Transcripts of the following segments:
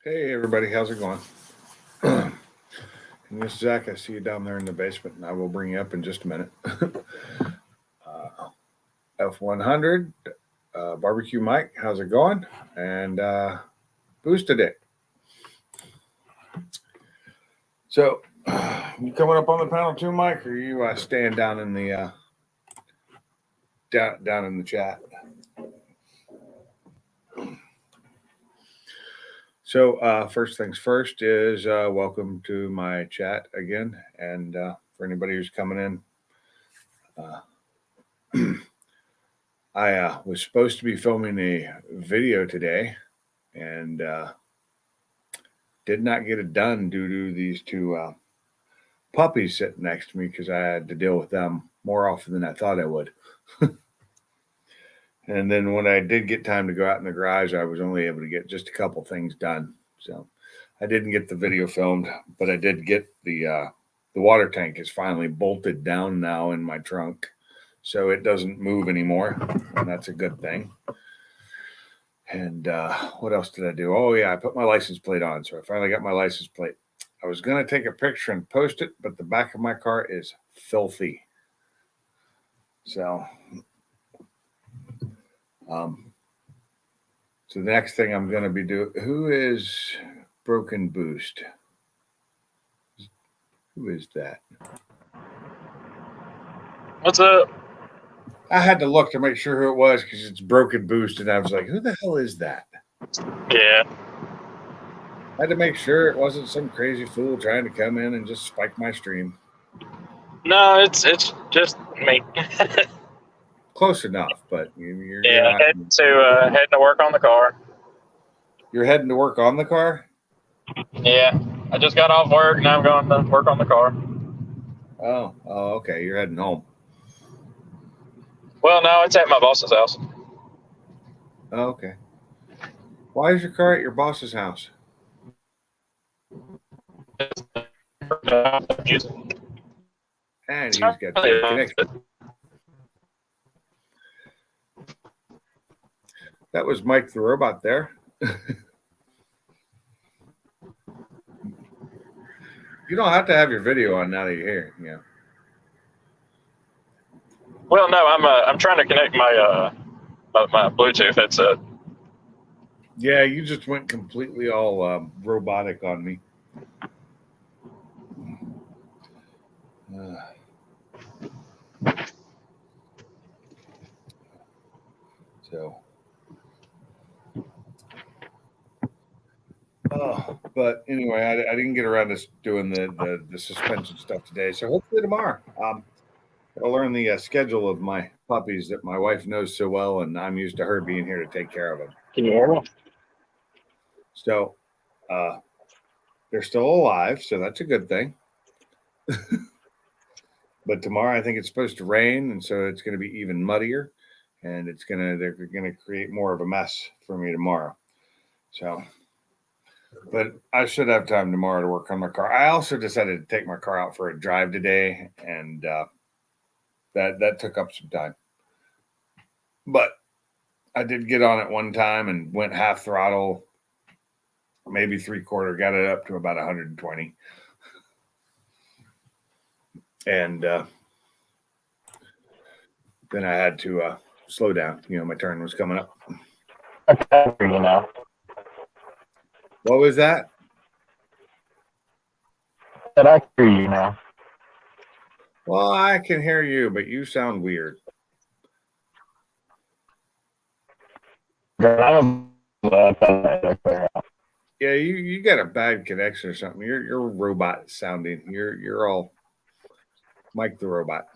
Hey everybody, how's it going? And this is Zach. I see you down there in the basement, and I will bring you up in just a minute. F100 Barbecue Mike, how's it going? And Boosted it. So, you coming up on the panel too, Mike, or are you staying down in the down in the chat? So, first things first is welcome to my chat again, and for anybody who's coming in. I was supposed to be filming a video today and did not get it done due to these two puppies sitting next to me because I had to deal with them more often than I thought I would. And then when I did get time to go out in the garage, I was only able to get just a couple things done. So I didn't get the video filmed, but I did get the water tank is finally bolted down now in my trunk. So it doesn't move anymore, and that's a good thing. And what else did I do? Oh, yeah, I put my license plate on. So I finally got my license plate. I was going to take a picture and post it, but the back of my car is filthy. So, so the next thing I'm going to be doing, who is Broken Boost? Who is that? What's up? I had to look to make sure who it was because it's Broken Boost, and I was like, who the hell is that? Yeah. I had to make sure it wasn't some crazy fool trying to come in and just spike my stream. No, it's just me. Close enough, but you're heading to work on the car. You're heading to work on the car? Yeah, I just got off work and I'm going to work on the car. Oh, okay. You're heading home. Well, no, it's at my boss's house. Oh, okay. Why is your car at your boss's house? And he's got good connection. That was Mike the Robot there. You don't have to have your video on now that you're here. Yeah. Well, no, I'm trying to connect my my Bluetooth headset. Yeah, you just went completely all robotic on me. But anyway, I didn't get around to doing the suspension stuff today. So hopefully tomorrow. I'll learn the schedule of my puppies that my wife knows so well, and I'm used to her being here to take care of them. Can you hear me? So they're still alive, so that's a good thing. But tomorrow I think it's supposed to rain, and so it's going to be even muddier, and they're gonna create more of a mess for me tomorrow. So, but I should have time tomorrow to work on my car. I also decided to take my car out for a drive today, and that took up some time. But I did get on it one time and went half throttle, maybe three-quarter, got it up to about 120. And then I had to slow down. My turn was coming up. Okay, you know. What was that? Did I hear you now? Well, I can hear you, but you sound weird. Yeah, you got a bad connection or something. You're robot sounding. You're all Mike the Robot.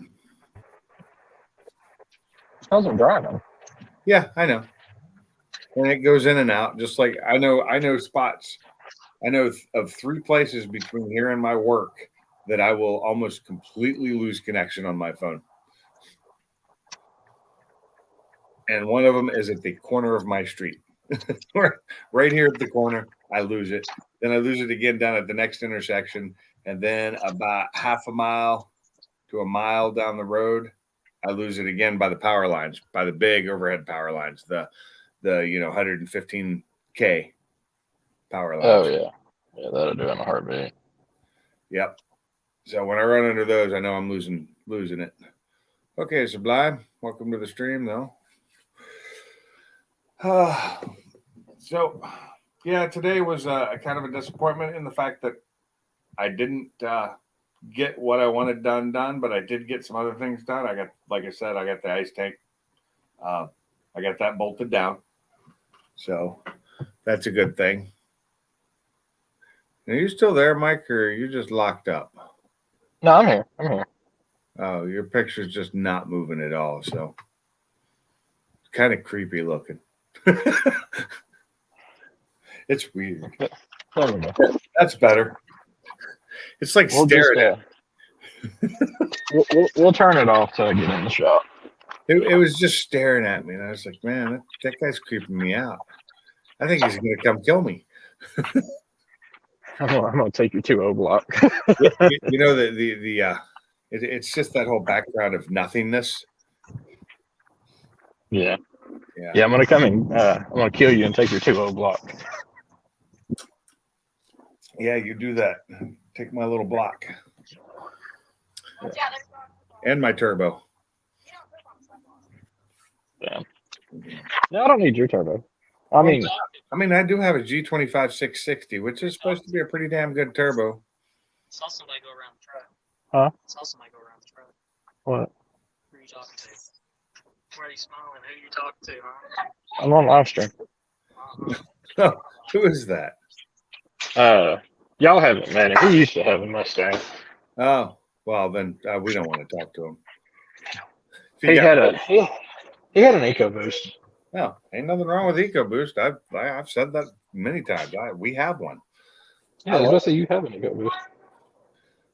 I wasn't driving. Yeah, I know. And it goes in and out, just like I know spots. I know of 3 places between here and my work that I will almost completely lose connection on my phone. And one of them is at the corner of my street. Right here at the corner, I lose it. Then I lose it again down at the next intersection. And then about half a mile to a mile down the road, I lose it again by the power lines, by the big overhead power lines, the 115K. power Oh latch. yeah, that'll do it in a heartbeat. Yep. So when I run under those, I know I'm losing it. Okay, Sublime, welcome to the stream, though. So, yeah, today was a kind of a disappointment in the fact that I didn't get what I wanted done, but I did get some other things done. I got, like I said, I got the ice tank. I got that bolted down. So that's a good thing. Are you still there, Mike, or are you just locked up? No, I'm here. Oh, your picture's just not moving at all. So it's kind of creepy looking. It's weird. There we go. That's better. It's like staring at we'll turn it off till I get in the shop. it was just staring at me, and I was like, man, that guy's creeping me out. I think he's gonna come kill me. I'm gonna take you to O Block. You know, it's just that whole background of nothingness. Yeah. I'm gonna come in. I'm gonna kill you and take you to O Block. Yeah, you do that. Take my little block. And my turbo. Yeah. No, I don't need your turbo. I mean, I do have a G25 660, which is supposed to be a pretty damn good turbo. Saw somebody go around the truck. Huh? Saw somebody go around the truck. what? Who are you talking to? Why are you smiling? Who are you talking to, huh? I'm on live stream. Oh, who is that? Y'all haven't met him. He used to have a Mustang. Oh, well, then we don't want to talk to him. He had an EcoBoost. No, ain't nothing wrong with EcoBoost. I've said that many times. We have one. Yeah, I was gonna say you have an EcoBoost.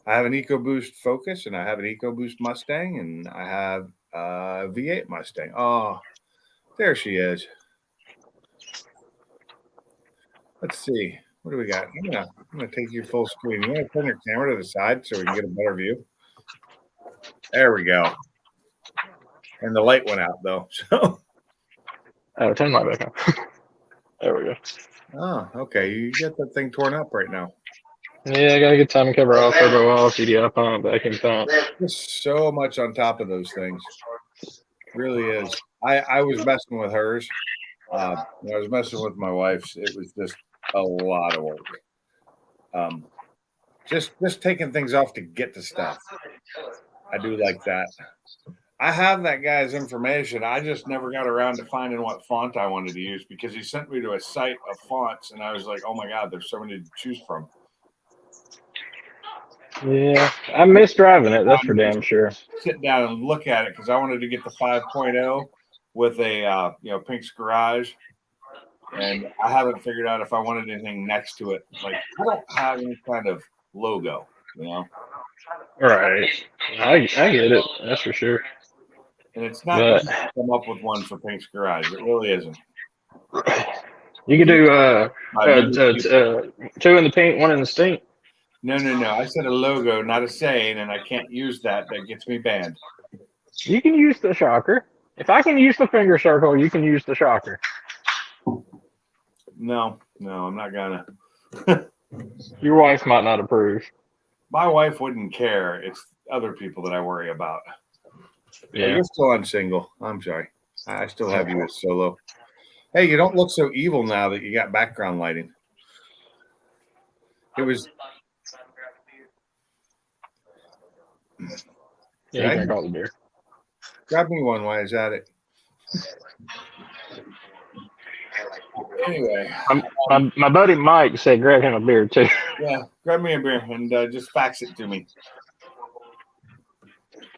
I have an EcoBoost Focus, and I have an EcoBoost Mustang, and I have a V8 Mustang. Oh, there she is. Let's see. What do we got? I'm gonna take you full screen. You want to turn your camera to the side so we can get a better view? There we go. And the light went out though. So. Oh, turn the light back on. There we go. Oh, okay. You get that thing torn up right now. Yeah, I gotta get timing cover off, turbo off, CDI pump, vacuum pump. There's so much on top of those things. Really is. I was messing with hers. I was messing with my wife's. It was just a lot of work. Just taking things off to get to stuff. I do like that. I have that guy's information. I just never got around to finding what font I wanted to use because he sent me to a site of fonts, and I was like, oh my God, there's so many to choose from. Yeah, I miss driving it. That's for damn sure. Sit down and look at it because I wanted to get the 5.0 with a Pink's Garage, and I haven't figured out if I wanted anything next to it. Like I don't have any kind of logo, Right. I get it. That's for sure. And it's not easy to come up with one for Pink's Garage. It really isn't. You could do two in the pink, one in the stink. No. I said a logo, not a saying, and I can't use that. That gets me banned. You can use the shocker. If I can use the finger circle, you can use the shocker. No, I'm not gonna. Your wife might not approve. My wife wouldn't care. It's other people that I worry about. Yeah. You're still on single. I'm sorry. I still have you as solo. Hey, you don't look so evil now that you got background lighting. It was. Yeah, you drink all the beer. Grab me one while he's at it. Anyway. My buddy Mike said grab him a beer too. Yeah, grab me a beer and just fax it to me.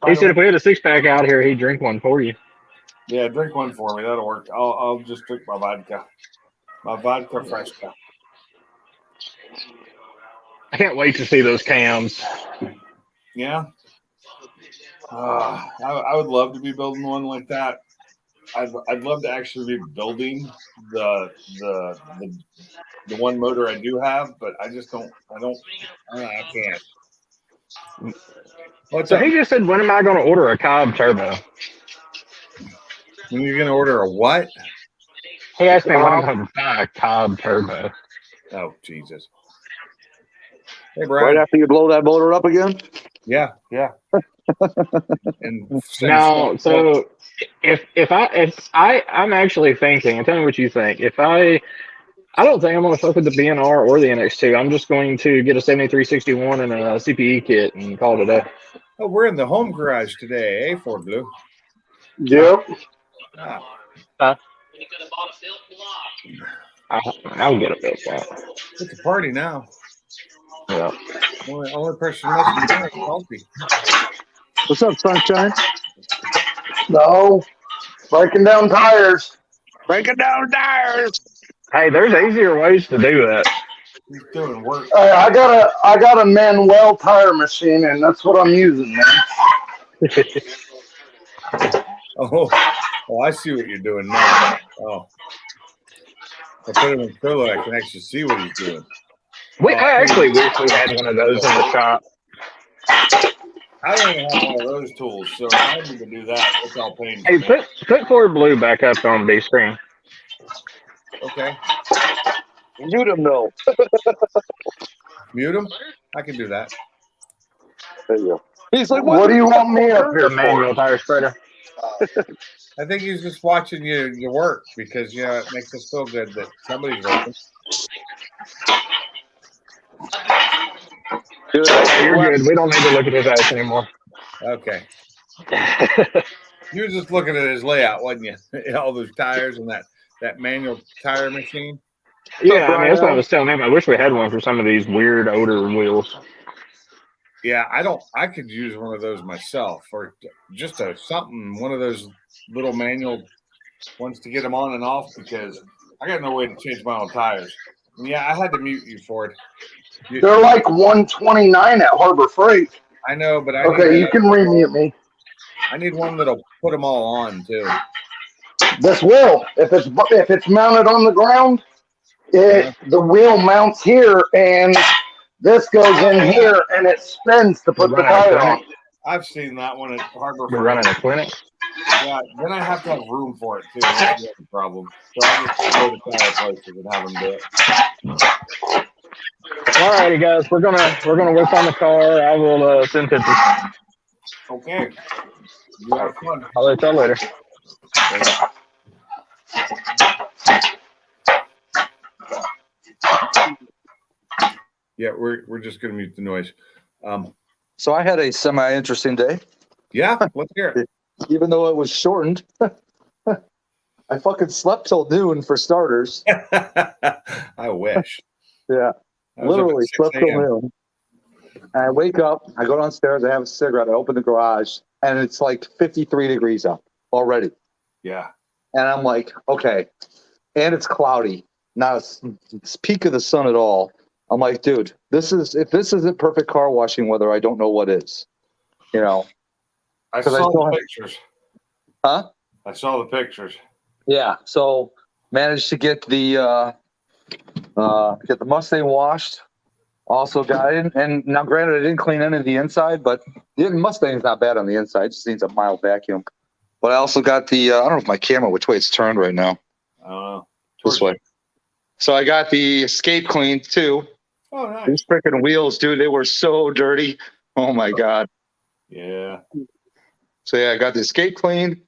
He said if we had a 6-pack out here, he'd drink one for you. Yeah, drink one for me. That'll work. I'll just drink my vodka. My vodka fresca. I can't wait to see those cams. Yeah. I would love to be building one like that. I'd love to actually be building the one motor I do have, but I just don't. I can't. So he just said, when am I going to order a Cobb turbo? When you're going to order a what? He asked me when I'm going to buy a Cobb turbo. Oh, Jesus. Hey, Right Brian. after you blow that motor up again? Yeah. And Now, so I'm actually thinking, and tell me what you think. I don't think I'm going to fuck with the BNR or the NX2. I'm just going to get a 7361 and a CPE kit and call it a day. Oh, we're in the home garage today, Ford Blue? Yep. Ah, I'll get a bit back. it's a party now. Yeah. Only person missing now is Salty. What's up, Sunshine? No, breaking down tires. Breaking down tires. Hey, there's easier ways to do that. He's doing work. I got a Manuel tire machine, and that's what I'm using, man. Oh, I see what you're doing now. Oh. I put him in solo. I can actually see what he's doing. I actually wish we had one of those in the shop. I don't even have one of those tools, so I don't even do that. It's all pain. Hey, put Ford Blue back up on B screen. Okay. Mute him, though. Mute him? I can do that. There you go. He's like, What do you want me up Your here manual for? tire spreader. I think he's just watching your work because, it makes us feel good that somebody's working. You're good. We don't need to look at his ass anymore. Okay. You were just looking at his layout, wasn't you? All those tires and that manual tire machine. Yeah, I mean, that's what I was telling him. I wish we had one for some of these weird odor wheels. Yeah, I could use one of those myself, or just one of those little manual ones to get them on and off, because I got no way to change my own tires. And yeah, I had to mute you for it. They're like 129 at Harbor Freight. I know, but Okay, you can remute me. I need one that'll put them all on too. This will, if it's mounted on the ground, the wheel mounts here, and this goes in here, and it spins to put the tire on. I've seen that one at Harbor We're Freight. running a clinic. Yeah, then I have to have room for it too. That's the other problem. So I just go to tire places and have them do it. Alrighty, guys, we're gonna work on the car. I will send pictures. Okay. You have fun. I'll let y'all later. Yeah, we're just gonna mute the noise. So I had a semi-interesting day, Yeah, let's hear it. even though it was shortened. I fucking slept till noon for starters. I wish. Yeah, I was up at literally 6 slept till a.m. noon. And I wake up, I go downstairs, I have a cigarette, I open the garage, and it's like 53 degrees up already. Yeah. And I'm like, okay. And it's cloudy. Not it's peak of the sun at all. I'm like, dude, if this isn't perfect car washing weather, I don't know what is. You know. I 'Cause saw I still the have- pictures. Huh? I saw the pictures. Yeah. So managed to get the Mustang washed. Also got it. And now granted I didn't clean any of the inside, but the Mustang's not bad on the inside. It just needs a mild vacuum. But I also got the I don't know if my camera which way it's turned right now. I don't know. This way. So I got the Escape cleaned too. Oh, nice. These freaking wheels, dude, they were so dirty. Oh my God. Yeah. So yeah, I got the Escape cleaned,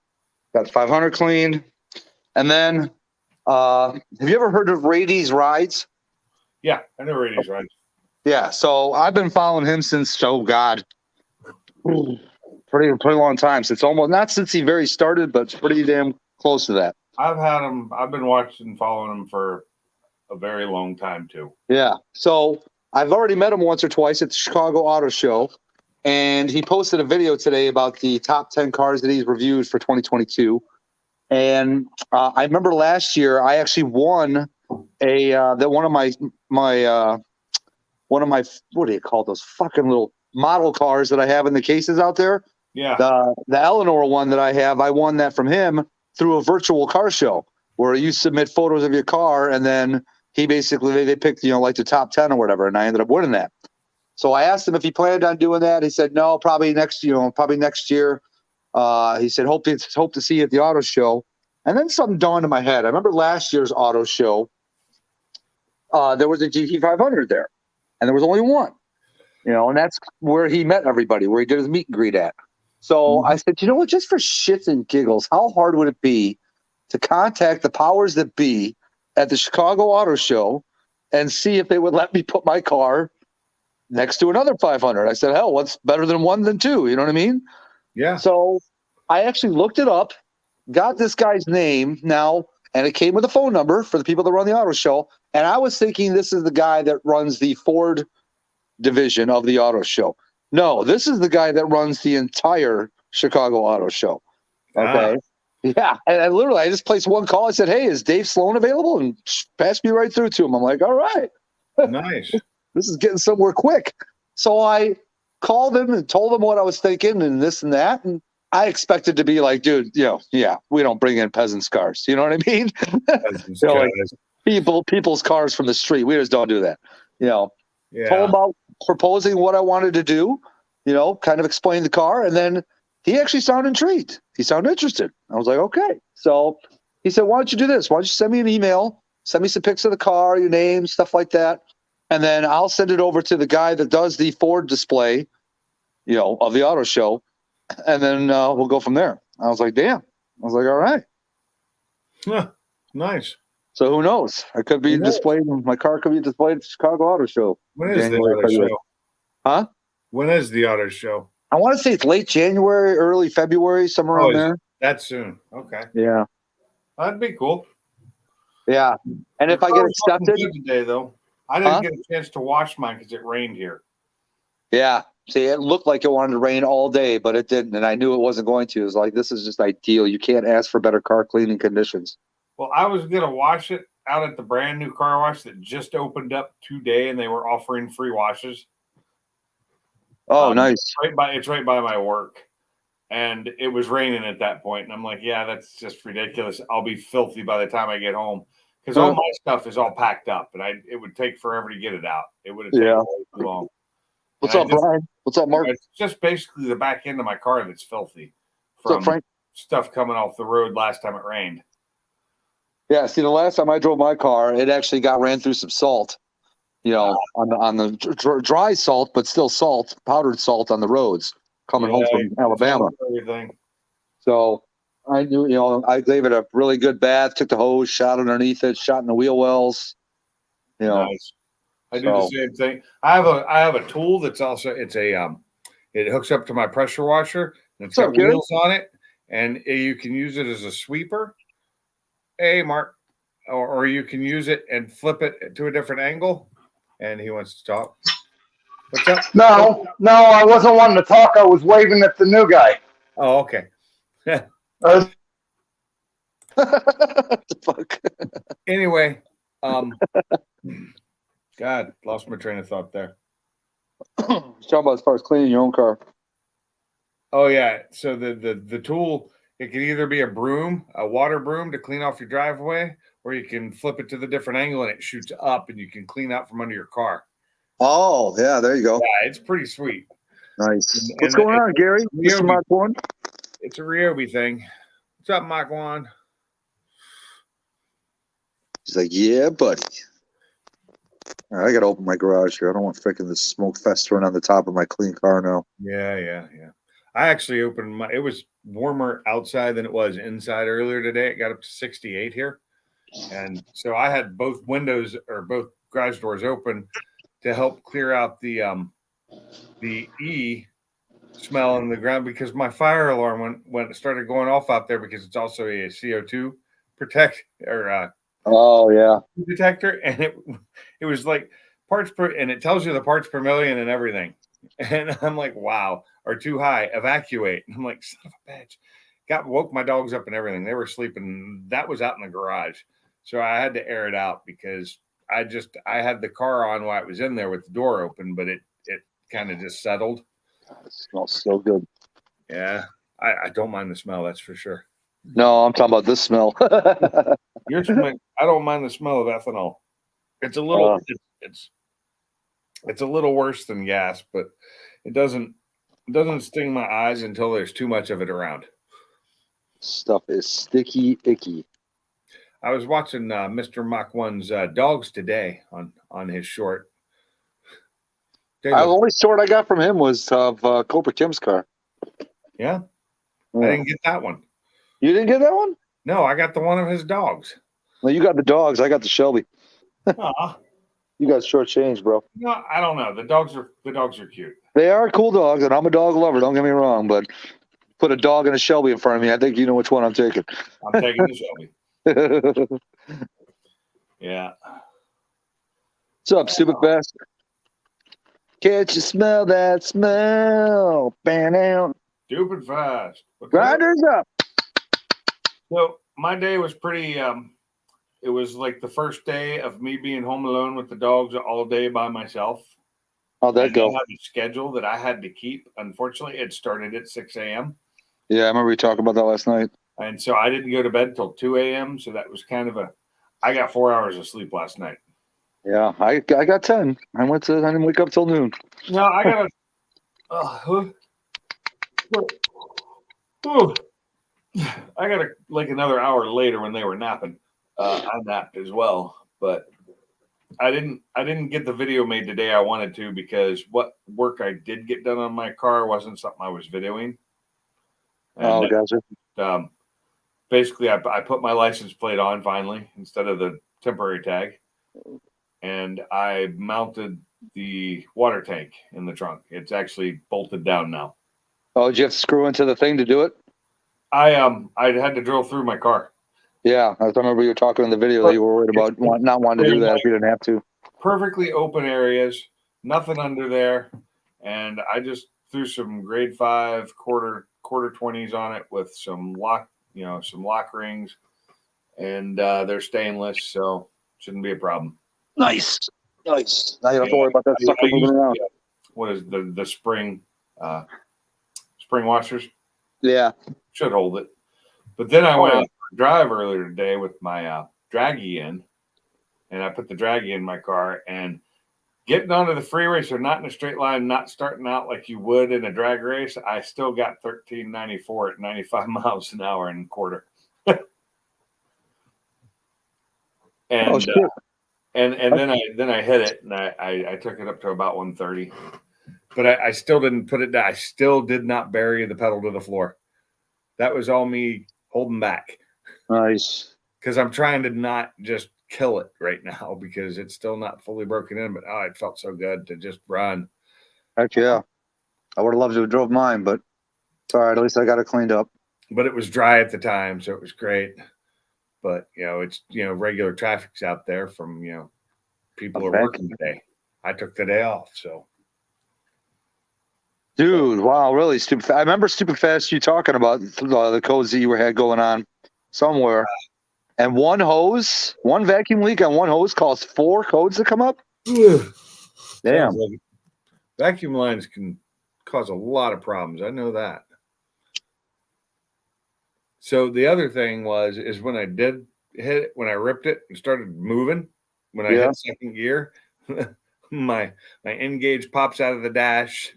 got the 500 cleaned. And then have you ever heard of Rady's Rides? Yeah, I know Rady's right. Yeah, so I've been following him since pretty long time. Since almost not since he very started, but pretty damn close to that. I've been watching, following him for a very long time too. Yeah. So I've already met him once or twice at the Chicago Auto Show, and he posted a video today about the top 10 cars that he's reviewed for 2022. And I remember last year I actually won one of my what do you call those fucking little model cars that I have in the cases out there? Yeah. The Eleanor one that I have, I won that from him through a virtual car show where you submit photos of your car and then he basically they picked like the top 10 or whatever, and I ended up winning that. So I asked him if he planned on doing that. He said no, probably next year. He said hope to see you at the auto show. And then something dawned in my head. I remember last year's auto show. there was a GT500 there, and there was only one. And that's where he met everybody, where he did his meet and greet at. So I said, you know what, just for shits and giggles, how hard would it be to contact the powers that be at the Chicago Auto Show and see if they would let me put my car next to another 500? I said, hell, what's better than one than two? You know what I mean? Yeah. So I actually looked it up, got this guy's name now, and it came with a phone number for the people that run the auto show. And I was thinking this is the guy that runs the Ford division of the auto show. No, this is the guy that runs the entire Chicago Auto Show. Okay. Yeah. And I just placed one call. I said, hey, is Dave Sloan available? And passed me right through to him. I'm like, all right. Nice. This is getting somewhere quick. So I called him and told him what I was thinking and this and that. And I expected to be like, dude, yeah, we don't bring in peasants' cars. You know what I mean? Like people's cars from the street. We just don't do that. Told him about proposing what I wanted to do, kind of explain the car. And then he actually sounded intrigued. He sounded interested. I was like, okay. So he said, why don't you do this? Why don't you send me an email, send me some pics of the car, your name, stuff like that. And then I'll send it over to the guy that does the Ford display, of the auto show. And then we'll go from there. I was like, damn. I was like, all right. Huh. Nice. So who knows? I could be displayed. My car could be displayed at the Chicago Auto Show. When is the auto show? Huh? When is the auto show? I want to say it's late January, early February, somewhere around there. That soon. Okay. Yeah. That'd be cool. Yeah. And if I get accepted today, though, I didn't get a chance to wash mine because it rained here. Yeah. See, it looked like it wanted to rain all day, but it didn't. And I knew it wasn't going to. It was like, this is just ideal. You can't ask for better car cleaning conditions. Well, I was going to wash it out at the brand new car wash that just opened up today, and they were offering free washes. Oh, nice. It's right by my work. And it was raining at that point. And I'm like, yeah, that's just ridiculous. I'll be filthy by the time I get home. Because all my stuff is all packed up, and it would take forever to get it out. It would have taken way too long. What's up, Brian? What's up, Mark? It's just basically the back end of my car that's filthy What's up, Frank? Stuff coming off the road last time it rained. Yeah, see, the last time I drove my car, it actually ran through some salt, on the dry salt, but still salt, powdered salt on the roads coming home from Alabama. Everything. So I knew, I gave it a really good bath, took the hose, shot underneath it, shot in the wheel wells. Nice. I do the same thing. I have a tool that's also it hooks up to my pressure washer and it's got wheels on it, and you can use it as a sweeper. Hey, Mark, or you can use it and flip it to a different angle. And he wants to talk. What's up? No, I wasn't wanting to talk. I was waving at the new guy. Oh, okay. What the fuck? Anyway, God, lost my train of thought there. Talking about as far as cleaning your own car. Oh yeah. So the tool, it can either be a broom, a water broom to clean off your driveway, or you can flip it to the different angle and it shoots up and you can clean out from under your car. Oh, yeah, there you go. Yeah, it's pretty sweet. Nice. What's going on, Gary? Mr. Mark One? It's a Ryobi thing. What's up, Mike One? He's like, yeah, buddy. All right, I got to open my garage here. I don't want freaking the smoke festering on the top of my clean car now. Yeah. I actually opened it was warmer outside than it was inside earlier today. It got up to 68 here. And so I had both garage doors open to help clear out the E smell in the ground, because my fire alarm started going off out there, because it's also a CO2 detector, and it was like parts per, and it tells you the parts per million and everything. And I'm like, wow, are too high, evacuate. And I'm like, son of a bitch. Woke my dogs up and everything. They were sleeping. That was out in the garage. So I had to air it out, because I had the car on while it was in there with the door open, but it kind of just settled. It smells so good. Yeah. I don't mind the smell, that's for sure. No, I'm talking about this smell. I don't mind the smell of ethanol. It's a little it's a little worse than gas, but it doesn't sting my eyes until there's too much of it around. Stuff is sticky, icky. I was watching Mr. Mach 1's dogs today on his short. They The look- only short I got from him was of Cobra Kim's car. yeah, I Yeah. didn't get that one. You didn't get that one? No, I got the one of his dogs. Well, you got the dogs. I got the Shelby. Aw. You got short change, bro. No, I don't know. The dogs are cute. They are cool dogs, and I'm a dog lover. Don't get me wrong, but put a dog and a Shelby in front of me. I think you know which one I'm taking. I'm taking the Shelby. What's Yeah. up, stupid bastard? Can't you smell that smell? Bam, down. Stupid fast. But Grinders up. So my day was pretty. It was like the first day of me being home alone with the dogs all day by myself. How'd that And go? I had a schedule that I had to keep. Unfortunately, it started at 6 a.m. Yeah, I remember we talked about that last night. And so I didn't go to bed till 2 a.m. So that was kind of I got 4 hours of sleep last night. Yeah, I got 10. I didn't wake up till noon. No, I got I got like another hour later when they were napping. I napped as well, but I didn't get the video made today I wanted to because what work I did get done on my car wasn't something I was videoing. Oh, And gotcha. basically I put my license plate on finally instead of the temporary tag, and I mounted the water tank in the trunk. It's actually bolted down now. Oh, did you have to screw into the thing to do it? I had to drill through my car. Yeah, I remember you were talking in the video that you were worried about not wanting to do that if you didn't have to. Perfectly open areas, nothing under there, and I just threw some grade 5 quarter 20s on it with some lock rings, and they're stainless, so shouldn't be a problem. Nice. Now you don't have to worry about that I sucker used moving around. what is the spring washers Yeah. should hold it, but then I Oh, went yeah. out for a drive earlier today with my draggy in, and I put the draggy in my car and. Getting onto the freeway, so not in a straight line, not starting out like you would in a drag race, I still got 1394 at 95 miles an hour and a quarter. Oh, and shit. and then I hit it, and I took it up to about 130. But I still didn't put it down. I still did not bury the pedal to the floor. That was all me holding back Nice. because I'm trying to not just kill it right now because it's still not fully broken in. But it felt so good to just run. Heck yeah. I would have loved to have drove mine, but it's all right. At least I got it cleaned up. But it was dry at the time, so it was great. But it's regular traffic's out there from people are Okay. working today. I took the day off, so Dude, wow, really stupid. I remember stupid fast you talking about the codes that you had going on somewhere. And one vacuum leak on one hose caused 4 codes to come up. Damn. Sounds like it. Vacuum lines can cause a lot of problems. I know that. So the other thing is when I did hit it, when I ripped it and started moving, when I hit second gear, my N-gauge pops out of the dash.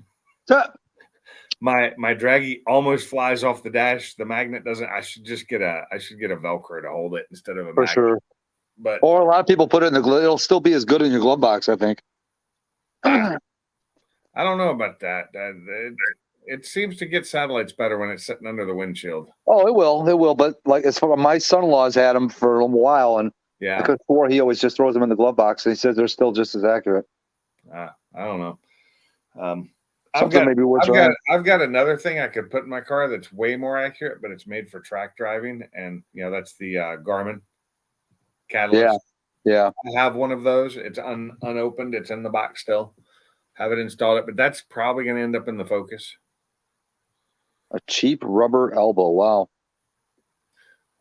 My draggy almost flies off the dash. The magnet doesn't. I should get a Velcro to hold it instead of a For magnet. sure. But Or a lot of people put it in the glove. It'll still be as good in your glove box, I think. I don't know about that. It seems to get satellites better when it's sitting under the windshield. Oh, it will. But like as far my son-in-law's had them for a while, and Yeah, because before he always just throws them in the glove box, and he says they're still just as accurate. I don't know. Something maybe worth trying. I've got another thing I could put in my car that's way more accurate, but it's made for track driving, and that's the Garmin Catalyst. Yeah. I have one of those. It's unopened. It's in the box still. Haven't installed it, but that's probably going to end up in the Focus. A cheap rubber elbow. Wow.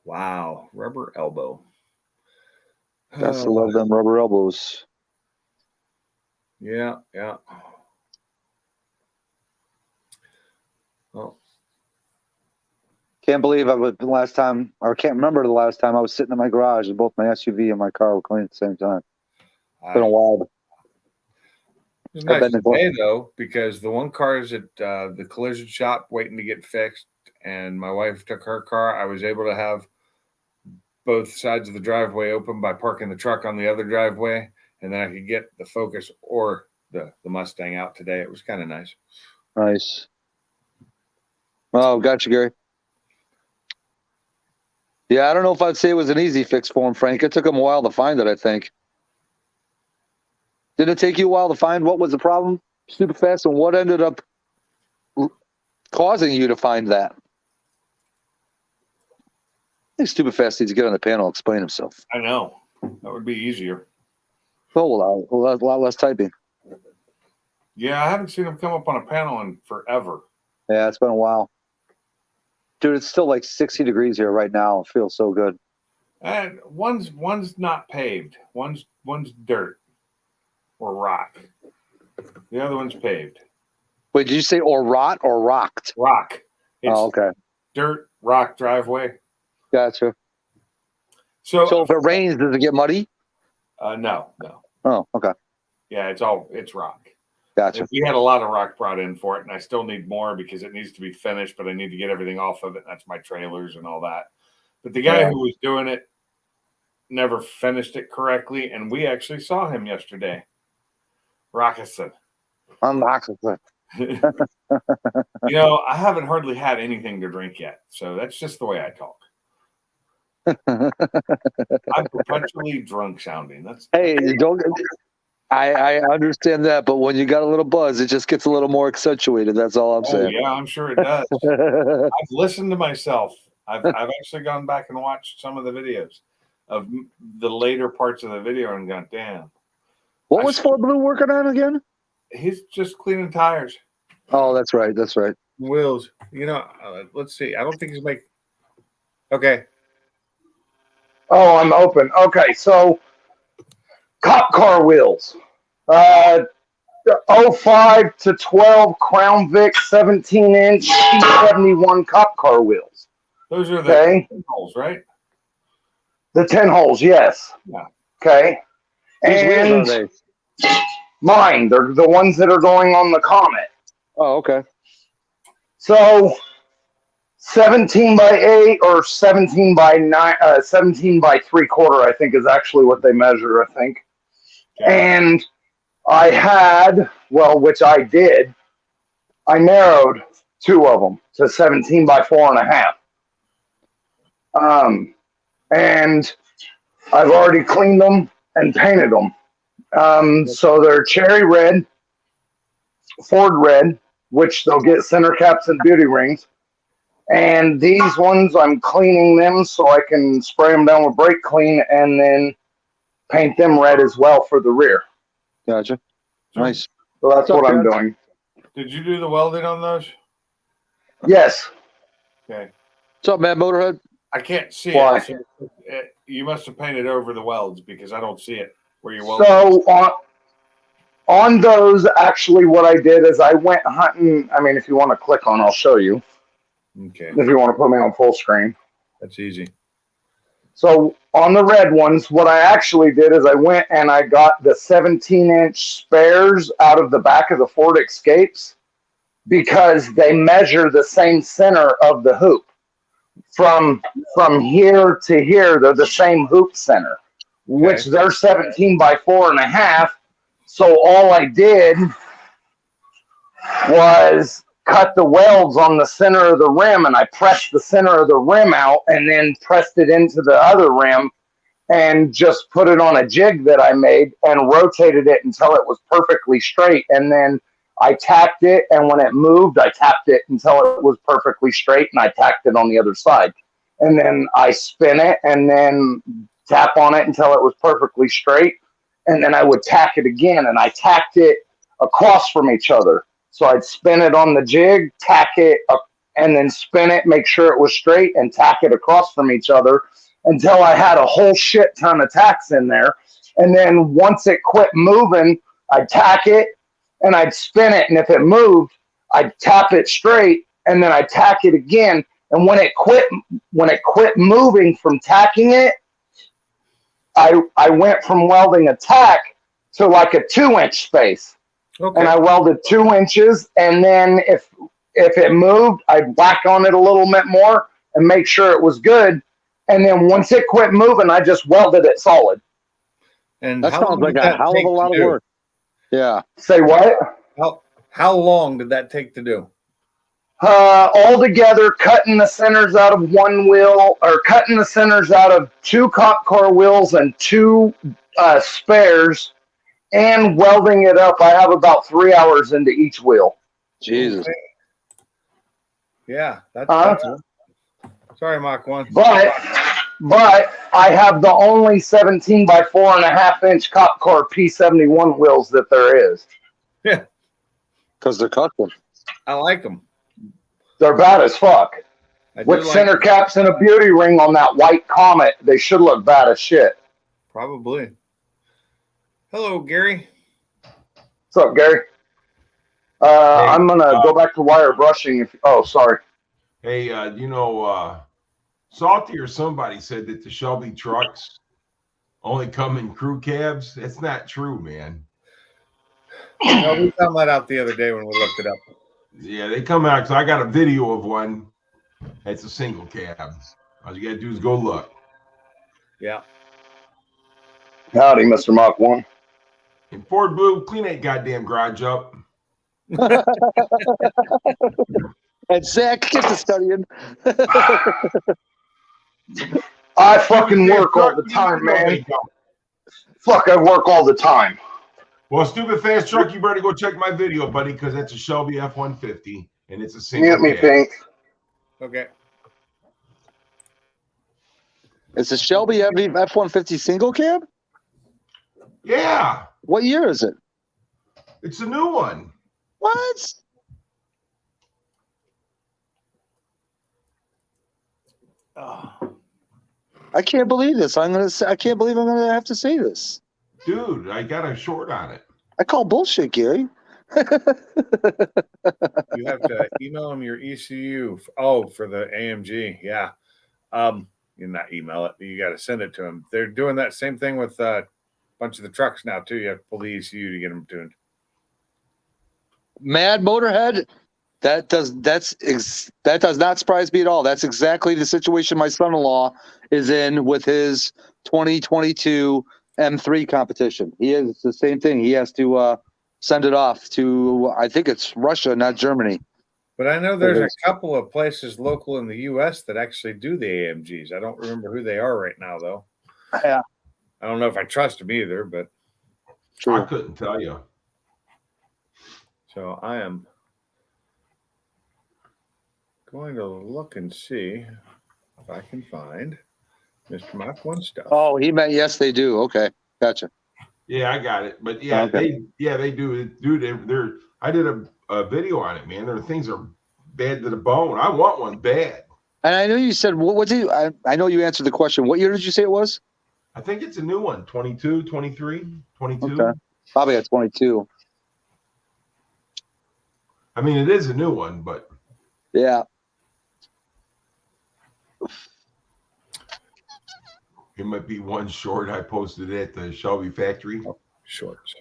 Wow, rubber elbow. That's to love them rubber elbows. Yeah. Well, Can't believe the last time, or can't remember the last time I was sitting in my garage and both my SUV and my car were clean at the same time. It's been a while. It's nice today though, because the one car is at the collision shop waiting to get fixed, and my wife took her car. I was able to have both sides of the driveway open by parking the truck on the other driveway, and then I could get the Focus or the Mustang out today. It was kind of nice. Nice. Oh, gotcha, Gary. Yeah, I don't know if I'd say it was an easy fix for him, Frank. It took him a while to find it, I think. Did it take you a while to find what was the problem, Stupid Fast, and what ended up causing you to find that? I think Stupid Fast needs to get on the panel and explain himself. I know. That would be easier. Oh, a lot less typing. Yeah, I haven't seen him come up on a panel in forever. Yeah, it's been a while. Dude, it's still like 60 degrees here right now. It feels so good. And one's not paved. One's dirt or rock. The other one's paved. Wait, did you say or rot or rocked? Rock. It's Oh, okay. dirt, rock driveway. Gotcha. So So if it rains, does it get muddy? no. Oh, okay. Yeah, it's rock. Gotcha. We had a lot of rock brought in for it, and I still need more because it needs to be finished, but I need to get everything off of it. That's my trailers and all that. But the guy Yeah. who was doing it never finished it correctly, and we actually saw him yesterday. Rockison. I'm not gonna I haven't hardly had anything to drink yet, so that's just the way I talk. I'm perpetually drunk sounding. That's Hey, don't. I understand that, but when you got a little buzz, it just gets a little more accentuated. That's all I'm oh saying. yeah, I'm sure it does. I've listened to myself. I've actually gone back and watched some of the videos of the later parts of the video and gone, damn. What was Ford Blue working on again? He's just cleaning tires, Oh, that's right. That's right. wheels. Let's see. I don't think he's making. Okay. Oh, I'm open. Okay, so cop car wheels. 05 to 12 Crown Vic 17-inch T71 cop car wheels. Those are the Okay, holes, right? the 10 holes, yes. Yeah. Okay, Whose wheels and are they? mine, they're the ones that are going on the Comet. Oh, okay. So 17 by 8 or 17 by 9, 17 by 3/4, I think is actually what they measure, I think. And I had, which I did, I narrowed 2 of them to 17 by 4.5. And I've already cleaned them and painted them. So they're cherry red, Ford red, which they'll get center caps and beauty rings. And these ones, I'm cleaning them so I can spray them down with brake clean and then paint them red as well for the rear. Gotcha. Nice. So that's what I'm doing. Did you do the welding on those? Yes. Okay. What's up, man? Motorhead? I can't see Why? it. So you must have painted over the welds because I don't see it where you welded. So on those, actually, what I did is I went hunting. I mean, if you want to click on, I'll show you. Okay, If you want to put me on full screen. that's easy. So on the red ones, what I actually did is I went and I got the 17-inch spares out of the back of the Ford Escapes because they measure the same center of the hoop. From here to here, they're the same hoop center, which they're 17 by 4.5. So all I did was cut the welds on the center of the rim, and I pressed the center of the rim out and then pressed it into the other rim and just put it on a jig that I made and rotated it until it was perfectly straight. And then I tacked it, and when it moved, I tapped it until it was perfectly straight, and I tacked it on the other side. And then I spin it and then tap on it until it was perfectly straight. And then I would tack it again, and I tacked it across from each other. So I'd spin it on the jig, tack it up, and then spin it, make sure it was straight, and tack it across from each other until I had a whole shit ton of tacks in there. And then once it quit moving, I'd tack it, and I'd spin it. And if it moved, I'd tap it straight, and then I'd tack it again. And when it quit moving from tacking it, I went from welding a tack to like a 2-inch space. Okay. And I welded 2 inches, and then if it moved, I'd whack on it a little bit more and make sure it was good. And then once it quit moving, I just welded it solid. And That how sounds long like did a that hell of take a to lot of do? work. Yeah. Say what? How long did that take to do? All together, cutting the centers out of one wheel, or cutting the centers out of 2 cop car wheels and 2 spares, and welding it up. I have about 3 hours into each wheel. Jesus. Okay. Yeah, that's Huh? sorry, Mach 1. But I have the only 17 by 4.5 inch cop car P71 wheels that there is. Yeah, Because they're custom. I like them. They're bad as fuck. I do With like center 'em. caps and a beauty ring on that white Comet, they should look bad as shit. Probably. Hello, Gary. What's up, Gary? I'm gonna go back to wire brushing. Sorry. Hey, Salty or somebody said that the Shelby trucks only come in crew cabs. That's not true, man. No, we found that out the other day when we looked it up. Yeah, they come out because I got a video of one. It's a single cab. All you gotta do is go look. Yeah. Howdy, Mr. Mach 1. And Ford Blue, clean that goddamn garage up. And Zach, get to studying. I fucking work all the time, man. Fuck, I work all the time. Well, stupid fast truck, you better go check my video, buddy, because that's a Shelby F-150 and it's a single Mute me, cab. Pink. Okay. It's a Shelby F-150 single cab? Yeah, What year is it? it's a new one. What? Oh, I can't believe this. I can't believe I'm gonna have to say this. Dude, I got a short on it. I call bullshit, Gary. you have to email them your ECU. For the AMG. Yeah. You not email it. You got to send it to them. They're doing that same thing with a bunch of the trucks now too. You have to pull the ECU to get them tuned. Mad Motorhead. That does not surprise me at all. That's exactly the situation my son-in-law is in with his 2022 M3 competition. He is the same thing. He has to send it off to, I think it's Russia, not Germany. But I know there's a couple of places local in the U.S. that actually do the AMGs. I don't remember who they are right now, though. Yeah. I don't know if I trust them either, but I couldn't tell you. so I am going to look and see if I can find Mr. Mach 1 stuff. Oh, he meant yes, they do. Okay, gotcha. Yeah, I got it. But yeah, Okay. they do. Dude, they're I did a video on it, man. Their things are bad to the bone. I want one bad. And I know you said, what did you, I know you answered the question. What year did you say it was? I think it's a new one. 22, 23, 22. Okay. Probably at 22. I mean, it is a new one, but Yeah. it might be one short. I posted it at the Shelby factory. Shorts.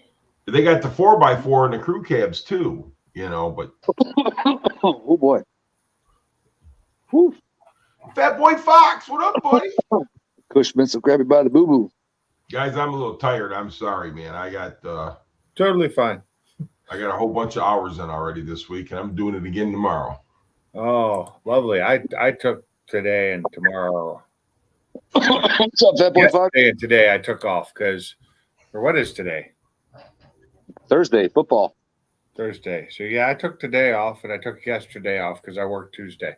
They got the 4x4 and the crew cabs too, but Oh boy. Whew. Fat Boy Fox, what up, buddy? Cushman, so grab me by the boo boo. Guys, I'm a little tired. I'm sorry, man. I got Totally fine. a whole bunch of hours in already this week, and I'm doing it again tomorrow. Oh, lovely. I took today and tomorrow. What's up, Fat Boy Fox? Yesterday and today I took off what is today? Thursday, football. Thursday. So yeah, I took today off and I took yesterday off because I worked Tuesday.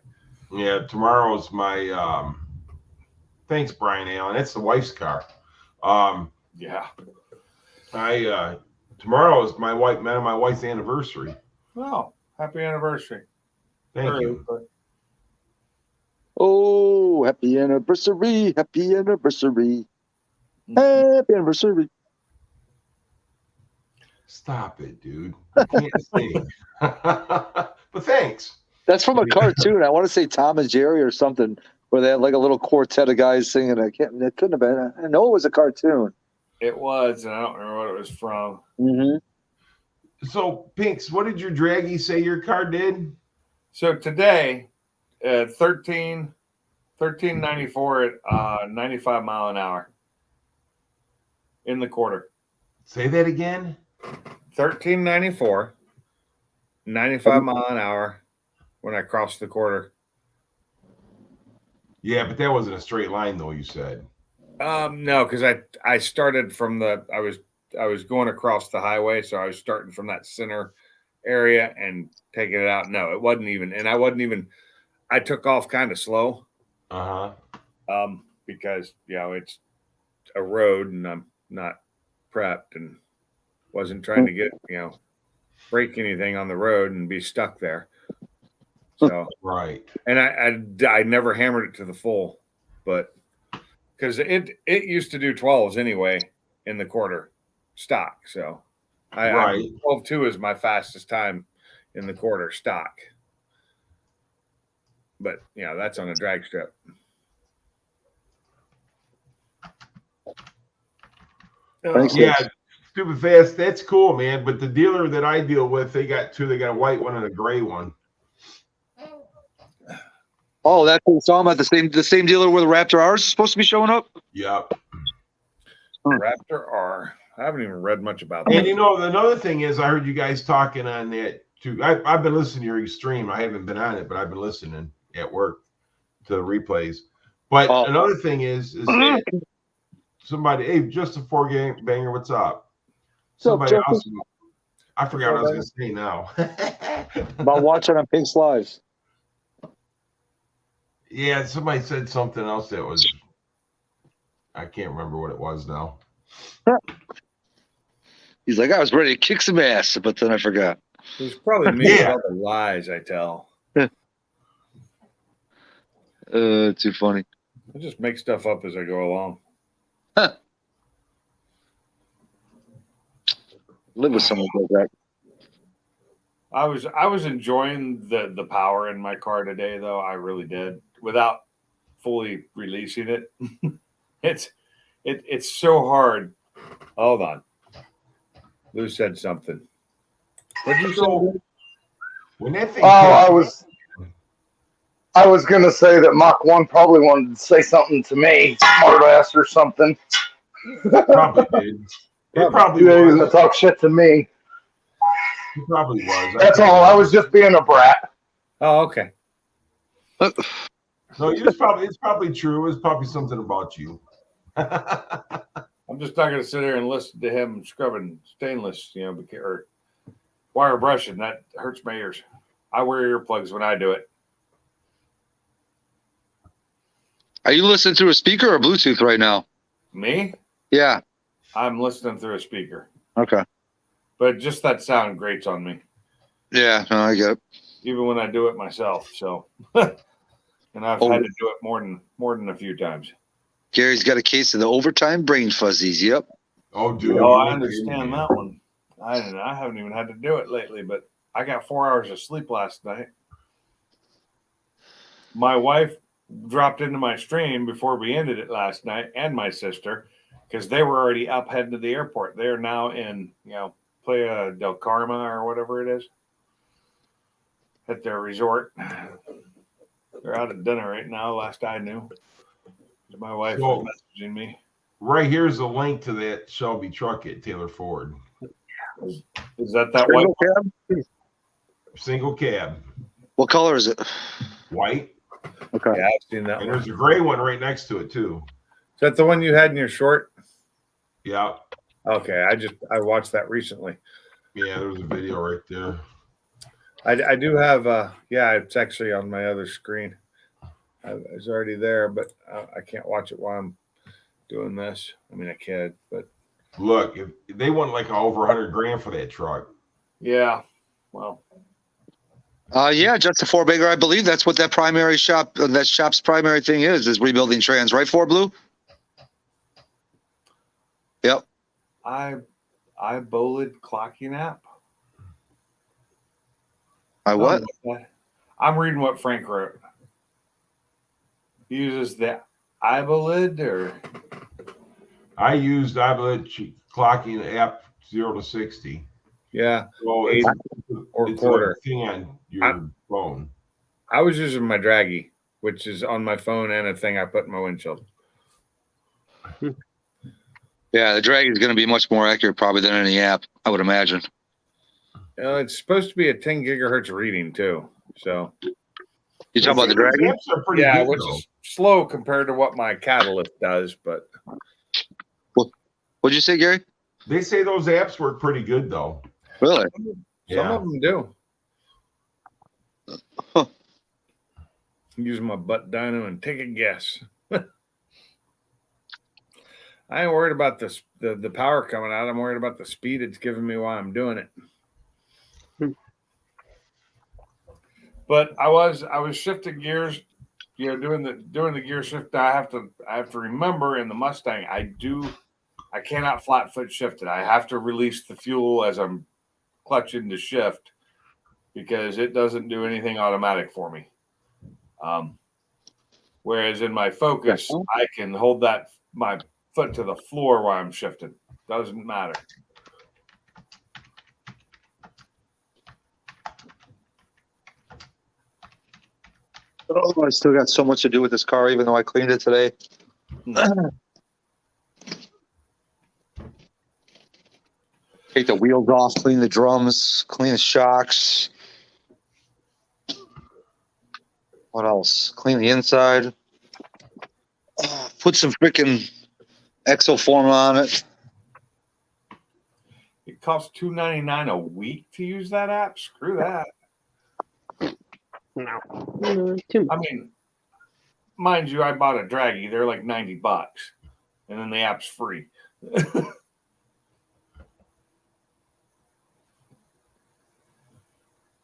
Yeah, tomorrow's my thanks, Brian Allen. That's the wife's car. Yeah. Tomorrow is my wife's anniversary. Oh, happy anniversary. Thank you. Oh, happy anniversary. Happy anniversary. Happy anniversary. Stop it, dude. I can't sing. But thanks. That's from a cartoon. I want to say Tom and Jerry or something, where they had like a little quartet of guys singing. It couldn't have been. I know it was a cartoon. It was, and I don't remember what it was from. Mm-hmm. So, Pinks, what did your draggy say your car did? So today, 13, 1394 at 95 mile an hour in the quarter. Say that again. 1394, 95 mile an hour when I crossed the quarter. Yeah, but that wasn't a straight line though, you said. No, because I started from I was going across the highway, so I was starting from that center area and taking it out. No, it wasn't even, and I took off kind of slow. Because it's a road and I'm not prepped and wasn't trying to get break anything on the road and be stuck there. So right, and I never hammered it to the full, but because it used to do 12s anyway in the quarter stock. So right. 12.2 is my fastest time in the quarter stock. But that's on a drag strip. Yeah, stupid fast. That's cool, man. But the dealer that I deal with, they got two. They got a white one and a gray one. Oh, that's what saw them at the same dealer where the Raptor R is supposed to be showing up. Yep. Raptor R. I haven't even read much about that. And another thing is, I heard you guys talking on that too. I've been listening to your stream. I haven't been on it, but I've been listening at work to the replays. But another thing is that somebody, hey, just a banger, what's up? Somebody else, I forgot what I was going to say now. About watching on Pink's Lives. Yeah, somebody said something else that was, I can't remember what it was now. He's like, I was ready to kick some ass, but then I forgot. It was probably me with all the lies I tell. Too funny. I just make stuff up as I go along. Live with someone like that. I was enjoying the power in my car today, though. I really did, without fully releasing it. It's so hard. Hold on. Lou said something. What did you say? When that thing I was gonna say that Mach 1 probably wanted to say something to me, smartass or something. probably did. It probably He was was. gonna talk shit to me. He probably was. That's all. I was just being a brat. Oh, okay. No, it's probably true. It's probably something about you. I'm just not going to sit here and listen to him scrubbing stainless, or wire brushing. That hurts my ears. I wear earplugs when I do it. Are you listening through a speaker or Bluetooth right now? Me? Yeah. I'm listening through a speaker. Okay. But just that sound grates on me. Yeah, no, I get it. Even when I do it myself. So, and I've had to do it more than a few times. Gary's got a case of the overtime brain fuzzies. Yep. Oh, dude. Oh, I understand that one. I haven't even had to do it lately, but I got 4 hours of sleep last night. My wife dropped into my stream before we ended it last night, and my sister, because they were already up heading to the airport. They're now in, Playa del Carmen or whatever it is, at their resort. They're out at dinner right now, last I knew. My wife was messaging me. Right here's a link to that Shelby truck at Taylor Ford. Is that white cab? Single cab. What color is it? White. Okay. Yeah, I've seen that And one. there's a gray one right next to it too. Is that the one you had in your short? Yeah. Okay, I watched that recently. Yeah, there's a video right there. I do have it's actually on my other screen. It's already there, but I can't watch it while I'm doing this. I mean, I could, but look, if they want like over 100 grand for that truck. Yeah, well, yeah, just a four-bagger. I believe that's what that shop's primary thing is rebuilding trans, right? For Blue. Yep. I bullied clocking app. I what? I'm reading what Frank wrote. He uses the iBolid or I used iBolid clocking app 0 to 60. Yeah. So or it's quarter. a thing on your phone. I was using my Draggy which is on my phone and a thing I put in my windshield. Yeah, the Dragy is going to be much more accurate probably than any app, I would imagine. It's supposed to be a 10 gigahertz reading too. So You talking about the Those Dragy? apps are pretty yeah, good, which though. is slow compared to what my Catalyst does, but What'd you say, Gary? They say those apps work pretty good, though. Really? some of them do. Huh. Use my butt dyno and take a guess. I ain't worried about the power coming out. I'm worried about the speed it's giving me while I'm doing it. But I was shifting gears, doing the gear shift. I have to remember in the Mustang, I cannot flat foot shift it. I have to release the fuel as I'm clutching to shift because it doesn't do anything automatic for me. Whereas in my Focus, I can hold my foot to the floor while I'm shifting. Doesn't matter. Oh, I still got so much to do with this car, even though I cleaned it today. Take the wheels off, clean the drums, clean the shocks. What else? Clean the inside. Put some freaking Exoform on it. It costs $2.99 a week to use that app. Screw that. No, too I much. mean, mind you, I bought a Dragy. They're like $90, and then the app's free.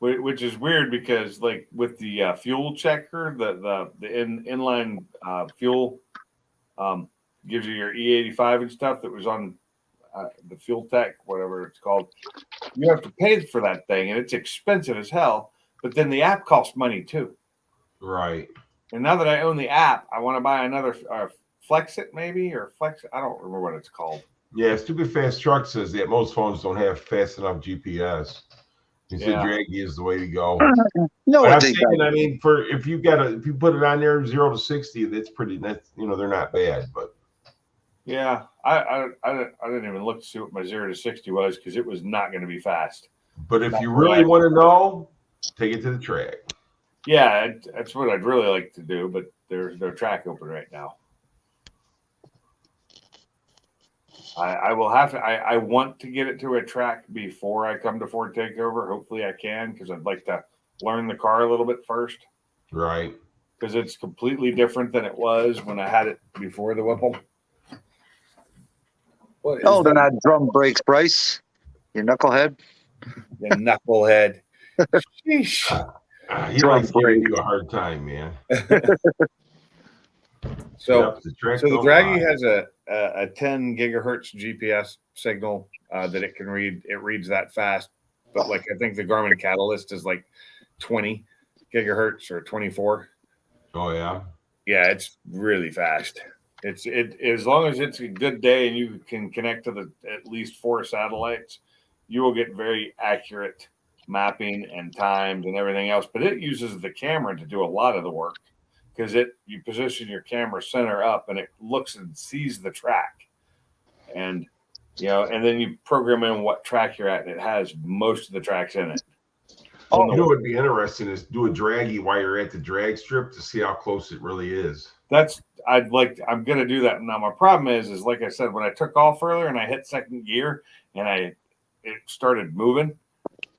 Which is weird because, like, with the fuel checker, the inline fuel gives you your E85 and stuff that was on the Fuel Tech, whatever it's called. You have to pay for that thing, and it's expensive as hell. But then the app costs money too. Right. And now that I own the app, I want to buy another Flexit maybe, or Flex. I don't remember what it's called. Yeah, Stupid Fast Truck says that most phones don't have fast enough GPS. He said Yeah. Dragy is the way to go. No, But I I'm think saying, I mean, if you put it on there 0 to 60, that's they're not bad. But Yeah, I didn't even look to see what my 0 to 60 was because it was not going to be fast. if you really want to know, take it to the track. Yeah, that's what I'd really like to do, but there's no track open right now. I will have to. I want to get it to a track before I come to Ford Takeover. Hopefully, I can because I'd like to learn the car a little bit first Right. because it's completely different than it was when I had it before the Whipple. What is Oh, then that? that drum breaks, Bryce. You knucklehead. You knucklehead. Sheesh. He Drum likes giving break. you a hard time, man. So, Yep, the track So the don't Dragy lie. has a 10 gigahertz GPS signal that it can read. It reads that fast, but like I think the Garmin Catalyst is like 20 gigahertz or 24. Oh yeah. Yeah, it's really fast. It as long as it's a good day and you can connect to at least 4 satellites, you will get very accurate mapping and times and everything else. But it uses the camera to do a lot of the work. Because you position your camera center up and it looks and sees the track, and and then you program in what track you're at, and it has most of the tracks in it. Oh, you know what would be interesting is do a Dragy while you're at the drag strip to see how close it really is. I'm gonna do that now. My problem is like I said, when I took off earlier and I hit second gear and it started moving,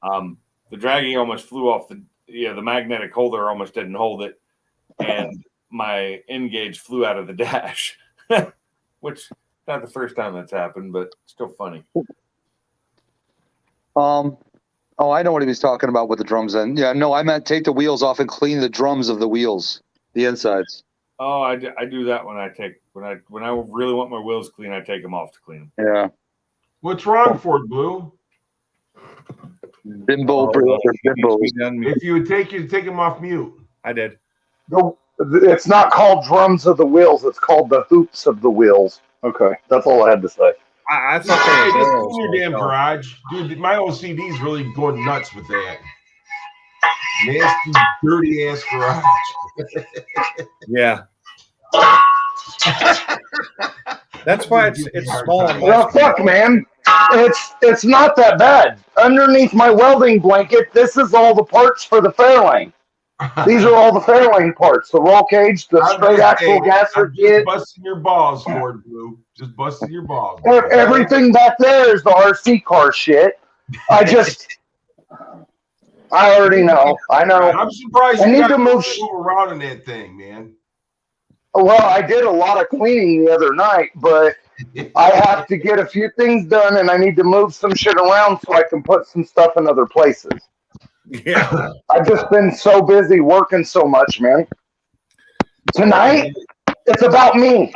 the Dragy almost flew off the magnetic holder almost didn't hold it. And my N-Gage flew out of the dash, which not the first time that's happened, but still funny. Oh, I know what he was talking about with the drums. Then, yeah, no, I meant take the wheels off and clean the drums of the wheels, the insides. Oh, I do that when I really want my wheels clean. I take them off to clean them. Yeah, What's wrong, Ford Blue? bimbo, brother, bimbo. If you would take them off mute. I did. It's not called drums of the wheels. It's called the hoops of the wheels. Okay, that's all I had to say. I thought Hey, they just were in your damn garage, dude. My OCD is really going nuts with that. Nasty, dirty ass garage. Yeah. That's why it's small. Well, fuck, man. It's not that bad. Underneath my welding blanket, this is all the parts for the Fairlane. These are all the Fairlane parts: the roll cage, the straight axle gasser kit. Busting your balls, Ford Blue. Just busting your balls. Everything back there is the RC car shit. I already know. I know. I'm surprised I you need got to move around in that thing, man. Well, I did a lot of cleaning the other night, but I have to get a few things done, and I need to move some shit around so I can put some stuff in other places. Yeah. I've just been so busy working so much, man. Tonight, it's about me.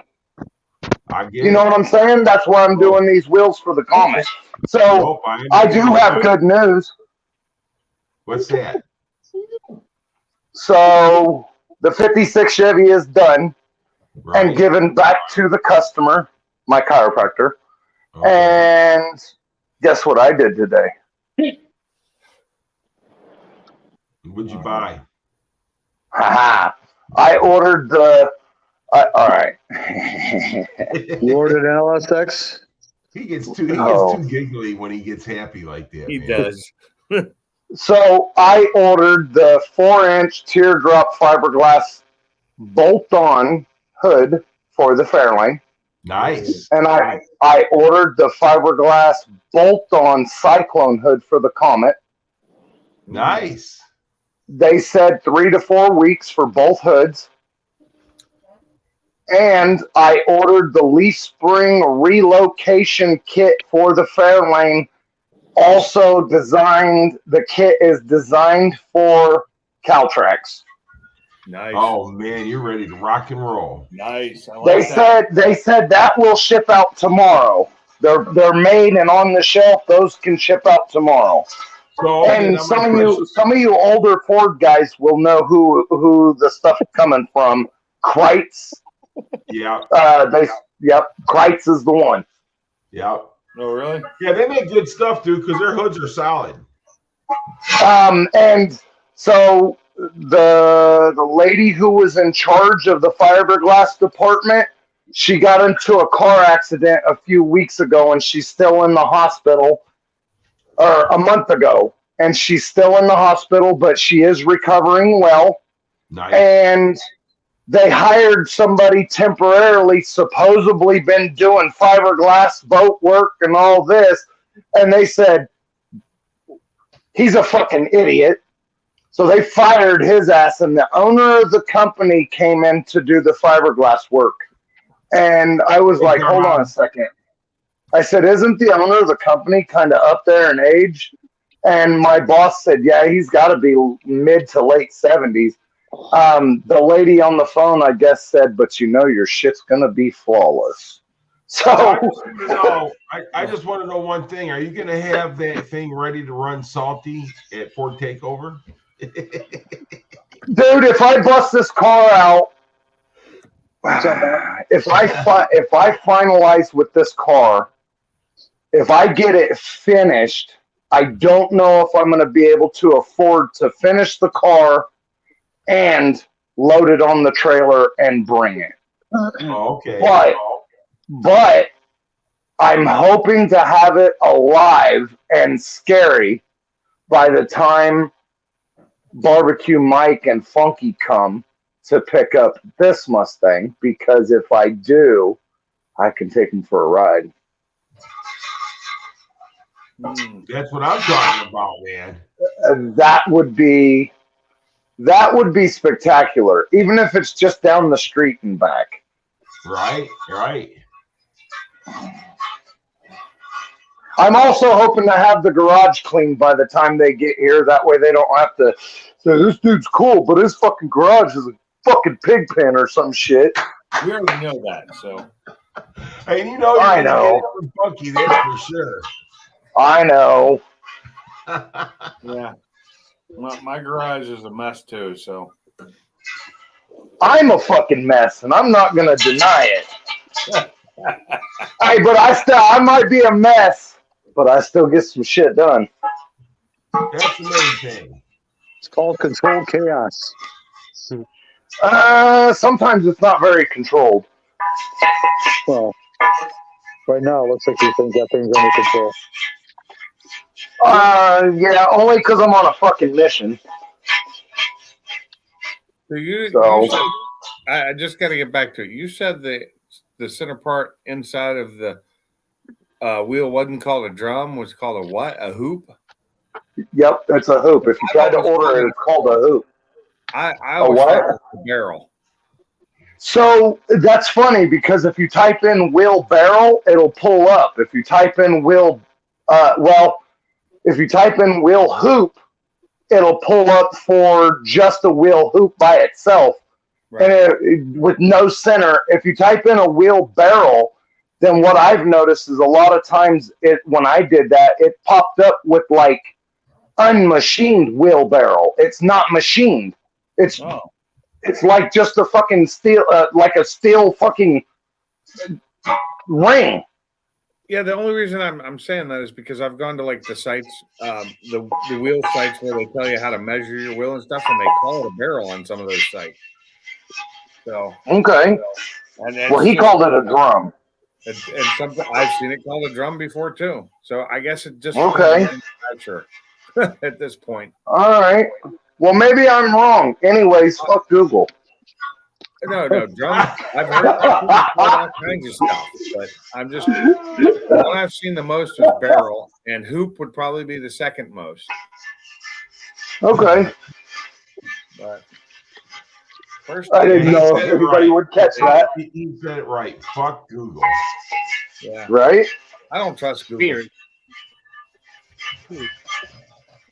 You know what I'm saying? That's why I'm doing these wheels for the Comet. So I do have good news. What's that? So the 56 Chevy is done and given back to the customer, my chiropractor. Okay. And guess what I did today? What'd you buy? Haha. I ordered the. All right. You ordered an LSX? He gets too giggly when he gets happy like that. He man. does. So I ordered the 4-inch teardrop fiberglass bolt-on hood for the Fairlane. Nice. And I ordered the fiberglass bolt-on Cyclone hood for the Comet. Nice. They said 3 to 4 weeks for both hoods. And I ordered the leaf spring relocation kit for the Fairlane. Also designed, the kit is designed for Caltrax. Nice. Oh man, you're ready to rock and roll. Nice. I like They said that will ship out tomorrow. They're made and on the shelf. Those can ship out tomorrow. So, And some of you older Ford guys will know who the stuff is coming from. Kreitz. Yeah. Kreitz is the one. Yeah. Oh, really? Yeah, they make good stuff, dude, because their hoods are solid. And so the lady who was in charge of the fiberglass department, she got into a car accident a few weeks ago, and she's still in the hospital, or a month ago, and she's still in the hospital, but she is recovering well. Nice. And they hired somebody temporarily, supposedly been doing fiberglass boat work and all this. And they said, he's a fucking idiot. So they fired his ass, and the owner of the company came in to do the fiberglass work. And I was like, hold on a second. I said, isn't the owner of the company kind of up there in age? And my boss said, yeah, he's got to be mid to late 70s. The lady on the phone, I guess, said, but you know your shit's going to be flawless. So I just want to know one thing. Are you going to have that thing ready to run salty at Ford Takeover? Dude, if I bust this car out, if I finalize with this car, if I get it finished, I don't know if I'm going to be able to afford to finish the car and load it on the trailer and bring it. Oh, okay. But I'm hoping to have it alive and scary by the time Barbecue Mike and Funky come to pick up this Mustang, because if I do, I can take them for a ride. That's what I'm talking about, man. That would be spectacular, even if it's just down the street and back. Right. I'm also hoping to have the garage cleaned by the time they get here. That way they don't have to say, this dude's cool, but his fucking garage is a fucking pig pen or some shit. We already know that, so. Hey, you know, I know. Funky, that's for sure. I know. Yeah. My garage is a mess too, so. I'm a fucking mess, and I'm not going to deny it. Hey, but I might be a mess, but I still get some shit done. That's the main thing. It's called controlled chaos. Sometimes it's not very controlled. Well, right now it looks like you think that thing's under control. Yeah, only because I'm on a fucking mission. So you So- said, I just got to get back to it. You said the center part inside of the wheel wasn't called a drum, was called a what? A hoop? Yep, it's a hoop. If you try to order it, it's called a hoop. I A always what? thought it was a barrel. So that's funny because if you type in wheel barrel, it'll pull up. If you type in wheel, if you type in wheel hoop, it'll pull up for just a wheel hoop by itself. Right. And with no center. If you type in a wheel barrel, then what I've noticed is a lot of times when I did that, it popped up with like unmachined wheelbarrow. It's not machined. It's Oh. it's like just a fucking steel, like a steel fucking ring. Yeah, the only reason I'm saying that is because I've gone to like the sites, the wheel sites where they tell you how to measure your wheel and stuff, and they call it a barrel on some of those sites. So, Okay. and it's Well, he just- called it a drum. and something I've seen it called a drum before too. So I guess it just Okay. Sure. At this point. All right. Well, maybe I'm wrong. Anyways, fuck Google. No, drum. I've heard all kinds of stuff, but I'm just the one I've seen the most was barrel, and hoop would probably be the second most. Okay. But first, I didn't He know if said it anybody right. would catch that. He said it right. Fuck Google. Yeah, Right? I don't trust Google. Weird.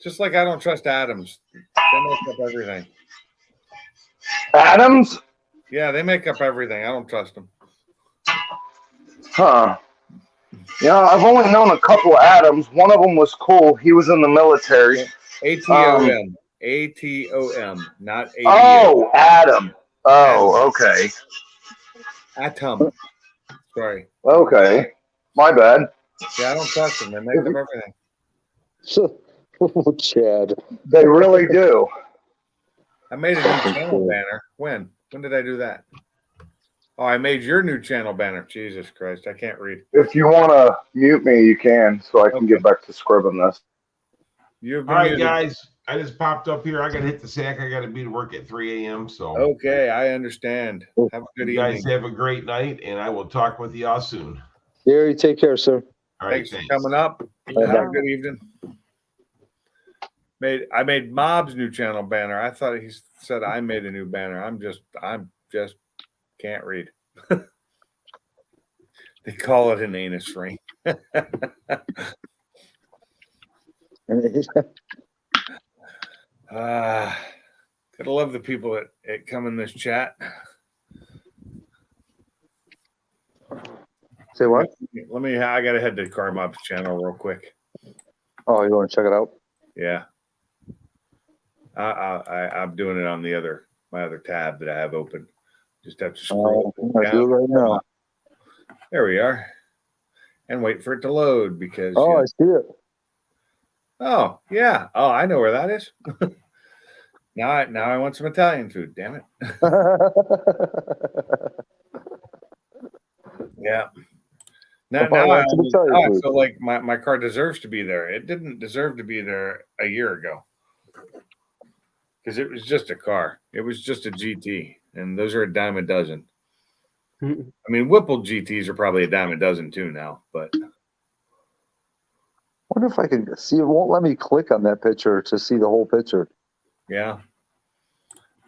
Just like I don't trust Adams. They make up everything. Adams? Yeah, they make up everything. I don't trust them. Huh. Yeah, I've only known a couple Adams. One of them was cool. He was in the military. ATOM. ATOM, not ATOM. Oh, Adam. Oh, okay. Atom. Sorry. Okay. My bad. Yeah, I don't trust them. They make up everything. Oh, Chad. They really do. I made a new channel banner. When? When did I do that? Oh, I made your new channel banner. Jesus Christ, I can't read. If you want to mute me, you can, so I can get back to scribbling this. You've All been right, muted. guys. I just popped up here. I got to hit the sack. I got to be to work at 3 a.m. So Okay, I understand. Have a good you guys evening. have a great night, and I will talk with y'all soon. Gary, take care, sir. All right, Thanks for thanks. coming up. Bye-bye. Have a good evening. I made Mob's new channel banner. I thought he said I made a new banner. I'm just can't read. They call it an anus ring. Gotta love the people that come in this chat. Say what? I gotta head to Car Mob's channel real quick. Oh, you want to check it out? Yeah. I'm doing it on my other tab that I have open. Just have to scroll. I'm gonna do it right now. There we are. And wait for it to load because. Oh, I see it. Oh, yeah. Oh, I know where that is. Now I want some Italian food. Damn it. Yeah. Now I feel like my car deserves to be there. It didn't deserve to be there a year ago because it was just a car. It was just a GT, and those are a dime a dozen. I mean, Whipple GTs are probably a dime a dozen too now, but. Wonder if I can see. It won't let me click on that picture to see the whole picture. Yeah.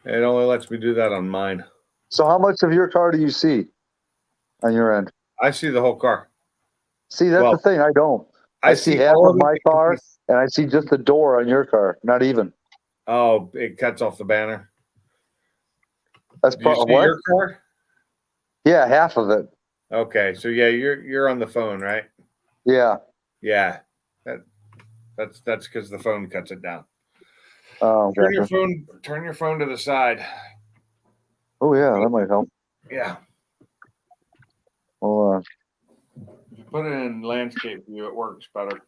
It only lets me do that on mine. So how much of your car do you see on your end? I see the whole car. See, that's the thing. I don't. I see half all of my car, and I see just the door on your car. Not even. Oh, it cuts off the banner. That's Do you see what? your car? Yeah, half of it. Okay, so yeah, you're on the phone, right? Yeah. Yeah. That's because the phone cuts it down. Oh, Turn gotcha. your phone to the side. Oh yeah, that might help. Yeah. Hold on. Put it in landscape view. It works better.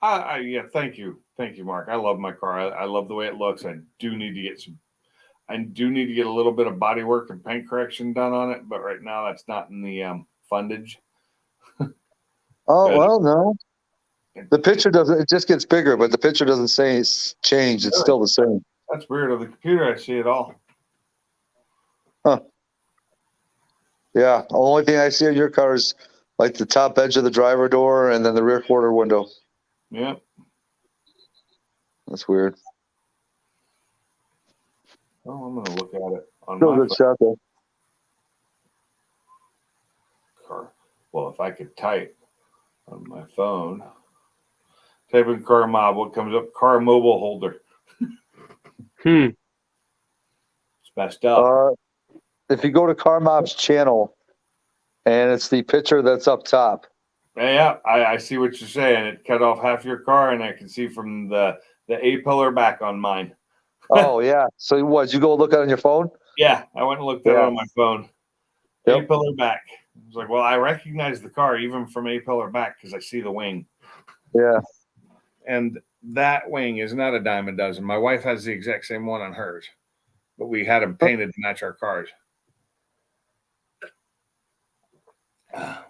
Yeah, thank you, Mark. I love my car. I love the way it looks. I do need to get a little bit of body work and paint correction done on it, but right now that's not in the fundage. Oh Good. well, no. The picture doesn't. It just gets bigger, but the picture doesn't say it's changed. It's Really? still the same. That's weird. On the computer, I see it all. Yeah. The only thing I see on your car is like the top edge of the driver door and then the rear quarter window. Yeah. That's weird. Oh, I'm gonna look at it on Still a my good shot though. car. Well, if I could type on my phone, type in car mob, what comes up? Car mobile holder. It's messed up. If you go to Car Mob's channel, and it's the picture that's up top. Yeah, I see what you're saying. It cut off half your car, and I can see from the A-pillar back on mine. Oh yeah. So what? Did you go look at it on your phone? Yeah, I went and looked at it Yeah. on my phone. Yep. A-pillar back. I was like, well, I recognize the car even from A-pillar back because I see the wing. Yeah. And that wing is not a dime a dozen. My wife has the exact same one on hers, but we had them painted to match our cars. I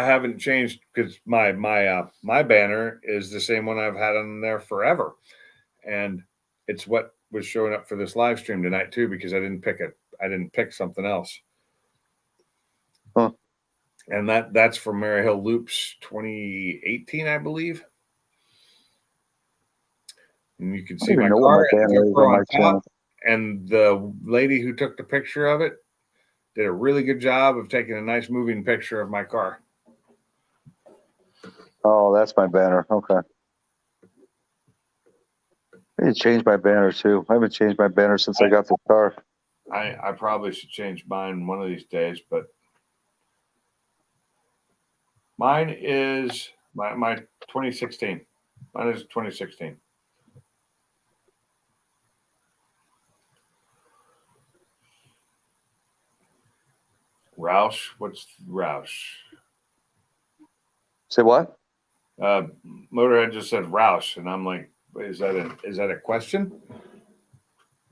haven't changed because my banner is the same one I've had on there forever, and it's what was showing up for this live stream tonight too because I didn't pick something else. Huh. And that's from Maryhill Loops 2018, I believe. And you can see my car on top, and the lady who took the picture of it did a really good job of taking a nice moving picture of my car. Oh, that's my banner. Okay. I need to change my banner too. I haven't changed my banner since I got the car. I probably should change mine one of these days, but mine is my 2016. Mine is 2016. Roush, what's Roush? Say what? Motorhead just said Roush, and I'm like, is that a question?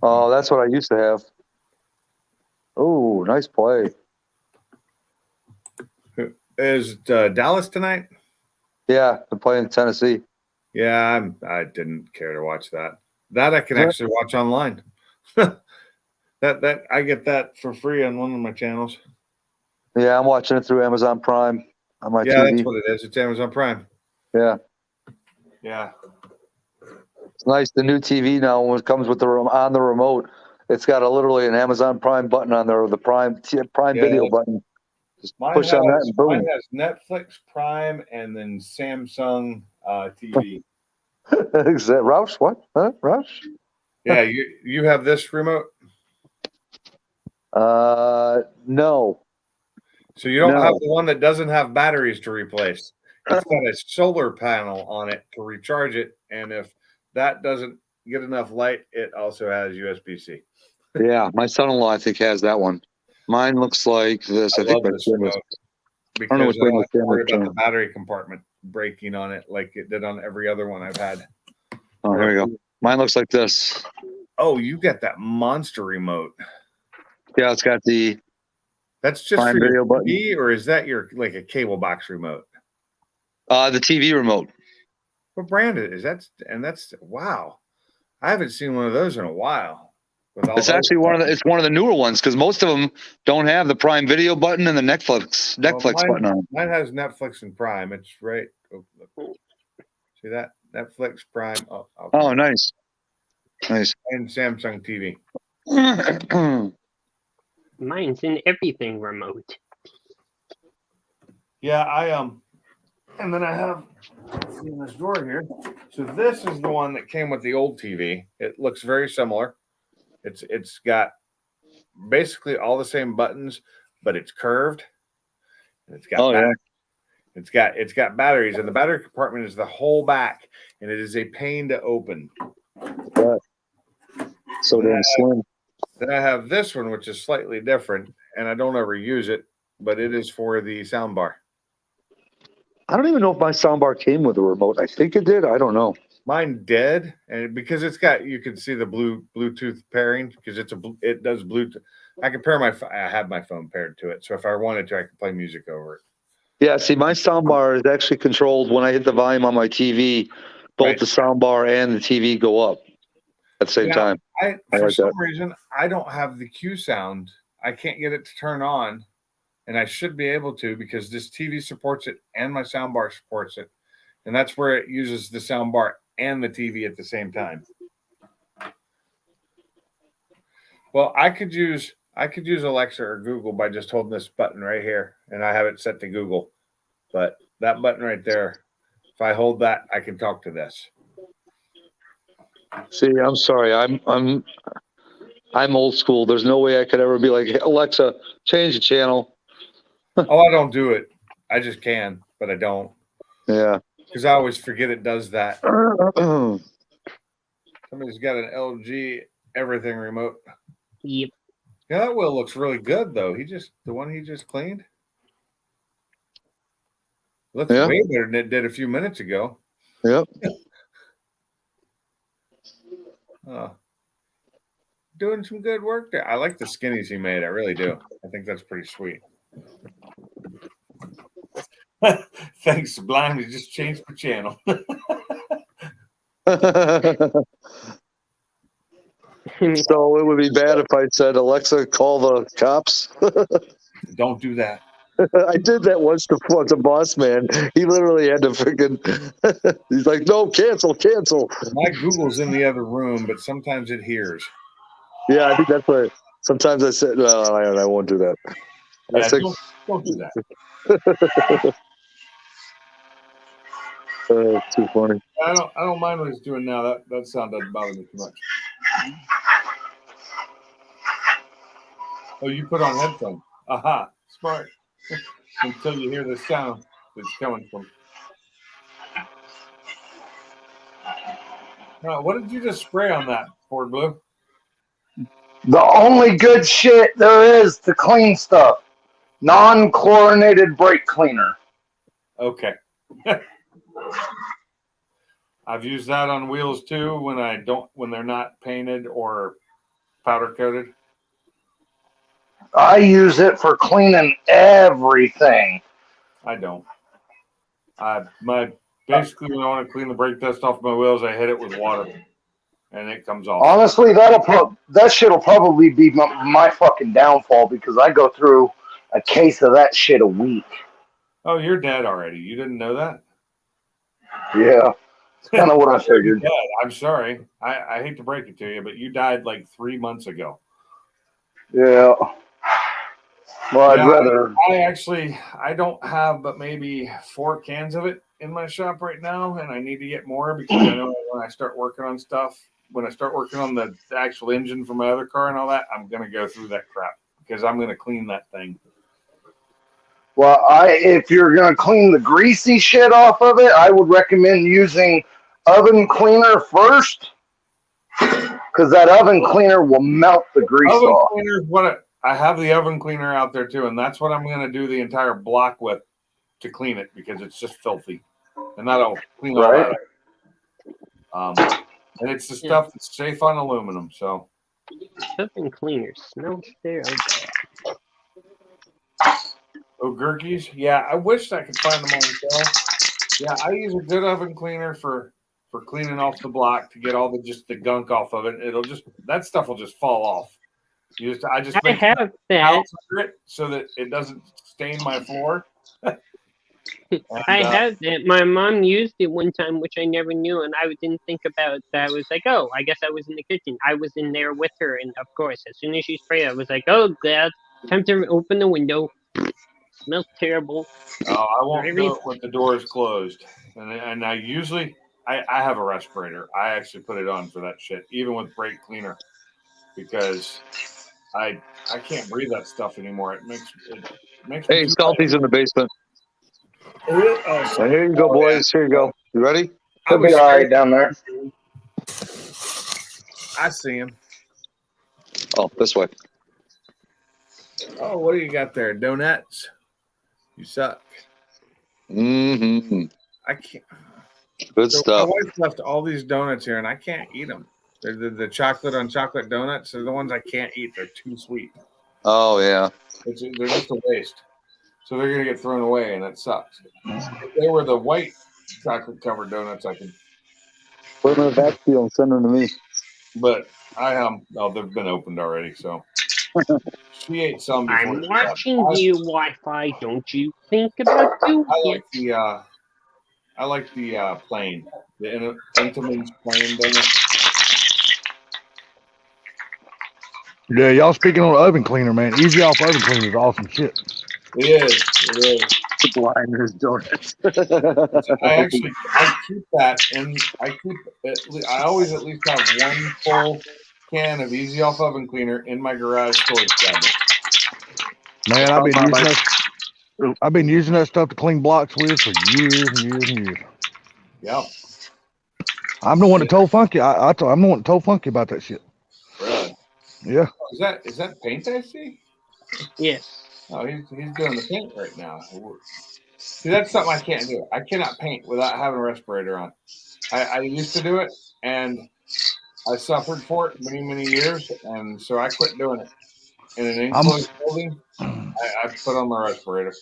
Oh, that's what I used to have. Oh, nice play. Is Dallas tonight? Yeah, I'm playing Tennessee. Yeah, I didn't care to watch that. That I can actually watch online. that I get that for free on one of my channels. Yeah, I'm watching it through Amazon Prime on my Yeah, TV. that's what it is. It's Amazon Prime. Yeah. Yeah. It's nice. The new TV now, when it comes with on the remote, it's got literally an Amazon Prime button on there, or the Prime Video button. Just push on that and boom. Mine has Netflix, Prime, and then Samsung TV. Is that Roush? What? Huh? Roush? Yeah, you have this remote? No. So you don't have the one that doesn't have batteries to replace. It's got a solar panel on it to recharge it, and if that doesn't get enough light, it also has USB-C. Yeah, my son-in-law I think has that one. Mine looks like this. I think love this remote because I don't have to worry about the battery compartment breaking on it like it did on every other one I've had. Oh, there we go. Mine looks like this. Oh, you got that monster remote. Yeah, it's got the. That's just Prime for your Video TV, or is that your like a cable box remote? The TV remote. What brand is that? And that's wow. I haven't seen one of those in a while. It's actually it's one of the newer ones because most of them don't have the Prime Video button and the Netflix button on it. Mine has Netflix and Prime. It's right. Oh, look. See that Netflix Prime? Oh, nice. Nice. And Samsung TV. Mine's an everything remote. Yeah, and then I have in this drawer here. So this is the one that came with the old TV. It looks very similar. It's got basically all the same buttons, but it's curved. It's got it's got batteries, and the battery compartment is the whole back, and it is a pain to open. So damn slim. Then I have this one, which is slightly different, and I don't ever use it, but it is for the sound bar. I don't even know if my soundbar came with a remote. I think it did. I don't know. Mine did, and because it's got, you can see the Bluetooth pairing because it does Bluetooth. I can pair I have my phone paired to it, so if I wanted to, I could play music over it. Yeah, see, my soundbar is actually controlled when I hit the volume on my TV. Both Right. the soundbar and the TV go up at the same time. For like some that. reason, I don't have the Q sound. I can't get it to turn on, and I should be able to because this TV supports it and my soundbar supports it, and that's where it uses the soundbar and the TV at the same time. Well, I could use Alexa or Google by just holding this button right here, and I have it set to Google. But that button right there, if I hold that, I can talk to this. See, I'm sorry. I'm old school. There's no way I could ever be like, hey, Alexa, change the channel. Oh, I don't do it. I just can, but I don't. Yeah. Because I always forget it does that. Somebody's got an LG everything remote. Yep. Yeah, that wheel looks really good though. The one he just cleaned. Looks way better than it did a few minutes ago. Yep. Doing some good work there. I like the skinnies he made. I really do. I think that's pretty sweet. Thanks, Sublime. You just changed the channel. So it would be bad if I said, Alexa, call the cops. Don't do that. I did that once to Boss Man. He literally had to freaking. He's like, no, cancel. My Google's in the other room, but sometimes it hears. Yeah, I think that's what. Sometimes I said, no, I won't do that. Yeah, don't do that. Too funny. I don't mind what he's doing now. That sound doesn't bother me too much. Oh, you put on headphones. Aha, smart. Until you hear the sound that's coming from. What did you just spray on that, Ford Blue? The only good shit there is to clean stuff. Non-chlorinated brake cleaner. Okay. I've used that on wheels too when they're not painted or powder coated. I use it for cleaning everything. I don't. Basically when I want to clean the brake dust off my wheels, I hit it with water and it comes off. Honestly, that shit'll probably be my fucking downfall because I go through a case of that shit a week. Oh, you're dead already. You didn't know that? Yeah. That's kind of what I figured. Dead. I'm sorry. I hate to break it to you, but you died like 3 months ago. Yeah. Well, I'd rather. I don't have but maybe 4 cans of it in my shop right now, and I need to get more because I know when I start working on stuff, when I start working on the actual engine for my other car and all that, I'm going to go through that crap because I'm going to clean that thing. Well, if you're going to clean the greasy shit off of it, I would recommend using oven cleaner first because that oven cleaner will melt the grease off. I have the oven cleaner out there too, and that's what I'm going to do the entire block with to clean it because it's just filthy, and that'll clean all that up. And it's the stuff that's safe on aluminum. So Oven cleaner smells there. Oh, Gurkies? Yeah, I wish I could find them on sale. Yeah, I use a good oven cleaner for cleaning off the block to get all the gunk off of it. That stuff will just fall off. I have that so that it doesn't stain my floor. I have that. My mom used it one time, which I never knew, and I didn't think about that. I was like, oh, I guess I was in the kitchen. I was in there with her, and of course, as soon as she sprayed, I was like, oh, God, time to open the window. Smells terrible. Oh, I won't do it when the door is closed. And I usually, I have a respirator. I actually put it on for that shit, even with brake cleaner, because I can't breathe that stuff anymore. It makes Hey, Salty's in the basement. Here you go, boys. Here you go. You ready? He'll be all right down there. I see him. Oh, this way. Oh, what do you got there? Donuts? You suck. Mm-hmm. I can't. Good So stuff. my wife left all these donuts here, and I can't eat them. They're the chocolate on chocolate donuts are the ones I can't eat. They're too sweet. Oh yeah. They're just a waste. So they're gonna get thrown away, and it sucks. If they were the white chocolate covered donuts, I could. Put them in a vacuum and send them to me. But I oh, they've been opened already, so she ate some before. I'm she watching left. you, Wi-Fi. Don't you think about doing it? I like the plain, the Entenmann's plain donut. Yeah, y'all speaking on oven cleaner, man. Easy off oven cleaner is awesome shit. It is. Blinders donuts. I keep that, and I always at least have one full can of Easy Off oven cleaner in my garage storage cabinet. Man, I've been using that stuff to clean blocks with for years and years and years. Yep. I'm the one that told Funky. I'm the one that told Funky about that shit. Really? Yeah. Is that paint I see? Yes. Oh, he's doing the paint right now. See, that's something I can't do. I cannot paint without having a respirator on. I used to do it, and I suffered for it many years, and so I quit doing it. In an enclosed building, I put on my respirator.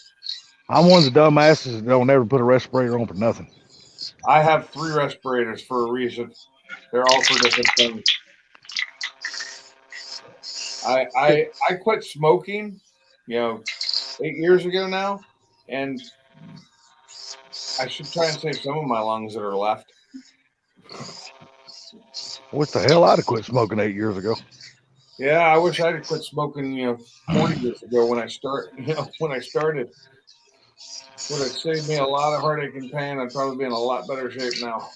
I'm one of the dumbasses that don't ever put a respirator on for nothing. I have 3 respirators for a reason. They're all for different things. I quit smoking, 8 years ago now, and I should try and save some of my lungs that are left. What the hell? I'd have quit smoking 8 years ago. Yeah, I wish I'd have quit smoking, 40 years ago when I started. Would have saved me a lot of heartache and pain. I'd probably be in a lot better shape now.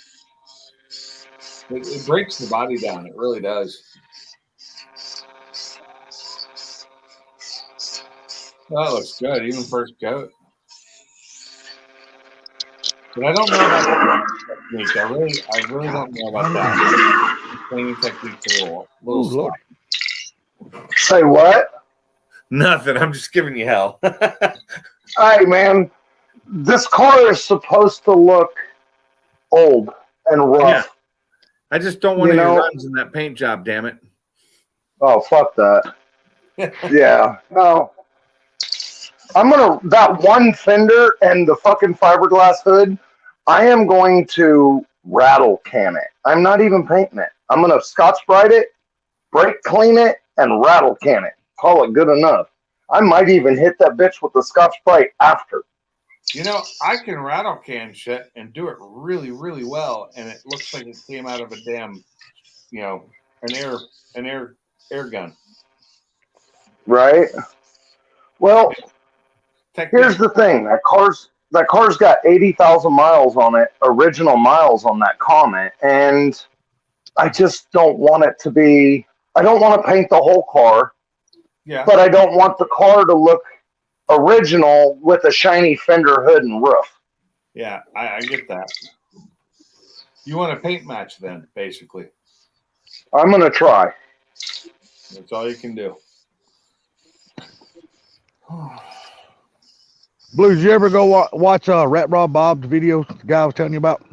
It breaks the body down. It really does. That looks good, even first goat. But I don't know about that technique. I really don't know about that. Cleaning technique's a little slow. Say what? Nothing. I'm just giving you hell. Hey, man, this car is supposed to look old and rough. Yeah. I just don't want any runs in that paint job, damn it. Oh, fuck that. Yeah. No. That one fender and the fucking fiberglass hood, I am going to rattle can it. I'm not even painting it. I'm going to Scotch-Brite it, brake clean it, and rattle can it. Call it good enough. I might even hit that bitch with the Scotch-Brite after. I can rattle can shit and do it really, really well, and it looks like it came out of a damn, an air gun. Right? Well, here's the thing. That car's got 80,000 miles on it, original miles on that Comet, and I just don't want it to be. I don't want to paint the whole car. Yeah. But I don't want the car to look original with a shiny fender hood and roof. Yeah, I get that. You want a paint match then, basically. I'm going to try. That's all you can do. Blue, did you ever go watch Rat Rod Bob's video the guy I was telling you about?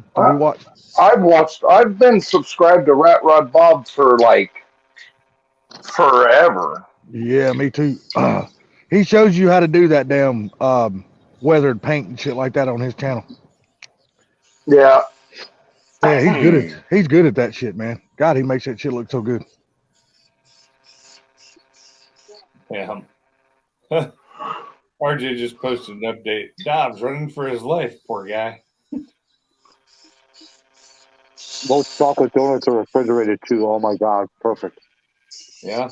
I've been subscribed to Rat Rod Bob for like forever. Yeah, me too. He shows you how to do that damn weathered paint and shit like that on his channel. Yeah. Yeah, he's good at that shit, man. God, he makes that shit look so good. Yeah. RJ just posted an update. Dobbs running for his life, poor guy. Most chocolate donuts are refrigerated too. Oh my god, perfect. Yeah.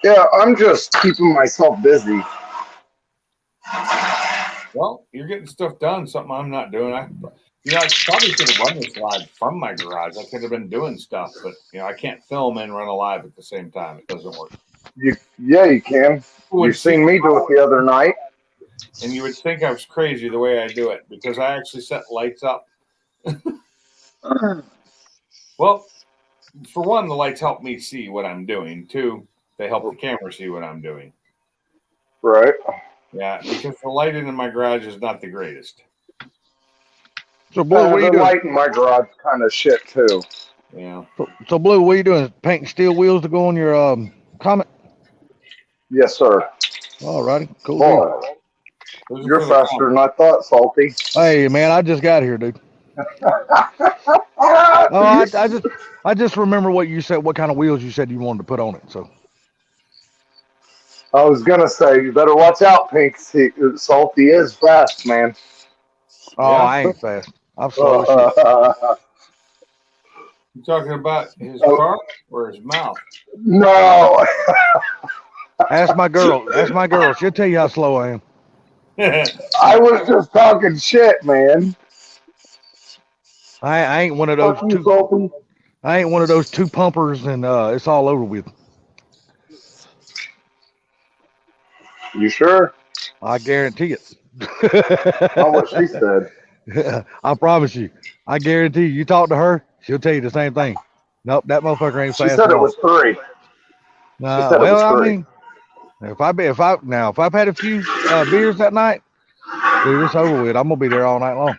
Yeah, I'm just keeping myself busy. Well, you're getting stuff done, something I'm not doing. I probably could have run this live from my garage. I could have been doing stuff, but I can't film and run a live at the same time. It doesn't work. You can. You've seen me do it the other night. And you would think I was crazy the way I do it because I actually set lights up. Well, for one, the lights help me see what I'm doing. 2, They help the camera see what I'm doing. Right. Yeah, because the lighting in my garage is not the greatest. So Blue, what are you the doing? light in my garage kind of shit too. Yeah. So Blue, what are you doing? Painting steel wheels to go on your Comet? Yes, sir. Alrighty, cool. Boy, Those are you're for the faster than I thought, Salty. Hey man, I just got here, dude. I just remember what you said, what kind of wheels you said you wanted to put on it. So I was gonna say you better watch out, Pink. Salty is fast, man. oh, Yeah. I ain't fast. I'm slow as shit. You talking about his car or his mouth? No. Ask my girl. Ask my girl. She'll tell you how slow I am. I was just talking shit, man. I ain't one of those Fuck you, two. Salty. I ain't one of those two pumpers, and it's all over with. You sure? I guarantee it. Not what she said. I promise you. I guarantee you. You talk to her, she'll tell you the same thing. Nope, that motherfucker ain't She fast said at it all. was 3. Nah, said it well, was I 3. mean, if I've had a few beers that night, dude, it's over with. I'm gonna be there all night long.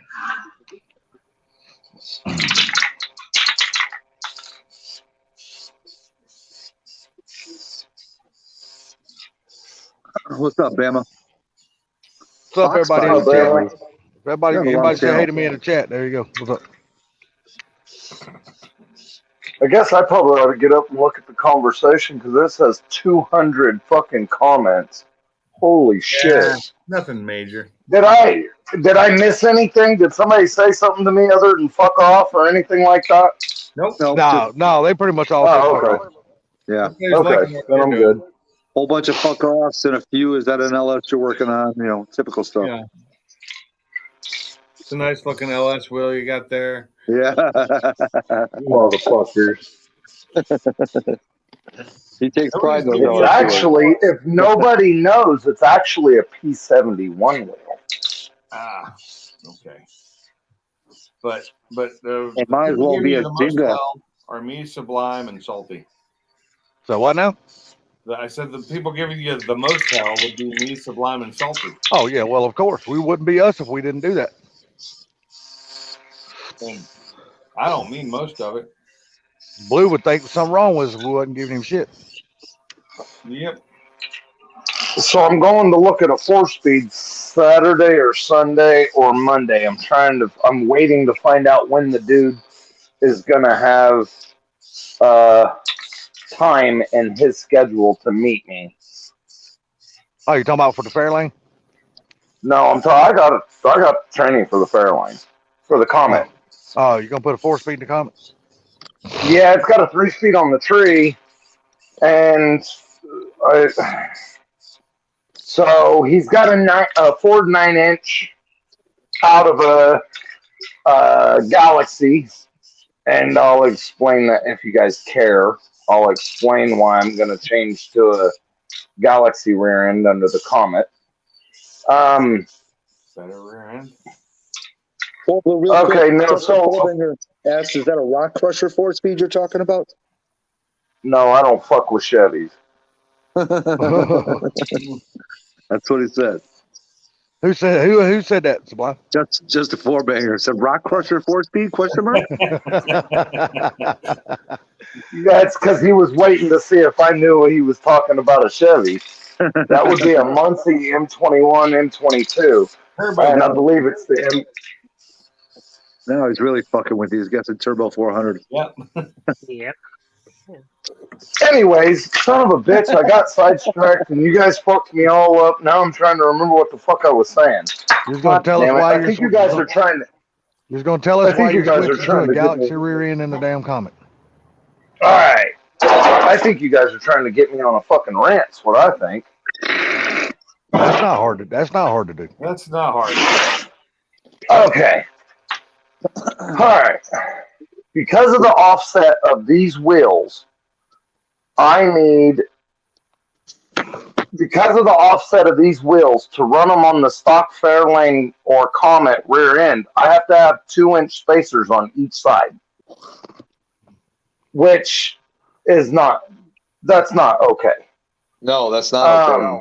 What's up, Bama? What's up, everybody in the Fox chat? Bama. Everybody, Yeah, the anybody wrong say hey channel. to me in the chat? There you go. What's up? I guess I probably ought to get up and look at the conversation because this has 200 fucking comments. Holy shit. Nothing major. Did I miss anything? Did somebody say something to me other than fuck off or anything like that? Nope. No, they pretty much all say Oh, fuck okay. off. Yeah. Okay, then I'm good. Whole bunch of fuck offs and a few. Is that an LS you're working on? You know, typical stuff. Yeah. It's a nice looking LS wheel you got there. Yeah. Motherfuckers. He takes pride in those It's LS. actually, if nobody knows, it's actually a P71 wheel. Ah, okay. But the It might as well people be giving a you the most Jenga. hell are me, Sublime, and Salty. So what now? I said the people giving you the most hell would be me, Sublime, and Salty. Oh yeah, well of course we wouldn't be us if we didn't do that. And I don't mean most of it. Blue would think something wrong with us if we wasn't giving him shit. Yep. So I'm going to look at a 4-speed Saturday or Sunday or Monday. I'm waiting to find out when the dude is gonna have time in his schedule to meet me. Oh, you're talking about for the Fairlane? No, I got training for the Fairlane, for the Comet. Oh, you're gonna put a 4-speed in the Comet? Yeah, it's got a 3-speed on the tree, and so he's got a Ford 9-inch out of a Galaxy, and I'll explain that if you guys care. I'll explain why I'm going to change to a Galaxy rear end under the Comet. Better rear end. Okay, no, so asks, is that a Rock Crusher 4-speed you're talking about? no, I don't fuck with Chevys. That's what he said. Who said that, Sublime? Just a 4-banger. Said Rock Crusher 4-speed? Question mark. That's because he was waiting to see if I knew he was talking about a Chevy. That would be a Muncie M21, M22, and I believe it's the M. No, he's really fucking with you. He's got some Turbo 400. Yep. Yep. Anyways, son of a bitch, I got sidetracked and you guys fucked me all up. Now I'm trying to remember what the fuck I was saying. You're gonna tell us why I think you guys are trying to. You're gonna tell us I think why you you're guys are switching to trying a to get Galaxy me. rear end in the damn Comet. All right. I think you guys are trying to get me on a fucking rant. That's what I think. That's not hard to do. That's not hard. Okay. All right. Because of the offset of these wheels, because of the offset of these wheels, to run them on the stock Fairlane or Comet rear end, I have to have 2-inch spacers on each side, which is not That's not okay. No, that's not okay.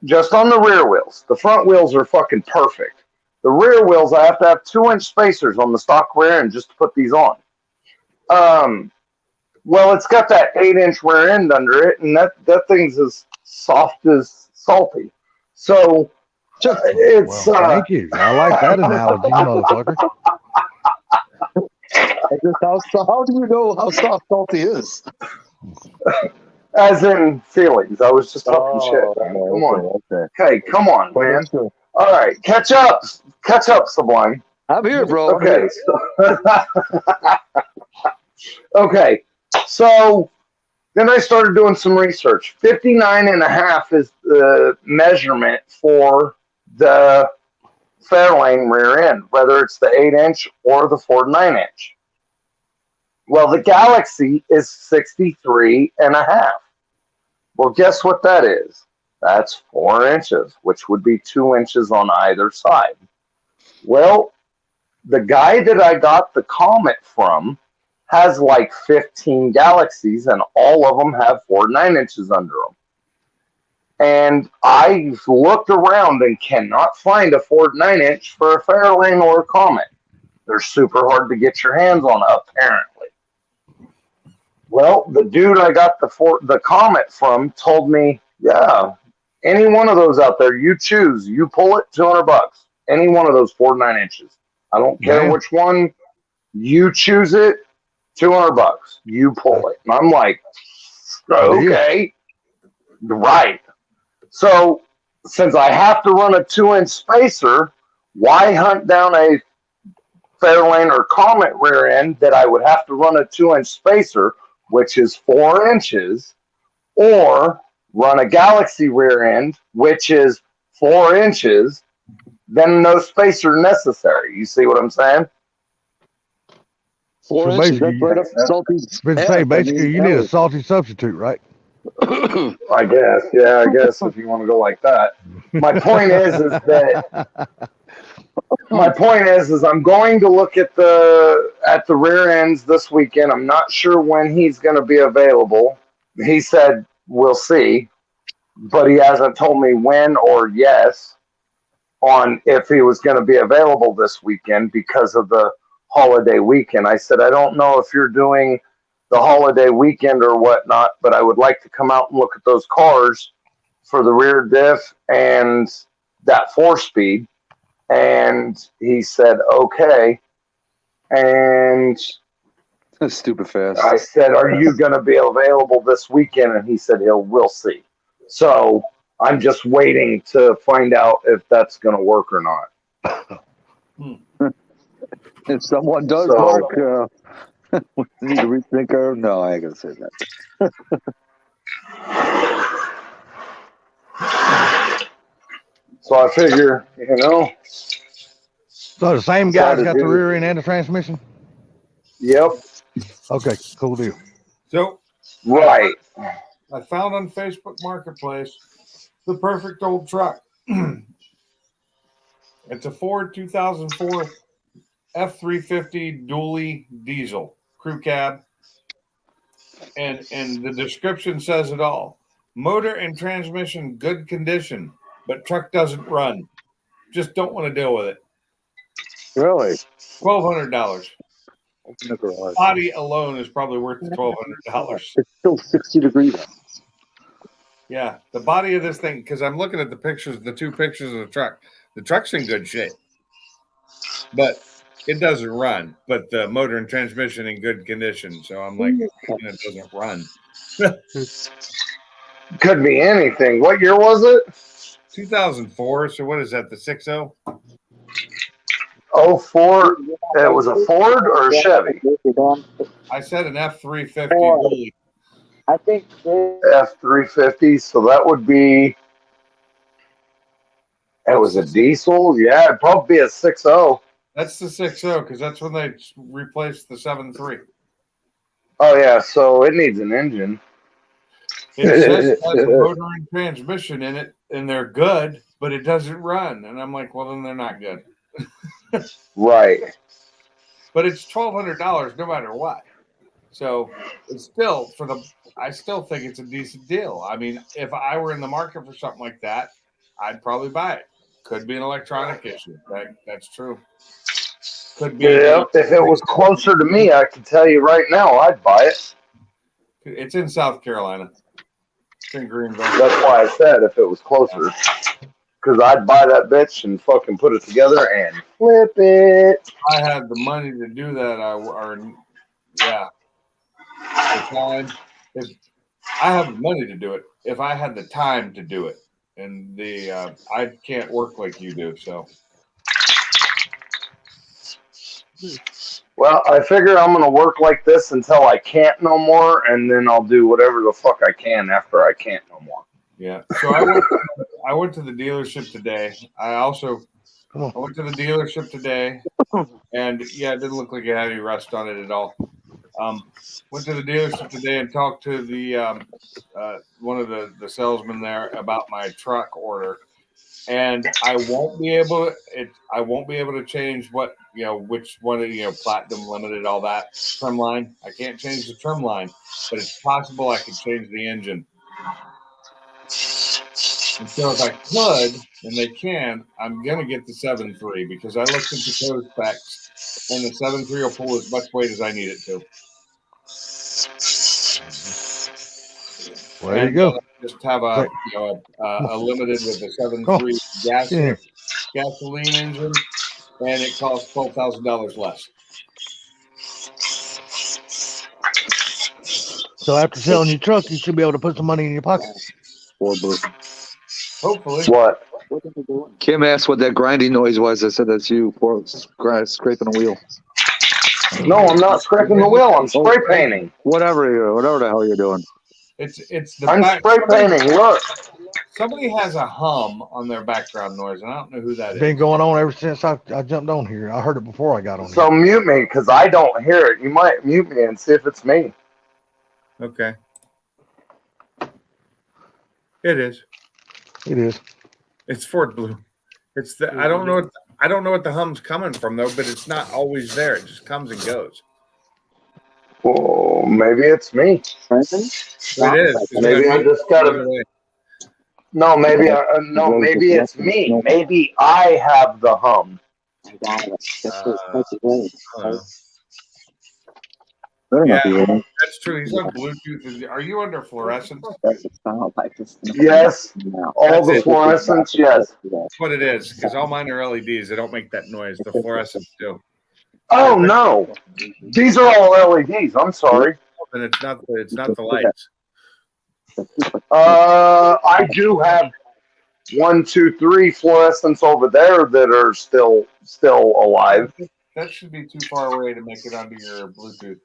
Just on the rear wheels. The front wheels are fucking perfect. The rear wheels, I have to have 2-inch spacers on the stock rear end just to put these on. Well, it's got that 8-inch rear end under it, and that thing's as soft as salty. So it's. Well, thank you. I like that analogy, motherfucker. How do you know how soft salty is? As in feelings. I was just talking shit. Man. Come on. Okay, come on, man. All right, catch up. Catch up, Sublime. I'm here, bro. Okay. Okay. So then I started doing some research. 59.5 is the measurement for the Fairlane rear end, whether it's the 8-inch or the Ford 9-inch. Well, the Galaxy is 63.5. Well, guess what that is? That's 4 inches, which would be 2 inches on either side. Well, the guy that I got the Comet from has like 15 Galaxies, and all of them have 4 9-inches under them. And I've looked around and cannot find a Ford 9-inch for a Fairlane or a Comet. They're super hard to get your hands on, apparently. Well, the dude I got the Comet from told me, yeah, any one of those out there, you choose, you pull it, $200. Any one of those 4 9-inches. I don't care which one, you choose it, $200. You pull it. And I'm like, okay, right. So since I have to run a 2-inch spacer, why hunt down a Fairlane or Comet rear end that I would have to run a 2-inch spacer, which is 4 inches, or run a Galaxy rear end, which is 4 inches, then no spacer necessary. You see what I'm saying? 4 So inches, basically, that's right up salty. Basically, you need a salty substitute, right? I guess, yeah, I guess if you want to go like that. My point is I'm going to look at the rear ends this weekend. I'm not sure when he's going to be available. He said we'll see, but he hasn't told me when or yes on if he was going to be available this weekend because of the holiday weekend. I said, I don't know if you're doing the holiday weekend or whatnot, but I would like to come out and look at those cars for the rear diff and that 4-speed. And he said, okay. And that's stupid fast. I said, are you going to be available this weekend? And he said, we'll see. So I'm just waiting to find out if that's going to work or not. If someone does work, we need to rethink our. No, I ain't gonna say that. So I figure, So the same guy's got the rear end and the transmission? Yep. Okay, cool deal. So, right. I found on Facebook Marketplace the perfect old truck. It's a Ford 2004 F350 dually diesel crew cab, and the description says it all. Motor and transmission good condition, but truck doesn't run. Just don't want to deal with it. Really? $1,200. Body alone is probably worth the $1,200. It's still 60 degrees. Yeah, the body of this thing, because I'm looking at the pictures, the 2 pictures of the truck. The truck's in good shape, but it doesn't run. But the motor and transmission in good condition. So I'm like, it doesn't run. Could be anything. What year was it? 2004. So what is that? The 6.0? Oh, Ford. It was a Ford or a Chevy? I said an F350 dually. I think F350. So that would be. It was a diesel. Yeah, it'd probably be a 6.0. That's the 6.0 because that's when they replaced the 7.3. Oh yeah, so it needs an engine. It says it has a motor and transmission in it, and they're good, but it doesn't run. And I'm like, well, then they're not good. Right. But it's $1,200 no matter what. So it's still I still think it's a decent deal. I mean, if I were in the market for something like that, I'd probably buy it. Could be an electronic issue. That's true. Could be. Yeah, if it was closer to me, I can tell you right now, I'd buy it. It's in South Carolina. It's in Greenville. That's why I said if it was closer. Because I'd buy that bitch and fucking put it together and flip it. I had the money to do that. If I have the money to do it, if I had the time to do it, and I can't work like you do, so. Well, I figure I'm gonna work like this until I can't no more, and then I'll do whatever the fuck I can after I can't no more. Yeah. So I went to the dealership today. I went to the dealership today, and yeah, it didn't look like it had any rust on it at all. Went to the dealership today and talked to the one of the salesmen there about my truck order, and I won't be able to change which one platinum limited, all that trim line. I can't change the trim line, but it's possible I could change the engine. And so if I could, and they can, I'm gonna get the 7.3 because I looked at the code specs, and the 7.3 will pull as much weight as I need it to. Well, there you go. Just have a limited with a 7.3 gasoline engine, and it costs $12,000 less. So after selling your truck, you should be able to put some money in your pocket. Hopefully. What? Kim asked what that grinding noise was. I said that's you scraping a wheel. No, I'm not scraping the wheel. I'm spray painting. Whatever the hell you're doing. I'm spray painting. Look. Somebody has a hum on their background noise, and I don't know who that It's been is. going on ever since I jumped on here. I heard it before I got on So here. mute me because I don't hear it. You might mute me and see if it's me. Okay. It is. It is. It's Ford Blue. It's the I don't know what the hum's coming from though, but it's not always there. It just comes and goes. Well, maybe it's me. It is. Maybe I just gotta. No, maybe it's me. Maybe I have the hum. Yeah, that's true. He's on Bluetooth. Are you under fluorescence? Yes. All the fluorescence, yes. That's what it is. Because all mine are LEDs. They don't make that noise. The fluorescents do. Oh no, these are all LEDs. I'm sorry. And it's not the lights. I do have 1, 2, 3 fluorescents over there that are still alive. That should be too far away to make it onto your Bluetooth.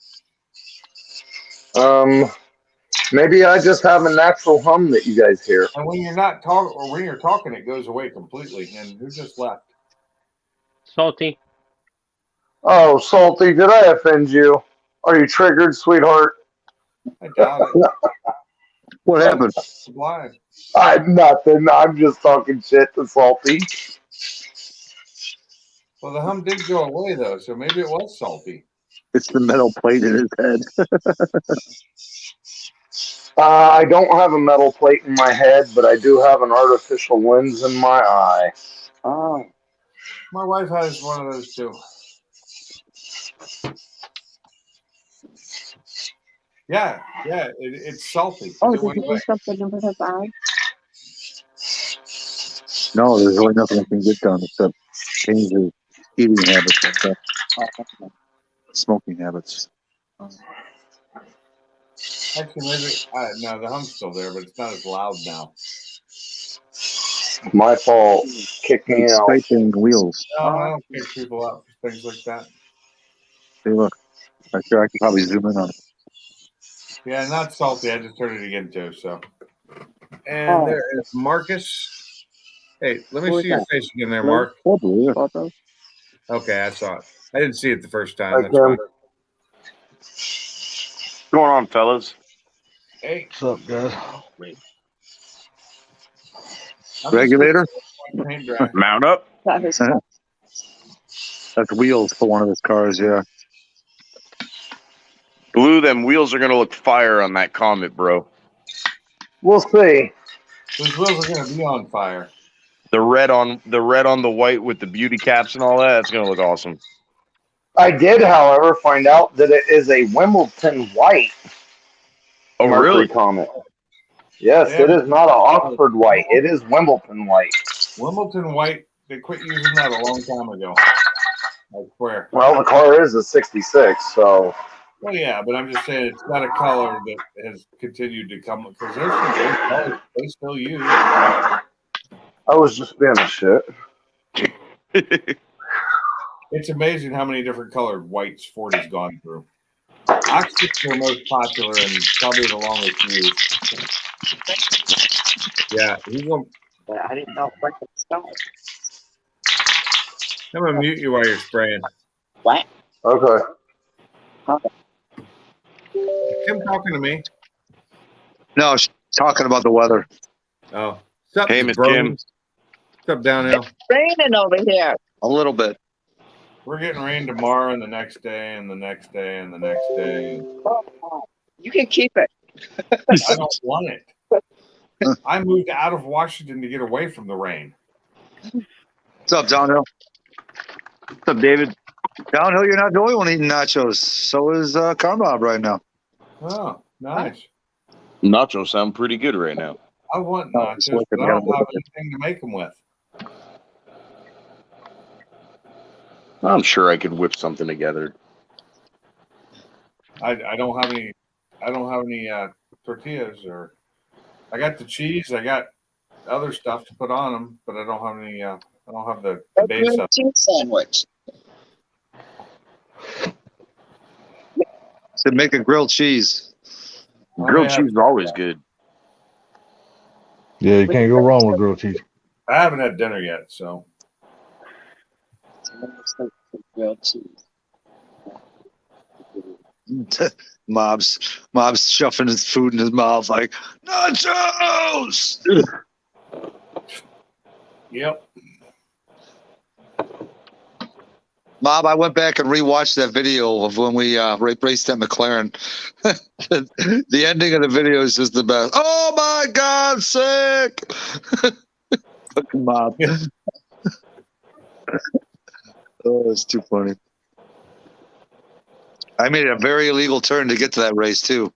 Maybe I just have a natural hum that you guys hear. And when you're not talking, or when you're talking, it goes away completely. And who just left? Salty. Oh, Salty, did I offend you? Are you triggered, sweetheart? I doubt it. What happened? Why? Nothing. I'm just talking shit to Salty. Well, the hum did go away though, so maybe it was salty. It's the metal plate in his head. I don't have a metal plate in my head, but I do have an artificial lens in my eye. Oh. My wife has one of those too. Yeah, it's salty. Oh, It did went you do away. something over his eye? No, there's really nothing I can get done except change his eating habits and stuff. Smoking habits. Actually, maybe no, the hum's still there, but it's not as loud now. My fault. Kick me out. Scraping wheels. No, I don't kick people out for things like that. Hey, look. I'm sure I can probably zoom in on it. Yeah, not salty. I just heard it again too. So, and there is Marcus. Hey, let me see your face again, there, Mark. Okay, I saw it. I didn't see it the first time. That's fine. What's going on, fellas? Hey, what's up, guys? Regulator? Mount up. That's wheels for one of his cars, yeah. Blue, them wheels are gonna look fire on that Comet, bro. We'll see. Those wheels are going to be on fire. The red on the white with the beauty caps and all that. That's gonna look awesome. I did, however, find out that it is a Wimbledon white Oh, Mercury really? Comet. Yes, Yeah. it is not an Oxford white. It is Wimbledon white. Wimbledon white, they quit using that a long time ago. I swear. Well, the car is a 66, so Well, yeah, but I'm just saying it's not a color that has continued to come because there's some great colors they still use. I was just being a shit. It's amazing how many different colored whites Ford has gone through. Oxford's their most popular and probably the longest used. Yeah, he's going. I didn't know what to start. I'm gonna mute you while you're spraying. What? Okay. Kim talking to me. No, she's talking about the weather. Oh, what's up, Hey, Miss bro? Kim. What's up, downhill? Raining over here. A little bit. We're getting rain tomorrow and the next day and the next day and the next day. You can keep it. I don't want it. I moved out of Washington to get away from the rain. What's up, Downhill? What's up, David? Downhill, you're not the only one eating nachos. So is Carbob right now. Oh, nice. Nachos sound pretty good right now. I want Oh, it's nachos, but I don't looking have anything to make them with. I'm sure I could whip something together. I don't have any. I don't have any tortillas or. I got the cheese. I got other stuff to put on them, but I don't have any. I don't have the base of. Cheese sandwich. To make a grilled cheese. Grilled cheese is always good. Yeah, you can't go wrong with grilled cheese. I haven't had dinner yet, so. Grilled cheese. Mob's shoving his food in his mouth like nachos. Yep. Mob, I went back and rewatched that video of when we raced that McLaren. The ending of the video is just the best. Oh my God, sick! Fucking Mob. Oh, it's too funny. I made a very illegal turn to get to that race too.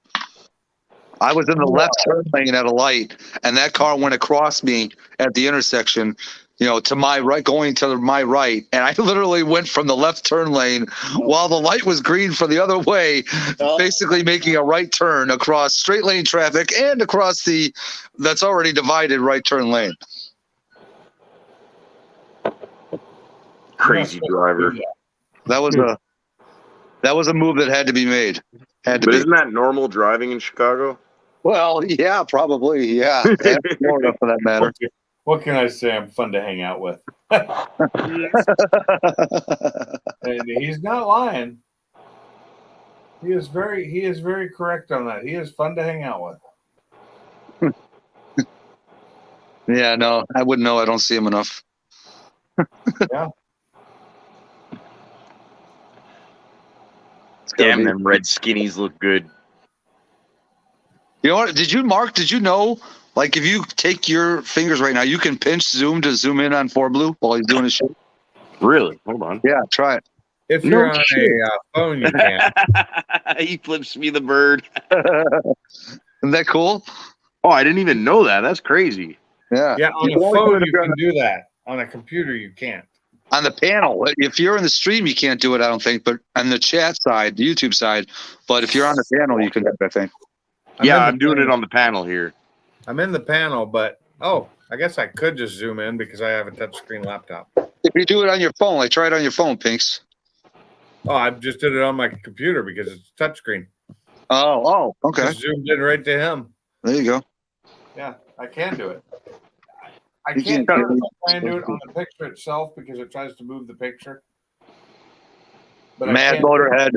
I was in the left turn lane at a light, and that car went across me at the intersection, to my right, going to my right. And I literally went from the left turn lane while the light was green for the other way, basically making a right turn across straight lane traffic and across that's already divided right turn lane. Crazy driver. That was a move that had to be made. But isn't that normal driving in Chicago? Well, yeah, probably, yeah. And Florida, for that matter. What can I say? I'm fun to hang out with. And he's not lying. He is very correct on that. He is fun to hang out with. Yeah, no, I wouldn't know. I don't see him enough. Yeah. Damn, them red skinnies look good. You know what? Did you know, like if you take your fingers right now, you can pinch zoom to zoom in on 4Blue while he's doing his shit? Really? Hold on. Yeah, try it. If you're on a phone, you can. He flips me the bird. Isn't that cool? Oh, I didn't even know that. That's crazy. Yeah. Yeah, on the phone you can do that. On a computer you can't. On the panel, if you're in the stream, you can't do it, I don't think. But on the chat side, the YouTube side, but if you're on the panel, you can do it, I think. I'm doing it on the panel here. I'm in the panel, but I guess I could just zoom in because I have a touchscreen laptop. If you do it on your phone, like try it on your phone, Pinks. Oh, I just did it on my computer because it's touchscreen. Oh, okay. Just zoomed in right to him. There you go. Yeah, I can do it. I You can't can- try and do it on the picture itself because it tries to move the picture. But I Mad can't- Motorhead.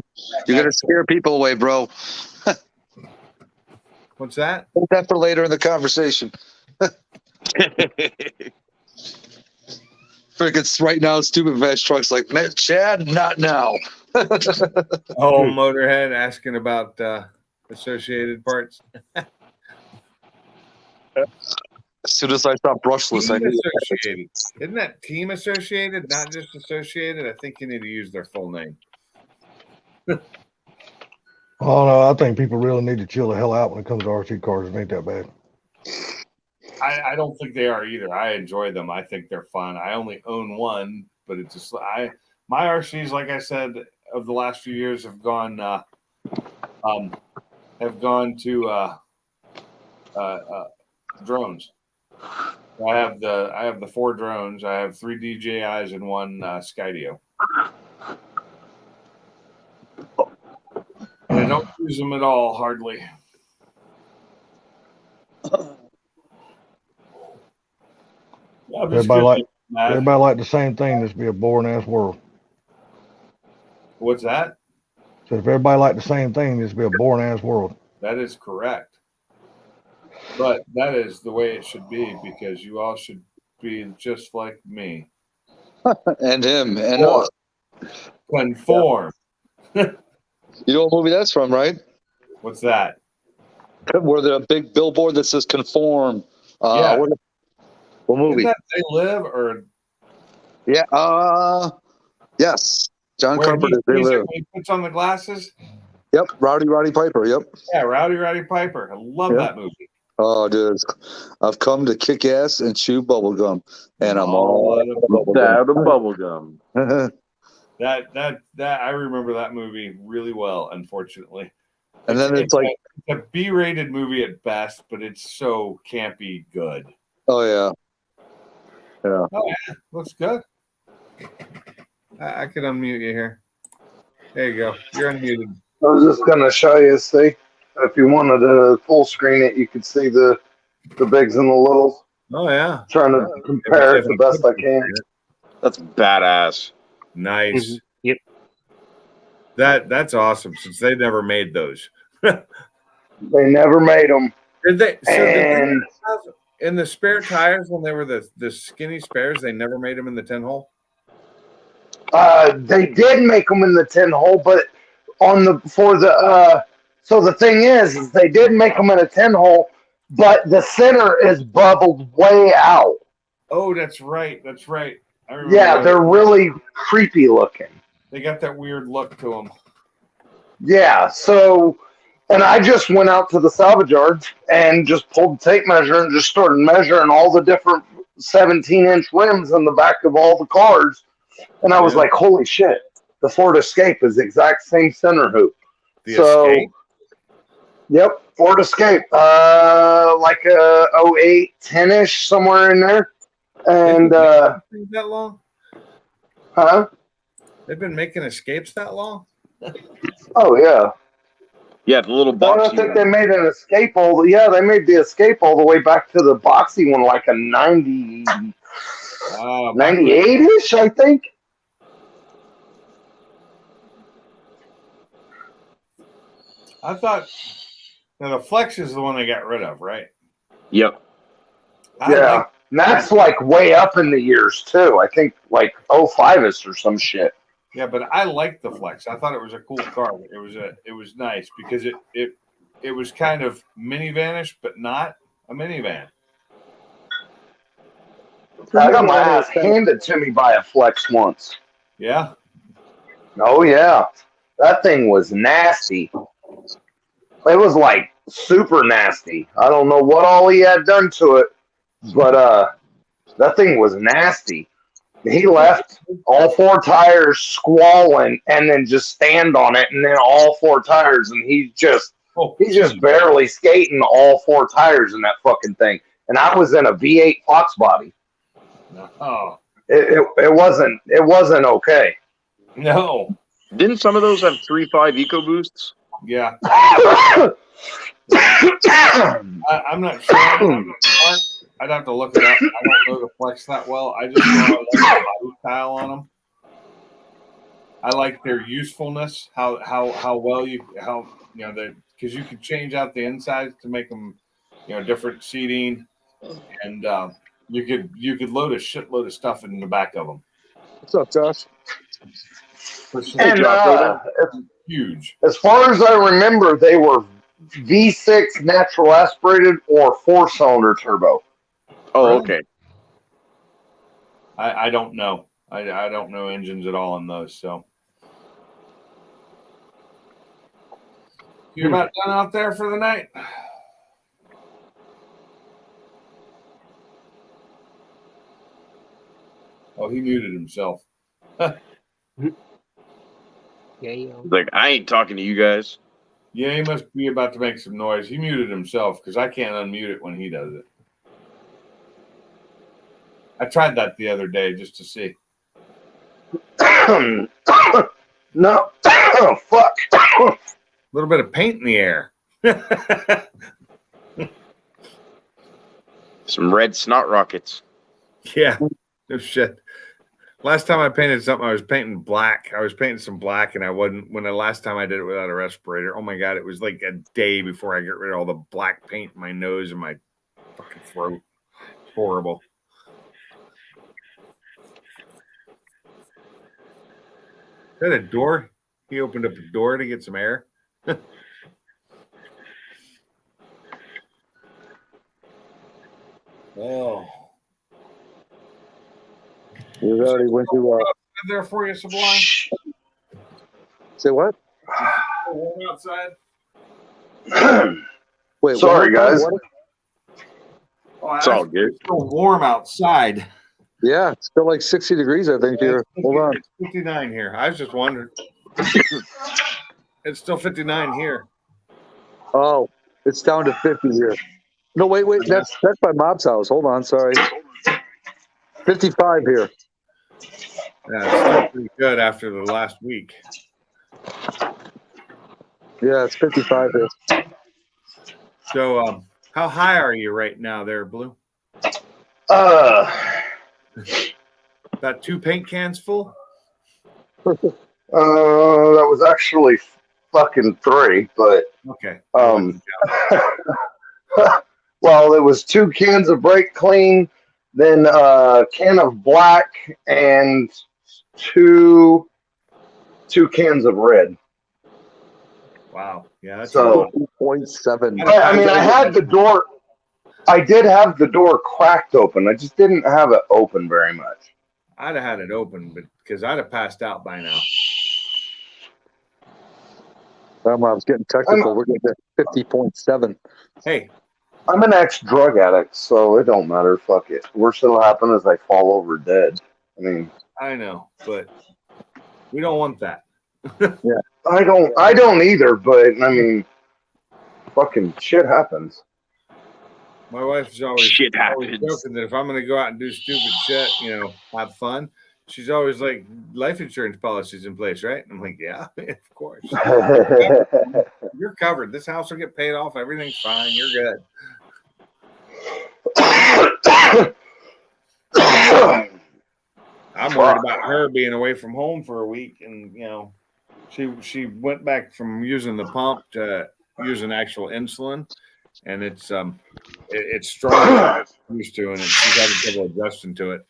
You're going to scare people away, bro. What's that? Put that for later in the conversation. Freaking right now, stupid Veg Truck's like, man, Chad, not now. Oh, Motorhead asking about associated parts. As soon as I saw brushless, I Team knew. associated. Isn't that team associated, not just associated? I think you need to use their full name. Oh no, I think people really need to chill the hell out when it comes to RC cars. It ain't that bad. I don't think they are either. I enjoy them. I think they're fun. I only own one, but it's just my RCs, like I said, of the last few years have gone to drones. I have the 4 drones. I have 3 DJIs and 1 Skydio. And I don't use them at all, hardly. Everybody like the same thing. This be a boring ass world. What's that? So if everybody like the same thing, this be a boring ass world. That is correct. But that is the way it should be, because you all should be just like me. And him and us. Conform. You know what movie that's from, right? What's that? Where the big billboard that says "conform." Yeah. What movie? Isn't that They Live, or yeah. Yes. John Carpenter. They Live. He puts on the glasses. Yep. Roddy Piper. Yep. Yeah, Roddy Piper. I love that movie. Oh, dude. I've come to kick ass and chew bubblegum, and I'm all out of bubblegum. That I remember that movie really well, unfortunately. And then it's like a B-rated movie at best, but it's so campy good. Oh yeah. Yeah. Oh yeah, looks good. I could unmute you here. There you go. You're unmuted. I was just gonna show you. See, if you wanted to full screen it, you could see the bigs and the littles. Oh yeah. Trying to compare it the best I can. That's badass. Nice. Yep. That's awesome. Since they never made those. They never made them. Did they? So And in the spare tires, when they were the skinny spares, they never made them in the 10-hole. they did make them in the 10-hole, but so the thing is they did make them in a 10-hole, but the center is bubbled way out. Oh, that's right. That's right. I remember. Yeah, they're really creepy looking. They got that weird look to them. Yeah, so, and I just went out to the salvage yard and just pulled the tape measure and just started measuring all the different 17-inch rims in the back of all the cars. And I was like, holy shit, the Ford Escape is the exact same center hoop. Escape? Yep, Ford Escape. Like a 08, 10-ish, somewhere in there. And, that long? Huh? They've been making Escapes that long? Oh, yeah. Yeah, the little I box. don't think they made an Escape they made the Escape all the way back to the boxy one, like a 98-ish, I think. I thought the Flex is the one they got rid of, right? Yep. And that's like way up in the years too. I think like 05-ish or some shit. Yeah, but I liked the Flex. I thought it was a cool car. It was nice because it was kind of minivanish, but not a minivan. I got my ass handed to me by a Flex once. Yeah. Oh yeah, that thing was nasty. It was like super nasty. I don't know what all he had done to it, but that thing was nasty. He left all 4 tires squalling and then just stand on it, and then all 4 tires, and he's just barely skating all 4 tires in that fucking thing. And I was in a V8 Fox body. Oh. It wasn't okay. No. Didn't some of those have 3.5 EcoBoosts? Yeah. I'm not sure. I'd have to look it up. I don't know the Flex that well. I just know I like the body style on them. I like their usefulness. How well because you could change out the insides to make them, different seating, and you could load a shitload of stuff in the back of them. What's up, Josh? And huge. as far as I remember, they were V6 natural aspirated or 4-cylinder turbo. Oh, okay. I don't know. I don't know engines at all in those. So you're about done out there for the night. Oh, he muted himself. Yeah. Like, I ain't talking to you guys. Yeah, he must be about to make some noise. He muted himself because I can't unmute it when he does it. I tried that the other day just to see. No. Oh, fuck. A little bit of paint in the air. Some red snot rockets. Yeah. No shit. Last time I painted something, I was painting black. I was painting some black, and I wasn't. When the last time I did it without a respirator, oh my god, it was like a day before I get rid of all the black paint in my nose and my fucking throat. Horrible. Is that a door? He opened up a door to get some air. Oh. We already went to. There for you, Sublime. Say what? Warm outside. Wait. Sorry, guys. Oh, It's all good. It's still warm outside. Yeah, it's still like 60 degrees, I think, here. Hold on. It's 59 here. I was just wondering. It's still 59 here. Oh, it's down to 50 here. No, wait. That's my mom's house. Hold on. Sorry. 55 here. Yeah, it's still pretty good after the last week. Yeah, it's 55 here. So, how high are you right now there, Blue? About 2 paint cans full? That was actually fucking 3, but Okay. well, it was 2 cans of brake clean, then a can of black, and two cans of red. Wow. Yeah, that's So 2.7. I mean, I had the door. I did have the door cracked open. I just didn't have it open very much. I'd have had it open, but because I'd have passed out by now. I was getting technical. We're getting to 50.7. Hey, I'm an ex-drug addict, so it don't matter. Fuck it. Worst that'll happen is I fall over dead. I mean, I know, but we don't want that. Yeah. I don't either. But I mean, fucking shit happens. My wife's always Shit always happens. joking that if I'm going to go out and do stupid shit, have fun, she's always like, life insurance policies in place, right? I'm like, yeah, of course. You're covered. This house will get paid off. Everything's fine. You're good. I'm worried about her being away from home for a week, and she went back from using the pump to using actual insulin, and it's stronger than it's used to, and she's having trouble adjusting to it.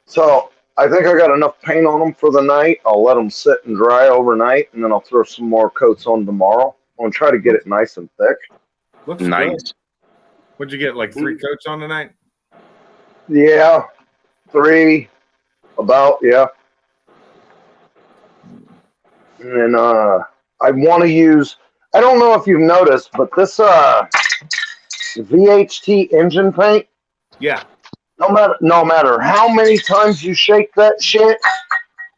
So I think I got enough paint on them for the night. I'll let them sit and dry overnight, and then I'll throw some more coats on tomorrow. I'm gonna try to get it nice and thick. Looks Nice. good. What'd you get? Like 3 coats on tonight? Yeah, 3, about, yeah. And then I want to use. I don't know if you've noticed, but this VHT engine paint. Yeah. No matter how many times you shake that shit,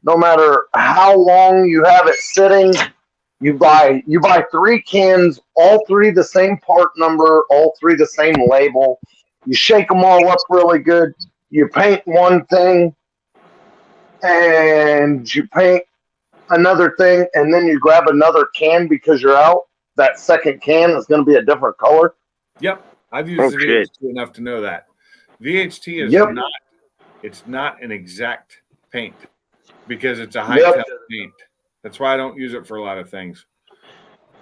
no matter how long you have it sitting, you buy 3 cans, all 3 the same part number, all 3 the same label. You shake them all up really good. You paint one thing, and you paint another thing, and then you grab another can because you're out. That second can is going to be a different color. Yep. I've used the shit. VHT enough to know that. VHT is Yep. not an exact paint because it's a high Yep. temp paint. That's why I don't use it for a lot of things.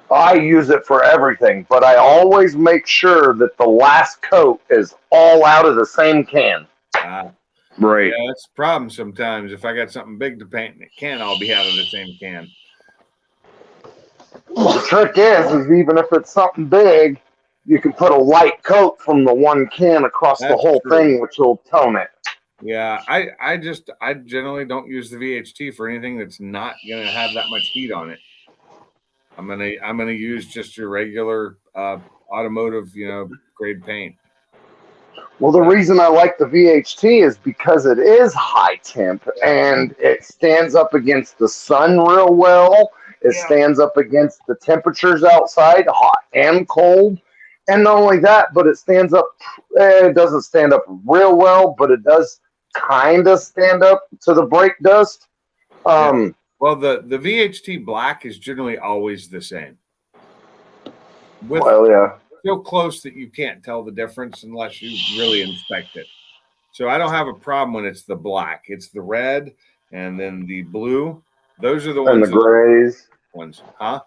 I use it for everything, but I always make sure that the last coat is all out of the same can. Right. Yeah, that's the problem sometimes. If I got something big to paint, and it can't all be out of the same can. Well, the trick is even if it's something big, you can put a light coat from the one can across the That's whole true. thing, which will tone it. Yeah, I generally don't use the VHT for anything that's not gonna have that much heat on it. I'm gonna use just your regular automotive, grade paint. Well, the reason I like the VHT is because it is high temp and it stands up against the sun real well. It stands up against the temperatures outside, hot and cold. And not only that, but it stands up, it doesn't stand up real well, but it does kind of stand up to the brake dust. Well, the VHT black is generally always the same. So close that you can't tell the difference unless you really inspect it. So I don't have a problem when it's the black. It's the red and then the blue. Those are the ones. And the grays. Huh?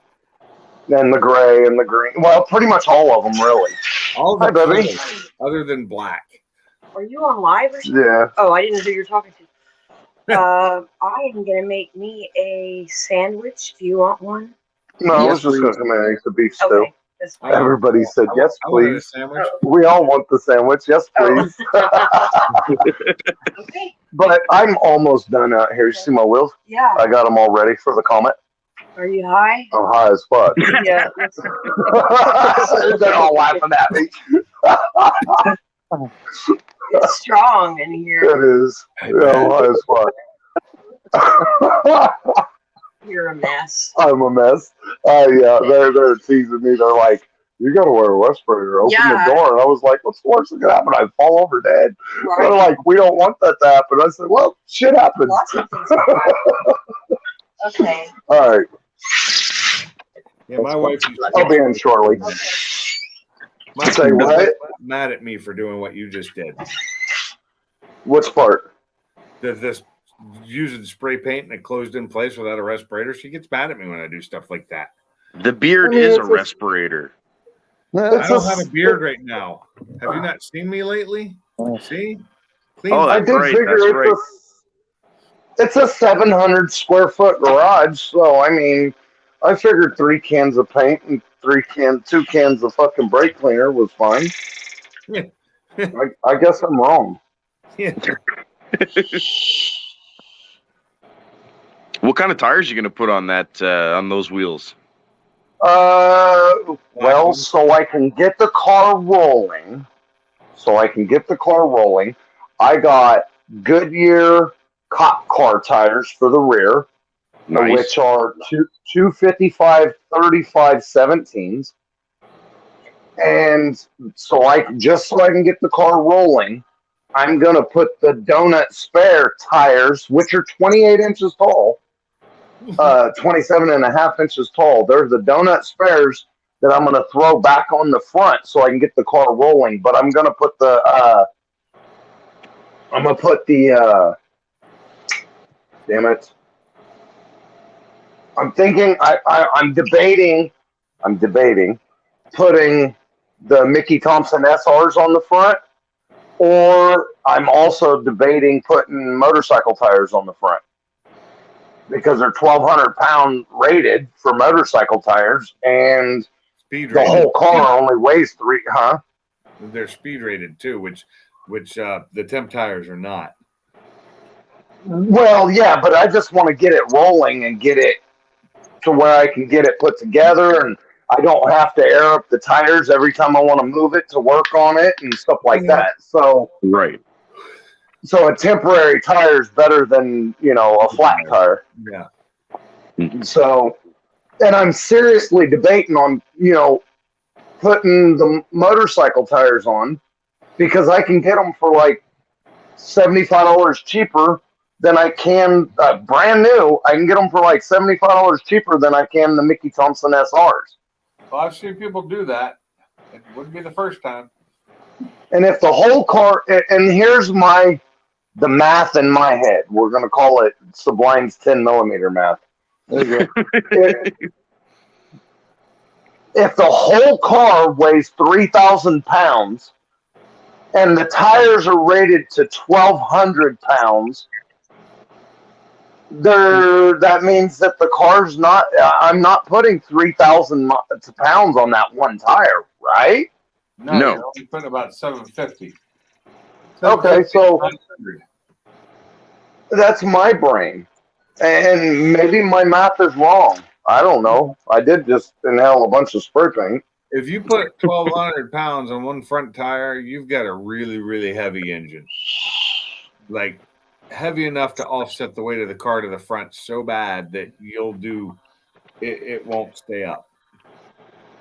And the gray and the green. Well, pretty much all of them, really. All of them. Hi, baby. Other than black. Are you on live or something? Yeah. Oh, I didn't know who you're talking to. I am going to make me a sandwich. Do you want one? No, I was just going to make the beef stew. Okay. Everybody said yes, I wanted a please. sandwich. We all want the sandwich. Yes, please. Okay. But I'm almost done out here. You see my wheels? Yeah. I got them all ready for the Comet. Are you high? I'm high as fuck. Yeah. They're all laughing at me. It's strong in here. It is. Yeah, I'm high as fuck. You're a mess. I'm a mess. Yeah, they're teasing me. They're like, you got to wear a respirator. Open the door. And I was like, what's the worst that could happen? I fall over dead. Right. They're like, we don't want that to happen. I said, well, shit happens. Lots of things can happen. Okay. All right. Yeah, my wife. I'll be in shortly. My Say what? Mad at me for doing what you just did. Which part? This using spray paint and it closed in place without a respirator. She gets mad at me when I do stuff like that. The beard is a respirator. I don't have a beard right now. Have you not seen me lately? See? Clean. Oh, I that's did right. figure That's right. it's a 700 square foot garage. So, I mean, I figured 3 cans of paint and 2 cans of fucking brake cleaner was fine. Yeah. I guess I'm wrong. Yeah. What kind of tires are you going to put on that on those wheels? Well, so I can get the car rolling. I got Goodyear cop car tires for the rear, Nice. which are 255 35 17s. And so I can get the car rolling, I'm going to put the donut spare tires, which are 28 inches tall, 27 and a half inches tall. They're the donut spares that I'm going to throw back on the front so I can get the car rolling. But I'm going to put damn it. I'm thinking, I'm debating putting the Mickey Thompson SRs on the front, or I'm also debating putting motorcycle tires on the front because they're 1,200 pound rated for motorcycle tires, and Speed the rated. whole car only weighs 3, huh? They're speed rated too, which the temp tires are not. Well, yeah, but I just want to get it rolling and get it to where I can get it put together, and I don't have to air up the tires every time I want to move it to work on it and stuff like that. So, Right. so a temporary tire is better than, a flat tire. Yeah. So, and I'm seriously debating on, putting the motorcycle tires on because I can get them for like $75 cheaper than I can brand new. I can get them for like $75 cheaper than I can the Mickey Thompson SRs. Well, I've seen people do that. It wouldn't be the first time. And if the whole car, and here's the math in my head, we're going to call it Sublime's 10 millimeter math. There you go. If the whole car weighs 3,000 pounds and the tires are rated to 1,200 pounds, that means that the car's not, I'm not putting 3,000 pounds on that one tire, right? No, No. you're only putting about 750. Okay, so 900. that's my brain. And maybe my math is wrong. I don't know. I did just inhale a bunch of spray paint. If you put 1,200 pounds on one front tire, you've got a really, really heavy engine. Like heavy enough to offset the weight of the car to the front so bad that it won't stay up.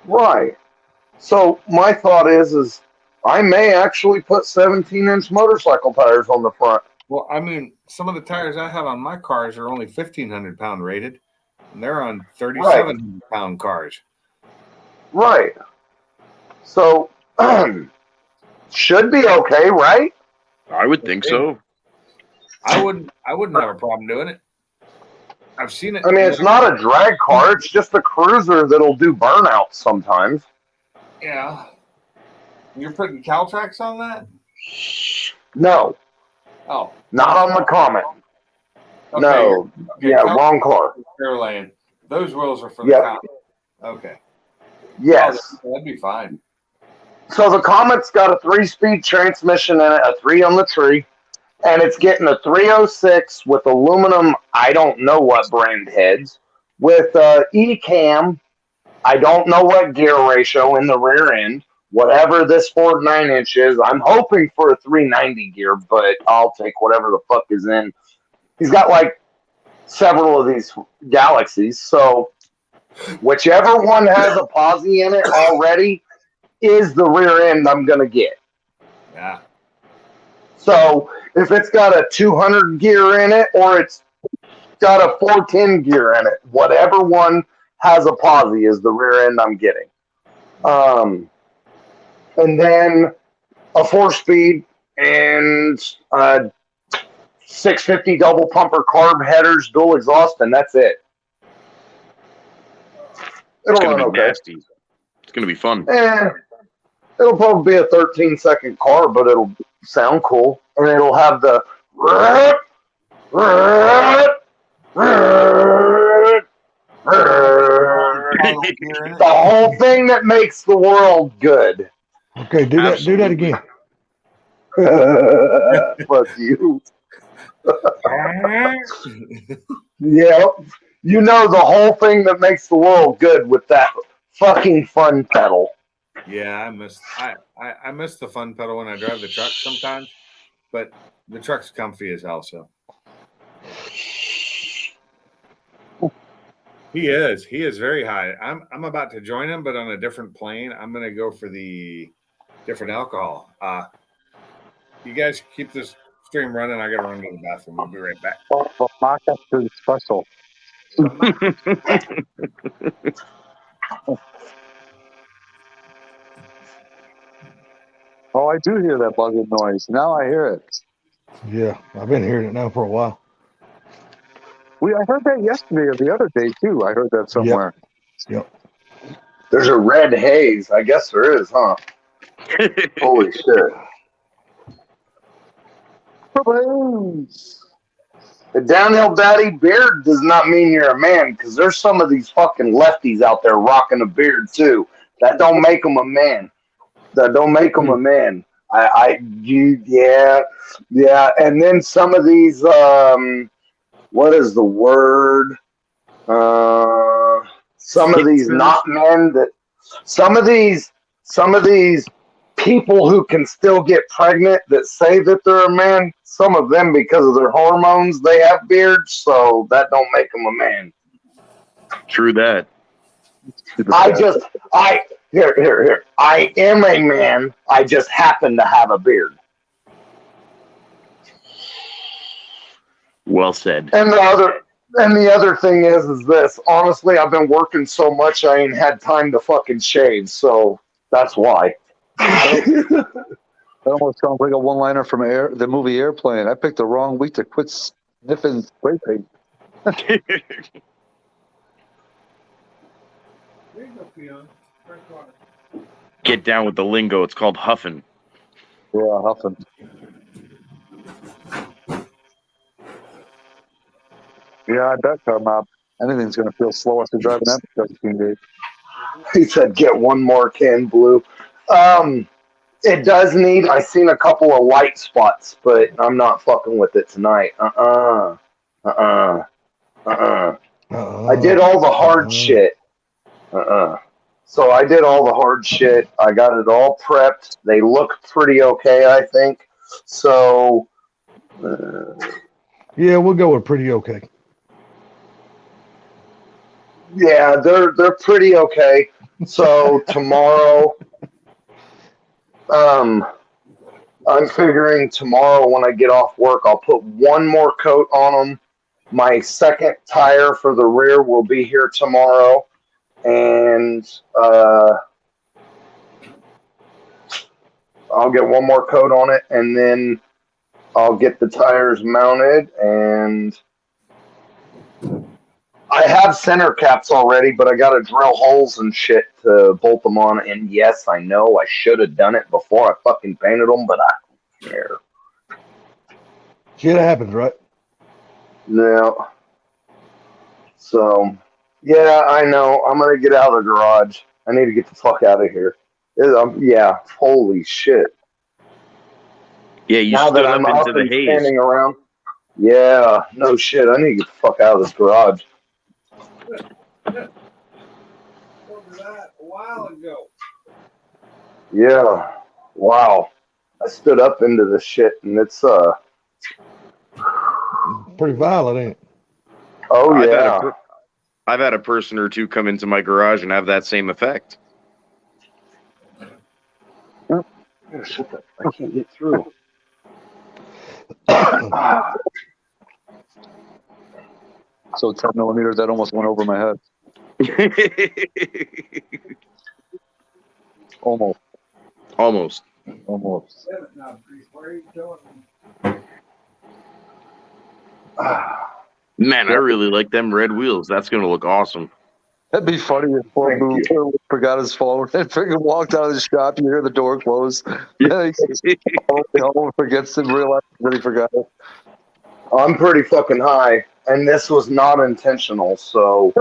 Right. So my thought is I may actually put 17-inch motorcycle tires on the front. Well, I mean, some of the tires I have on my cars are only 1,500 pound rated, and they're on 3,700 pound cars. Right. So should be okay, right? I would think so. I wouldn't have a problem doing it. I've seen it. I mean, it's not a drag car. It's just a cruiser that'll do burnouts sometimes. Yeah. You're putting Caltrax on that? No, Oh. not on the Comet. Okay. No. Okay, Yeah, Caltrax wrong car. is Fairlane. Those wheels are for the Yep. Comet. Okay. Yes. Oh, that'd be fine. So the Comet's got a 3-speed transmission in it, a 3 on the tree, and it's getting a 306 with aluminum, I don't know what brand heads, with E-cam, I don't know what gear ratio in the rear end, whatever this Ford 9-inch is. I'm hoping for a 390 gear, but I'll take whatever the fuck is in. He's got like several of these Galaxies, so whichever one has a posi in it already is the rear end I'm going to get. Yeah. So if it's got a 200 gear in it or it's got a 410 gear in it, whatever one has a posi is the rear end I'm getting. And then a 4-speed and 650 double pumper carb headers, dual exhaust, and that's it. It's It'll gonna run be okay. nasty. It's gonna be fun. It'll probably be a 13-second car, but it'll sound cool. And it'll have the the whole thing that makes the world good. Okay, do that again. Fuck you. Yep. You know the whole thing that makes the world good with that fucking fun pedal. Yeah, I miss the fun pedal when I drive the truck sometimes, but the truck's comfy as hell. So he is very high. I'm about to join him, but on a different plane. I'm gonna go for the different alcohol. You guys keep this stream running. I gotta run to the bathroom. I'll be right back. Special. Oh, I do hear that buzzing noise. Now I hear it. Yeah, I've been hearing it now for a while. I heard that yesterday or the other day too. I heard that somewhere. Yep. There's a red haze. I guess there is, huh? Holy shit. The downhill daddy beard does not mean you're a man, because there's some of these fucking lefties out there rocking a beard too. That don't make them a man. That don't make them a man. Yeah. And then some of these, what is the word? Some of these not men some of these people who can still get pregnant that say that they're a man, some of them, because of their hormones, they have beards, so that don't make them a man. True that. Here. I am a man. I just happen to have a beard. Well said. And the other thing is this. Honestly, I've been working so much I ain't had time to fucking shave, so that's why. That almost sounds like a one-liner from the movie Airplane. I picked the wrong week to quit sniffing spray paint. Get down with the lingo. It's called huffing. Yeah, huffing. Yeah, I bet, Carmop. Anything's going to feel slow after driving that for 17 days. He said, "Get one more can blue." It does need. I seen a couple of light spots, but I'm not fucking with it tonight. I did all the hard shit. So I did all the hard shit. I got it all prepped. They look pretty okay, I think. So Yeah, we'll go with pretty okay. yeah, they're pretty okay. So tomorrow, I'm figuring tomorrow when I get off work, I'll put one more coat on them. My second tire for the rear will be here tomorrow, and I'll get one more coat on it, and then I'll get the tires mounted, and I have center caps already, but I got to drill holes and shit to bolt them on. And yes, I know I should have done it before I fucking painted them, but I don't care. Shit happens, right? No. So, yeah, I know. I'm going to get out of the garage. I need to get the fuck out of here. Yeah, holy shit. Yeah, you Now stood that I'm up up into the and haze. standing around. Yeah, no shit. I need to get the fuck out of this garage. A while ago. Yeah. Wow. I stood up into this shit, and it's Pretty violent, ain't it? oh yeah. I've had a person or two come into my garage and have that same effect. Oh, shit, I can't get through. So 10 millimeters, that almost went over my head. Almost. Almost. Almost. Man, I really like them red wheels. That's going to look awesome. That'd be funny if poor Boo forgot his phone and freaking walked out of the shop. You hear the door close. Yeah, he home, forgets to realize that he forgot it. I'm pretty fucking high, and this was not intentional, so.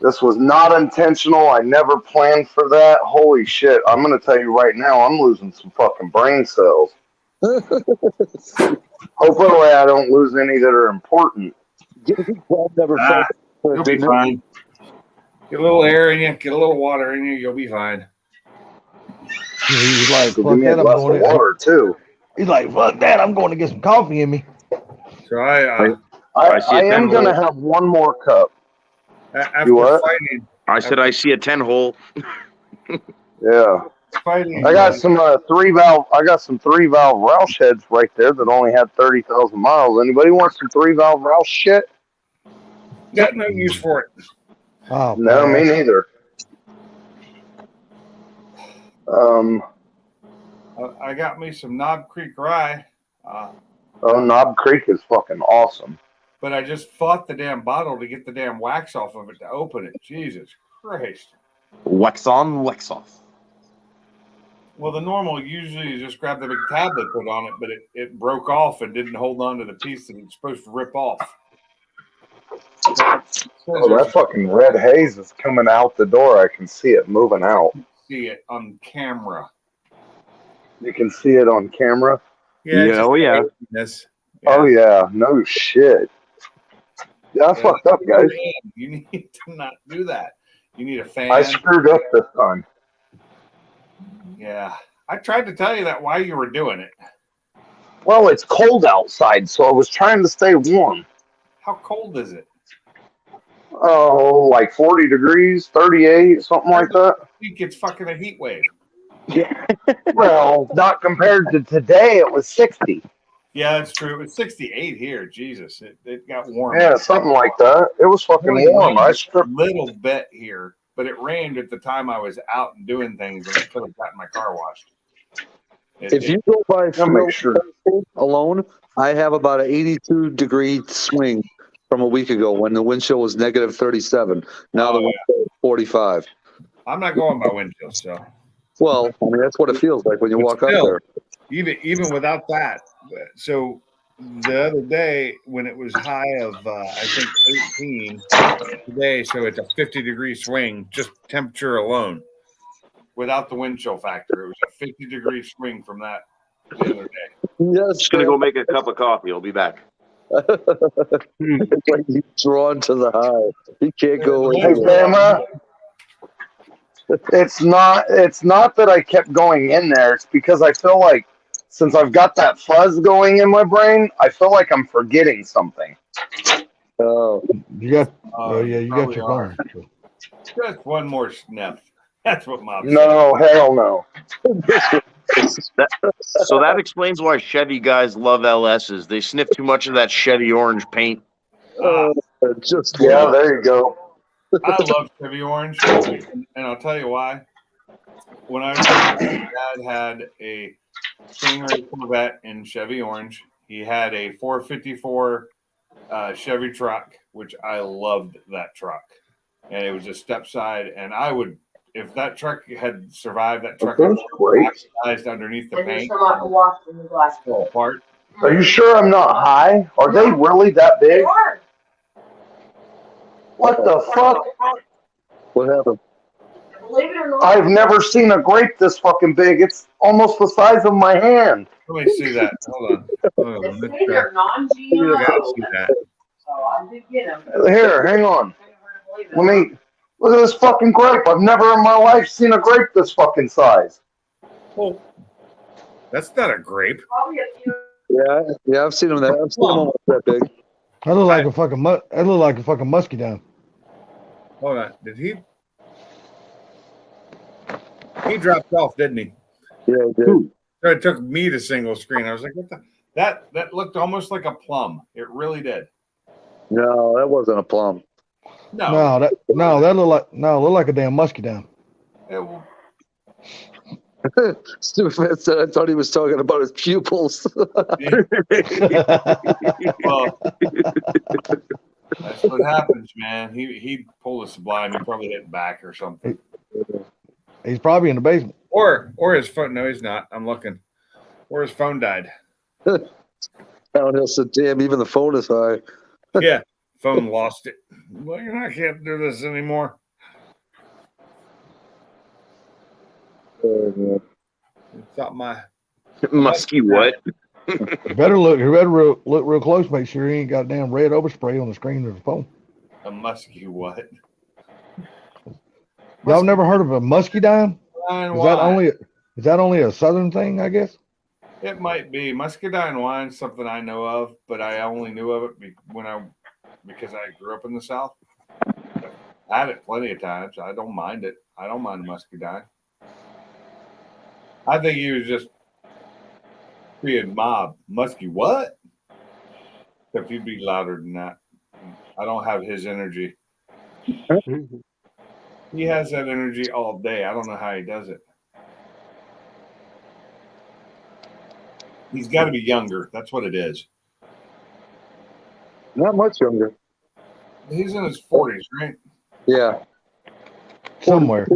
This was not intentional. I never planned for that. Holy shit. I'm going to tell you right now, I'm losing some fucking brain cells. Hopefully I don't lose any that are important. You'll be fine. Get a little air in you, get a little water in you, you'll be fine. He's like, Give fuck me a that, I'm glass going of water, too. He's like, fuck that, I'm going to get some coffee in me. So I am going to have one more cup. after You what? fighting. I said I see a 10-hole. Yeah. Fighting. I got some 3-valve. I got some 3-valve Roush heads right there that only had 30,000 miles. Anybody want some 3-valve Roush shit? Got no use for it. Oh, No, me neither. I got me some Knob Creek rye, Oh, Knob Creek is fucking awesome. but I just fought the damn bottle to get the damn wax off of it to open it. Jesus Christ. Wax on, wax off. Well, the normal usually you just grab the big tablet, put on it, but it broke off and didn't hold on to the piece that it's supposed to rip off. Oh, that fucking red haze is coming out the door. I can see it moving out. See it on camera. You can see it on camera? Yeah. Oh, yeah. This. Oh, yeah. No shit. Yeah, I fucked up, guys. You need to not do that. You need a fan. I screwed up this time. Yeah. I tried to tell you that while you were doing it. Well, it's cold outside, so I was trying to stay warm. How cold is it? Oh, like 40 degrees, 38, something like that. I think it's fucking a heat wave. Well, not compared to today. It was 60. Yeah, that's true. It was 68 here. Jesus, it got warm. Yeah, something like that. It was fucking warm. I stripped. A little bit here, but it rained at the time I was out and doing things, and I could have gotten my car washed. If you go by alone, I have about an 82-degree swing from a week ago when the wind chill was negative 37. Now the wind chill is 45. I'm not going by wind chill, so. Well, I mean, that's what it feels like when you But walk up still, there. even without that, so the other day when it was high of I think 18 today, so it's a 50-degree swing, just temperature alone, without the wind chill factor. It was a 50-degree swing from that the other day. Yes, Just gonna go make a cup of coffee. I'll be back. It's like he's drawn to the high. He can't go Hey, anywhere. Bama, it's not that I kept going in there. It's because I feel like since I've got that fuzz going in my brain, I feel like I'm forgetting something. Oh, You got, Oh, yeah, you got probably your are. phone. Just one more sniff. That's what Mom said. No, hell no. So that explains why Chevy guys love LSs. They sniff too much of that Chevy orange paint. Just Yeah, there you go. I love Chevy Orange, and I'll tell you why. When I was young, my dad had a Stingray Corvette in Chevy Orange. He had a 454 Chevy truck, which I loved that truck. And it was a step side. And I would, if that truck had survived, that truck That's great. oxidized underneath the And there's paint, some out in the wash in the glass fell bowl. apart. Are you sure I'm not high? Are they really that big? Sure. What the fuck? what happened? Believe it or not. I've never seen a grape this fucking big. It's almost the size of my hand. Let me see that. Hold on. Hold They on. say Let's they're I non-GMO, gotta see that. so I did get them. Here, hang on. Let me look at this fucking grape. I've never in my life seen a grape this fucking size. Oh, that's not a grape. Probably a few. Yeah, I've seen them that. I've seen them almost that big. That look like a fucking that look like a fucking musky down. Hold on. Did he? He dropped off, didn't he? Yeah, he did. So it took me to single screen. I was like, what the? That looked almost like a plum. It really did. No, that wasn't a plum. No. That look like a damn musky down. It, Stupid said I thought he was talking about his pupils. well, that's what happens, man. He pulled a sublime. He probably hit back or something. He's probably in the basement. Or his phone. No, he's not. I'm looking. Or his phone died. Downhill said, "Damn, even the phone is high." Yeah, phone lost it. Well, I can't do this anymore. Thought my Musky what? You better look real close. Make sure he ain't got damn red overspray on the screen of the phone. a musky what? Y'all never heard of a musky dime? Wine, Is that only a southern thing? I guess. It might be muscadine wine, something I know of, but I only knew of it because I grew up in the South. I had it plenty of times. I don't mind it. I don't mind muscadine. I think he was just being mob. Musky what? Except he'd be louder than that. I don't have his energy. He has that energy all day. I don't know how he does it. He's got to be younger. That's what it is. Not much younger. He's in his 40s, right? Yeah. Somewhere.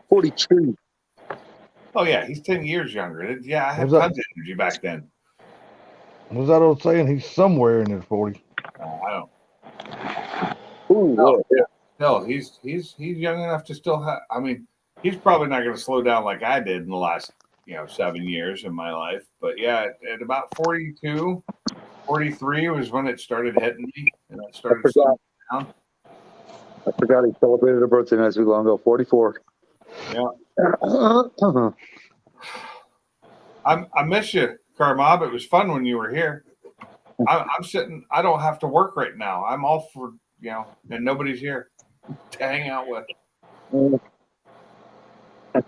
42. Oh, yeah. He's 10 years younger. Yeah, I had Was that- tons of energy back then. Was that old saying? He's somewhere in his 40s. I don't. Ooh, No, yeah. No, he's young enough to still have. I mean, he's probably not going to slow down like I did in the last 7 years of my life. But yeah, at about 42, 43 was when it started hitting me, and I started slowing down. I forgot he celebrated a birthday not too long ago. 44. Yeah. I miss you, Carmob. It was fun when you were here. I'm sitting. I don't have to work right now. I'm off for and nobody's here to hang out with. And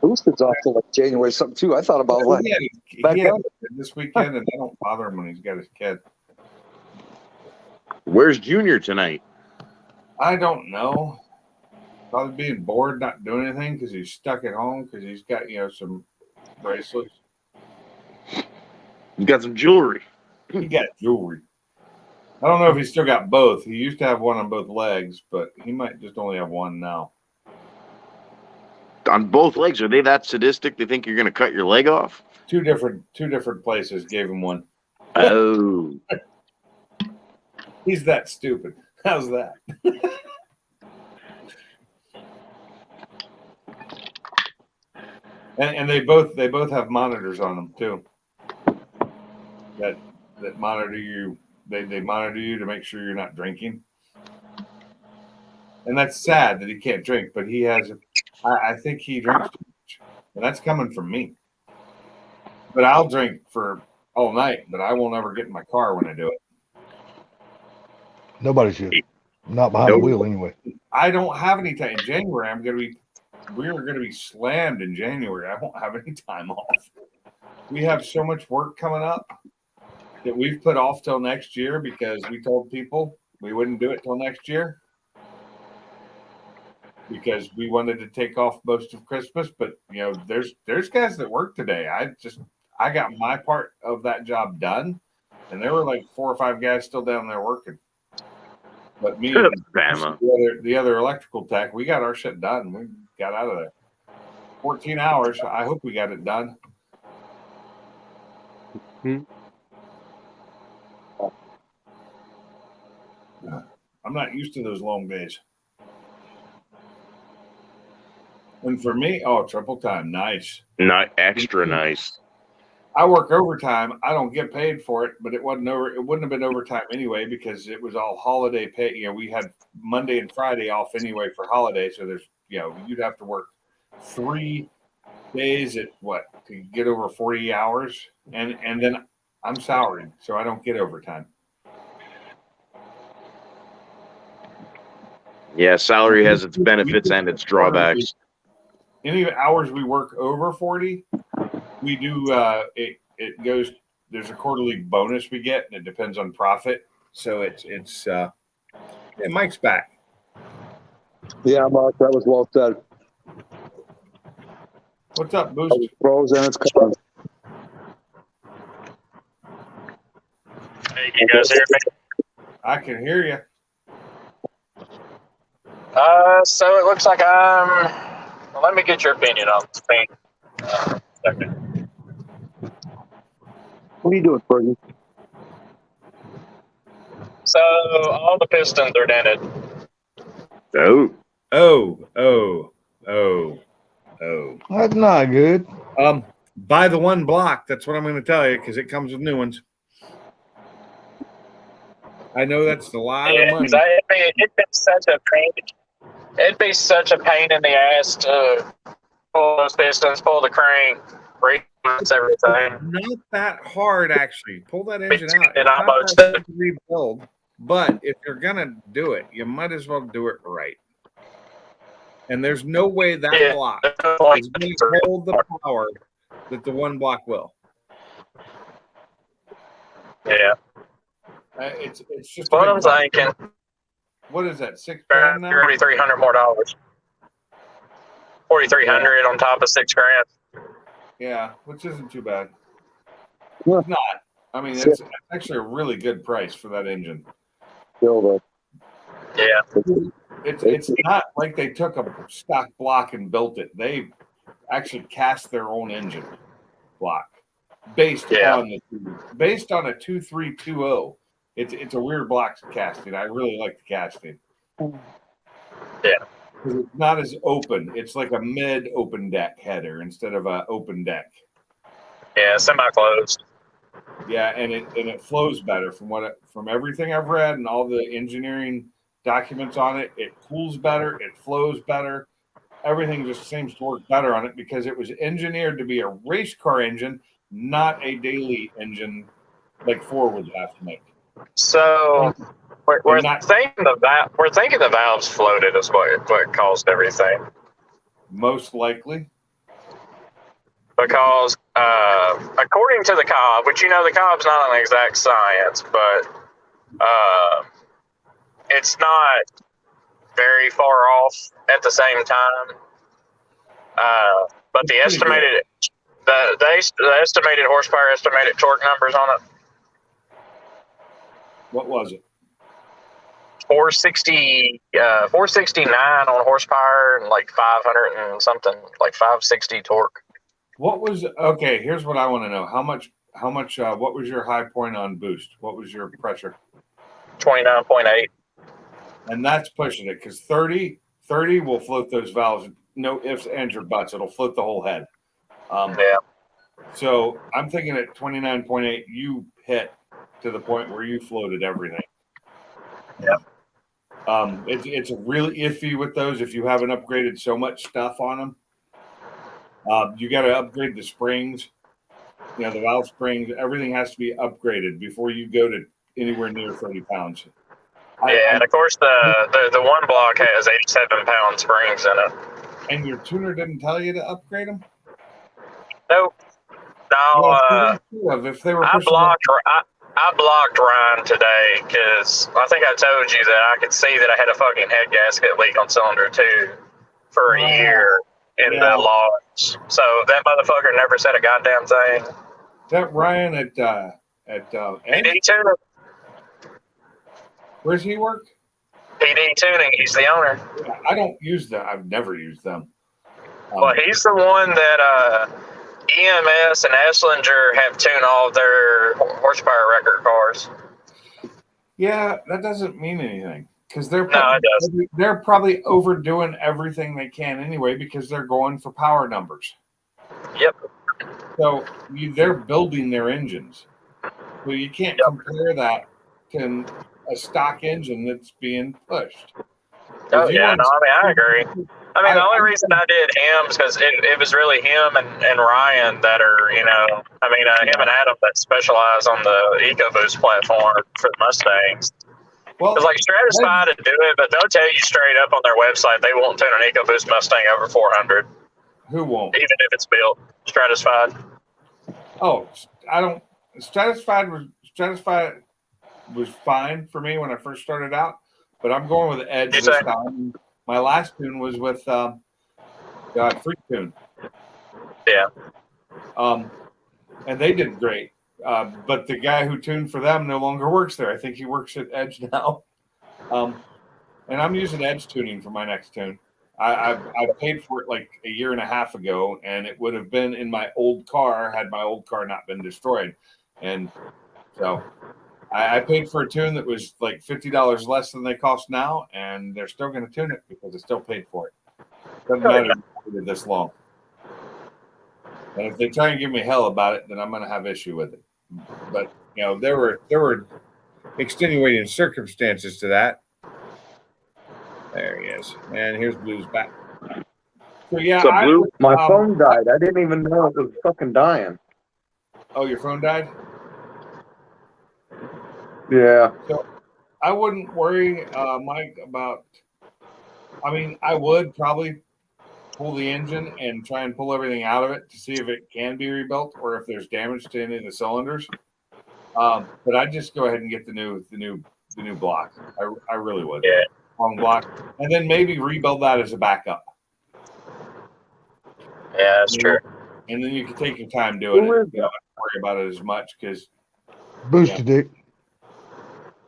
Boosted's off till like January something too. I thought about like He had this weekend, and I don't bother him when he's got his kid. Where's Junior tonight? I don't know. Probably being bored, not doing anything because he's stuck at home because he's got some bracelets. You got some jewelry. He got jewelry. I don't know if he's still got both. He used to have one on both legs, but he might just only have one now. on both legs. Are they that sadistic? They think you're going to cut your leg off? Two different places gave him one. Oh. He's that stupid. How's that? and they both have monitors on them too. That monitor you. They monitor you to make sure you're not drinking. And that's sad that he can't drink, but he has. I think he drinks too much, and that's coming from me. But I'll drink for all night, but I won't ever get in my car when I do it. Nobody should. Not behind the wheel anyway. I don't have any time in January. We're gonna be slammed in January. I won't have any time off. We have so much work coming up that we've put off till next year because we told people we wouldn't do it till next year because we wanted to take off most of Christmas. But there's guys that work today. I got my part of that job done, and there were like 4 or 5 guys still down there working. But me and the other electrical tech, we got our shit done. We got out of there. 14 hours. I hope we got it done. I'm not used to those long days. And for me, triple time. Nice. Not extra nice. I work overtime. I don't get paid for it, but it wouldn't have been overtime anyway because it was all holiday pay. We had Monday and Friday off anyway for holiday. So there's, you'd have to work 3 days at to get over 40 hours. And then I'm salaried, so I don't get overtime. Yeah, salary has its benefits and its drawbacks. Any hours we work over 40, we do it goes. There's a quarterly bonus we get, and it depends on profit. So it's Mike's back. Yeah, Mark, that was well said. What's up, Boost? Pros and its cons. Hey, you guys hear me? I can hear you. So it looks like let me get your opinion on this thing. Second. What are you doing, Fergie? So all the pistons are dented. Oh. That's not good. Buy the one block. That's what I'm going to tell you because it comes with new ones. I know that's a lot of money. It'd be such a pain. It'd be such a pain in the ass to pull those pistons, pull the crank, rebalance everything. Not that hard, actually. Pull that engine out. And It's not hard to rebuild, but if you're gonna do it, you might as well do it right. And there's no way that block is going to hold the power that the one block will. Yeah. It's just what I'm thinking. What is that? $6,000 now? $4,300 more. $4,300 on top of $6,000. Yeah, which isn't too bad. It's not. I mean, it's actually a really good price for that engine. Yeah. It's not like they took a stock block and built it. They actually cast their own engine block based on a 2320. It's a weird block casting. I really like the casting. Yeah. It's not as open. It's like a mid open deck header instead of an open deck. Yeah, semi-closed. Yeah, and it flows better from everything I've read and all the engineering documents on it. It cools better. It flows better. Everything just seems to work better on it because it was engineered to be a race car engine, not a daily engine like Ford would have to make. So we're thinking the valves floated is what caused everything. Most likely. Because according to the Cobb, which the Cobb's not an exact science, but it's not very far off at the same time. But the estimated the estimated horsepower, estimated torque numbers on it. What was it? 469 on horsepower and like 500 and something, like 560 torque. What was okay? Here's what I want to know: how much? What was your high point on boost? What was your pressure? 29.8. And that's pushing it because 30 will float those valves. No ifs, ands, or buts. It'll float the whole head. Yeah. So I'm thinking at 29.8, you hit to the point where you floated everything. Yeah. It's really iffy with those if you haven't upgraded so much stuff on them. You got to upgrade the springs. You know, the valve springs. Everything has to be upgraded before you go to anywhere near 30 pounds. Yeah, and of course the one block has 87-pound springs in it. And your tuner didn't tell you to upgrade them? Nope. No, if they were I blocked Ryan today because I think I told you that I could see that I had a fucking head gasket leak on cylinder 2 for a year in the logs. So that motherfucker never said a goddamn thing. Is that Ryan at PD Tuning? Where's he work? PD Tuning. He's the owner. Yeah, I don't use them. I've never used them. Well, he's the one that EMS and Esslinger have tuned all of their horsepower record cars. Yeah, that doesn't mean anything because they're probably overdoing everything they can anyway because they're going for power numbers. Yep. So they're building their engines. So you can't compare that to a stock engine that's being pushed. Oh yeah, no, I mean I agree. I mean the only reason I did him is because it was really him and Ryan that are, you know, I mean him and Adam that specialize on the EcoBoost platform for the Mustangs. Well, it's like Stratified to do it, but they'll tell you straight up on their website they won't tune an EcoBoost Mustang over 400. Who won't? Even if it's built Stratified. Oh, I don't. Stratified was fine for me when I first started out, but I'm going with Edge this time. My last tune was with Freak Tune. Yeah. And they did great. But the guy who tuned for them no longer works there. I think he works at Edge now. And I'm using Edge tuning for my next tune. I paid for it like a year and a half ago, and it would have been in my old car had my old car not been destroyed. And so I paid for a tune that was like $50 less than they cost now, and they're still going to tune it because I still paid for it. Doesn't matter if I waited this long. And if they try and give me hell about it, then I'm going to have issue with it. But you know, there were extenuating circumstances to that. There he is, and here's Blue's back. So yeah, Blue? My phone died. I didn't even know it was fucking dying. Oh, your phone died? Yeah. So I wouldn't worry, Mike, about. I mean, I would probably pull the engine and try and pull everything out of it to see if it can be rebuilt or if there's damage to any of the cylinders. But I'd just go ahead and get the new block. I really would. Yeah. Long block, and then maybe rebuild that as a backup. Yeah, that's true. And then you can take your time doing it. You don't have to worry about it as much because. Boosted Dick.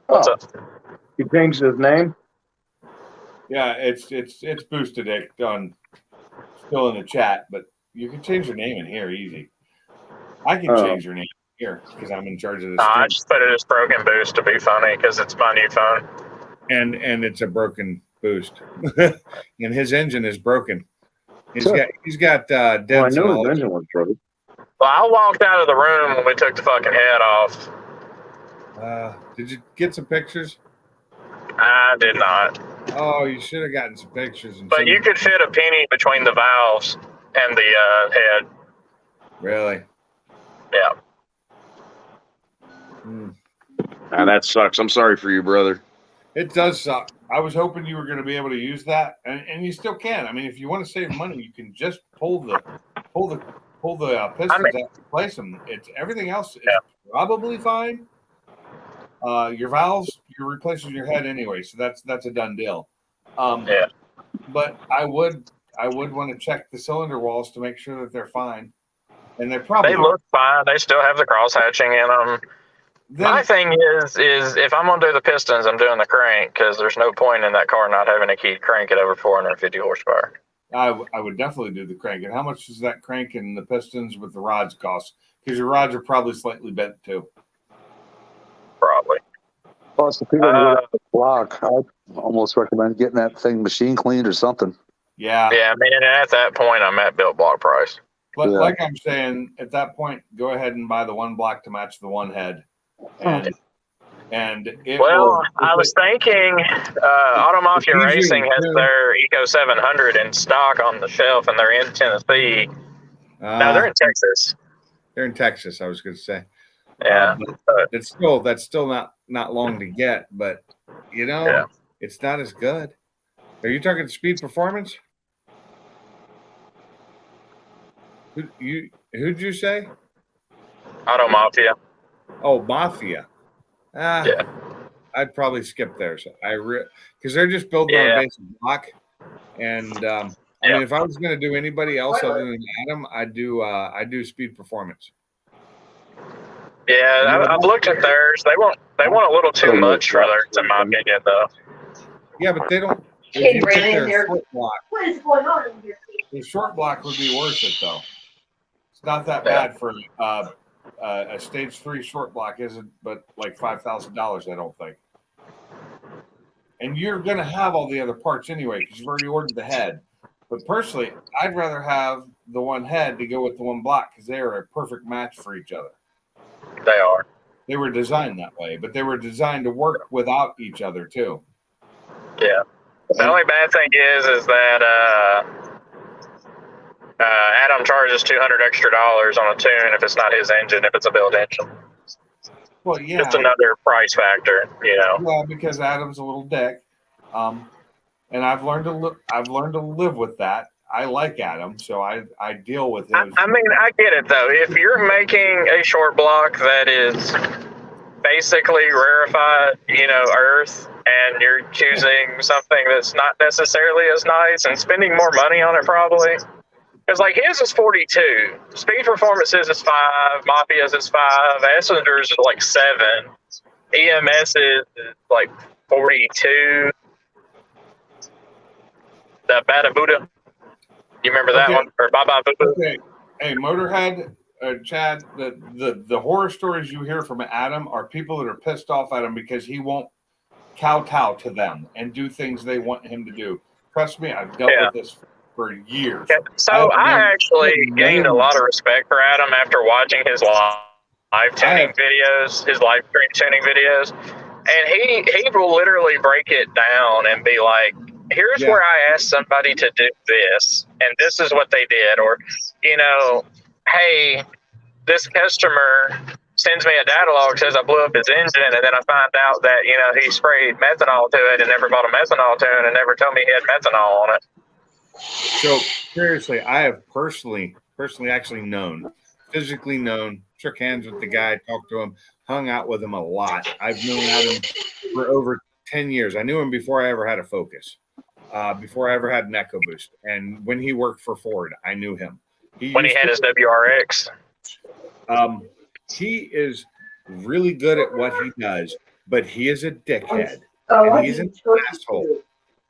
What's up? He changed his name. Yeah, it's Boosted Dick on still in the chat, but you can change your name in here easy. I can change your name here because I'm in charge of this. I just put it as Broken Boost to be funny because it's my new phone. And it's a broken boost, and his engine is broken. He's got dents. Well, I know his engine was broken. Well, I walked out of the room when we took the fucking head off. Did you get some pictures? I did not. Oh, you should have gotten some pictures. But you could fit a penny between the valves and the head. Really? Yeah. That sucks. I'm sorry for you, brother. It does suck. I was hoping you were going to be able to use that, and you still can. I mean, if you want to save money, you can just pull the pistons out and replace them. It's everything else is probably fine. Your valves, you're replacing your head anyway, so that's a done deal. But I would want to check the cylinder walls to make sure that they're fine, and they look fine. They still have the cross hatching in them. My thing is if I'm gonna do the pistons, I'm doing the crank because there's no point in that car not having a key crank at over 450 horsepower. I would definitely do the crank. And how much does that crank and the pistons with the rods cost? Because your rods are probably slightly bent too. Probably. Plus, if you're going to go to the block, I'd almost recommend getting that thing machine cleaned or something. Yeah. Yeah, I mean, and at that point, I'm at built block price. But Yeah. like I'm saying, at that point, go ahead and buy the one block to match the one head. And it will, I was thinking Auto Mafia Racing has their Eco 700 in stock on the shelf, and they're in Tennessee. No, they're in Texas. They're in Texas, I was going to say. Yeah. But that's still not long to get, but you know, it's not as good. Are you talking speed performance? Who'd you say? Auto Mafia. Oh, Mafia. Yeah. I'd probably skip there. So because they're just building on a basic block. And I mean, if I was going to do anybody else other than Adam, I'd do speed performance. Yeah, I've looked at theirs. They want a little too much for theirs, in my opinion, though. Yeah, but they don't. Kid If you ran get in their here. short block, What is going on in here? the short block would be worth it, though. It's not that bad for a stage 3 short block, isn't? But like $5,000, I don't think. And you're going to have all the other parts anyway because you've already ordered the head. But personally, I'd rather have the one head to go with the one block because they are a perfect match for each other. They are. They were designed that way, but they were designed to work without each other too. Yeah. The only bad thing is that Adam charges $200 extra on a tune if it's not his engine, if it's a built engine. Well, yeah. Just another price factor, you know. Well, because Adam's a little dick, and I've learned to live with that. I like Adam, so I deal with his. I mean, I get it though. If you're making a short block that is basically rarefied, you know, earth, and you're choosing something that's not necessarily as nice and spending more money on it probably. Because like his is 42, Speed Performances is 5, Mafia's is 5, Essender's is like 7, EMS is like 42. The Bada Buddha, you remember that one? Or Baba Buddha? Okay. Hey, Motorhead, Chad, the horror stories you hear from Adam are people that are pissed off at him because he won't kowtow to them and do things they want him to do. Trust me, I've dealt with this for years. So I actually gained a lot of respect for Adam after watching his live tuning videos, his live stream tuning videos. And he will literally break it down and be like, here's where I asked somebody to do this, and this is what they did. Or, you know, hey, this customer sends me a data log, says I blew up his engine, and then I find out that, you know, he sprayed methanol to it and never bought a methanol tune and never told me he had methanol on it. So seriously, I have personally actually physically known, shook hands with the guy, talked to him, hung out with him a lot. I've known Adam for over 10 years. I knew him before I ever had a Focus, before I ever had an EcoBoost. And when he worked for Ford, I knew him. When he had his WRX. He is really good at what he does, but he is a dickhead. And he's an asshole.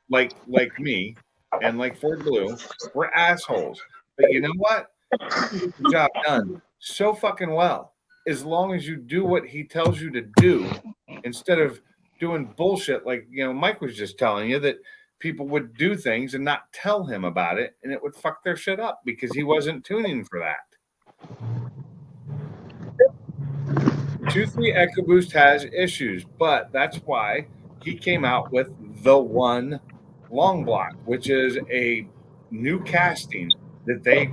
Like me and like Ford Blue, we're assholes. But you know what? The job done so fucking well. As long as you do what he tells you to do, instead of doing bullshit like, you know, Mike was just telling you that people would do things and not tell him about it, and it would fuck their shit up because he wasn't tuning for that. 2.3 EcoBoost has issues, but that's why he came out with the one long block, which is a new casting that they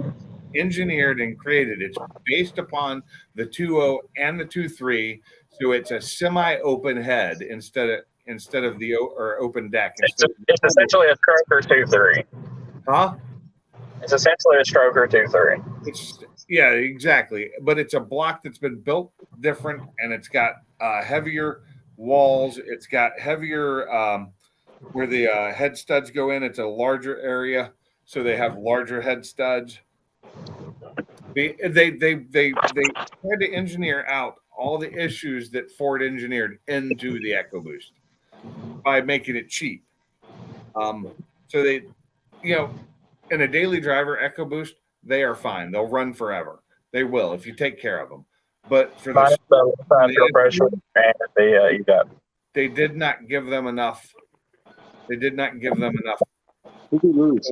engineered and created. It's based upon the 2.0 and the 2.3, so it's a semi-open head instead of the open deck. It's essentially a stroker 2.3. Huh? It's essentially a stroker 2.3. Yeah, exactly. But it's a block that's been built different, and it's got heavier walls. It's got heavier where the head studs go in. It's a larger area, so they have larger head studs. They tried to engineer out all the issues that Ford engineered into the EcoBoost by making it cheap. So they, you know, in a daily driver EcoBoost, they are fine. They'll run forever. They will if you take care of them. But for the they did not give them enough. They did not give them enough. Who did we lose?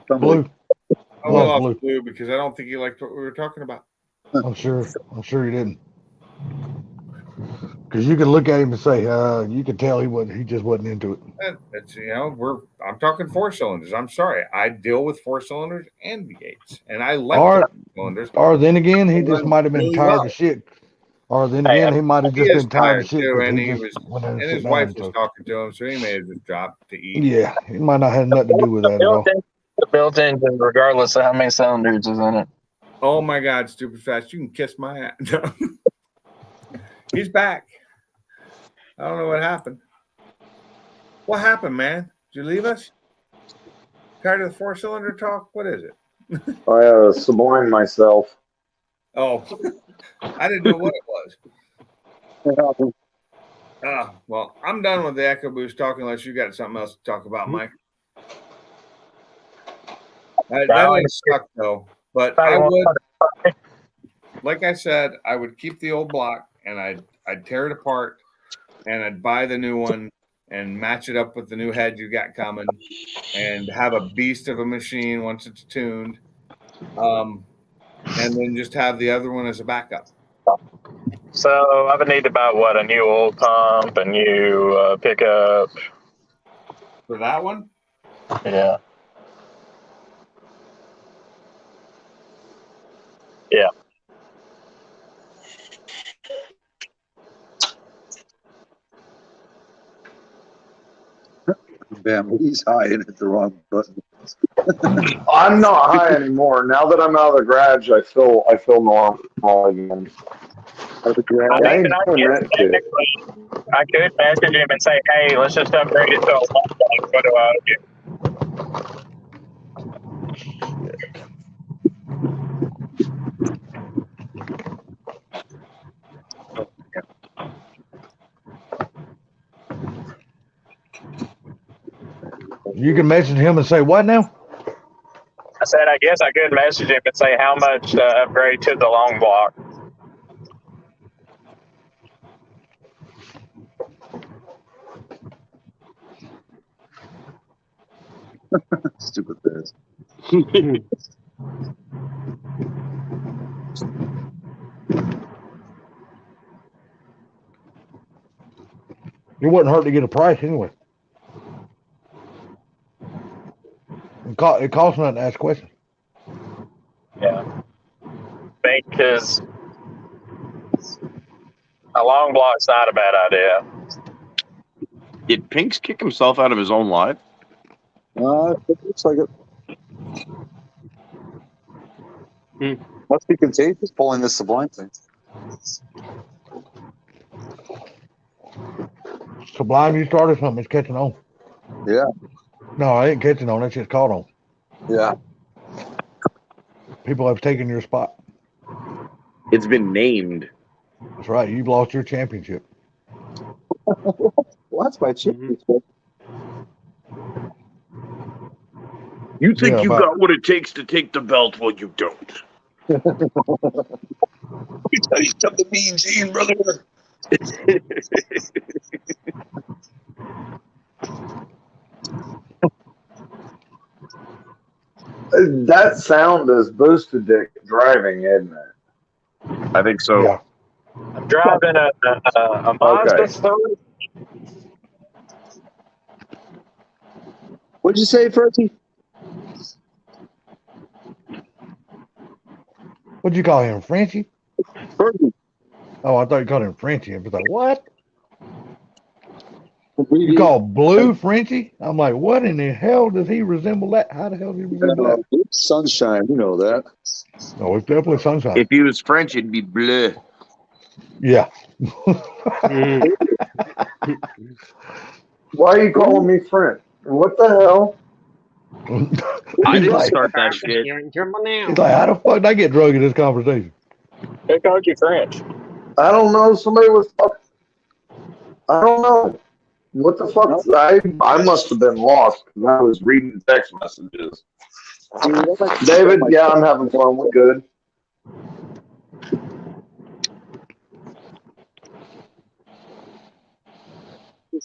Blue. I lost Blue because I don't think he liked what we were talking about. I'm sure he didn't. Because you can look at him and say, you can tell he just wasn't into it. That's, you know, I'm talking 4-cylinders. I'm sorry. I deal with 4-cylinders and V8s, and I like 4-cylinders. Or then again, he just might have been tired of shit. Or then again, he might have just been tired of shit. Too, and his wife was talking to him, so he may have just dropped to eat. Yeah, he might not have nothing to do with that at all. The built engine, regardless of how many cylinders is in it. Oh my God, Stupid Fast! You can kiss my ass. No. He's back. I don't know what happened. What happened, man? Did you leave us? Tired of the 4-cylinder talk? What is it? I sublimed myself. Oh, I didn't know what it was. Well, I'm done with the EcoBoost talk unless you got something else to talk about, Mike. That would suck though. But I would, like I said, I would keep the old block and I'd tear it apart and I'd buy the new one and match it up with the new head you got coming and have a beast of a machine once it's tuned. And then just have the other one as a backup. So I would need to buy a new oil pump, a new pickup. For that one? Yeah. Yeah. Damn, he's high and hit the wrong button. I'm not high anymore. Now that I'm out of the garage, I feel normal again. I could message him and say, "Hey, let's just upgrade it to a 1.0." What do I do? You can message him and say, what now? I said, I guess I could message him and say how much to upgrade to the long block. Stupid this. It wouldn't hurt to get a price anyway. It costs nothing to ask questions. Yeah. Because a long block's not a bad idea. Did Pinks kick himself out of his own life? It looks like it. Must be contagious pulling this Sublime thing. Sublime, you started something. It's catching on. Yeah. No, I ain't catching on. It's just caught on. Yeah. People have taken your spot. It's been named. That's right. You've lost your championship. Well, that's my championship. You think you got what it takes to take the belt? Well, you don't. Let me tell you something, Mean Gene, brother. That sound is boosted dick driving, isn't it? I think so. Yeah. I'm driving a Mazda 3. What'd you say, Fergie? What'd you call him, Frenchie? Fergie. Oh, I thought you called him Frenchie. I was like, what? You call Blue Frenchie? I'm like, what in the hell does he resemble that? How the hell does he resemble that? It's sunshine, you know that. Oh, it's definitely sunshine. If he was French, it'd be bleu. Yeah. Why are you calling me French? What the hell? I didn't like, start that shit. You're in trouble now. He's like, how the fuck did I get drunk in this conversation? Who called you French? I don't know. Somebody was talking. I don't know. What the fuck? I must have been lost because I was reading text messages. David, yeah, I'm having fun. We're good.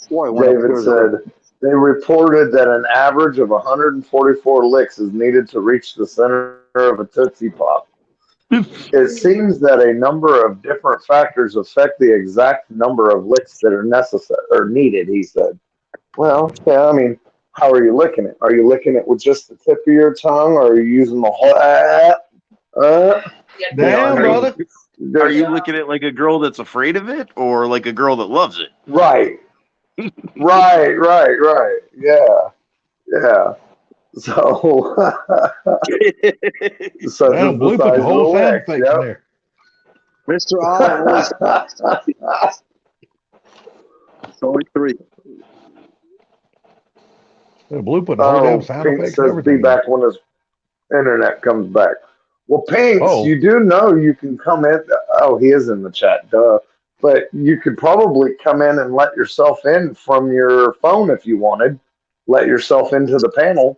David said they reported that an average of 144 licks is needed to reach the center of a Tootsie Pop. It seems that a number of different factors affect the exact number of licks that are necessary or needed, he said. Well, yeah, I mean, how are you licking it? Are you licking it with just the tip of your tongue, or are you using the whole? Damn, brother. Are you looking at like a girl that's afraid of it, or like a girl that loves it? Right. Right. Yeah. So, so Damn, Blue put the whole sound effect in there. Mr. I it's only 3. Yeah, Blue put the whole damn sound Pink effect. says be back when his internet comes back. Well, Pinks, you do know you can come in. Oh, he is in the chat, duh. But you could probably come in and let yourself in from your phone if you wanted. Let yourself into the panel.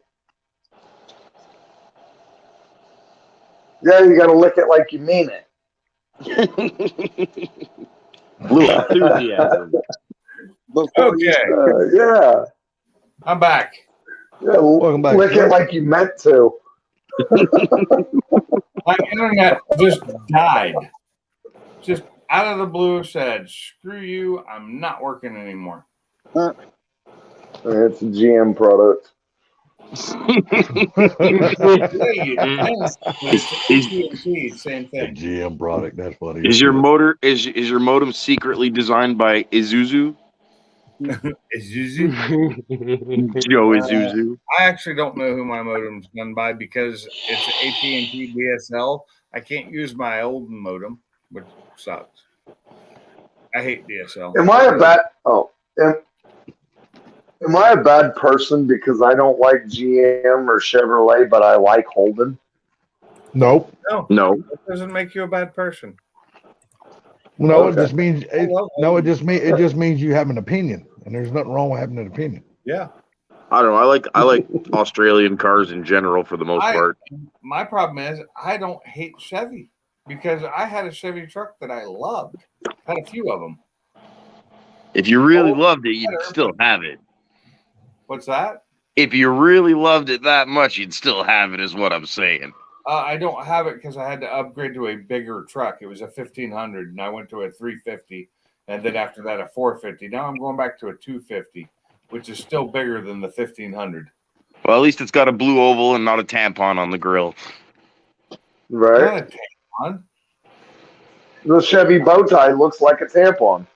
Yeah, you got to lick it like you mean it. Blue enthusiasm. Okay. Yeah. I'm back. Yeah, welcome back. Lick it like you meant to. My internet just died. Just out of the blue said, screw you, I'm not working anymore. It's a GM product. Same thing. GM product, that's funny. Is your modem secretly designed by Isuzu? Isuzu? Joe Isuzu. I actually don't know who my modem's done by because it's AT&T DSL. I can't use my old modem, which sucks. I hate DSL. Am I a bad? Am I a bad person because I don't like GM or Chevrolet, but I like Holden? Nope. No. It doesn't make you a bad person. No, Okay. it just means it just means you have an opinion, and there's nothing wrong with having an opinion. Yeah. I don't know. I like Australian cars in general for the most part. My problem is I don't hate Chevy because I had a Chevy truck that I loved. Had a few of them. If you really loved it, you'd still have it. What's that? If you really loved it that much, you'd still have it, is what I'm saying. I don't have it because I had to upgrade to a bigger truck. It was a 1500, and I went to a 350, and then after that a 450. Now I'm going back to a 250, which is still bigger than the 1500. Well, at least it's got a blue oval and not a tampon on the grill. Right. Not a tampon. The Chevy bow tie looks like a tampon.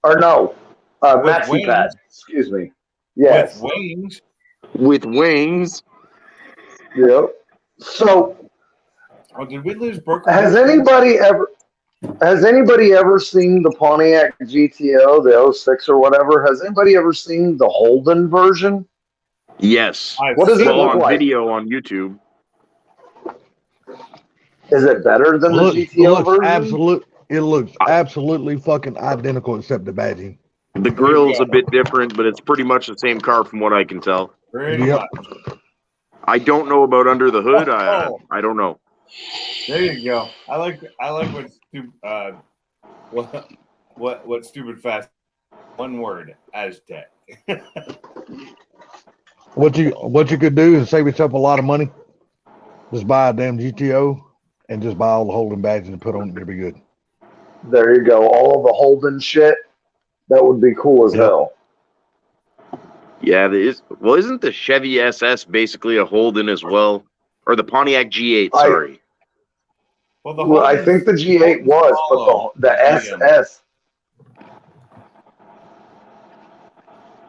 Or no, maxi wings. pad. Excuse me. Yes. With wings. With wings. Yep. So, oh, did we lose Brooke? Has anybody ever seen the Pontiac GTO, the 06 or whatever? Has anybody ever seen the Holden version? Yes. What does it look on like? video on YouTube. Is it better than the GTO version? It looks absolutely fucking identical except the badging. The grill's a bit different, but it's pretty much the same car from what I can tell. Pretty much. I don't know about under the hood. I don't know. There you go. I like what stupid fast. One word, Aztec. What you could do is save yourself a lot of money. Just buy a damn GTO and just buy all the Holden badges and put on it. It'll be good. There you go. All of the Holden shit. That would be cool as hell. Yeah, isn't the Chevy SS basically a Holden as well? Or the Pontiac G8, sorry. Well, I think the G8 was, but the SS.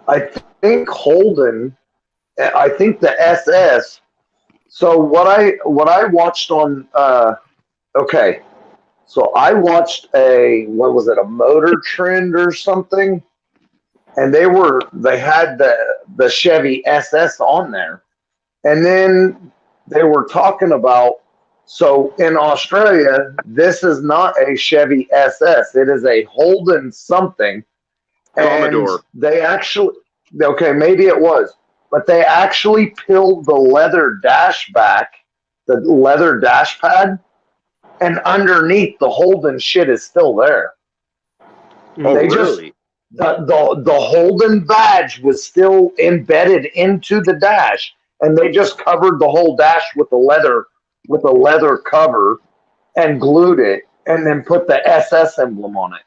I think Holden, I think the SS. So what I watched on, okay. So I watched a Motor Trend or something, and they had the Chevy SS on there, and then they were talking about So in Australia, this is not a Chevy SS. It is a Holden something. And Commodore. they actually, okay, maybe it was, but they actually peeled the leather dash back, the leather dash pad, and underneath the Holden shit is still there. Oh, They really? the Holden badge was still embedded into the dash, and they just covered the whole dash with a leather cover and glued it, and then put the SS emblem on it.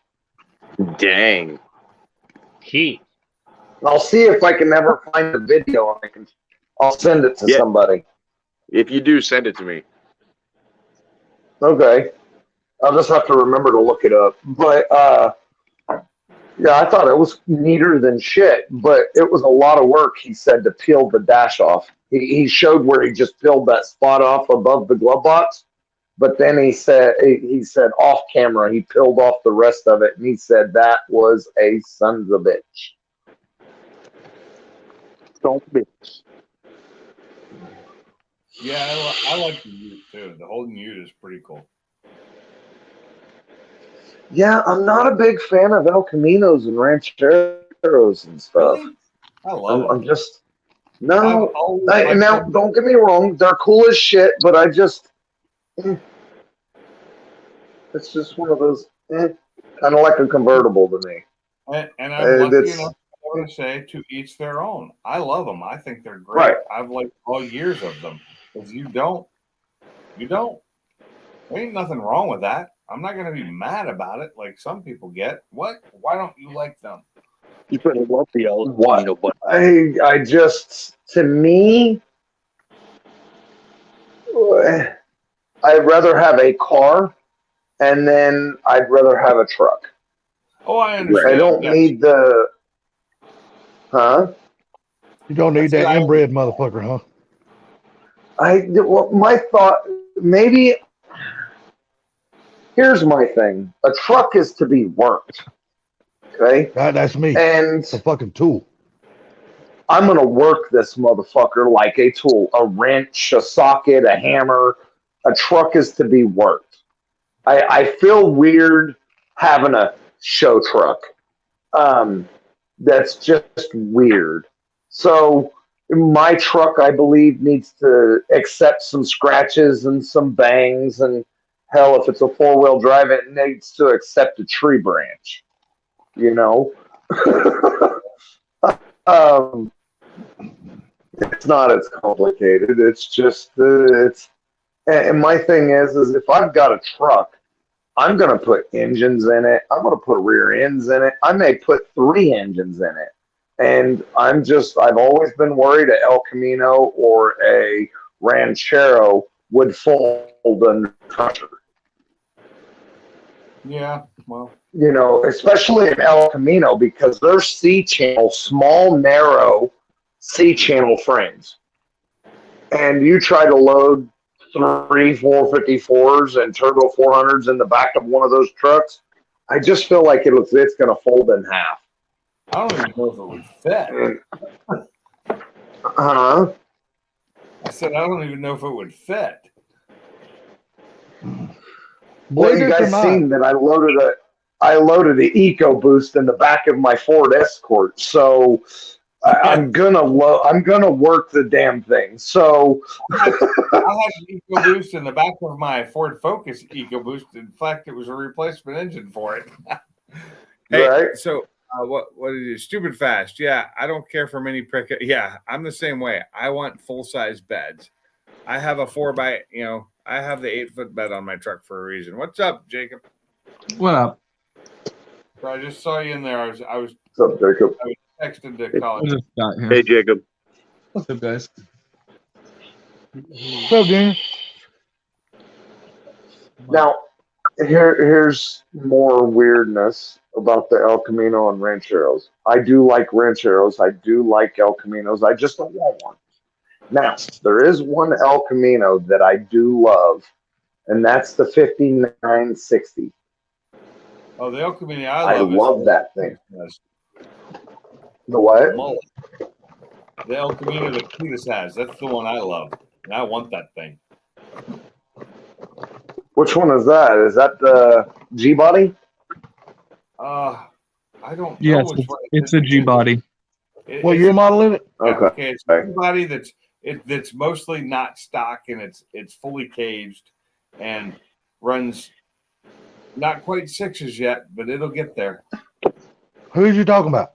Dang. Gee. I'll see if I can ever find the video. I'll send it to somebody. If you do, send it to me. Okay. I'll just have to remember to look it up. But yeah, I thought it was neater than shit, but it was a lot of work, he said, to peel the dash off. He showed where he just peeled that spot off above the glove box, but then he said off camera he peeled off the rest of it, and he said that was a sons of a bitch. Don't bitch. Yeah, I like the Ute too. The Holden Ute is pretty cool. Yeah, I'm not a big fan of El Caminos and Rancheros and stuff. Really? I love them. I'm just now. Don't get me wrong; they're cool as shit. But I just, it's just one of those kind of like a convertible to me. And I'm lucky enough to say to each their own. I love them. I think they're great. Right. I've liked all years of them. If you don't. There ain't nothing wrong with that. I'm not going to be mad about it like some people get. What? Why don't you like them? You better love the old What? I just, to me, I'd rather have a car, and then I'd rather have a truck. Oh, I understand. I don't need the, huh? You don't need that inbred motherfucker, huh? My thought, maybe. Here's my thing. A truck is to be worked. Okay? That's me. And it's a fucking tool. I'm going to work this motherfucker like a tool. A wrench, a socket, a hammer. A truck is to be worked. I feel weird having a show truck. That's just weird. So my truck, I believe, needs to accept some scratches and some bangs, and hell, if it's a four-wheel drive, it needs to accept a tree branch, you know? It's not as complicated. It's just, and my thing is if I've got a truck, I'm going to put engines in it. I'm going to put rear ends in it. I may put 3 engines in it. And I've always been worried a El Camino or a Ranchero would fold under pressure. Yeah, well. You know, especially in El Camino, because they're C-channel, small, narrow C-channel frames. And you try to load 3 454s and turbo 400s in the back of one of those trucks, I just feel like it's going to fold in half. I don't even know if it would fit. Huh? I said I don't even know if it would fit. Well, you guys seen that I loaded the EcoBoost in the back of my Ford Escort, so I'm gonna work the damn thing. So I had an EcoBoost in the back of my Ford Focus EcoBoost. In fact, it was a replacement engine for it. Hey, right. So what is it? Stupid fast? Yeah, I don't care for mini prick. Yeah, I'm the same way. I want full size beds. I have a 4x. I have the 8-foot bed on my truck for a reason. What's up, Jacob? What up? So I just saw you in there. I was. What's up, Jacob? I was texting to college. Hey, Jacob. What's up, guys? What's up, Junior? Now, here's more weirdness about the El Camino and Rancheros. I do like Rancheros. I do like El Caminos. I just don't want one. Now, there is one El Camino that I do love, and that's the 5960. Oh, the El Camino I love that thing. The what? The El Camino that Cletus has. That's the one I love, and I want that thing. Which one is that? Is that the G body? I don't know Yes, which one. it's a G body. What year model is it? Okay, it's a body that's mostly not stock, and it's fully caged and runs not quite sixes yet, but it'll get there. Who's you talking about?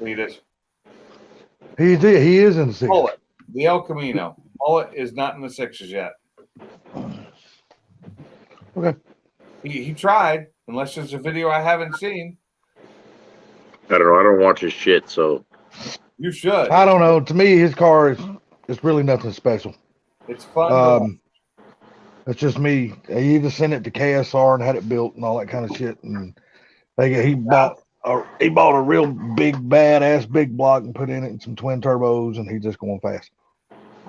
Cletus. He is in the sixes. Mullet, the El Camino. Mullet is not in the sixes yet. Okay. He tried, unless there's a video I haven't seen. I don't know. I don't watch his shit, so. You should. I don't know. To me, his car is really nothing special. It's fun. It's just me. He just sent it to KSR and had it built and all that kind of shit. And he bought a real big badass big block and put in it and some twin turbos, and he's just going fast.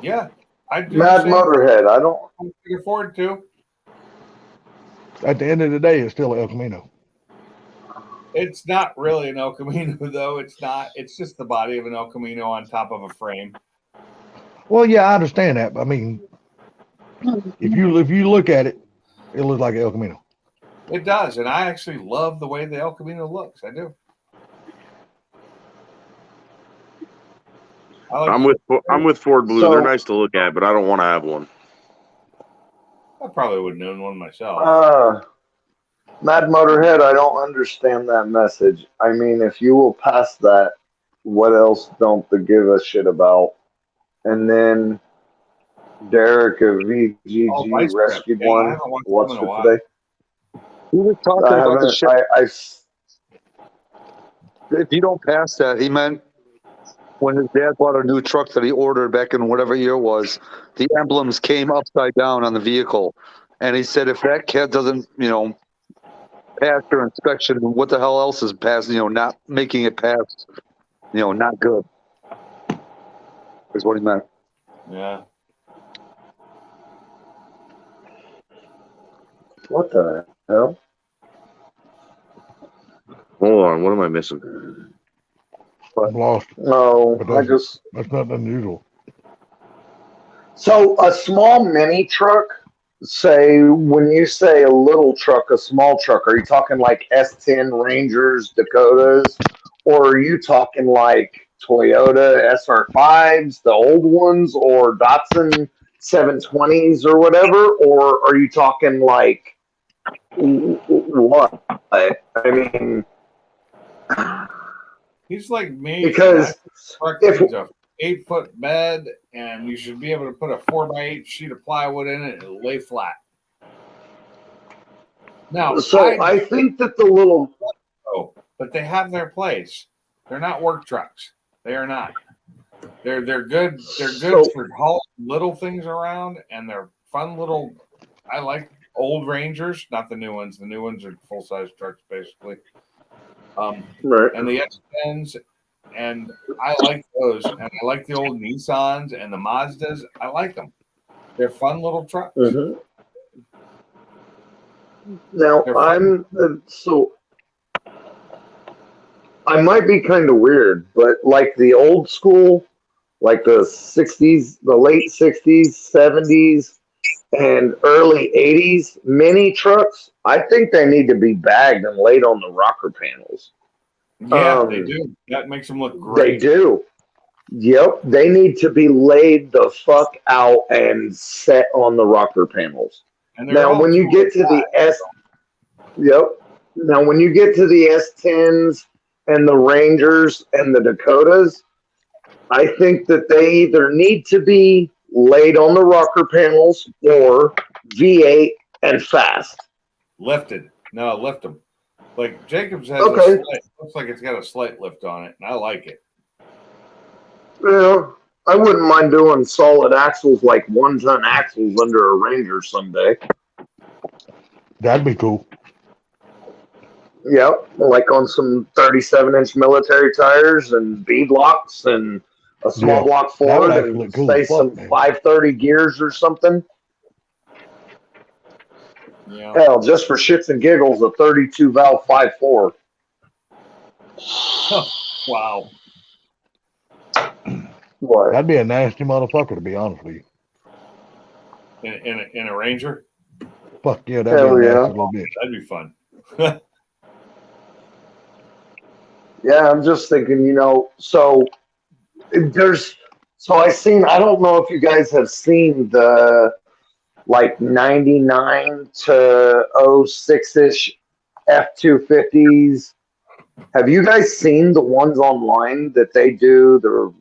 Yeah, I do. Mad Motorhead. I don't can afford to. At the end of the day, it's still an El Camino. It's not really an El Camino, though. It's not. It's just the body of an El Camino on top of a frame. Well, yeah, I understand that. But I mean, if you look at it, it looks like an El Camino. It does, and I actually love the way the El Camino looks. I do. I'm with Ford Blue. They're nice to look at, but I don't want to have one. I probably wouldn't own one myself. Mad Motorhead, I don't understand that message. I mean, if you will pass that, what else don't they give a shit about? And then Derek of VGG rescued one. What's for today? We were talking about the shit. If you don't pass that, he meant when his dad bought a new truck that he ordered back in whatever year it was, the emblems came upside down on the vehicle. And he said if that cat doesn't, pass your inspection, what the hell else is passed, not making it pass, not good. Is what he meant. Yeah. What the hell? Hold on, what am I missing? I'm lost. No, that's not unusual. So a small mini truck, say when you say a little truck, a small truck, are you talking like S10 Rangers, Dakotas, or are you talking like Toyota SR5s, the old ones, or Datsun 720s or whatever, or are you talking like what? I mean, he's like me because if a 8-foot bed, and you should be able to put a 4x8 sheet of plywood in it and it'll lay flat. Now, so I think that the little, but they have their place. They're not work trucks. They are not. They're good. They're good for hauling little things around, and they're fun little. I like old Rangers, not the new ones. The new ones are full size trucks, basically. Right. And the X10s, and I like those, and I like the old Nissans and the Mazdas. I like them. They're fun little trucks. Mm-hmm. Now I might be kind of weird, but like the old school, like the 60s, the late 60s, 70s, and early 80s mini trucks, I think they need to be bagged and laid on the rocker panels. Yeah, they do. That makes them look great. They do. Yep. They need to be laid the fuck out and set on the rocker panels. Now, when you get to the Now, when you get to the S10s and the Rangers and the Dakotas, I think that they either need to be laid on the rocker panels or V8 and fast. Lifted. No, lift them. Like Jacobs has looks like it's got a slight lift on it, and I like it. Yeah, I wouldn't mind doing solid axles, like 1-ton axles under a Ranger someday. That'd be cool. Yep, like on some 37-inch military tires and B blocks and a small block Ford and say some 530 gears or something. Yeah. Hell, just for shits and giggles, a 32 valve 5.4. Wow. What? That'd be a nasty motherfucker, to be honest with you. In a Ranger? Fuck yeah, that'd Hell be a yeah. nasty little bitch. That'd be fun. Yeah, I'm just thinking, so I don't know if you guys have seen the like 99 to 06-ish F-250s. Have you guys seen the ones online that they do the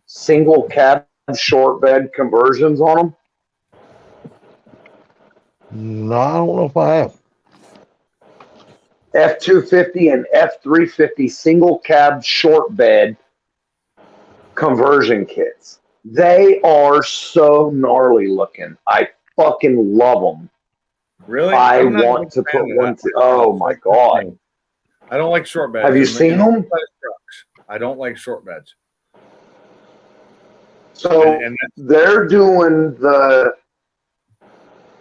single cab short bed conversions on them? No, I don't know if I have. F-250 and F-350 single cab short bed conversion kits. They are so gnarly looking. I fucking love them. Really? I I'm not a want big to fan put of one. that. Oh my god! I don't like short beds. Have you in seen in them? full-size trucks. I don't like short beds. So And they're doing the.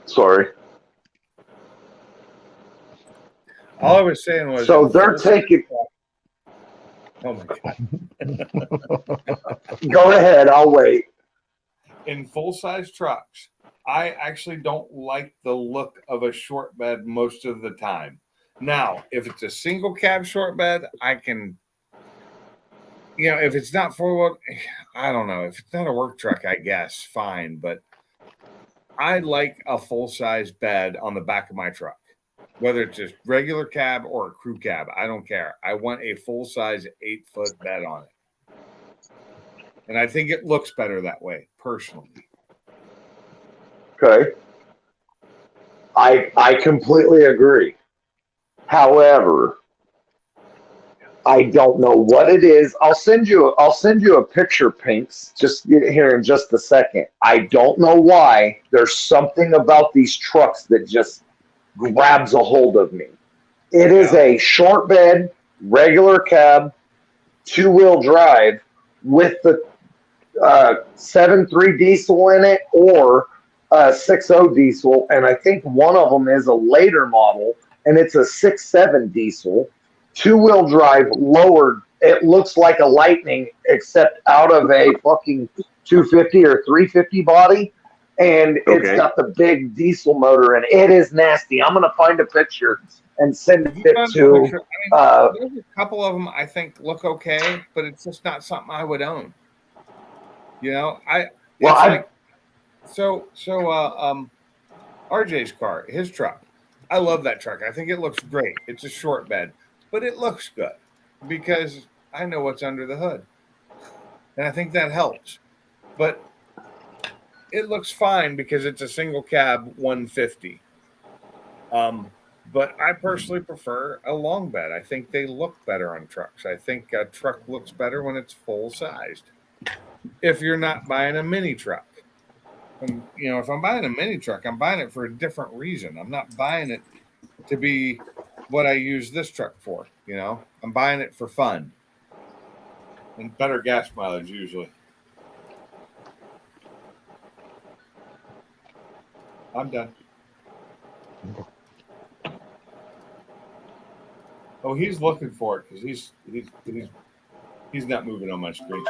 Sorry. all I was saying was. So in they're full-size taking. trucks- Oh my god. Go ahead. I'll wait. In full-size trucks, I actually don't like the look of a short bed most of the time. Now, if it's a single cab short bed, I can, if it's not four-wheel, I don't know. If it's not a work truck, I guess, fine. But I like a full-size bed on the back of my truck, whether it's just regular cab or a crew cab. I don't care. I want a full-size 8-foot bed on it. And I think it looks better that way, personally. Okay. I completely agree. However, I don't know what it is. I'll send you a picture, Pinks, just here in just a second. I don't know why. There's something about these trucks that just grabs a hold of me. It is a short bed, regular cab, 2-wheel drive with the 7.3 diesel in it or 6.0 diesel, and I think one of them is a later model, and it's a 6.7 diesel, 2-wheel drive, lowered. It looks like a Lightning, except out of a fucking 250 or 350 body, and it's got the big diesel motor, and it is nasty. I'm gonna find a picture and send it to. There's a couple of them I think look okay, but it's just not something I would own. RJ's car, his truck. I love that truck. I think it looks great. It's a short bed, but it looks good because I know what's under the hood. And I think that helps. But it looks fine because it's a single cab 150. But I personally prefer a long bed. I think they look better on trucks. I think a truck looks better when it's full sized. If you're not buying a mini truck. And, if I'm buying a mini truck, I'm buying it for a different reason. I'm not buying it to be what I use this truck for. I'm buying it for fun and better gas mileage usually. I'm done. Oh, he's looking for it because he's not moving on my screen.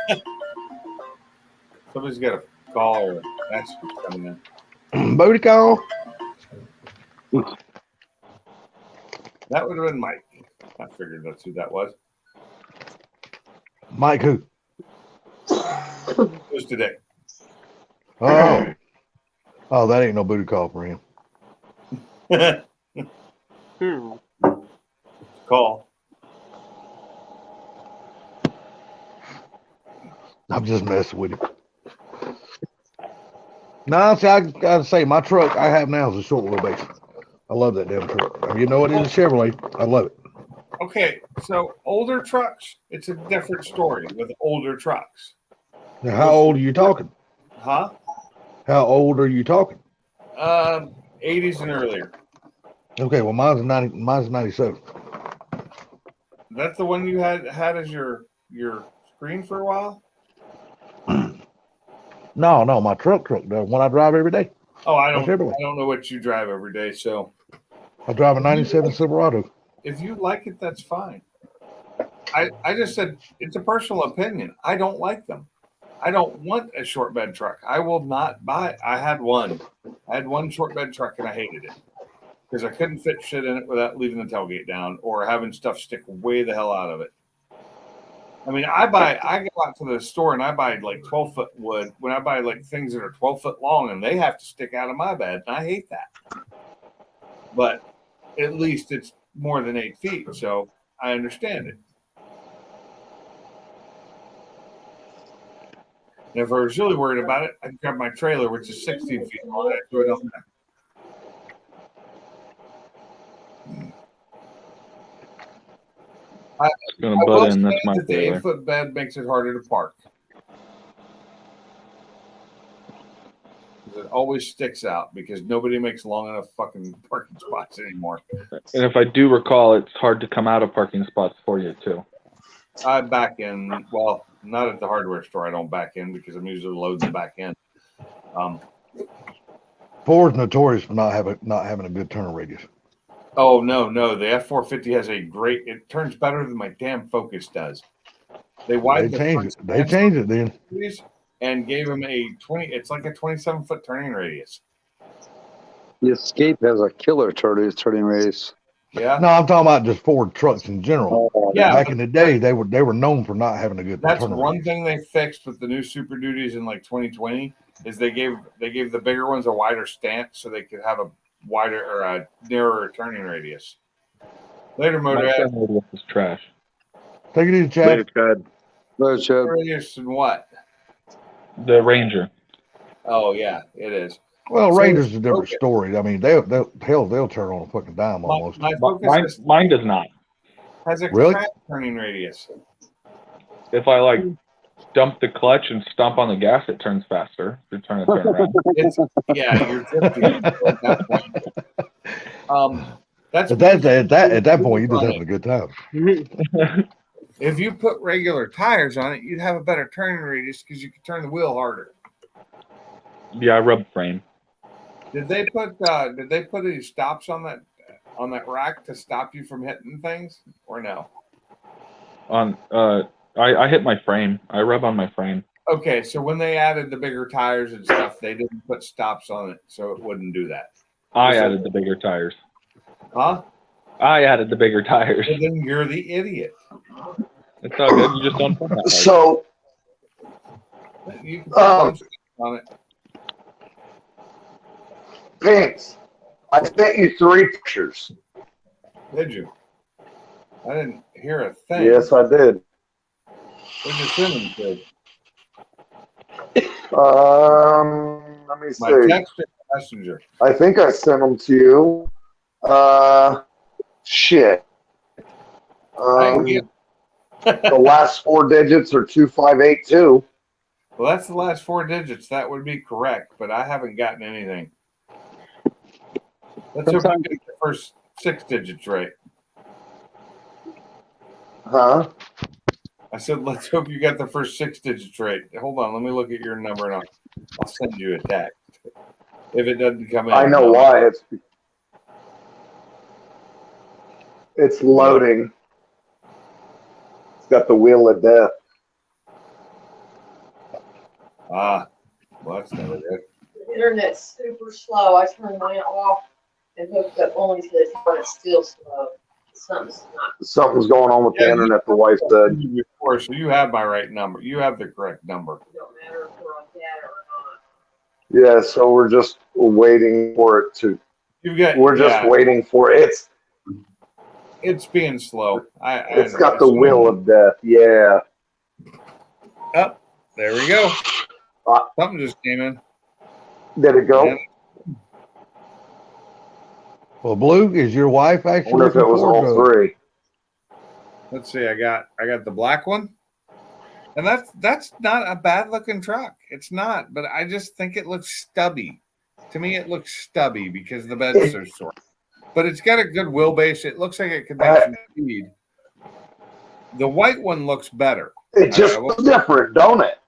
Somebody's got a call or a message coming in. Booty call. That would have been Mike. I figured that's who that was. Mike who? It was today. Oh. Oh, that ain't no booty call for him. Call. I'm just messing with him. No, see, I gotta say, my truck I have now is a short wheelbase. I love that damn truck. It is a Chevrolet. I love it. Okay, so older trucks, it's a different story with older trucks. Now, how old are you talking? Huh? How old are you talking? 80s and earlier. Okay, well, mine's 97. That's the one you had as your screen for a while? No, my truck, the one I drive every day. Oh, I don't know what you drive every day, so I drive a 97 Silverado. if you like it, that's fine. I just said it's a personal opinion. I don't like them. I don't want a short bed truck. I will not buy it. I had one short bed truck and I hated it. because I couldn't fit shit in it without leaving the tailgate down or having stuff stick way the hell out of it. I mean, I go out to the store and I buy like 12-foot wood when I buy like things that are 12 foot long and they have to stick out of my bed. And I hate that. But at least it's more than 8 feet. So I understand it. And if I was really worried about it, I'd grab my trailer, which is 16 feet long, and I'd throw it on there. I will say that the 8-foot bed makes it harder to park. It always sticks out because nobody makes long enough fucking parking spots anymore. And if I do recall, it's hard to come out of parking spots for you too. I back in, well, not at the hardware store. I don't back in because I'm usually loading the back end. Ford's notorious for not having a good turn radius. Oh no, the F450 has a great. It turns better than my damn Focus does. They changed it then, and gave him a 20. It's like a 27-foot turning radius. The Escape has a killer turning radius. Yeah. No, I'm talking about just Ford trucks in general. Yeah, back in the day, they were known for not having a good. That's turn one radius. thing they fixed with the new Super Duties in like 2020 is they gave the bigger ones a wider stance so they could have a wider or a narrower turning radius. Later, My Motorhead. turn radius is trash. Take it easy, Chad. Later, Chad. Later, Chad. Radius and what? The Ranger. Oh yeah, it is. Well, So Ranger's a different Focus. story. I mean, they'll turn on a fucking dime almost. My Focus Mine does not. has a Really? crap turning radius. If I like dump the clutch and stomp on the gas, it turns faster. You're trying to turn around. Yeah, you're drifting at that point. That's At that point, you're just having a good time. If you put regular tires on it, you'd have a better turning radius because you could turn the wheel harder. Yeah, I rub frame. Did they put any stops on that rack to stop you from hitting things or no? I hit my frame. I rub on my frame. Okay, so when they added the bigger tires and stuff, they didn't put stops on it, so it wouldn't do that. I added the bigger tires. Huh? I added the bigger tires. Well, then you're the idiot. It's all good. You just don't put that hard. So, You can put stops on it. Vince, I sent you 3 pictures. Did you? I didn't hear a thing. Yes, I did. What did you send them to? Let me My see. text or messenger? I think I sent them to you. Shit. The last 4 digits are 2582. Well, that's the last 4 digits. That would be correct, but I haven't gotten anything. Let's hope you get the first 6 digits right. Huh? I said, let's hope you got the first 6 digits right. Hold on, let me look at your number and I'll send you a text. If it doesn't come in. I know why. It's loading. It's got the wheel of death. Ah, well, that's never good. The internet's super slow. I turned mine off and hooked up only to the tower. It's still slow. Something's going on with the internet, the wife said. Of course, so you have my right number. You have the correct number. It don't matter if we're on data or not. Yeah, so we're just waiting for it to. We're just waiting for it. It's being slow. It's got the wheel of death. Yeah. Oh, there we go. Something just came in. Did it go? Yeah. Well, Blue, is your wife I actually? wonder if it was all 3. Let's see. I got the black one, and that's not a bad looking truck. It's not, but I just think it looks stubby. To me, it looks stubby because the bed's so short. But it's got a good wheelbase. It looks like it can make some speed. The white one looks better. It just looks different, don't it?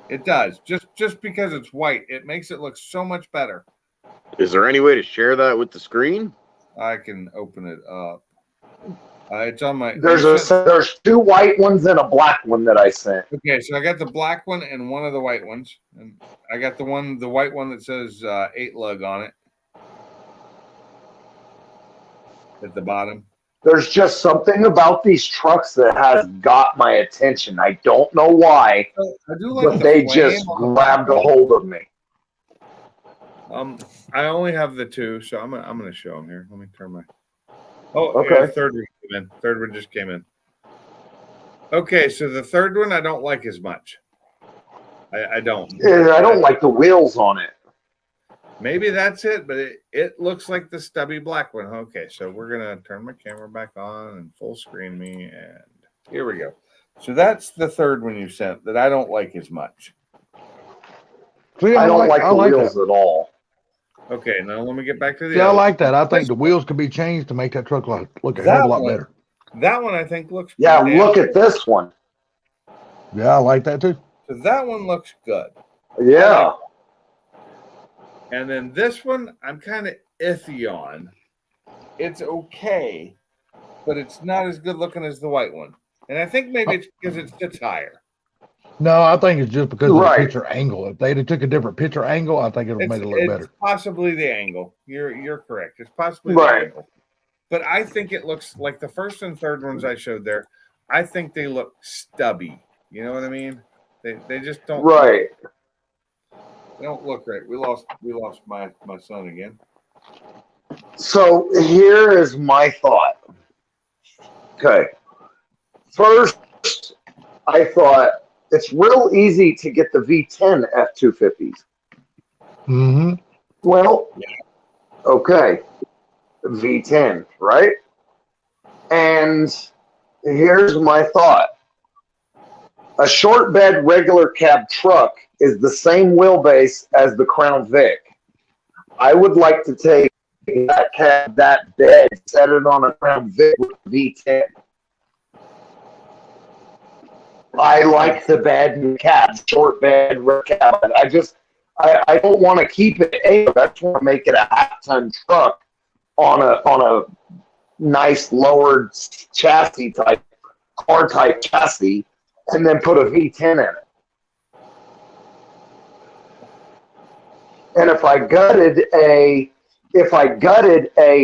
It does. Just because it's white, it makes it look so much better. Is there any way to share that with the screen? I can open it up. It's on my. There's 2 white ones and a black one that I sent. Okay, so I got the black one and one of the white ones, and I got the white one that says 8 lug on it. at the bottom. There's just something about these trucks that has got my attention. I don't know why, I do like but the they flame just on the grabbed a back. hold of me. I only have the two, so I'm gonna show them here. Let me turn my. Oh, Okay. yeah, third one came in. Third one just came in. Okay, so the third one I don't like as much. I don't. Yeah, I don't like the wheels on it. Maybe that's it, but it looks like the stubby black one. Okay, so we're gonna turn my camera back on and full screen me, and here we go. So that's the third one you sent that I don't like as much. See, I don't like the like wheels that. at all. Okay, now let me get back to the. See, I other like that. I one. think the wheels could be changed to make that truck look a hell of That a lot one- better. That one I think looks. Yeah, pretty damn look good. at this one. Yeah, I like that too. So that one looks good. Yeah. And then this one, I'm kind of iffy on. It's okay, but it's not as good looking as the white one. And I think maybe it's because it sits higher. No, I think it's just because Right. of the picture angle. If they'd have took a different picture angle, I think it would have made it look It's better. possibly the angle. You're correct. It's possibly Right. the angle. But I think it looks like the first and third ones I showed there. I think they look stubby. You know what I mean? They just don't. Right. They don't look right. We lost my son again. So here is my thought. Okay. First, I thought it's real easy to get the V10 F250s. Mm-hmm. Well, okay. V10, right? And here's my thought. A short bed regular cab truck is the same wheelbase as the Crown Vic. I would like to take that cab, that bed, set it on a Crown Vic with V10. I like the bed cab, short bed, red cab. I don't want to keep it. I just want to make it a half-ton truck on a nice lowered chassis type, car type chassis, and then put a V10 in it. And if I gutted a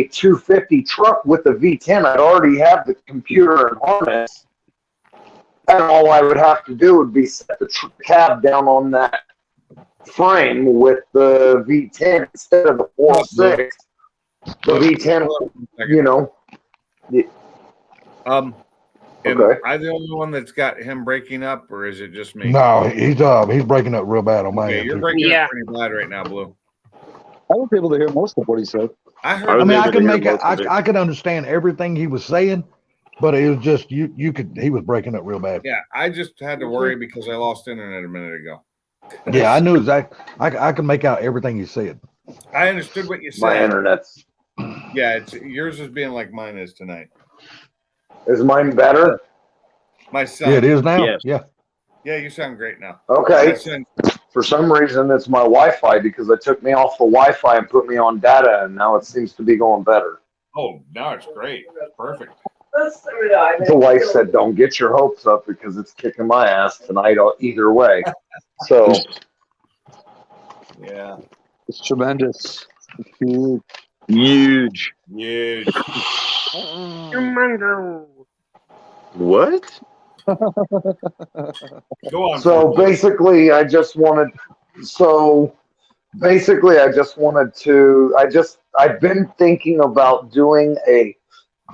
250 truck with the V10, I'd already have the computer and harness, and all I would have to do would be set the cab down on that frame with the V10 instead of the 4.6. The V10, you know. Am Okay. I the only one that's got him breaking up, or is it just me? No, he's breaking up real bad on my Okay, end. you're too. breaking Yeah. up pretty bad right now, Blue. I was able to hear most of what he said. I heard. I was mean, I able could to hear make it. most of it. I could understand everything he was saying, but it was just you could. He was breaking up real bad. Yeah, I just had to worry because I lost internet a minute ago. Yeah, I knew exactly. I could make out everything he said. I understood what you My said. internet's Yeah, it's yours is being like mine is tonight. is mine better? My son. Yeah, it is now. Yes. Yeah. Yeah, you sound great now. Okay. My son, For some reason, it's my Wi-Fi because I took me off the Wi-Fi and put me on data, and now it seems to be going better. oh, now it's great. It's perfect. The wife said, "Don't get your hopes up because it's kicking my ass tonight either way." So Yeah. It's tremendous. It's huge. Huge. Huge. What? Go on. So basically, I just wanted. I've been thinking about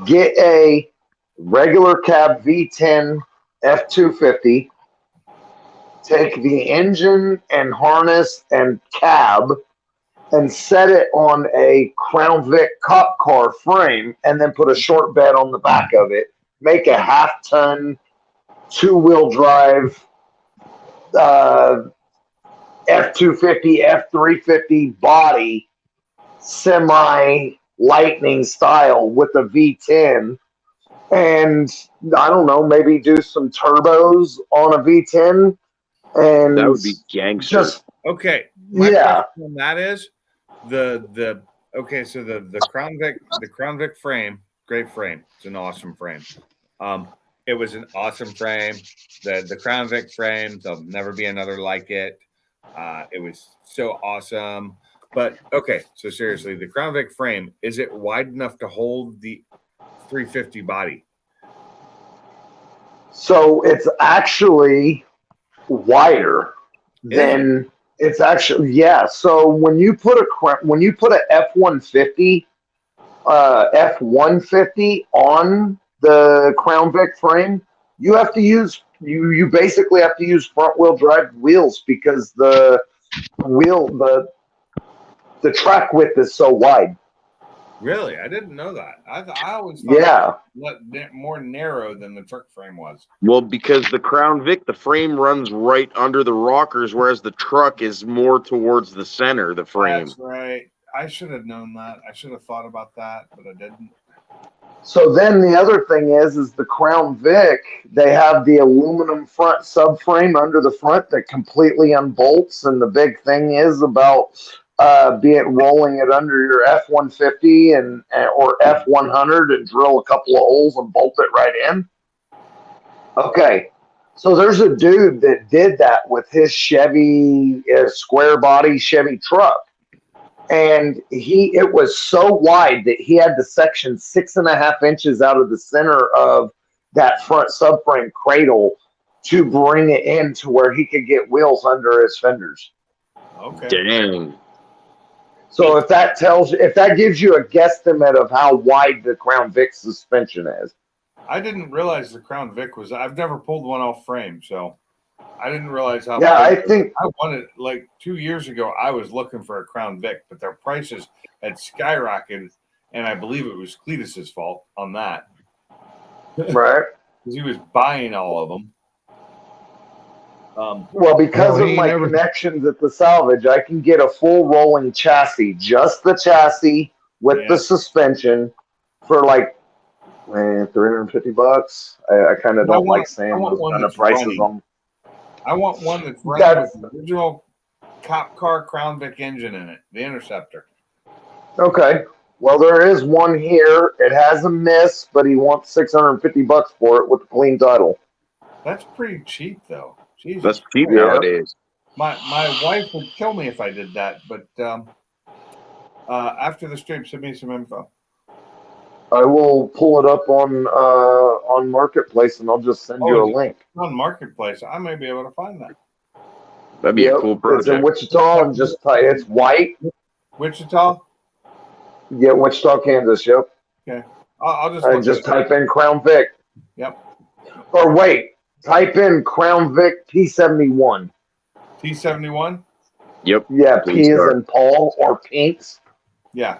get a regular cab V10 F250, take the engine and harness and cab, and set it on a Crown Vic cop car frame, and then put a short bed on the back of it. Make a half-ton, two-wheel drive F250, F350 body, semi-lightning style with a V10. And I don't know, maybe do some turbos on a V10. And That would be gangster. just, Okay. My yeah. question on that is the okay, so the Crown Vic frame, great frame. It's an awesome frame. It was an awesome frame. The Crown Vic frame, there'll never be another like it. It was so awesome. But okay, so seriously, the Crown Vic frame, is it wide enough to hold the 350 body? So it's actually wider than it's actually, yeah. So when you put a F-150 on the Crown Vic frame, you have to use you basically have to use front wheel drive wheels because the track width is so wide. Really? I didn't know that. I always thought it was more narrow than the truck frame was. Well, because the Crown Vic, the frame runs right under the rockers, whereas the truck is more towards the center, the frame. That's right. I should have known that. I should have thought about that, but I didn't. So then the other thing is the Crown Vic, they have the aluminum front subframe under the front that completely unbolts, and the big thing is about rolling it under your F-150 or F-100 and drill a couple of holes and bolt it right in. Okay, so there's a dude that did that with his Chevy square body Chevy truck, and it was so wide that he had to section 6.5 inches out of the center of that front subframe cradle to bring it in to where he could get wheels under his fenders. Okay. Dang. So if that gives you a guesstimate of how wide the Crown Vic suspension is. I didn't realize the Crown Vic was. I've never pulled one off frame, so I didn't realize how. Yeah, I think I wanted, like 2 years ago, I was looking for a Crown Vic, but their prices had skyrocketed, and I believe it was Cletus's fault on that. Right. Because he was buying all of them. Well, because of my connections at the salvage, I can get a full rolling chassis, just the chassis with the suspension, for like $350. I kind of don't like saying those kind of prices on. I want one that's running with the original cop car Crown Vic engine in it, the Interceptor. Okay. Well, there is one here. It has a miss, but he wants $650 for it with the clean title. That's pretty cheap, though. Jesus. That's cheap nowadays. My wife would kill me if I did that, but after the stream, send me some info. I will pull it up on Marketplace, and I'll just send you a link. On Marketplace, I may be able to find that. That'd be a cool project. It's in Wichita, and it's white. Wichita? Yeah, Wichita, Kansas. Yep. Okay. I'll just type in Crown Vic. Yep. Or wait. Type in Crown Vic P71. P71? Yep. Yeah, P is in Paul or Pinks. Yeah.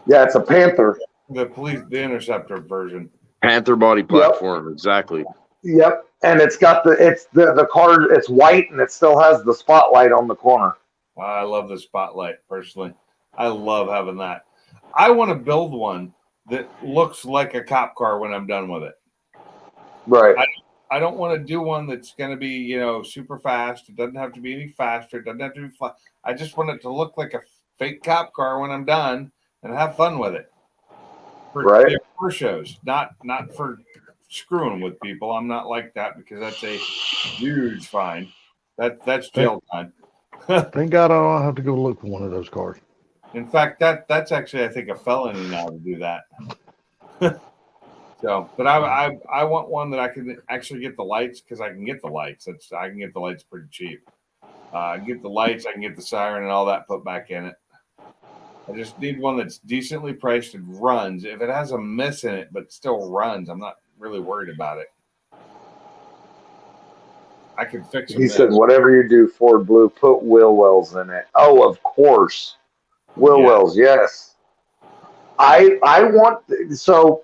Yeah, it's a Panther. The Interceptor version. Panther body platform, exactly. Yep. And it's got the car, it's white, and it still has the spotlight on the corner. I love the spotlight, personally. I love having that. I want to build one that looks like a cop car when I'm done with it. Right. I don't want to do one that's going to be, super fast. It doesn't have to be any faster. It doesn't have to be fun. I just want it to look like a fake cop car when I'm done and have fun with it. For shows, not for screwing with people. I'm not like that because that's a huge fine. That's jail time. Thank God I don't have to go look for one of those cars. In fact, that's actually, I think, a felony now to do that. So, but I want one that I can actually get the lights, because I can get the lights. I can get the lights pretty cheap. I can get the lights, I can get the siren and all that put back in it. I just need one that's decently priced and runs. If it has a miss in it but still runs, I'm not really worried about it. I can fix it. He said, whatever you do, Ford Blue, put wheel wells in it. Oh, of course. Wheel wells, yes. I want, so,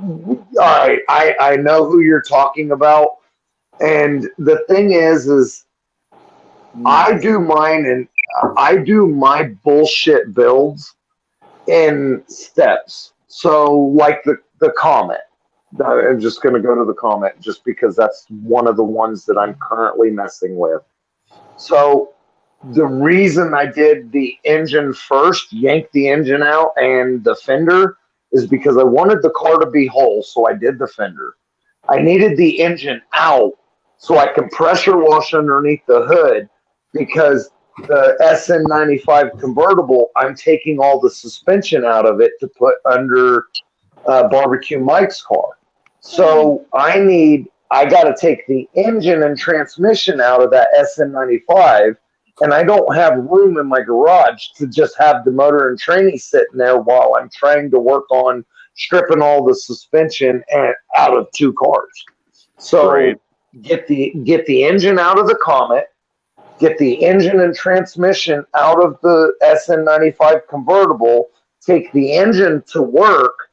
all right, I know who you're talking about. And the thing is I do mine, and I do my bullshit builds in steps. So, like the Comet. I'm just going to go to the Comet just because that's one of the ones that I'm currently messing with. So the reason I did the engine first, yanked the engine out and the fender, is because I wanted the car to be whole. So I did the fender. I needed the engine out so I can pressure wash underneath the hood, because the SN95 convertible, I'm taking all the suspension out of it to put under Barbecue Mike's car. So I got to take the engine and transmission out of that SN95, and I don't have room in my garage to just have the motor and tranny sitting there while I'm trying to work on stripping all the suspension out of two cars. So Right. get the engine out of the Comet, get the engine and transmission out of the SN95 convertible, take the engine to work,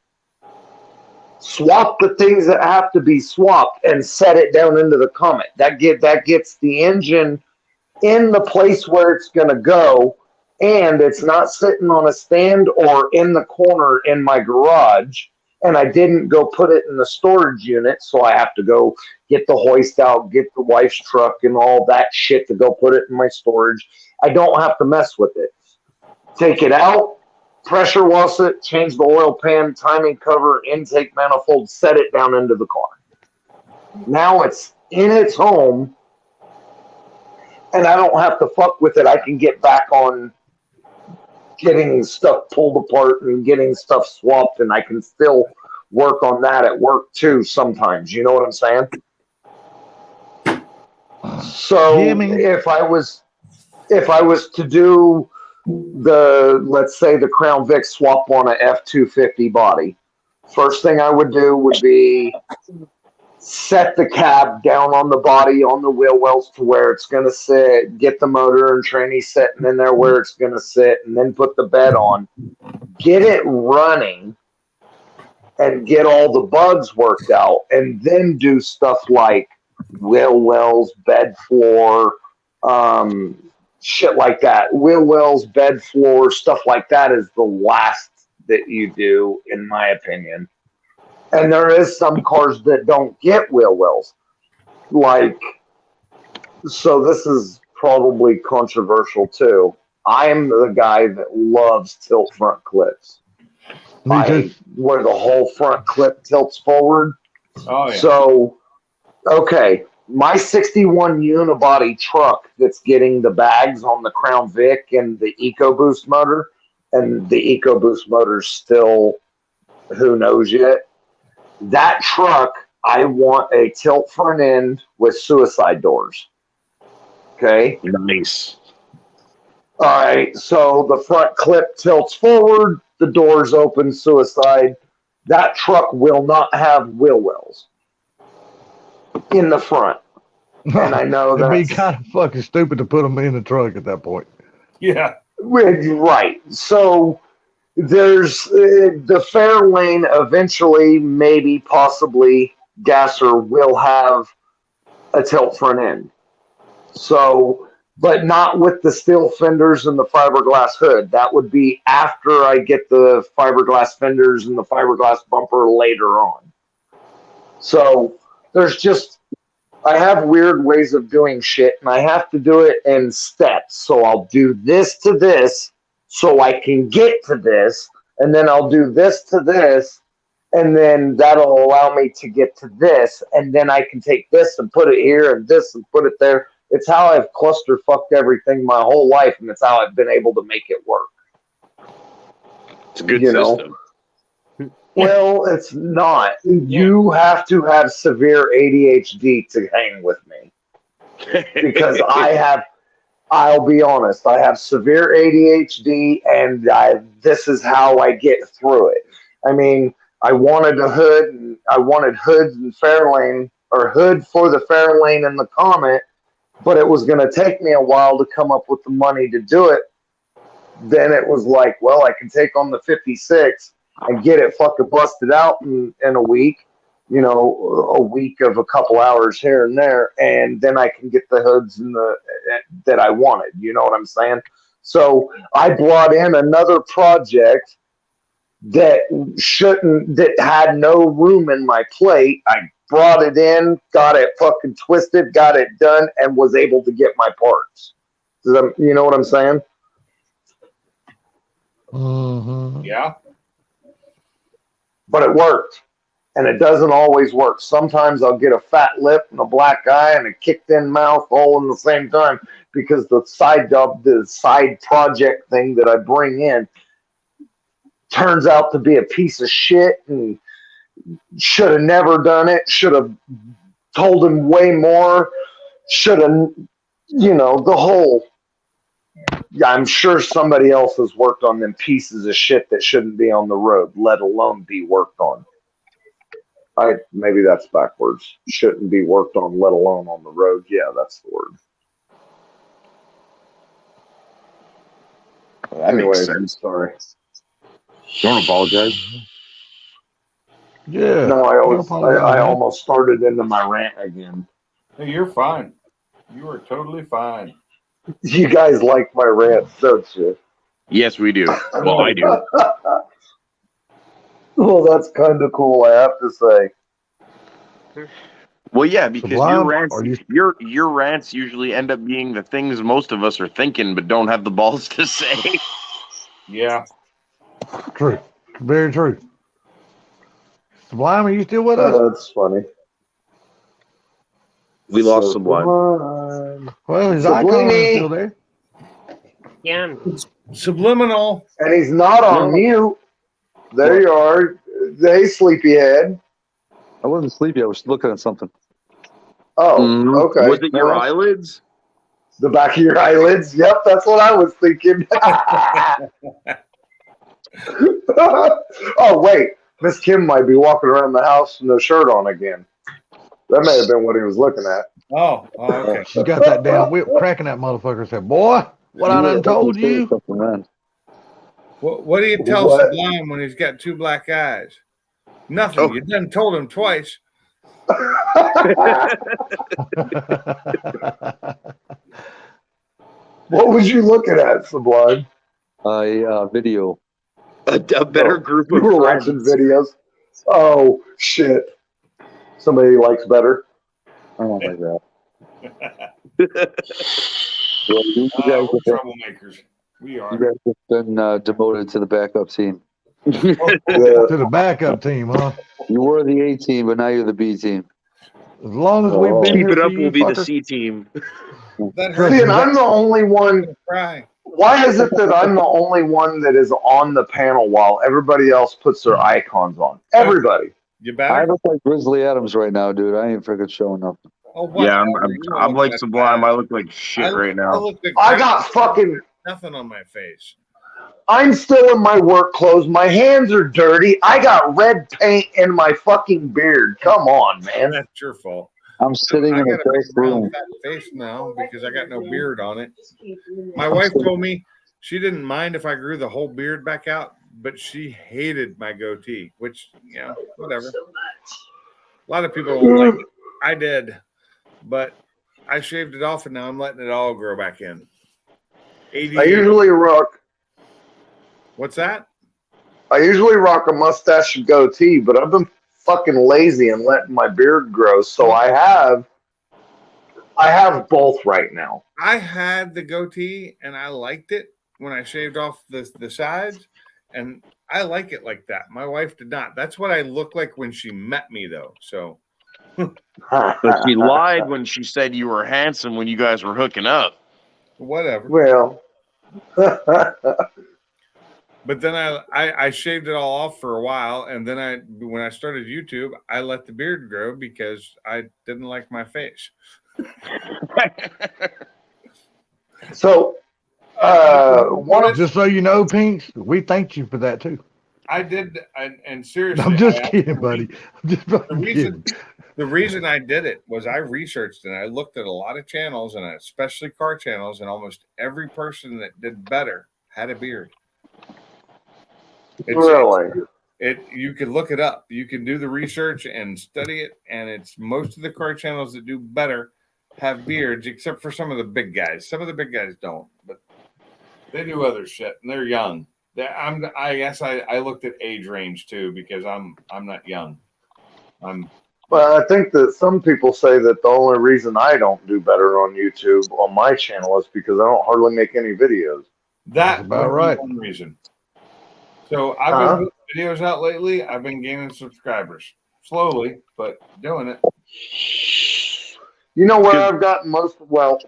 swap the things that have to be swapped, and set it down into the Comet. That gets the engine in the place where it's going to go, and it's not sitting on a stand or in the corner in my garage, and I didn't go put it in the storage unit, so I have to go get the hoist out, get the wife's truck and all that shit to go put it in my storage. I don't have to mess with it. Take it out, pressure wash it, change the oil pan, timing cover, intake manifold, set it down into the car. Now it's in its home, and I don't have to fuck with it. I can get back on getting stuff pulled apart and getting stuff swapped, and I can still work on that at work too sometimes. You know what I'm saying? So if I was to do let's say the Crown Vic swap on a F-250 body, first thing I would do would be set the cab down on the body on the wheel wells to where it's going to sit, get the motor and tranny sitting in there where it's going to sit, and then put the bed on, get it running, and get all the bugs worked out, and then do stuff like wheel wells, bed floor, shit like that. Wheel wells, bed floor, stuff like that is the last that you do, in my opinion. And there is some cars that don't get wheel wells. So this is probably controversial too. I'm the guy that loves tilt front clips. Me too. Where the whole front clip tilts forward. Oh, yeah. So, okay, my 61 unibody truck that's getting the bags on the Crown Vic and the EcoBoost motor, and the EcoBoost motor's still who knows yet. That truck, I want a tilt front end with suicide doors. Okay? Nice. All right, so the front clip tilts forward, the doors open, suicide. That truck will not have wheel wells in the front. And I know It'd that's be kind of fucking stupid to put them in the truck at that point. Yeah. right. So there's the Fairlane eventually, maybe, possibly, Gasser will have a tilt front end. So, but not with the steel fenders and the fiberglass hood. That would be after I get the fiberglass fenders and the fiberglass bumper later on. So there's just, I have weird ways of doing shit, and I have to do it in steps. So I'll do this to this so I can get to this, and then I'll do this to this, and then that'll allow me to get to this, and then I can take this and put it here and this and put it there. It's how I've cluster fucked everything my whole life, and it's how I've been able to make it work. It's a good You know? system. Well, it's not. You have to have severe ADHD to hang with me. Because I'll be honest, I have severe ADHD, and this is how I get through it. I mean, I wanted a hood, and I wanted hoods and Fairlane, or hood for the Fairlane and the Comet, but it was going to take me a while to come up with the money to do it. Then it was like, well, I can take on the 56 and get it fucking busted out in a week, you know, a week of a couple hours here and there, and then I can get the hoods and that I wanted. You know what I'm saying? So I brought in another project that had no room in my plate. I brought it in, got it fucking twisted, got it done, and was able to get my parts. You know what I'm saying? Mm-hmm. Yeah. But it worked. and it doesn't always work. Sometimes I'll get a fat lip and a black eye and a kicked in mouth all in the same time because the side project thing that I bring in turns out to be a piece of shit and should have never done it, should have told him way more, should have, the whole. I'm sure somebody else has worked on them pieces of shit that shouldn't be on the road, let alone be worked on. Maybe that's backwards. Shouldn't be worked on, let alone on the road. Yeah, that's the word. That makes sense. Sorry. Don't apologize. Yeah. No, I almost started into my rant again. Hey, you're fine. You are totally fine. You guys like my rant, don't you? Yes, we do. Well, I do. Well, that's kind of cool, I have to say. Well, yeah, because Sublime, your rants usually end up being the things most of us are thinking but don't have the balls to say. Yeah. True. Very true. Sublime, are you still with us? That's funny. We lost Sublime. Well, his icon is still there. Yeah. Subliminal. And he's not on mute. There you are. Hey, sleepyhead. I wasn't sleepy. I was looking at something. Oh, okay. Was it your eyelids? The back of your eyelids? Yep, that's what I was thinking. Oh, wait. Miss Kim might be walking around the house with no shirt on again. That may have been what he was looking at. Oh, okay. She's got that damn whip cracking that motherfucker. Said, boy, what I done told you. What do you tell Sublime when he's got two black eyes? Nothing. Oh. You done told him twice. What was you looking at, Sublime? Video. A better group You of were friends. watching videos. Oh, shit. Somebody likes better. I don't like that. We're troublemakers. We are. You guys have been demoted to the backup team. To the backup team, huh? You were the A team, but now you're the B team. As long as we've been Keep here it for up, you, we'll be the fucker. C team. That See, and I'm the only one. Cry. Why is it that I'm the only one that is on the panel while everybody else puts their icons on? Everybody. You I better. look like Grizzly Adams right now, dude. I ain't freaking showing nothing. Oh, what? Yeah, You don't I'm look like that Sublime. bad. I look like shit right I now. look like I got fucking. nothing on my face. I'm still in my work clothes. My hands are dirty. I got red paint in my fucking beard. Come on, man. That's your fault. I'm sitting I in a got a dark big round room. fat face now because I got no beard on it. My wife told me she didn't mind if I grew the whole beard back out, but she hated my goatee, which, whatever. A lot of people don't like it. I did, but I shaved it off and now I'm letting it all grow back in. I usually rock. What's that? I usually rock a mustache and goatee, but I've been fucking lazy and letting my beard grow, so I have both right now. I had the goatee and I liked it when I shaved off the sides, and I like it like that. My wife did not. That's what I look like when she met me, though. So But she lied when she said you were handsome when you guys were hooking up. whatever. Well, But then I shaved it all off for a while, and then when I started YouTube, I let the beard grow because I didn't like my face. so Just so you know, Pinks, we thanked you for that too. I did, and seriously, I'm just I kidding, buddy. I'm just fucking kidding. The reason I did it was I researched and I looked at a lot of channels, and especially car channels, and almost every person that did better had a beard. Really? You can look it up. You can do the research and study it, and it's most of the car channels that do better have beards, except for some of the big guys. Some of the big guys don't, but they do other shit, and they're young. I guess I looked at age range too because I'm not young. Well, I think that some people say that the only reason I don't do better on YouTube on my channel is because I don't hardly make any videos. That's about right. One reason. So I've been putting videos out lately. I've been gaining subscribers. slowly, but doing it. You know where I've gotten most, well,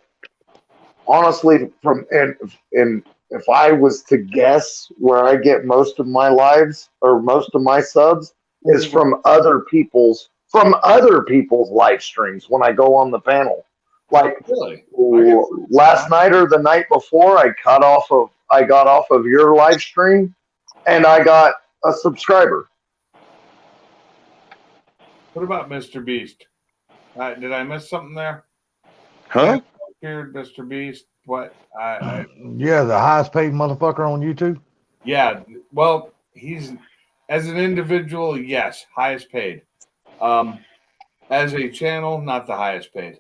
honestly, from, and if I was to guess where I get most of my lives or most of my subs is from other people's live streams when I go on the panel. Like Really? last night or the night before, I got off of your live stream and I got a subscriber. What about Mr. Beast? Did I miss something there? Huh? Here, Mr. Beast. What? Yeah, the highest paid motherfucker on YouTube. Yeah. Well, he's as an individual, yes, highest paid. As a channel, not the highest paid.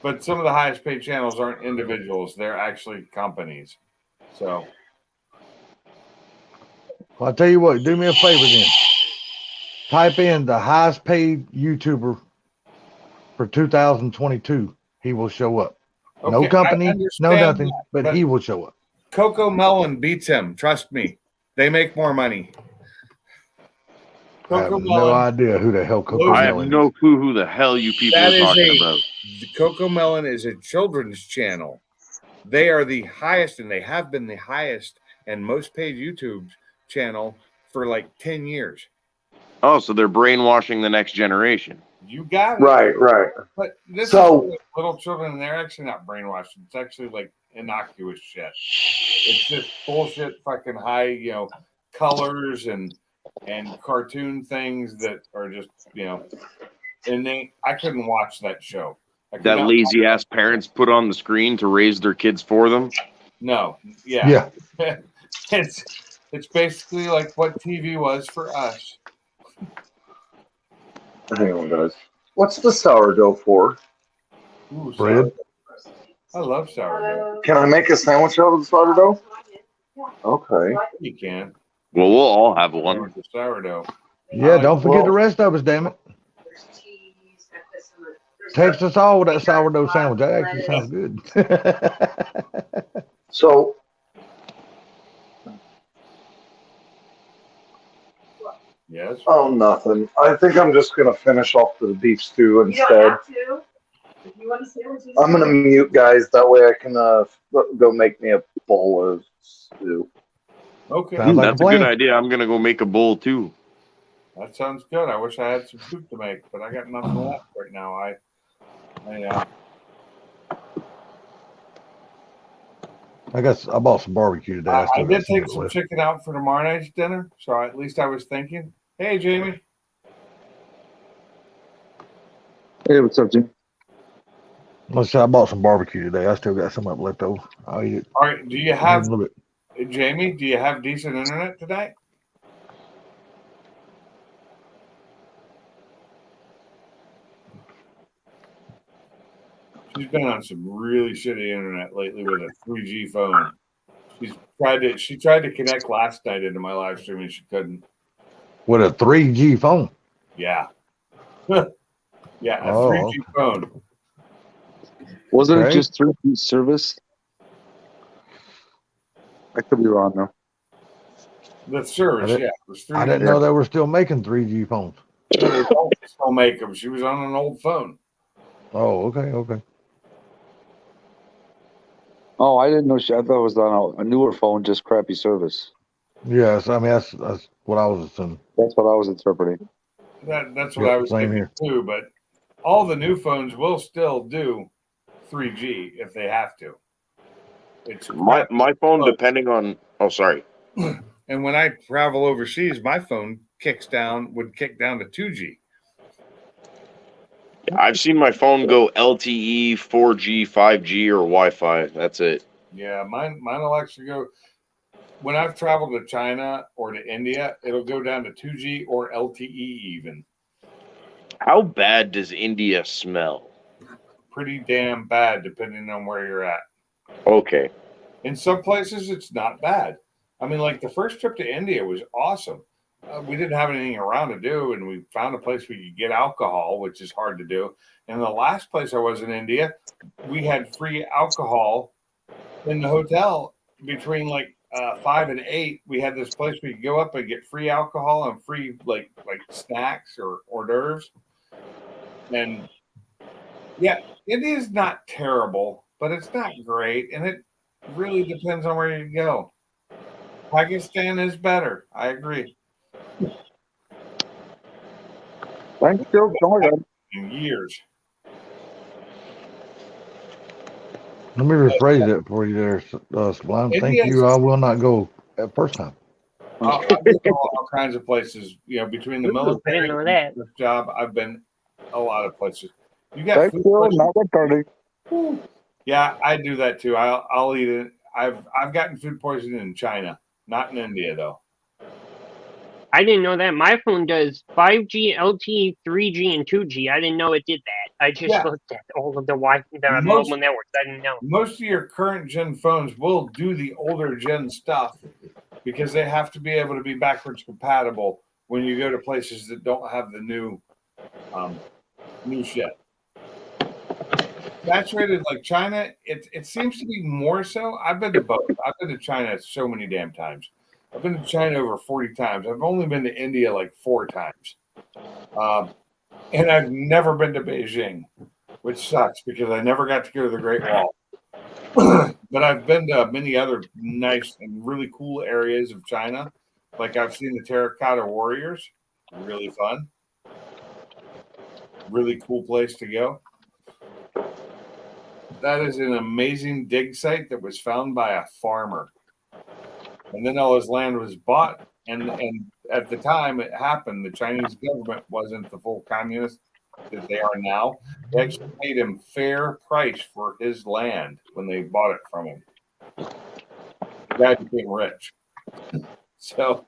But some of the highest paid channels aren't individuals; they're actually companies. So, Well, I'll tell you what. Do me a favor then. Type in the highest paid YouTuber for 2022. He will show up. No okay, company, I no understand nothing, that, but he will show up. Coco Melon beats him. Trust me, they make more money. I have Coco no Melon. idea who the hell Coco I have Melon no clue who the hell you people That are is talking about. The Coco Melon is a children's channel. They are the highest, and they have been the highest and most paid YouTube channel for like 10 years. Oh, so they're brainwashing the next generation. You got it. Right. But this So- is like little children, and they're actually not brainwashed. It's actually like innocuous shit. It's just bullshit, fucking high, colors and cartoon things that are just, and I couldn't watch that show. I could That not lazy ass parents put on the screen to raise their kids for them. No, yeah. It's basically like what TV was for us. Hang on, guys. What's the sourdough for? Ooh, Bread. I love sourdough. Can I make a sandwich out of the sourdough? Okay. You can. Well, we'll all have one. The sourdough. Yeah, don't forget the rest of us, damn it. Text us all with that sourdough sandwich. That actually sounds good. So, Yes. oh, nothing. I think I'm just going to finish off the beef stew instead. I'm going to mute, guys. That way I can go make me a bowl of stew. Okay. That's a good idea. I'm going to go make a bowl too. That sounds good. I wish I had some soup to make, but I got nothing left right now. I bought some barbecue today. I still got did take of it some left. chicken out for tomorrow night's dinner, so at least I was thinking. Hey, Jamie. Hey, what's up, Jim? Let's say I bought some barbecue today. I still got some up left over. I'll eat it. All right. Do you have, a little bit. Jamie, do you have decent internet tonight? She's been on some really shitty internet lately with a 3G phone. She tried to connect last night into my live stream and she couldn't. With a 3G phone. Yeah. Yeah, a Oh, 3G okay. phone. Wasn't it Okay. just 3G service? I could be wrong though. The service, I didn't- yeah. It was 3G. I didn't know they were still making 3G phones. Still make them. She was on an old phone. Oh, okay. Oh, I didn't know. I thought it was on a newer phone, just crappy service. Yes, I mean that's what I was assuming. That's what I was interpreting. That's what Yeah, I was same thinking here. too. But all the new phones will still do 3G if they have to. It's My phone, depending on. Oh, sorry. and when I travel overseas, my phone would kick down to 2G. I've seen my phone go LTE, 4G, 5G, or Wi-Fi. That's it. Yeah, mine will actually go. When I've traveled to China or to India, it'll go down to 2G or LTE even. How bad does India smell? Pretty damn bad, depending on where you're at. Okay. In some places, it's not bad. I mean, like the first trip to India was awesome. We didn't have anything around to do, and we found a place we could get alcohol, which is hard to do. And the last place I was in India, we had free alcohol in the hotel between like 5 and 8, we had this place where you could go up and get free alcohol and free like snacks or hors d'oeuvres. And yeah, it is not terrible, but it's not great, and it really depends on where you go. Pakistan is better. I agree. Thank you. In years. Let me rephrase it for you there, Sublime. Thank you. I will not go at first time. I've been to all kinds of places. You know, between the military I didn't know and that. this job, I've been a lot of places. You got Thank food you. places? Not returning. Yeah, I do that too. I'll eat it. I've gotten food poisoning in China, not in India though. I didn't know that. My phone does 5G, LTE, 3G, and 2G. I didn't know it did that. I just Yeah. looked at all of the the Most- mobile networks. I didn't know. Most of your current gen phones will do the older gen stuff because they have to be able to be backwards compatible when you go to places that don't have the new shit. Saturated like China, it seems to be more so. I've been to both. I've been to China so many damn times. I've been to China over 40 times. I've only been to India like 4 times. And I've never been to Beijing, which sucks because I never got to go to the Great Wall. But I've been to many other nice and really cool areas of China. Like I've seen the Terracotta Warriors. Really fun. Really cool place to go. That is an amazing dig site that was found by a farmer. And then all his land was bought. And at the time it happened, the Chinese government wasn't the full communist that they are now. They actually paid him fair price for his land when they bought it from him. The guy became rich. So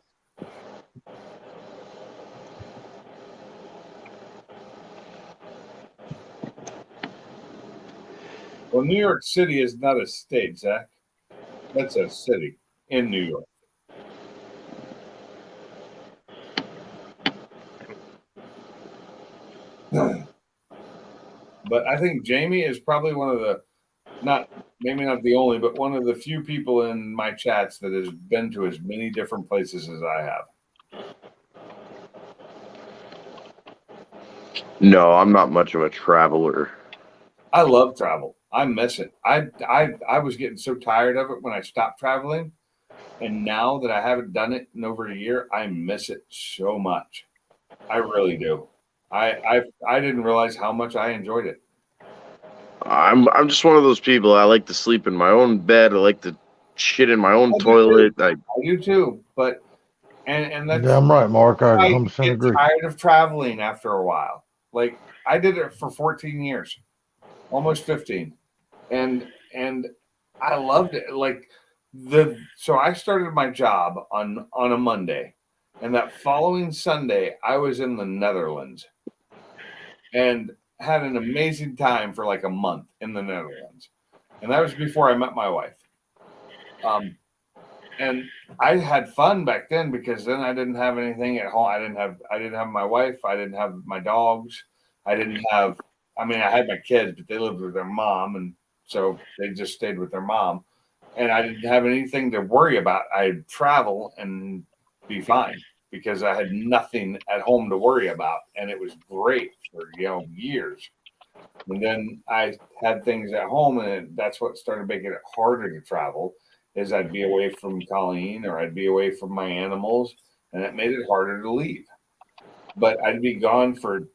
well, New York City is not a state, Zach. That's a city in New York. But I think Jamie is probably one of the, maybe not the only, but one of the few people in my chats that has been to as many different places as I have. No, I'm not much of a traveler. I love travel. I miss it. I was getting so tired of it when I stopped traveling, and now that I haven't done it in over a year, I miss it so much. I really do. I didn't realize how much I enjoyed it. I'm just one of those people. I like to sleep in my own bed. I like to shit in my own toilet. I do too, but and that's Damn right, Mark. I I 100% get agree. tired of traveling after a while. Like I did it for 14 years, almost 15, and I loved it. Like so I started my job on a Monday, and that following Sunday I was in the Netherlands, and had an amazing time for like a month in the Netherlands, and that was before I met my wife. And I had fun back then because then I didn't have anything at home. I didn't have my wife. I didn't have my dogs. I had my kids, but they lived with their mom, and so they just stayed with their mom. And I didn't have anything to worry about. I'd travel and be fine because I had nothing at home to worry about, and it was great for years. And then I had things at home, and that's what started making it harder to travel. Is I'd be away from Colleen or I'd be away from my animals, and it made it harder to leave. But I'd be gone for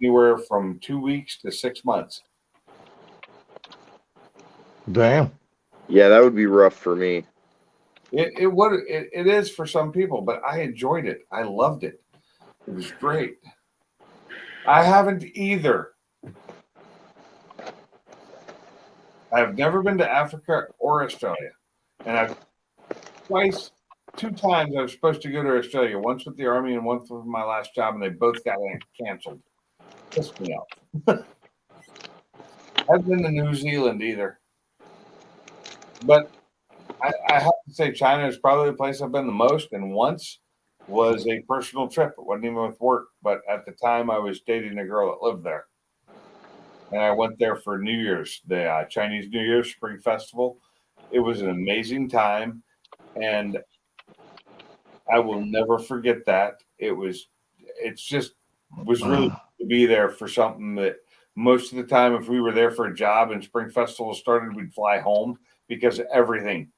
anywhere from 2 weeks to 6 months. Damn. Yeah, that would be rough for me. It is for some people, but I enjoyed it. I loved it. It was great. I haven't either. I've never been to Africa or Australia. And I've 2 times I was supposed to go to Australia, once with the Army and once with my last job, and they both got canceled. Pissed me off. I've been to New Zealand either. But I have to say China is probably the place I've been the most, and once was a personal trip. It wasn't even with work, but at the time I was dating a girl that lived there. And I went there for New Year's, the Chinese New Year's Spring Festival. It was an amazing time. and I will never forget that. It's just was really good to be there for something that most of the time, if we were there for a job and Spring Festival started, we'd fly home because everything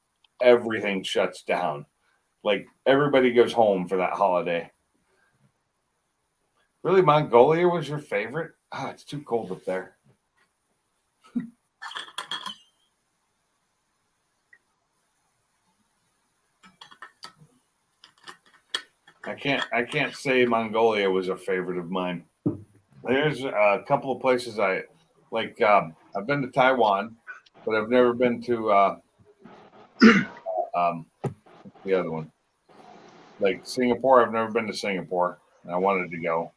shuts down. Like everybody goes home for that holiday. Really, Mongolia was your favorite? Ah, it's too cold up there. I can't say Mongolia was a favorite of mine. There's a couple of places I like. I've been to Taiwan, but I've never been to the other one. Like Singapore, I've never been to Singapore, and I wanted to go.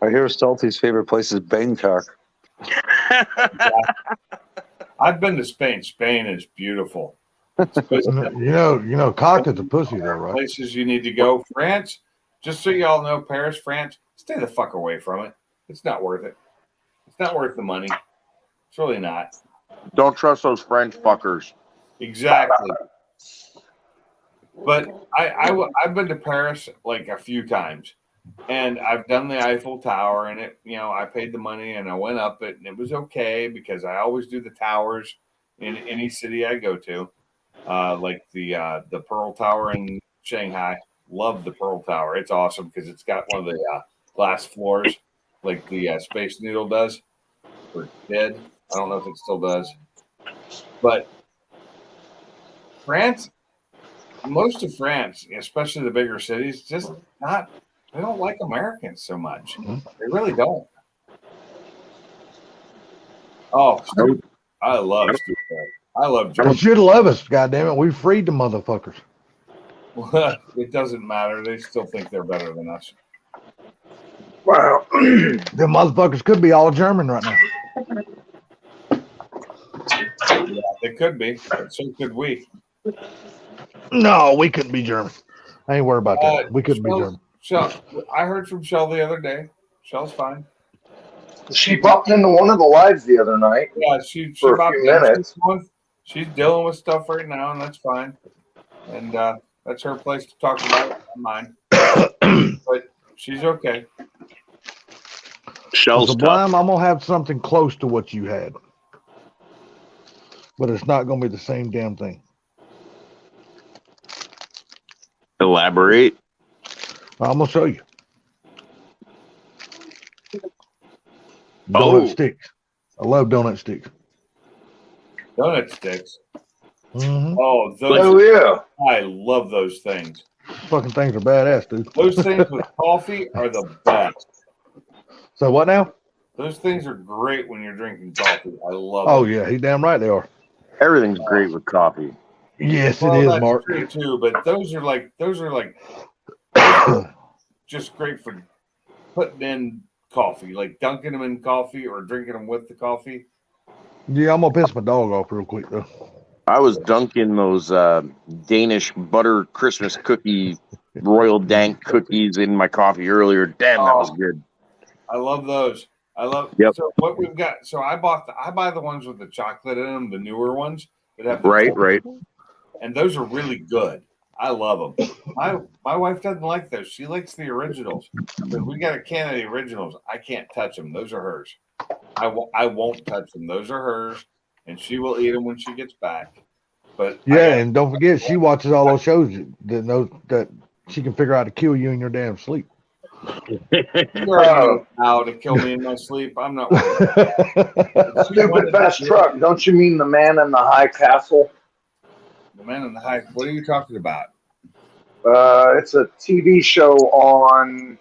I hear Salty's favorite place is Bangkok. I've been to Spain. Spain is beautiful. You know, cock is a pussy though, right? Places you need to go. France, just so you all know, Paris, France, stay the fuck away from it. It's not worth it. It's not worth the money. It's really not. Don't trust those French fuckers. Exactly. But I've been to Paris like a few times, and I've done the Eiffel Tower, and it, you know, I paid the money and I went up it, and it was okay because I always do the towers in any city I go to. Like the Pearl Tower in Shanghai. Love the Pearl Tower. It's awesome because it's got one of the glass floors like the Space Needle does. Or did. I don't know if it still does. But France, most of France, especially the bigger cities, they don't like Americans so much. They really don't. Oh, I love Stuttgart. I love They Germany. should love us, goddammit. We freed the motherfuckers. It doesn't matter. They still think they're better than us. Wow. The motherfuckers could be all German right now. Yeah, they could be. But so could we. No, we couldn't be German. I ain't worried about that. We couldn't be German. I heard from Shell the other day. Shell's fine. She popped into one of the lives the other night. Yeah, she for a popped few in. minutes. She's dealing with stuff right now, and that's fine. And that's her place to talk about it, not mine. But she's okay. Shell's Sublime, I'm gonna have something close to what you had, but it's not gonna be the same damn thing. Elaborate. I'm gonna show you. Oh. Donut sticks. I love donut sticks. Donut sticks. Mm-hmm. Oh, Oh, yeah. I love those things. Fucking things are badass, dude. Those things with coffee are the best. So what now? Those things are great when you're drinking coffee. I love Oh them. yeah, he's damn right they are. Everything's great with coffee. Yes, Well, it is, that's Mark. true too, but those are like just great for putting in coffee, like dunking them in coffee or drinking them with the coffee. Yeah, I'm gonna piss my dog off real quick though. I was dunking those Danish butter Christmas cookie, Royal Dank cookies in my coffee earlier. Damn, that was good. I love those. I love. Yep. So what we've got. So I buy the ones with the chocolate in them, the newer ones that have the Right, chocolate, right. and those are really good. I love them. My wife doesn't like those. She likes the originals. But we got a can of the originals. I can't touch them. Those are hers. I won't touch them. Those are hers, and she will eat them when she gets back. But Yeah, and don't forget she watches all those shows that knows that she can figure out how to kill you in your damn sleep. you already know how to kill me in my sleep. I'm not worried. Stupid fast truck. Don't you mean the Man in the High Castle? The Man in the High. What are you talking about? It's a TV show on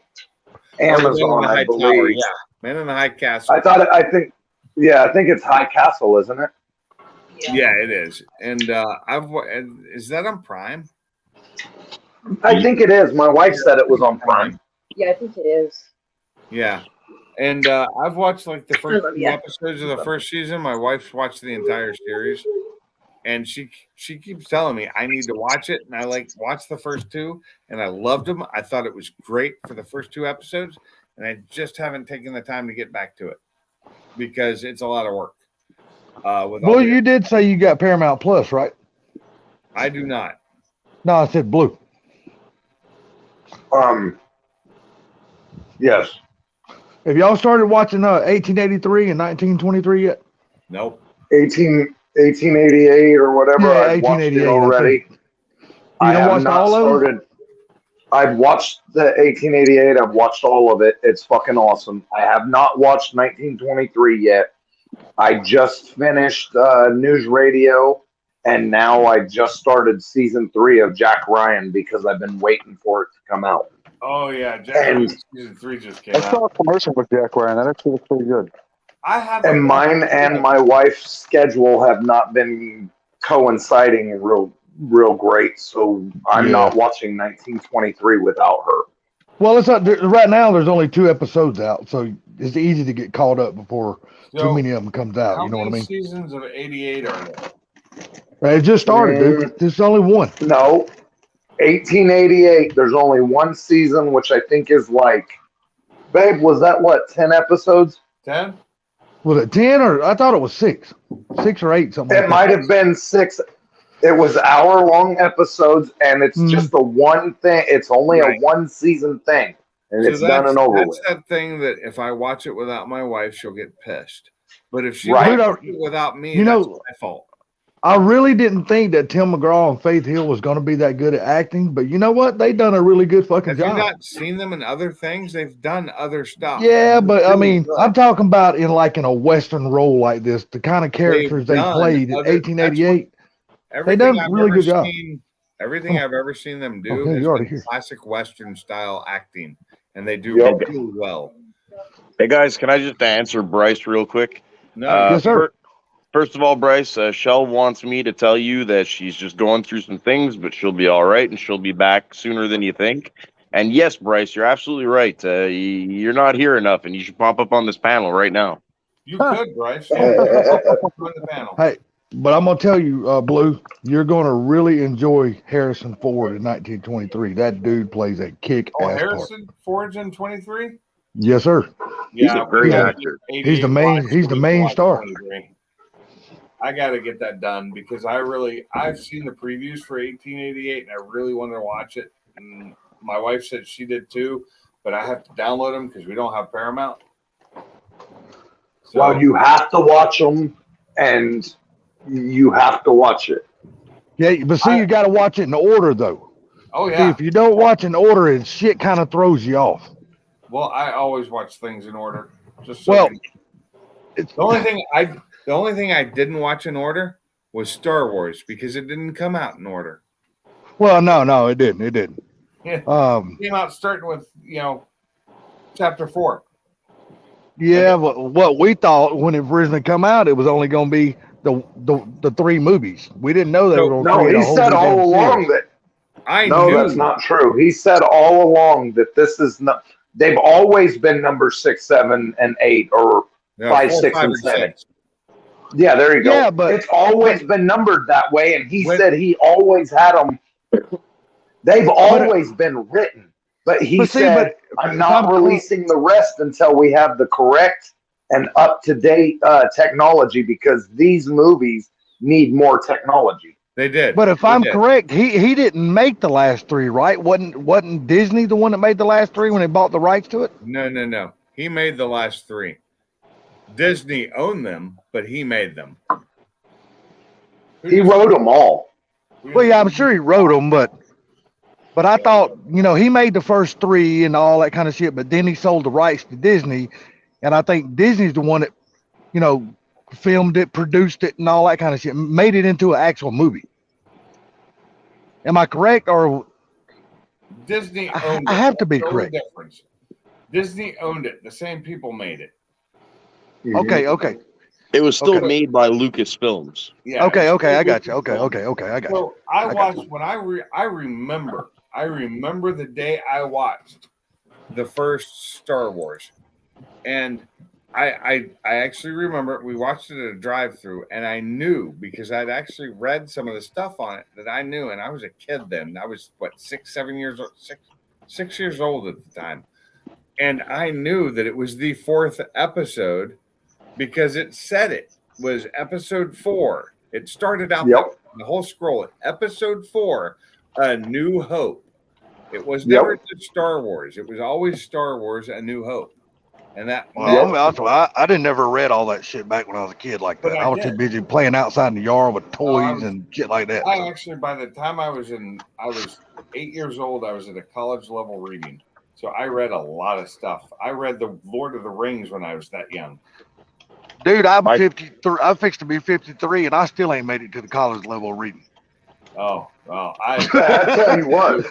Amazon, I believe. Yeah, Man in the High Castle. I think it's High Castle, isn't it? Yeah, it is. And is that on Prime? I think it is. My wife said it was on Prime. Yeah, I think it is. Yeah. And I've watched like the first two Yeah. episodes of the first season. My wife's watched the entire series. And she keeps telling me I need to watch it. And I watched the first two and I loved them. I thought it was great for the first two episodes. And I just haven't taken the time to get back to it because it's a lot of work. Well, you did say you got Paramount Plus, right? I do not. No, I said blue. Yes. Have y'all started watching 1883 and 1923 yet? Nope. 1888 or whatever. Yeah, I've watched it 1888. already. You don't watch all of them? I've watched the 1888. I've watched all of it. It's fucking awesome. I have not watched 1923 yet. I just finished News Radio, and now I just started season 3 of Jack Ryan because I've been waiting for it to come out. Oh yeah, season 3 just came I saw a out. commercial with Jack Ryan. That actually was pretty good. I have. And mine and my wife's schedule have not been coinciding real great, so I'm not watching 1923 without her. Well, it's not, right now. There's only 2 episodes out, so it's easy to get caught up before too many of them comes out. How You know what I many mean? seasons of 88 are there? It just started, dude. There's only one. No, 1888. There's only one season, which I think is like, babe, was that what 10 episodes? 10? Was it 10 or I thought it was 6 or 8 something. It might have been 6. It was hour-long episodes, and it's just the one thing. It's only a one-season thing, and it's done and over with. That's that thing that if I watch it without my wife, she'll get pissed. But if she Right. watches it without me, You that's know, my fault. I really didn't think that Tim McGraw and Faith Hill was going to be that good at acting, but you know what? They done a really good fucking Have you job. not seen them in other things? They've done other stuff. Yeah, but I Really mean, good. I'm talking about in a Western role like this, the kind of characters they done played in other- 1888. They Everything done a I've really ever good job. seen, everything I've ever seen them do Okay, is you already been here. classic Western style acting, and they do Yep. really well. Hey guys, can I just answer Bryce real quick? No, Yes, sir. First of all, Bryce, Shell wants me to tell you that she's just going through some things, but she'll be all right, and she'll be back sooner than you think. And yes, Bryce, you're absolutely right. You're not here enough, and you should pop up on this panel right now. You could, Bryce. Yeah. Join the panel. Hey, but I'm gonna tell you, Blue, you're gonna really enjoy Harrison Ford in 1923. That dude plays a kick-ass Oh, part. Harrison Ford's in 23? Yes, sir. He's a great Yeah. actor. He's the main star. 23. I got to get that done because I've seen the previews for 1888 and I really wanted to watch it. And my wife said she did too, but I have to download them because we don't have Paramount. So, Well, you have to watch them, and you have to watch it. Yeah, but see, you got to watch it in order though. Oh See, yeah. if you don't watch in order, it shit kind of throws you off. Well, I always watch things in order. Just so Well, the only thing I didn't watch in order was Star Wars because it didn't come out in order. Well, no, it didn't. It didn't. Yeah. Um, Came out starting with chapter 4. Yeah, but what we thought when it originally come out, it was only going to be the 3 movies. We didn't know they were going to No, create he a whole said new all damn along series. that. No, that's not true. He said all along that this is not. They've always been number 6, 7, and 8, or 5, 4, 6, 5, and and 7. 6. Yeah, there you go. Yeah, but it's always been numbered that way, and he said he always had them. They've always been written, but he said, "I'm not releasing the rest until we have the correct and up-to-date technology because these movies need more technology." They did. But if I'm correct, he didn't make the last 3, right? Wasn't Disney the one that made the last 3 when they bought the rights to it? No. He made the last 3. Disney owned them, but he made them. He wrote them all. Well, yeah, I'm sure he wrote them, but I thought, he made the first 3 and all that kind of shit, but then he sold the rights to Disney, and I think Disney's the one that, filmed it, produced it, and all that kind of shit, made it into an actual movie. Am I correct, or Disney owned it? I have to be That's the only correct. difference. Disney owned it. The same people made it. Okay. It was still Okay. made by Lucasfilms. Yeah. Okay, I got you. Okay, I got you. So I watched when I remember the day I watched the first Star Wars, and I actually remember we watched it at a drive-through, and I knew because I'd actually read some of the stuff on it that I knew, and I was a kid then. I was 6 years old, 6 years old at the time, and I knew that it was the 4th episode because it said it was episode 4. It started out that the whole scroll. Episode 4, A New Hope. It was never just Star Wars. It was always Star Wars, A New Hope. And that I didn't never read all that shit back when I was a kid like that. I was too busy playing outside in the yard with toys and shit like that. I actually, by the time I was 8 years old, I was at a college level reading. So I read a lot of stuff. I read the Lord of the Rings when I was that young. Dude, I'm 53. I'm fixed to be 53, and I still ain't made it to the college level reading. Oh, well, I tell you what,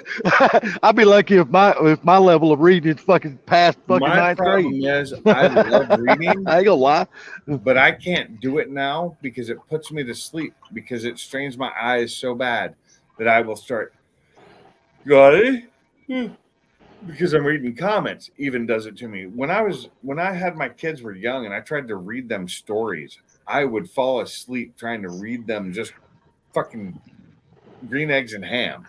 I'd be lucky if my level of reading is fucking past fucking my ninth grade. problem is I love reading. I ain't gonna lie, but I can't do it now because it puts me to sleep because it strains my eyes so bad that I will start. Got it? Because I'm reading comments, even does it to me. When I had my kids were young and I tried to read them stories, I would fall asleep trying to read them just fucking green eggs and ham,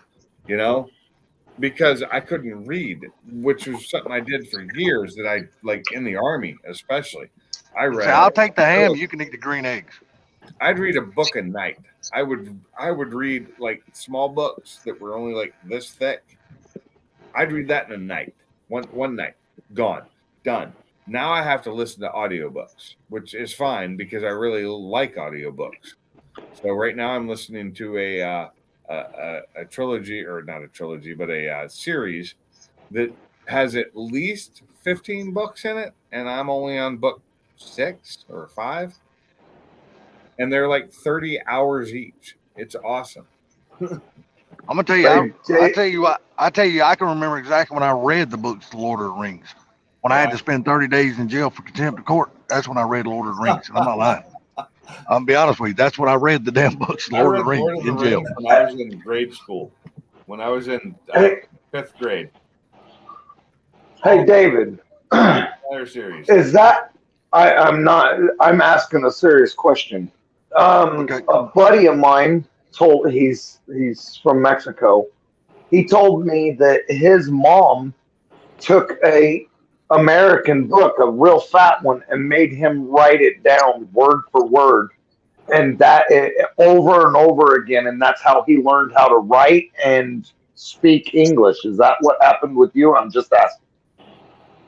because I couldn't read, which was something I did for years that I like in the Army, especially. I read. I'll take the ham. You can eat the green eggs. I'd read a book a night. I would read like small books that were only like this thick. I'd read that in a night. One night. Gone. Done. Now I have to listen to audiobooks, which is fine because I really like audiobooks. So right now I'm listening to a trilogy, or not a trilogy, but a series that has at least 15 books in it, and I'm only on book 6 or 5. And they're like 30 hours each. It's awesome. I'm gonna tell you, I tell you, I can remember exactly when I read the books, The Lord of the Rings. When I had to spend 30 days in jail for contempt of court, that's when I read Lord of the Rings, and I'm not lying. I'm gonna be honest with you, that's when I read the damn books, Lord of the Rings, in jail. When I was in grade school, when I was in 5th grade. Hey, David. Entire series. Is that? I'm asking a serious question. A buddy of mine he's from Mexico. He told me that his mom took a American book, a real fat one, and made him write it down word for word, and that over and over again, and that's how he learned how to write and speak English. Is that what happened with you? I'm just asking.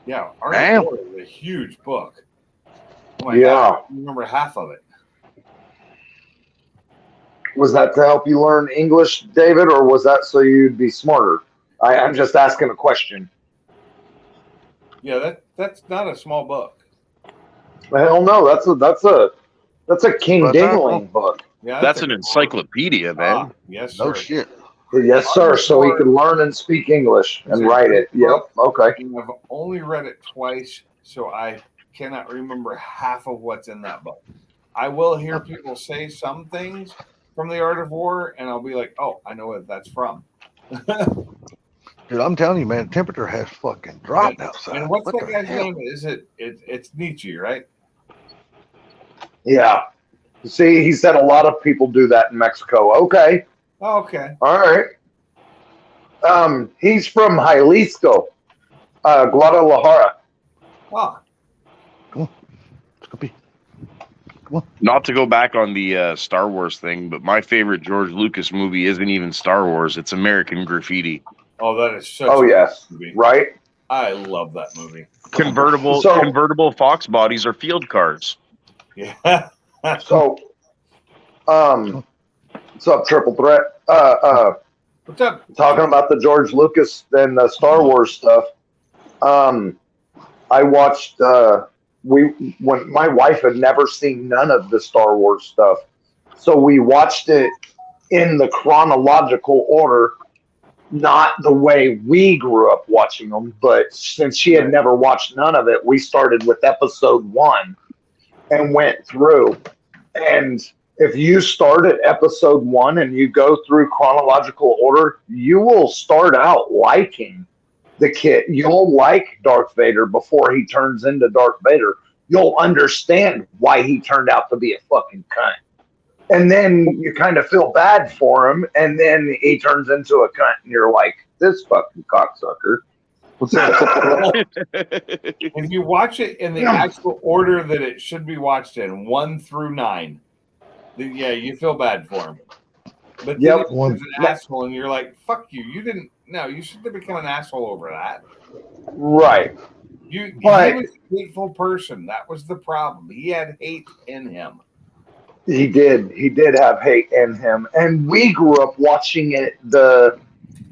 Yeah, Art of War is a huge book. Oh my Yeah. God, I remember half of it. Was that to help you learn English, David, or was that so you'd be smarter? I'm just asking a question. Yeah, that's not a small book. Hell no, that's a King Dingling book. Yeah, That's an encyclopedia, man. Yes, sir. No shit. Yes, sir. So he could learn and speak English and write it. Yep. Okay. I've only read it twice, so I cannot remember half of what's in that book. I will hear people say some things from The Art of War, and I'll be like, "Oh, I know what that's from." Dude, I'm telling you, man, temperature has fucking dropped outside. And what's What that the guy's hell? name? Is it's Nietzsche, right? Yeah. See, he said a lot of people do that in Mexico. Okay. Oh, okay. All right. He's from Jalisco, Guadalajara. Ah. Not to go back on the Star Wars thing, but my favorite George Lucas movie isn't even Star Wars. It's American Graffiti. Oh, that is such Oh, a yes. good movie. Right? I love that movie. Convertible Fox bodies are field cars. Yeah. So, what's up, Triple Threat? What's up? Talking about the George Lucas and the Star Wars stuff. I watched, when my wife had never seen none of the Star Wars stuff. So we watched it in the chronological order, not the way we grew up watching them, but since she had never watched none of it, we started with episode 1 and went through. And if you start at episode 1 and you go through chronological order, you will start out liking the kid. You'll like Darth Vader before he turns into Darth Vader. You'll understand why he turned out to be a fucking cunt. And then you kind of feel bad for him, and then he turns into a cunt, and you're like, this fucking cocksucker. If you watch it in the actual order that it should be watched in, 1 through 9, yeah, you feel bad for him. But Yep. then he was an asshole, and you're like, "Fuck you! You didn't. No, you shouldn't have become an asshole over that." Right. He But was a hateful person. That was the problem. He had hate in him. he did. He did have hate in him, and we grew up watching it.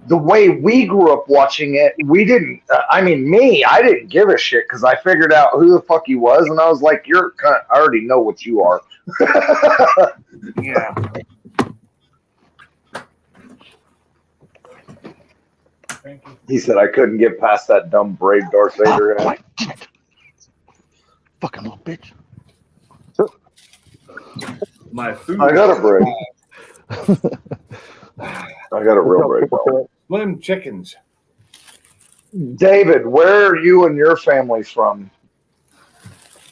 The way we grew up watching it, we didn't. I mean, I didn't give a shit because I figured out who the fuck he was, and I was like, "You're kind of, I already know what you are." Yeah. He said I couldn't get past that dumb braid Darth Vader had. Fucking little bitch. My food. I got a braid. I got a real braid. Slim chickens. David, where are you and your family from?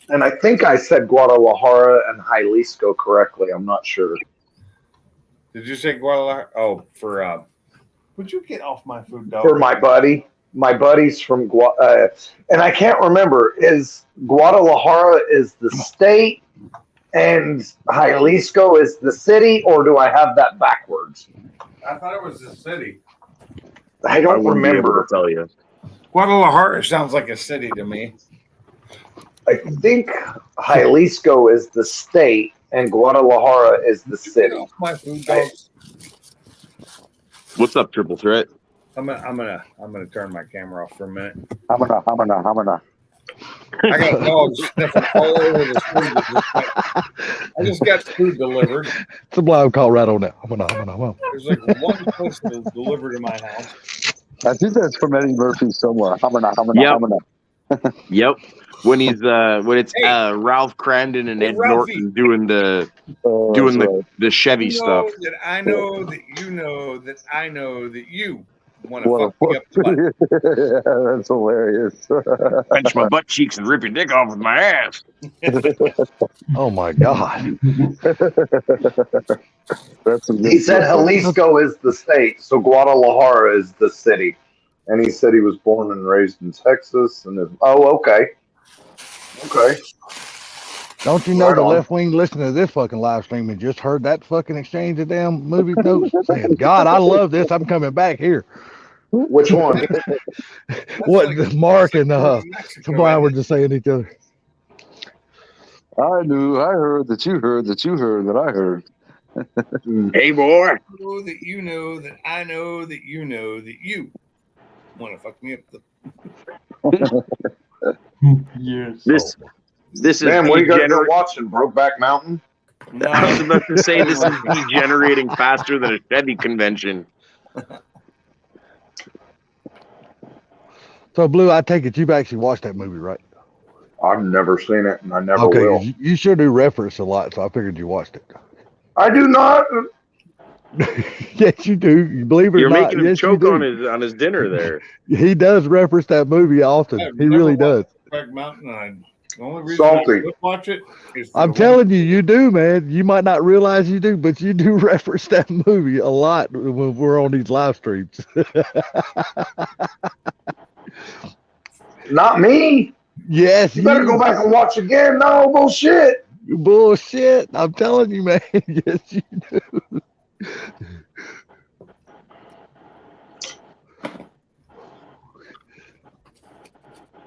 And I think I said Guadalajara and Jalisco correctly. I'm not sure. Did you say Guadalajara? Oh, for would you get off my food, dog? For my buddy. My buddy's from and I can't remember. Is Guadalajara is the state and Jalisco is the city, or do I have that backwards? I thought it was the city. I don't wouldn't be able remember. to tell you. Guadalajara sounds like a city to me. I think Jalisco is the state and Guadalajara is the city. My food, dog. What's up, Triple Threat? I'm gonna turn my camera off for a minute. I'm gonna. I got dogs sniffing all over the food. I just got food delivered. Sublime Colorado now. I'm gonna. There's like one person that's delivered to my house. I think that's from Eddie Murphy somewhere. Yep. Yep. When he's when it's Ralph Crandon and Ed Norton doing the Chevy You know stuff. that I know that you know that I know that you want to fuck me up the butt. That's hilarious. Pinch my butt cheeks and rip your dick off with my ass. Oh my god. He said Jalisco is the state, so Guadalajara is the city. And he said he was born and raised in Texas. And okay. Don't you know Right the on. left wing listening to this fucking live stream and just heard that fucking exchange of damn movie notes saying, God, I love this. I'm coming back here. Which one? What Mark and Sublime were just saying to each other. I heard that you heard that I heard. Hey, boy. I know that you know that I know that you know that you want to fuck me up the. Yes. This is Man, what are you guys degener- watching? Brokeback Mountain? I was about to say this is degenerating faster than a Chevy convention. So, Blue, I take it you've actually watched that movie, right? I've never seen it, and I never Okay, will. you sure do reference a lot, so I figured you watched it. I do not. Yes, you do. You believe it or You're not? making him Yes, you choke do. on his dinner there. He does reference that movie often. I've He never really does. watched Brokeback Mountain. And the only reason Salty. I would watch it is for I'm the telling you, you do, man. You might not realize you do, but you do reference that movie a lot when we're on these live streams. Not me. Yes, You better go back and watch again. No, bullshit. Bullshit. I'm telling you, man. Yes, you do.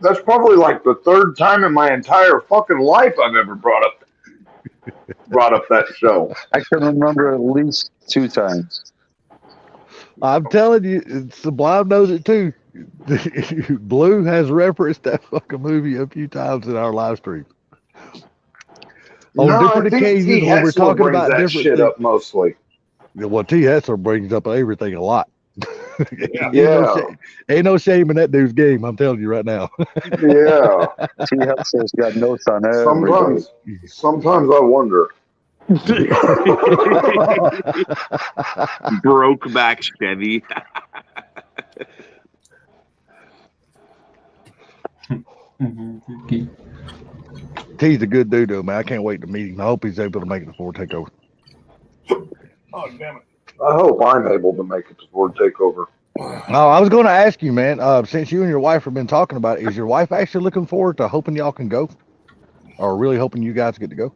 That's probably like the third time in my entire fucking life I've ever brought up that show. I can remember at least 2 times. I'm telling you, Sublime knows it too. Blue has referenced that fucking movie a few times in our live stream. On No, different I think occasions T. when we're Hessler talking brings about that different shit things. up mostly. Well, T. Hessler brings up everything a lot. Yeah. Ain't no shame in that dude's game. I'm telling you right now. Yeah. T. Hessler's got notes on everybody. Sometimes I wonder. Broke back Chevy. T's a good dude, though, man. I can't wait to meet him. I hope he's able to make it before takeover. Oh, damn it. I hope I'm able to make it before takeover. Oh, I was going to ask you, man. Since you and your wife have been talking about it, is your wife actually looking forward to hoping y'all can go, or really hoping you guys get to go?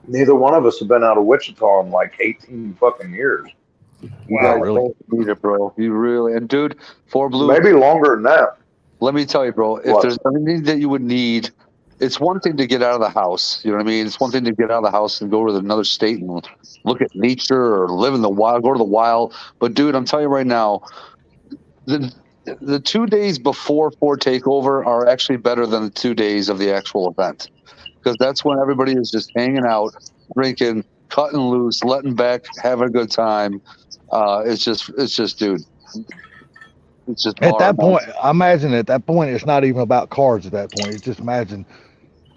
Neither one of us have been out of Wichita in like 18 fucking years. You Wow, guys really? both need it, bro. You really, and dude, Four Blue. Maybe longer than that. Let me tell you, bro. If What? there's anything that you would need, it's one thing to get out of the house. You know what I mean? It's one thing to get out of the house and go to another state and look at nature or live in the wild, go to the wild. But dude, I'm telling you right now, the 2 days before Ford Takeover are actually better than the 2 days of the actual event, because that's when everybody is just hanging out, drinking, cutting loose, letting back, having a good time. It's just, dude. It's just At that bar point, I imagine at that point, it's not even about cars. At that point, it's just imagine.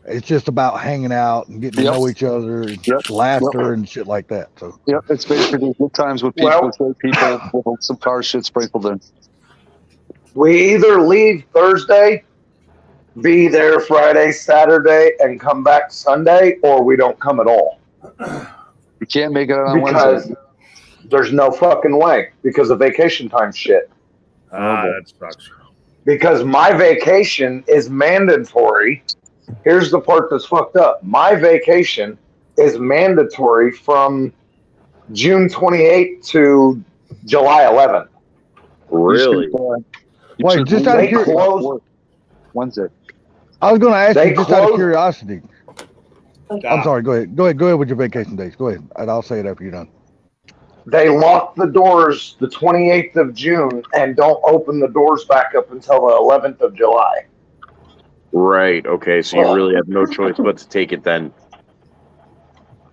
It's just about hanging out and getting to Yep. know each other, and Yep. laughter and shit like that. So Yep, it's basically good times with people, Well- with people, with some car shit sprinkled in. We either leave Thursday, be there Friday, Saturday, and come back Sunday, or we don't come at all. You can't make it on Because Wednesday. there's no fucking way because of vacation time shit. that sucks. Because my vacation is mandatory. Here's the part that's fucked up. My vacation is mandatory from June 28th to July 11th. Really? wait, just out of They curiosity, close. Wednesday. I was going to ask They you just out of close- curiosity. I'm sorry. Go ahead. Go ahead with your vacation days. Go ahead, and I'll say it after you're done. They lock the doors the 28th of June and don't open the doors back up until the 11th of July. Right. Okay. So you really have no choice but to take it then.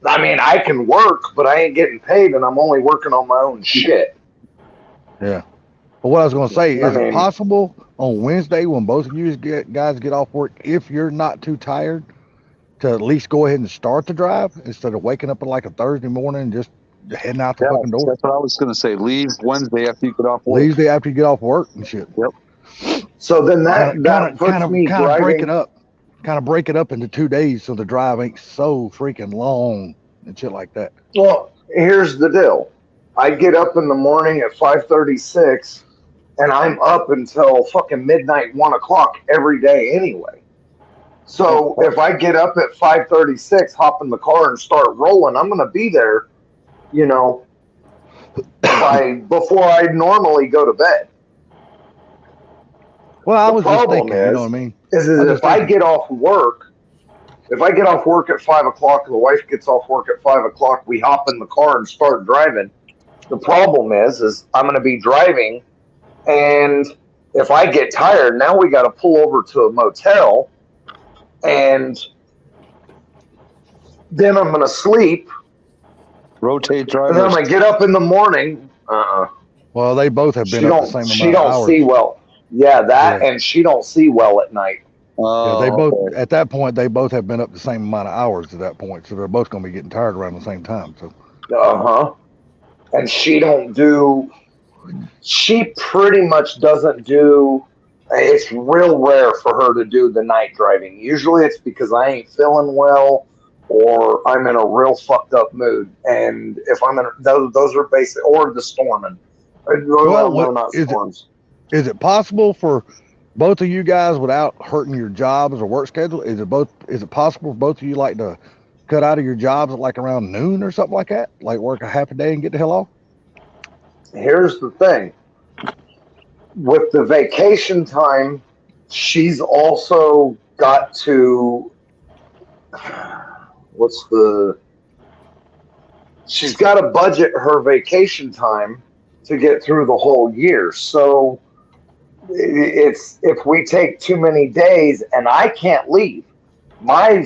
I mean, I can work, but I ain't getting paid, and I'm only working on my own shit. Yeah. But what I was going to say, I is it mean- possible on Wednesday when both of you guys get off work, if you're not too tired, to at least go ahead and start the drive instead of waking up at like a Thursday morning and just heading out the Yeah, fucking door? that's what I was going to say. Leave Wednesday after you get off work. Leave after you get off work and shit. Yep. So then that puts me kind of break driving. it up. Kind of break it up into 2 days so the drive ain't so freaking long and shit like that. Well, here's the deal. I get up in the morning at 5:36, and I'm up until fucking midnight, 1 o'clock every day anyway. So if I get up at 5:36, hop in the car and start rolling, I'm gonna be there, you know, before I normally go to bed. Well, I The was just problem thinking, you know what I mean? Is I'm if just I thinking. get off work, if I get off work at 5 o'clock, the wife gets off work at 5 o'clock, we hop in the car and start driving. The problem is I'm going to be driving, and if I get tired, now we got to pull over to a motel, and then I'm going to sleep, Rotate and drivers. then I'm going to get up in the morning. Well, they both have She been up don't. the same She amount of don't hours. see well. Yeah, that, Yeah. and she don't see well at night. Yeah, they both at that point they both have been up the same amount of hours at that point, so they're both going to be getting tired around the same time. So And she don't do. She pretty much doesn't do. It's real rare for her to do the night driving. Usually, it's because I ain't feeling well, or I'm in a real fucked up mood. And if I'm in those are basic, or the storming. Well, no, not storms. Is it possible for both of you guys without hurting your jobs or work schedule? Is it possible for both of you like to cut out of your jobs at like around noon or something like that? Like work a half a day and get the hell off? Here's the thing. With the vacation time, she's also got to she's got to budget her vacation time to get through the whole year. So it's if we take too many days and I can't leave. My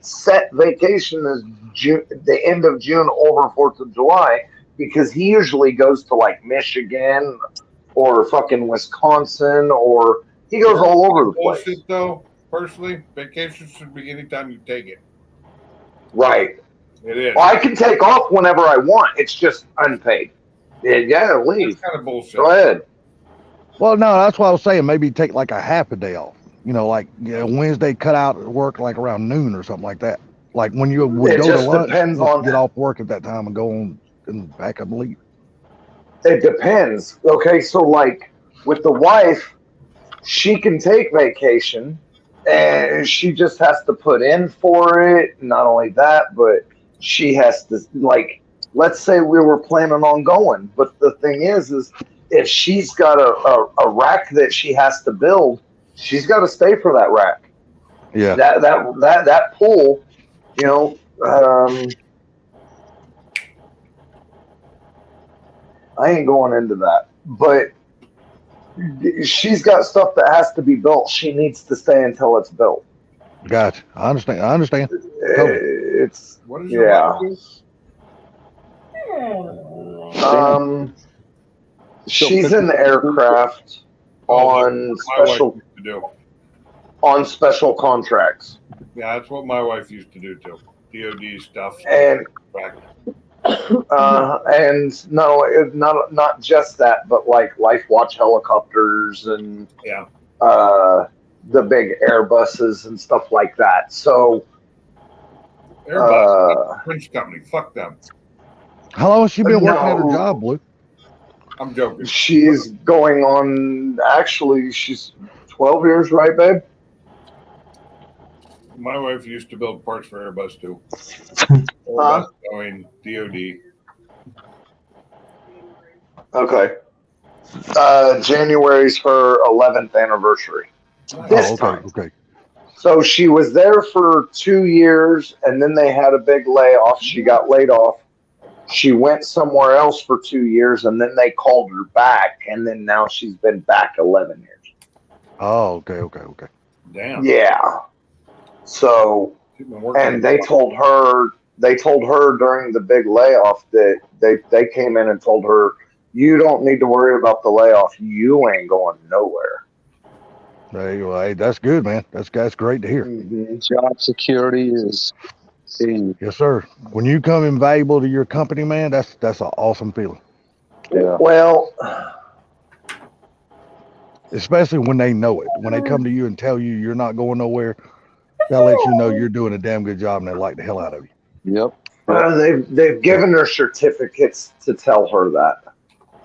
set vacation is June, the end of June over 4th of July, because he usually goes to like Michigan or fucking Wisconsin, or he goes all over the place. Bullshit, though. Personally, vacation should be anytime you take it. Right. It is. Well, I can take off whenever I want. It's just unpaid. Yeah, leave. That's kind of bullshit. Go ahead. Well, no, that's what I was saying. Maybe take like a half a day off. You know, like Wednesday cut out work like around noon or something like that. Like when you would It go to just lunch, depends just on- get off work at that time and go on and back up and leave. It depends. Okay, so like with the wife, she can take vacation and she just has to put in for it. Not only that, but she has to, like, let's say we were planning on going, but the thing is if she's got a rack that she has to build, she's got to stay for that rack. Yeah. That pool, you know, I ain't going into that, but she's got stuff that has to be built. She needs to stay until it's built. Gotcha. I understand. Totally. It's What is your yeah. She's in aircraft on special to do. on special contracts. Yeah, that's what my wife used to do too. DoD stuff. And and not just that, but like Life Watch helicopters and yeah, the big Airbuses and stuff like that. So Airbus, French company, fuck them. How long has she been working at her job, Blue? I'm joking. She's going on. Actually, she's 12 years, right, babe? My wife used to build parts for Airbus too. Airbus, Boeing, DoD. Okay. January's her 11th anniversary. This time. Okay. So she was there for 2 years, and then they had a big layoff. She got laid off. She went somewhere else for 2 years, and then they called her back, and then now she's been back 11 years. Oh, okay. Damn. Yeah. So, and they told her during the big layoff that they came in and told her, you don't need to worry about the layoff. You ain't going nowhere. There you go. Hey, that's good, man. That's great to hear. Mm-hmm. Job security is key. Yes, sir. When you come invaluable to your company, man, that's an awesome feeling. Yeah. Well, especially when they know it. When they come to you and tell you you're not going nowhere, that lets you know you're doing a damn good job and they like the hell out of you. Yep. They've given her certificates to tell her that.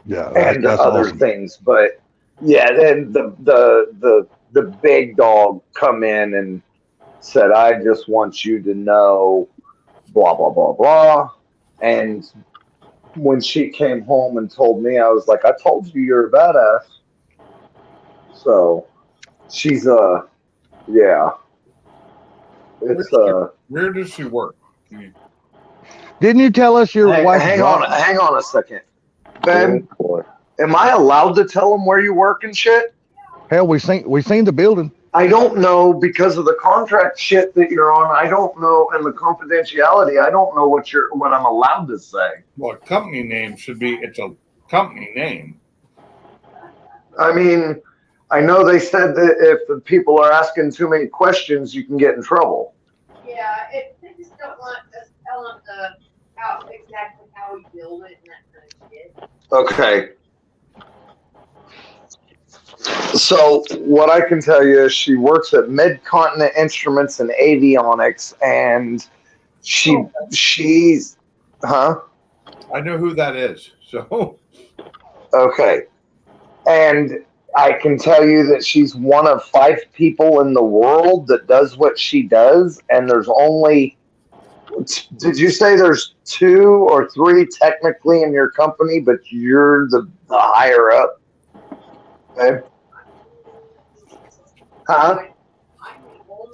Yeah, and that's other awesome. things, but yeah, then the big dog come in and said, I just want you to know blah blah blah blah. And when she came home and told me, I was like, I told you you're a badass. So she's yeah. It's Where does she work? Didn't you tell us your wife? Hang on a second. Ben, am I allowed to tell them where you work and shit? Hell, we seen the building. I don't know because of the contract shit that you're on. I don't know, and the confidentiality. I don't know what I'm allowed to say. Well, company name should be. It's a company name. I mean, I know they said that if the people are asking too many questions, you can get in trouble. Yeah, they just don't want us telling them exactly how we build it and that kind of shit. Okay. So what I can tell you is she works at Mid-Continent Instruments and Avionics, and she's I know who that is. So okay. And I can tell you that she's one of 5 people in the world that does what she does, and there's only, did you say there's 2 or 3 technically in your company, but you're the higher up? Okay. Huh?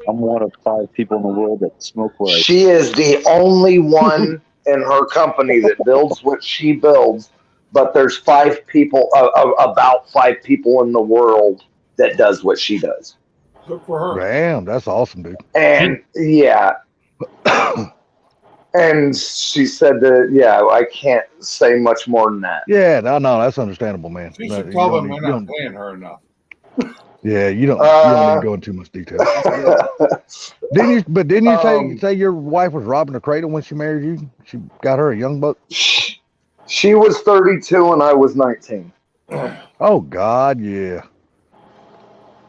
I'm one of 5 people in the world that smoke where I She is the only one in her company that builds what she builds, but there's 5 people, about 5 people in the world that does what she does. Good for her. Damn, that's awesome, dude. And yeah. And she said that, yeah, I can't say much more than that. Yeah, no, that's understandable, man. She No, should you tell don't them need- we're you not don't- paying her enough. Yeah, you don't need to go into too much detail. Didn't you say your wife was robbing a cradle when she married you? She got her a young buck. She was 32 and I was 19. Oh God, yeah.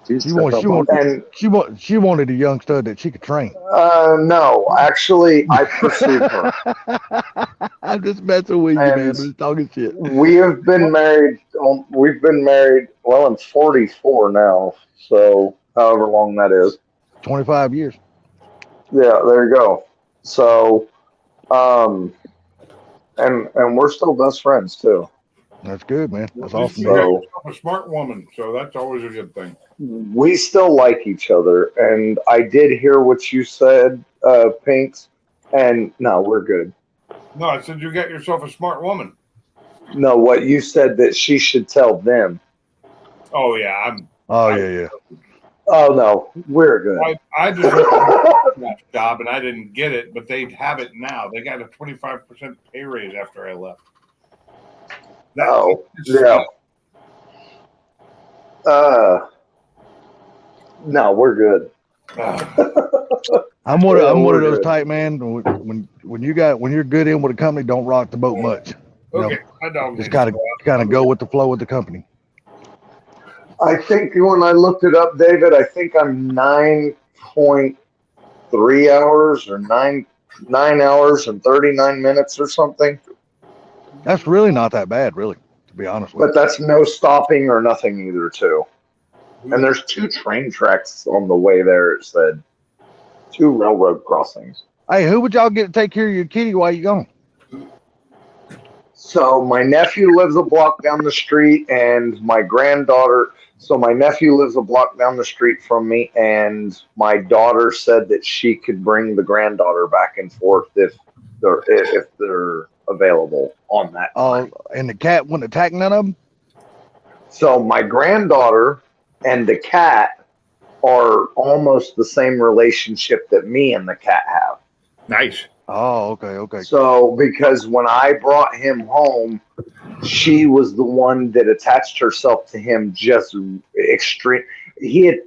She wanted a young stud that she could train. No, actually, I pursued her. I'm just messing with you, man. And I'm just talking shit. We have been married. We've been married. Well, I'm 44 now, so however long that is. 25 years. Yeah, there you go. So, and we're still best friends too. That's good, man. That's At least awesome. you got So yourself a smart woman, so that's always a good thing. we still like each other. And I did hear what you said, Pinks. And no, we're good. No, I said you got yourself a smart woman. No, what you said that she should tell them. Oh yeah, Oh yeah. Oh no, we're good. I just that job and I didn't get it, but they have it now. They got a 25% pay raise after I left. Oh yeah. No, we're good. I'm one Yeah, of we're those good. type man. When you're good in with a company, don't rock the boat much. You know, Okay, I don't just kind of go with the flow with the company. I think when I looked it up, David, I think I'm 9.3 hours or 9 hours and 39 minutes or something. That's really not that bad, really, to be honest with But that's no stopping or nothing either, too. And there's 2 train tracks on the way there, it said. 2 railroad crossings. you. Hey, who would y'all get to take care of your kitty while you gone? So my nephew lives a block down the street, and my granddaughter. So my nephew lives a block down the street from me, and my daughter said that she could bring the granddaughter back and forth if they're available on that. Oh, and the cat wouldn't attack none of them. So my granddaughter and the cat are almost the same relationship that me and the cat have. Nice. Oh, okay. So, because when I brought him home, she was the one that attached herself to him just extreme. He's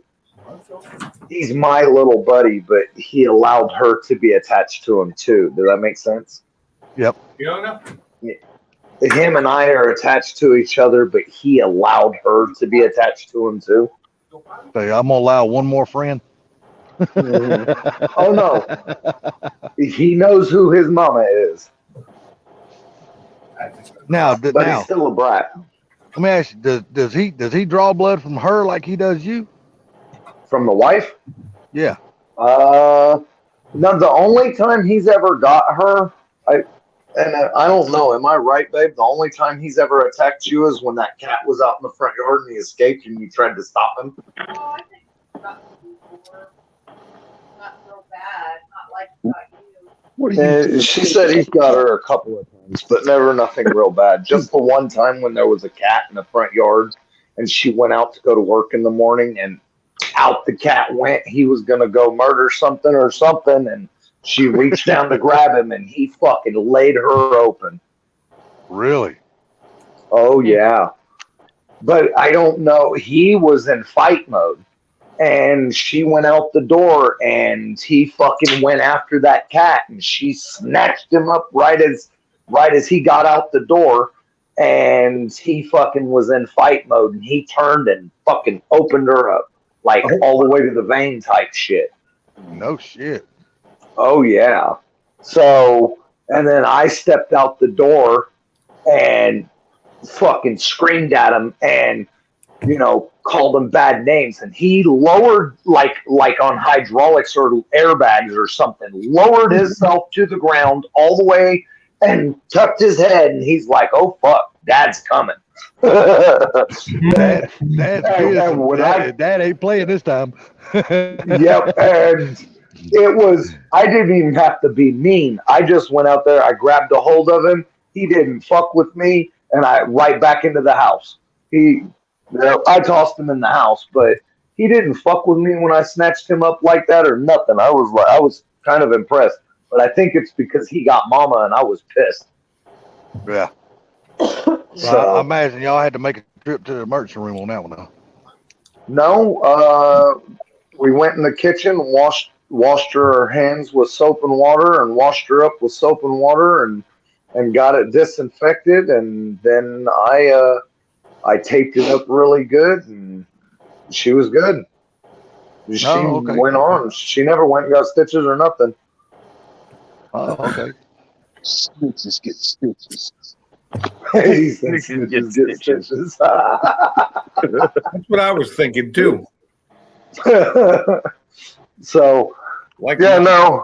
my little buddy, but he allowed her to be attached to him too. Does that make sense? Yep. Him and I are attached to each other, but he allowed her to be attached to him too. So I'm gonna allow one more friend. Oh no, he knows who his mama is. Now, But he's still a brat. Let me ask you: does he draw blood from her like he does you? From the wife? Yeah. No, the only time he's ever got her, I don't know. Am I right, babe? The only time he's ever attacked you is when that cat was out in the front yard and he escaped and you tried to stop him. Oh, I think it's got before. Not so bad. Not like you. She said he's got her a couple of times, but never nothing real bad. Just the one time when there was a cat in the front yard and she went out to go to work in the morning and out the cat went. He was going to go murder something and she reached down to grab him and he fucking laid her open. Really? Oh, yeah. But I don't know. He was in fight mode. And she went out the door and he fucking went after that cat and she snatched him up right as he got out the door, and he fucking was in fight mode and he turned and fucking opened her up like all the way to the vein type shit. No shit. Oh yeah. So, and then I stepped out the door and fucking screamed at him and, you know, called him bad names, and he lowered like on hydraulics or airbags or something, lowered himself to the ground all the way and tucked his head, and he's like, "Oh fuck, Dad's coming." Dad's Dad ain't playing this time. Yep, and it was. I didn't even have to be mean. I just went out there. I grabbed a hold of him. He didn't fuck with me, and I right back into the house. I tossed him in the house, but he didn't fuck with me when I snatched him up like that or nothing. I was kind of impressed, but I think it's because he got mama and I was pissed. Yeah. So I imagine y'all had to make a trip to the emergency room on that one now. No, we went in the kitchen, washed her hands with soap and water, and washed her up with soap and water, and got it disinfected, and then I taped it up really good, and she was good. She went on. She never went and got stitches or nothing. Oh, okay. Stitches get stitches. He said stitches get stitches. That's what I was thinking too. So, Like yeah, no,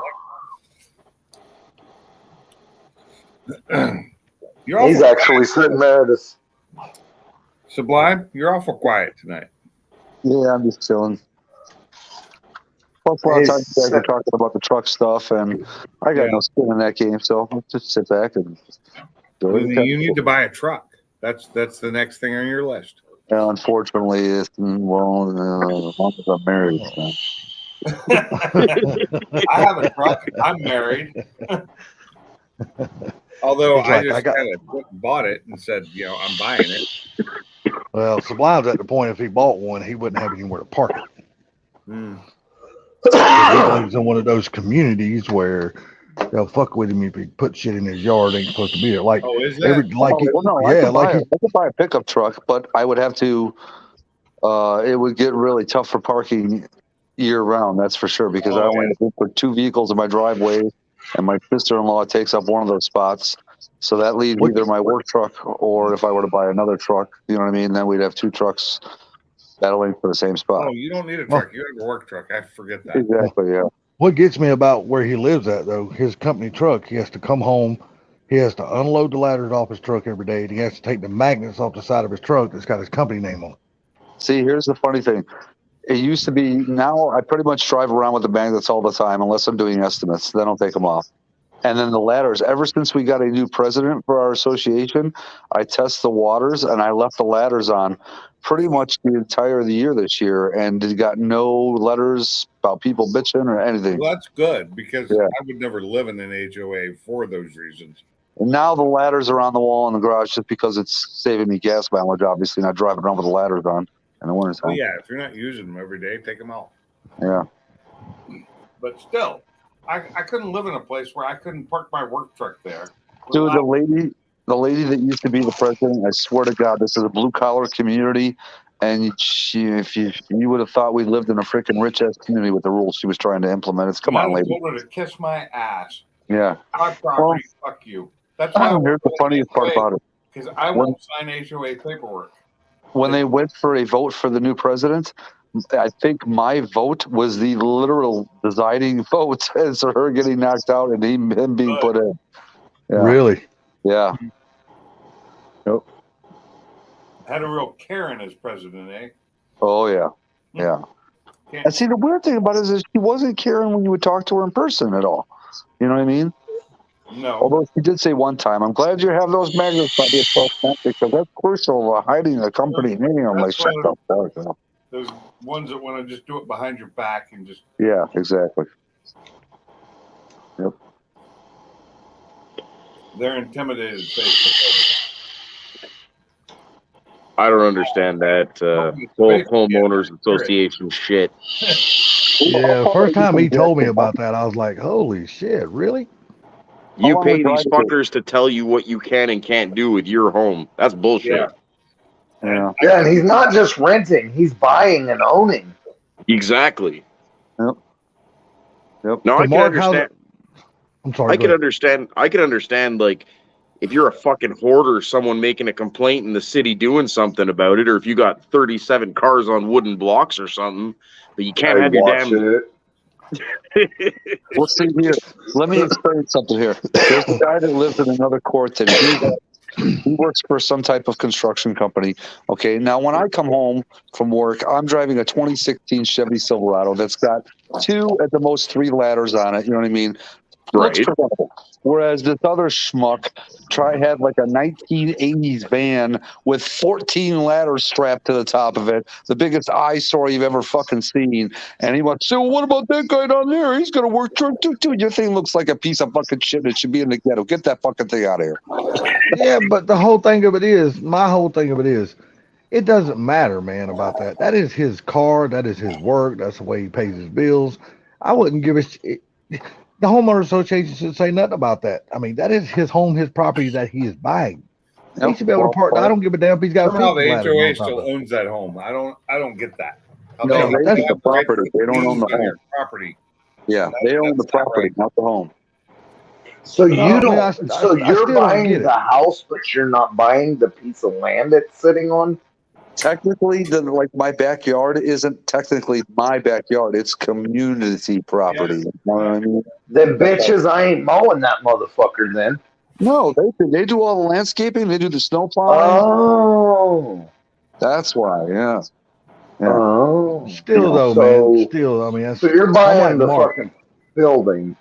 You're he's awful actually sitting there. Just Sublime, you're awful quiet tonight. Yeah, I'm just chilling. Plus, a lot of He's times you guys are talking about the truck stuff, and I got Yeah. no skin in that game, so I'll just sit back and enjoy the You need to buy a truck. That's the next thing on your list. Yeah, unfortunately, as long as I'm married. So. I have a truck. I'm married. Although He's I like, just I got- kind of bought it and said, I'm buying it. Well, Sublime's at the point if he bought one, he wouldn't have anywhere to park it. Mm. He lives in one of those communities where they'll fuck with him if he put shit in his yard. Ain't supposed to be there. Like Oh, is every, that? like Oh, he- well, no, yeah, like he, I could buy a pickup truck, but I would have to. It would get really tough for parking year round. That's for sure because I only have for 2 vehicles in my driveway, and my sister-in-law takes up one of those spots. So that leaves either my work truck or if I were to buy another truck, you know what I mean? Then we'd have 2 trucks battling for the same spot. Oh, you don't need a truck. You have a work truck. I forget that. Exactly. Yeah. what gets me about where he lives at though, his company truck, he has to come home, he has to unload the ladders off his truck every day, and he has to take the magnets off the side of his truck that's got his company name on it. See, here's the funny thing. It used to be, now I pretty much drive around with the magnets all the time, unless I'm doing estimates. Then I'll take them off. And then the ladders, ever since we got a new president for our association, I test the waters and I left the ladders on pretty much the entire of the year this year and got no letters about people bitching or anything. Well, that's good because Yeah. I would never live in an HOA for those reasons. And now the ladders are on the wall in the garage just because it's saving me gas mileage, obviously, not driving around with the ladders on in the wintertime. Well, yeah, if you're not using them every day, take them out. Yeah. But still, I couldn't live in a place where I couldn't park my work truck there. Dude, the lady that used to be the president, I swear to God, this is a blue collar community. And if you would have thought we lived in a freaking rich ass community with the rules she was trying to implement. It's come I on, lady. told her to kiss my ass. Yeah. My property, fuck you. That's why Here's the funniest part about it. because I won't sign HOA paperwork. When they went for a vote for the new president, I think my vote was the literal deciding vote as to her getting knocked out and him being put in. Yeah. Really? Yeah. Yep. Had a real Karen as president, eh? Oh yeah. Yeah. And see, the weird thing about it is she wasn't caring when you would talk to her in person at all. You know what I mean? No. Although she did say one time, "I'm glad you have those magnets on your truck because that's crucial hiding the company name." I'm like, That's shut one up. of Dog. Those ones that want to just do it behind your back and just Yeah, exactly. Yep. they're intimidated face to face. I don't understand that whole homeowners association shit. Yeah, the first time he told me about that, I was like, holy shit, really? You long pay was these driving fuckers to tell you what you can and can't do with your home. That's bullshit. Yeah. Yeah, and he's not just renting; he's buying and owning. Exactly. Yep. Yep. No, So I can Mark, how's understand. I'm sorry. I go can ahead. understand. I can understand. Like, if you're a fucking hoarder, someone making a complaint in the city doing something about it, or if you got 37 cars on wooden blocks or something, but you can't have your damn. Well, see here. Let me explain something here. There's a guy that lives in another court, and he works for some type of construction company. Okay, now when I come home from work, I'm driving a 2016 Chevy Silverado that's got 2 at the most 3 ladders on it. You know what I mean? Looks Right. presentable. Whereas this other schmuck had like a 1980s van with 14 ladders strapped to the top of it, the biggest eyesore you've ever fucking seen. And he went, so what about that guy down there? He's gonna work truck too. Your thing looks like a piece of fucking shit. It should be in the ghetto. Get that fucking thing out of here. Yeah, but the whole thing of it is, my whole thing of it is, it doesn't matter, man, about that. That is his car. That is his work. That's the way he pays his bills. I wouldn't give a shit. The homeowner association should say nothing about that. I mean, that is his home, his property that he is buying. He should be able to park. I don't give a damn if he's got a Somehow the 50 ladder HOA on top still of it. owns that home. I don't get that. No, they own the property. They don't own the on your home. property. Yeah, they own the property, not the home. So No, I you mean, don't. I So still you're don't buying get it. the house, but you're not buying the piece of land it's sitting on. technically, my backyard isn't technically my backyard. It's community property. You know what I mean? Them bitches, I ain't mowing that motherfucker then. No, they do all the landscaping. They do the snow plowing. Oh. That's why, yeah. Oh. Still though, So- man. Still, I mean, that's, So you're I'm buying like the Mark. fucking building.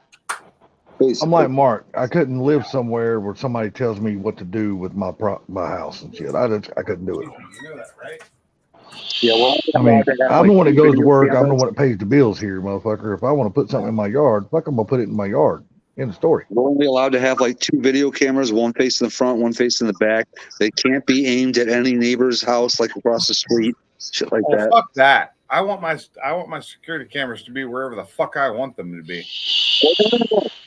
I'm like Mark. I couldn't live somewhere where somebody tells me what to do with my house and shit. I couldn't do it. Yeah, well, I mean, I'm the one that goes to work. I'm the one that pays the bills here, motherfucker. If I want to put something in my yard, fuck, I'm gonna put it in my yard. End of story. We're only allowed to have like 2 video cameras, one facing the front, one facing the back. They can't be aimed at any neighbor's house, like across the street, shit like Oh, that. fuck that. I want my security cameras to be wherever the fuck I want them to be.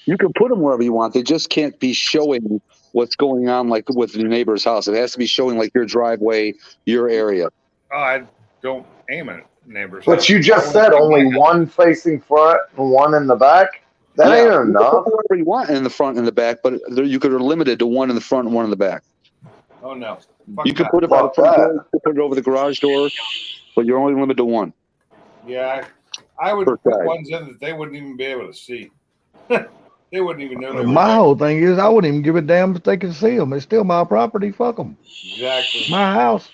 You can put them wherever you want. They just can't be showing what's going on, like with your neighbor's house. It has to be showing like your driveway, your area. Oh, I don't aim at neighbors. But you just said only one facing front and one in the back. That Yeah, ain't you can enough. put whatever you want in the front and the back, but you could are limited to one in the front and one in the back. Oh no. You can put it by the front door, you can put it over the garage door, but you're only limited to one. Yeah, I would Per put side. ones in that they wouldn't even be able to see. They wouldn't even know. They were My there. whole thing is, I wouldn't even give a damn if they can see them. It's still my property. Fuck them. Exactly. My house.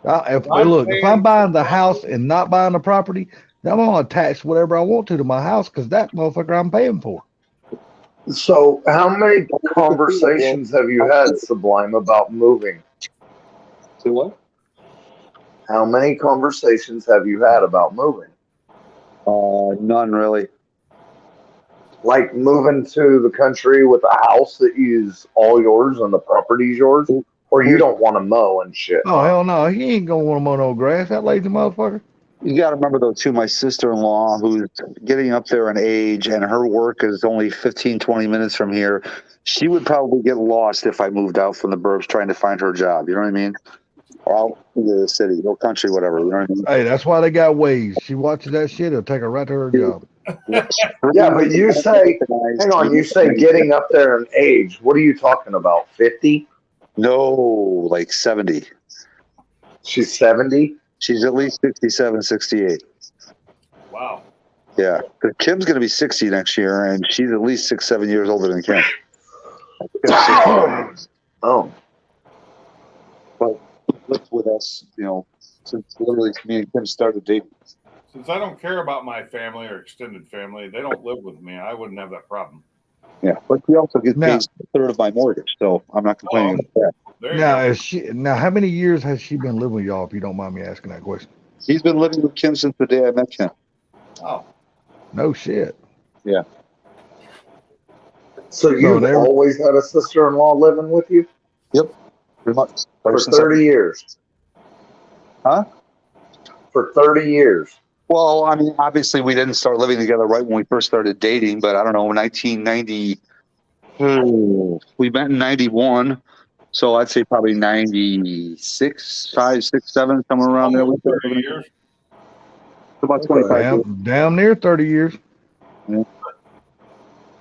If I'm if I'm buying the house and not buying the property, then I'm gonna attach whatever I want to my house because that motherfucker I'm paying for. So, how many conversations have you had, Sublime, about moving? Say what? How many conversations have you had about moving? None really. Like moving to the country with a house that is all yours and the property's yours? Or you don't want to mow and shit? Oh hell no, he ain't gonna want to mow no grass. That lazy motherfucker. You got to remember, though, too, my sister-in-law, who's getting up there in age, and her work is only 15, 20 minutes from here, she would probably get lost if I moved out from the burbs trying to find her job. You know what I mean? Or out into the city, no country, whatever. You know what I mean? Hey, that's why they got Waze. She watches that shit, it'll take her right to her job. Yeah, but you say, hang on, you say getting up there in age. What are you talking about? 50? No, like 70. She's 70? She's at least 67, 68. Wow. Yeah. 'Cause Kim's going to be 60 next year, and she's at least 6, 7 years older than Kim. Oh. But lived with us, you know, since literally me and Kim started dating. Since I don't care about my family or extended family, they don't live with me. I wouldn't have that problem. Yeah, but she also gets Now- paid a third of my mortgage, so I'm not complaining about that. There you Now, go. now, how many years has she been living with y'all? If you don't mind me asking that question. He's been living with Kim since the day I met Kim. Oh. No shit. Yeah. So you've they were- always had a sister-in-law living with you? Yep. Pretty much. For 30 years? Huh? For 30 years? Well, I mean, obviously we didn't start living together right when we first started dating, but I don't know, 1990, we met in 91. So I'd say probably 96, 5, 6, 7, somewhere around there. We started 30 living years. about 25 years. Damn near 30 years. Yeah.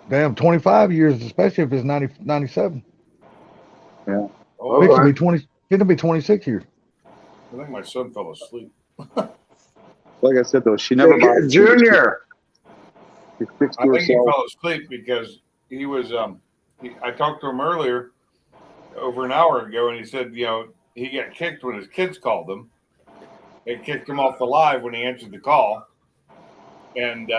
Damn, 25 years, especially if it's 90, 97. Yeah. Oh, It'll be 20. It'll be 26 years. I think my son fell asleep. Like I said, though, she never. Hey, Junior. She's 60 I think he herself. fell asleep because he was. I talked to him earlier, over an hour ago, and he said, you know, he got kicked when his kids called him. They kicked him off the live when he answered the call, and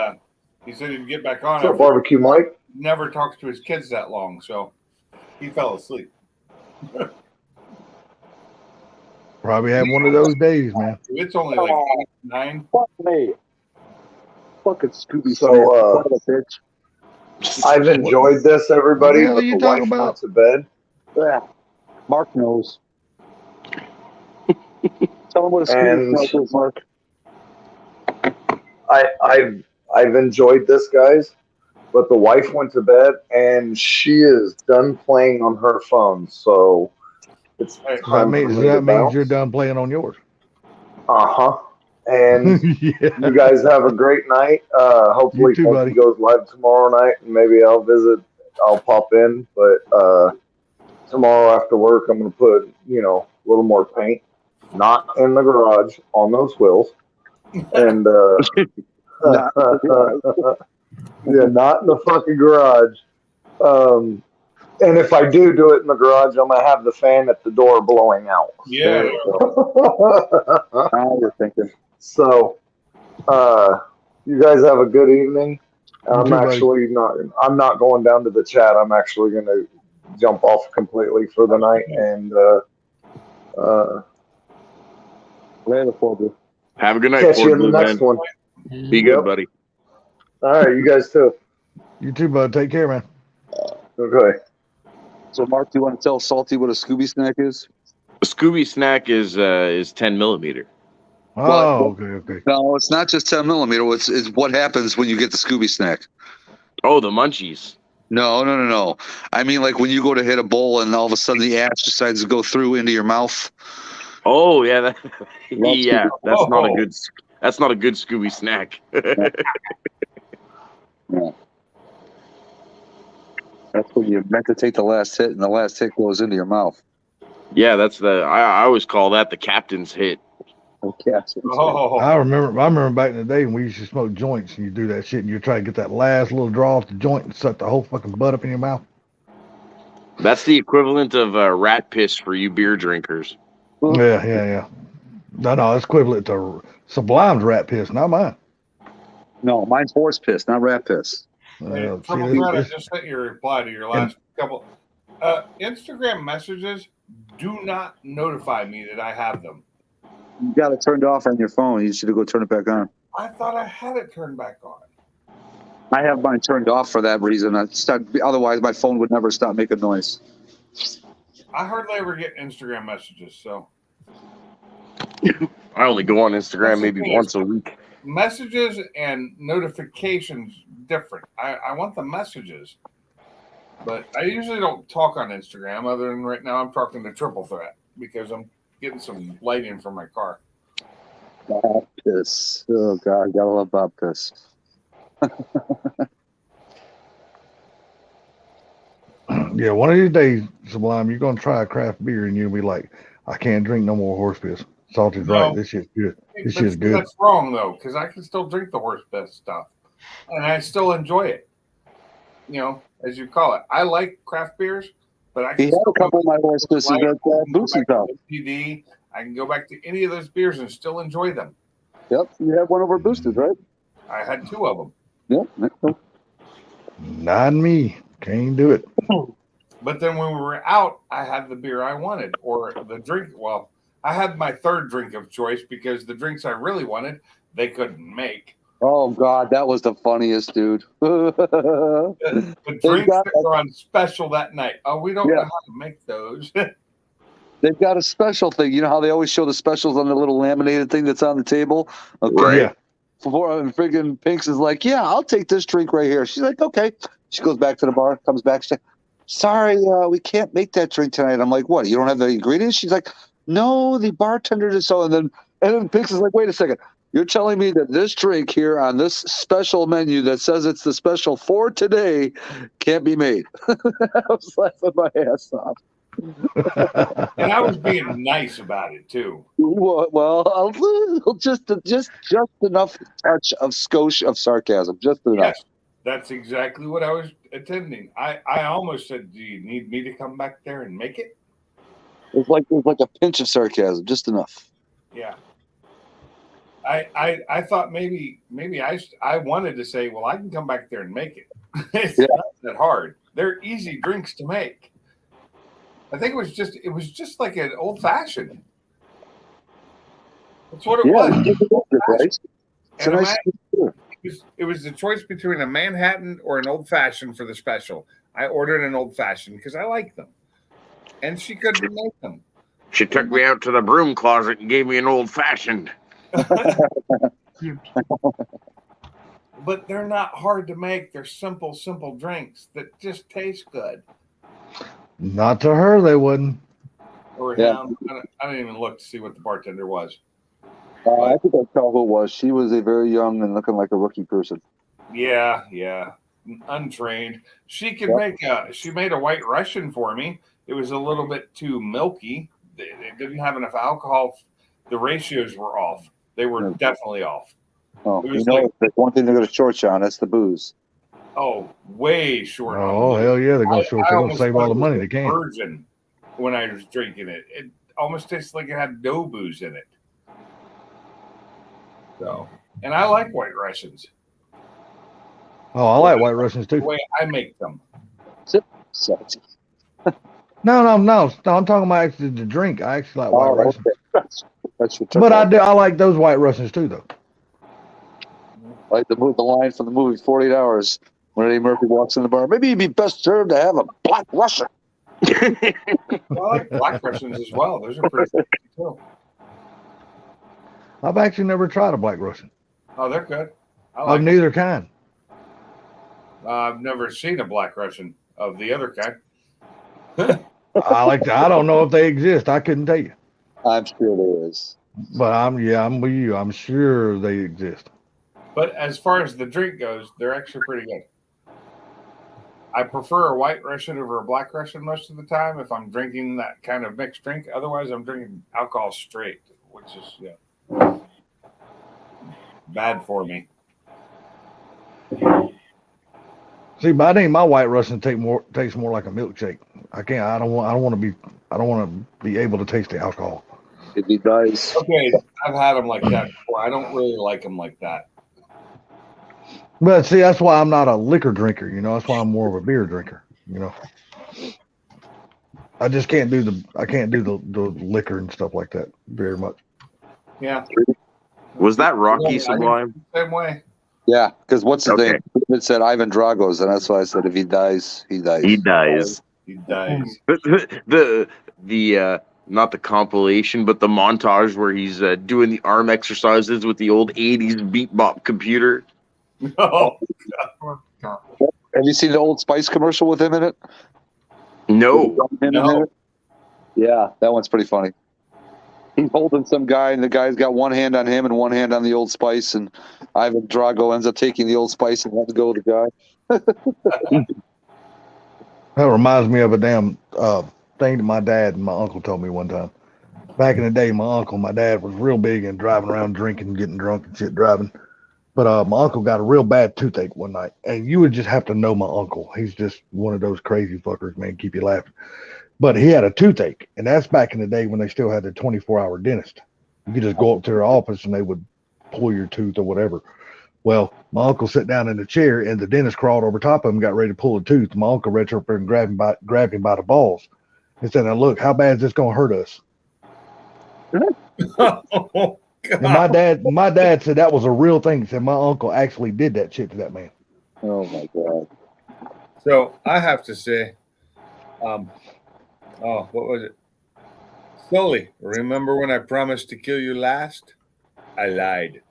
he said he'd get back on. What's up, after- Barbecue Mike? Never talks to his kids that long, so he fell asleep. Probably had one of those days, man. It's only like 8, 9. Fuck me. Fucking Scooby. So, I've enjoyed this, everybody, What the hell but are you the talking wife about? went to bed. Yeah. Mark knows. Tell him what a And- Scooby is, Mark. I've enjoyed this, guys, but the wife went to bed and she is done playing on her phone, so it's Hey, time for me to That means bounce. you're done playing on yours. Uh-huh. And Yeah. you guys have a great night. Hopefully You too, Funky buddy. goes live tomorrow night, and maybe I'll pop in, but tomorrow after work I'm gonna put, a little more paint not in the garage on those wheels. And Not in the yeah, not in the fucking garage. And if I do it in the garage, I'm gonna have the fan at the door blowing out. Yeah. Now you're thinking. So, you guys have a good evening. You too, buddy. I'm not going down to the chat. I'm actually going to jump off completely for the night and Later, Colby. Have a good night, catch you in Ford the Blue next Man. one. Be good, Yep. buddy. All right, you guys too. You too, bud. Take care, man. Okay. So, Mark, do you want to tell Salty what a Scooby snack is? A Scooby snack is 10 millimeter. Oh, okay. No, it's not just 10 millimeter. It's what happens when you get the Scooby snack. Oh, the munchies. No. I mean, like when you go to hit a bowl and all of a sudden the ash decides to go through into your mouth. Oh yeah, yeah. That's not a Oh. good. That's not a good Scooby snack. Yeah. That's when you're meant to take the last hit, and the last hit goes into your mouth. Yeah, that's the. I always call that the captain's hit. Okay. Oh. I remember back in the day when we used to smoke joints and you do that shit and you try to get that last little draw off the joint and suck the whole fucking butt up in your mouth. That's the equivalent of rat piss for you beer drinkers. Yeah. No, it's equivalent to Sublime's rat piss, not mine. No, mine's horse piss, not rat piss. Hey, See, Triple Threat, I just sent you a reply to your last couple. Instagram messages do not notify me that I have them. You got it turned off on your phone. You should go turn it back on. I thought I had it turned back on. I have mine turned off for that reason. Otherwise, my phone would never stop making noise. I hardly ever get Instagram messages, so I only go on Instagram maybe once a week. messages and notifications different. I want the messages, but I usually don't talk on Instagram. Other than right now, I'm talking to Triple Threat because I'm getting some lighting from my car. Bob Piss. Oh, God. Gotta love Bob Piss. Yeah, one of these days, Sublime, you're gonna try a craft beer and you'll be like, I can't drink no more horse piss. Salty's right. This shit's good. This shit's good. That's wrong though, because I can still drink the horse piss stuff, and I still enjoy it. You know, as you call it, I like craft beers, but I can He had a couple of my horse pisses at Boosie's house. PD. I can go back to any of those beers and still enjoy them. Yep, you had one over Boosted, right? I had two of them. Yep. Not me. Can't do it. But then when we were out, I had the beer I wanted, or the drink. Well, I had my third drink of choice because the drinks I really wanted, they couldn't make. Oh, God, that was the funniest, dude. The drinks that were on special that night. Oh, we don't know how to make those. They've got a special thing. You know how they always show the specials on the little laminated thing that's on the table? Okay. Right. Yeah. Friggin' Pinks is like, yeah, I'll take this drink right here. She's like, okay. She goes back to the bar, comes back. She's like, sorry, we can't make that drink tonight. I'm like, what? You don't have the ingredients? She's like, no, the bartender did so. And then Pinks is like, wait a second. You're telling me that this drink here on this special menu that says it's the special for today can't be made? I was laughing my ass off. And I was being nice about it too. Well, a little, just enough touch of skosh of sarcasm, just enough. Yes, that's exactly what I was intending. I almost said, "Do you need me to come back there and make it?" It was like a pinch of sarcasm, just enough. Yeah. I thought maybe I wanted to say, well, I can come back there and make it. It's not that hard. They're easy drinks to make. I think it was just like an old fashioned. That's what it was. And it was the choice between a Manhattan or an old fashioned for the special. I ordered an old fashioned because I like them, and she couldn't make them. She took me out to the broom closet and gave me an old fashioned. But they're not hard to make. They're simple drinks that just taste good. Not to her, they wouldn't. Or him. I didn't even look to see what the bartender was. I think I tell who it was. She was a very young and looking like a rookie person. Yeah, untrained. She could make she made a White Russian for me. It was a little bit too milky. It didn't have enough alcohol. the ratios were off. They were definitely off. Oh, It you was know, like, there's one thing they're going to short you on. That's the booze. oh, way short. on Oh the hell yeah, they're gonna I short. They're gonna almost save thought all the it was money a they can. Virgin when I was drinking it. It almost tastes like it had no booze in it. So, and I like White Russians. Oh, I like White Russians The too. way I make them. Sexy. No. I'm talking about actually the drink. I actually like White Russians. Okay. That's your But I like those White Russians too, though. Like the line from the movie 48 Hours when Eddie Murphy walks in the bar. Maybe you'd be best served to have a Black Russian. Well, I like Black Russians as well. Those are pretty good too. I've actually never tried a Black Russian Oh, they're good. I of like neither kind. I've never seen a Black Russian of the other kind. I don't know if they exist. I couldn't tell you. I'm sure there is. But I'm with you. I'm sure they exist. But as far as the drink goes, they're actually pretty good. I prefer a White Russian over a Black Russian most of the time if I'm drinking that kind of mixed drink. Otherwise, I'm drinking alcohol straight, which is bad for me. See, but I think my White Russian tastes more like a milkshake. I don't want to be able to taste the alcohol. If he dies. Okay, I've had them like that before. I don't really like them like that. But see, that's why I'm not a liquor drinker. That's why I'm more of a beer drinker. I just can't do the liquor and stuff like that very much. Yeah. Was that Rocky Yeah, Sublime? Same way. Yeah, because what's his Okay. name? It said Ivan Drago's, and that's why I said if he dies, he dies. He dies. He dies. The not the compilation, but the montage where he's doing the arm exercises with the old 80s beat bop computer. Oh, Have you seen the Old Spice commercial with him in it? No. Yeah, that one's pretty funny. He's holding some guy, and the guy's got one hand on him and one hand on the Old Spice, and Ivan Drago ends up taking the Old Spice and letting go of the guy. That reminds me of a damn thing that my dad and my uncle told me one time. Back in the day, my dad was real big in driving around drinking, getting drunk and shit driving. But my uncle got a real bad toothache one night, and you would just have to know my uncle. He's just one of those crazy fuckers, man, keep you laughing. But he had a toothache, and that's back in the day when they still had the 24-hour dentist. You could just go up to their office and they would pull your tooth or whatever. Well, my uncle sat down in the chair, and the dentist crawled over top of him, got ready to pull the tooth. My uncle reached up there and grabbed him by the balls and said, "Now look, how bad is this going to hurt us?" Oh, and my dad said that was a real thing. He said my uncle actually did that shit to that man. Oh my god! So I have to say, what was it? Sully, remember when I promised to kill you last? I lied.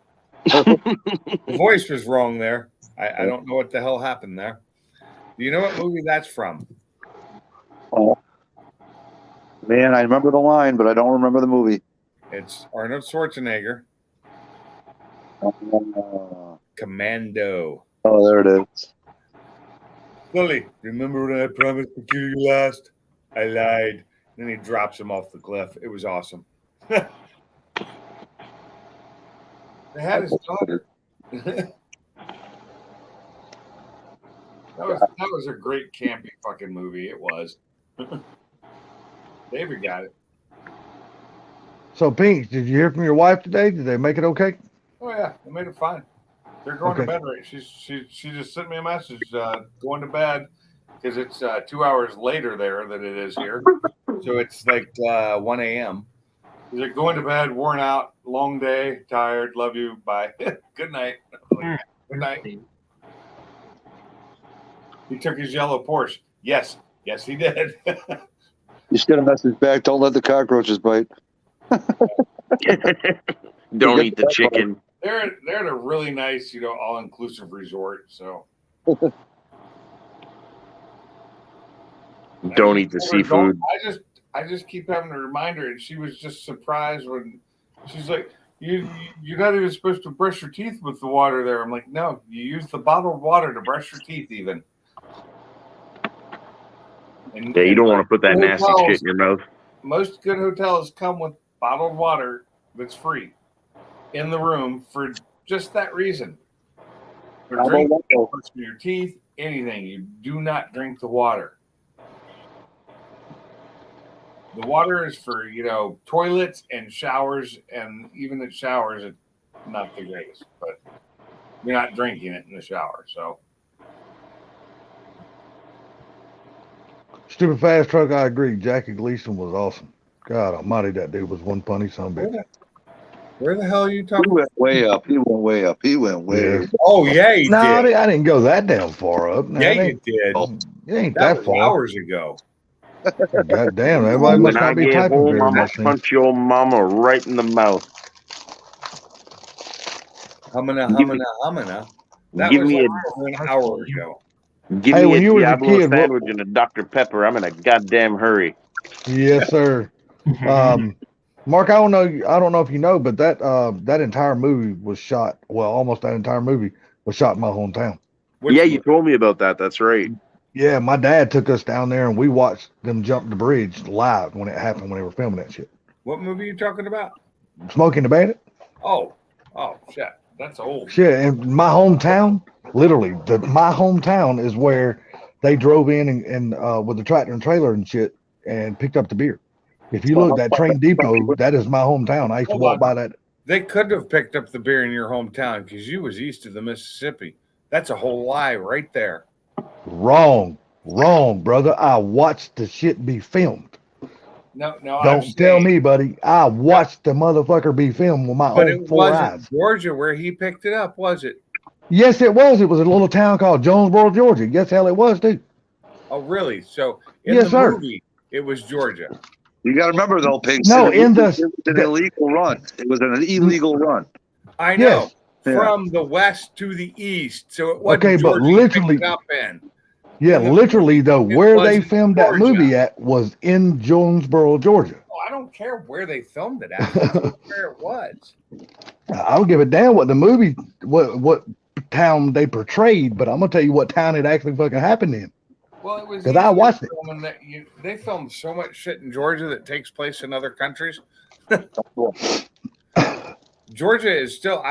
The voice was wrong there. I don't know what the hell happened there. Do you know what movie that's from? Oh man, I remember the line, but I don't remember the movie. It's Arnold Schwarzenegger. Commando. Oh, there it is. Sully, remember when I promised to kill you last? I lied. Then he drops him off the cliff. It was awesome. They had his daughter. that was a great campy fucking movie. It was. David got it. So, Pink, did you hear from your wife today? Did they make it okay? Oh yeah, they made it fine. They're going Okay. to bed right. She just sent me a message going to bed because it's 2 hours later there than it is here. So it's like 1 a.m. She's like, going to bed, worn out, long day, tired, love you, bye. Good night. Like, good night. He took his yellow Porsche. Yes, he did. You should get a message back. Don't let the cockroaches bite. Don't eat the chicken. They're at a really nice, all-inclusive resort. So Don't eat the seafood. I just keep having to remind her, and she was just surprised when she's like, "You're not even supposed to brush your teeth with the water there." I'm like, "No, you use the bottled water to brush your teeth, even." And, Yeah, you don't want to put that nasty hotels, shit in your mouth. Most good hotels come with bottled water that's free in the room for just that reason. For How about drinking, that? brushing your teeth, anything. You do not drink the water. The water is for, toilets and showers, and even at showers, it's not the greatest, but you're not drinking it in the shower. So, Stupid Fast Truck, I agree. Jackie Gleason was awesome. God almighty, that dude was one funny son of a bitch. where the hell are you He talking? went way up. He went way up. He went way. Yes. Oh yeah, he No, did. I didn't go that damn far up. No, Yeah, it you ain't, did. it ain't That that was far. hours ago. God damn, everybody must When I not be get typing home, very I'm gonna much. Then. punch your mama right in the mouth. Humana. That Give was me like a over an hour ago. Give Hey, me when a you was a Diablo kid, sandwich and a Dr. Pepper. I'm in a goddamn hurry. yes, sir. Mark, I don't know if you know, but that entire movie was shot. Well, almost that entire movie was shot in my hometown. Yeah, you told me about that. That's right. Yeah, my dad took us down there and we watched them jump the bridge live when it happened when they were filming that shit. What movie are you talking about? Smoking the Bandit. Oh shit, that's old. Shit, in my hometown, literally, my hometown is where they drove in and with the tractor and trailer and shit and picked up the beer. If you look, that train depot, that is my hometown. I used to Hold walk on. by that. They could have picked up the beer in your hometown because you was east of the Mississippi. That's a whole lie right there. Wrong, brother. I watched the shit be filmed. No, Don't tell me, buddy. I watched the motherfucker be filmed with my But own it four wasn't eyes. Georgia where he picked it up, was it? Yes, it was. It was a little town called Jonesboro, Georgia. Yes, hell, it was, too. Oh, really? So in Yes, the sir. movie, it was Georgia. You got to remember though, Pigs. No, it in was the an illegal run. It was an illegal run. I know. Yes. From the west to the east. So it wasn't Okay, but Georgia he picked literally, it up in. yeah, literally though, where they was in filmed that Georgia. movie at was in Jonesboro, Georgia. Oh, I don't care where they filmed it at. I don't know where it was. I don't give a damn what the movie, what town they portrayed, but I'm gonna tell you what town it actually fucking happened in. Well, it was because I easier watched it. filming that they filmed so much shit in Georgia that takes place in other countries. Georgia is still.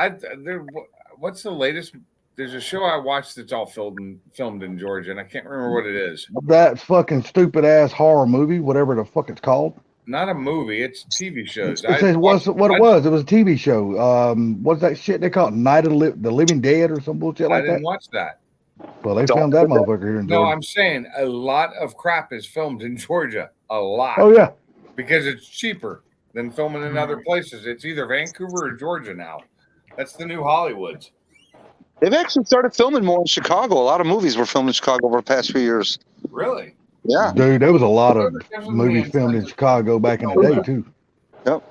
What's the latest? There's a show I watched that's all filmed in Georgia, and I can't remember what it is. That fucking stupid ass horror movie, whatever the fuck it's called. Not a movie; it's TV shows. It says what it was. It was a TV show. What's that shit they call it? Night of the Living Dead or some bullshit I like didn't that. watch that. Well, they filmed that motherfucker here in No, Georgia. I'm saying a lot of crap is filmed in Georgia. A lot. Oh yeah. Because it's cheaper than filming in other places. It's either Vancouver or Georgia now. That's the new Hollywoods. They've actually started filming more in Chicago. A lot of movies were filmed in Chicago over the past few years. Really? Yeah. Dude, there was a lot of movies filmed in Chicago back in the day too. Yep.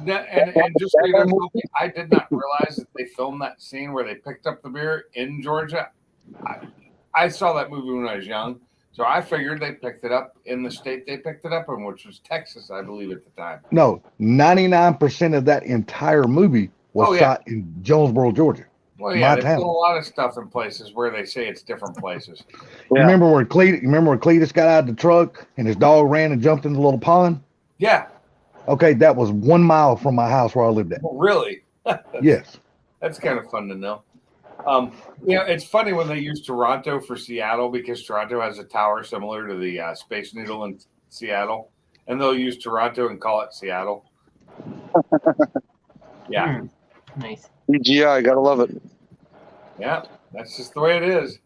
And just so you guys know, I did not realize that they filmed that scene where they picked up the beer in Georgia. I saw that movie when I was young, so I figured they picked it up in the state they picked it up in, which was Texas, I believe, at the time. No, 99% of that entire movie was shot in Jonesboro, Georgia. Well, yeah, my they town. film a lot of stuff in places where they say it's different places. You remember where Cletus got out of the truck and his dog ran and jumped in the little pond? Yeah. Okay, that was 1 mile from my house where I lived at. Well, really? Yes. That's kind of fun to know. It's funny when they use Toronto for Seattle because Toronto has a tower similar to the Space Needle in Seattle, and they'll use Toronto and call it Seattle. Yeah. Nice. CGI, gotta love it. Yeah, that's just the way it is.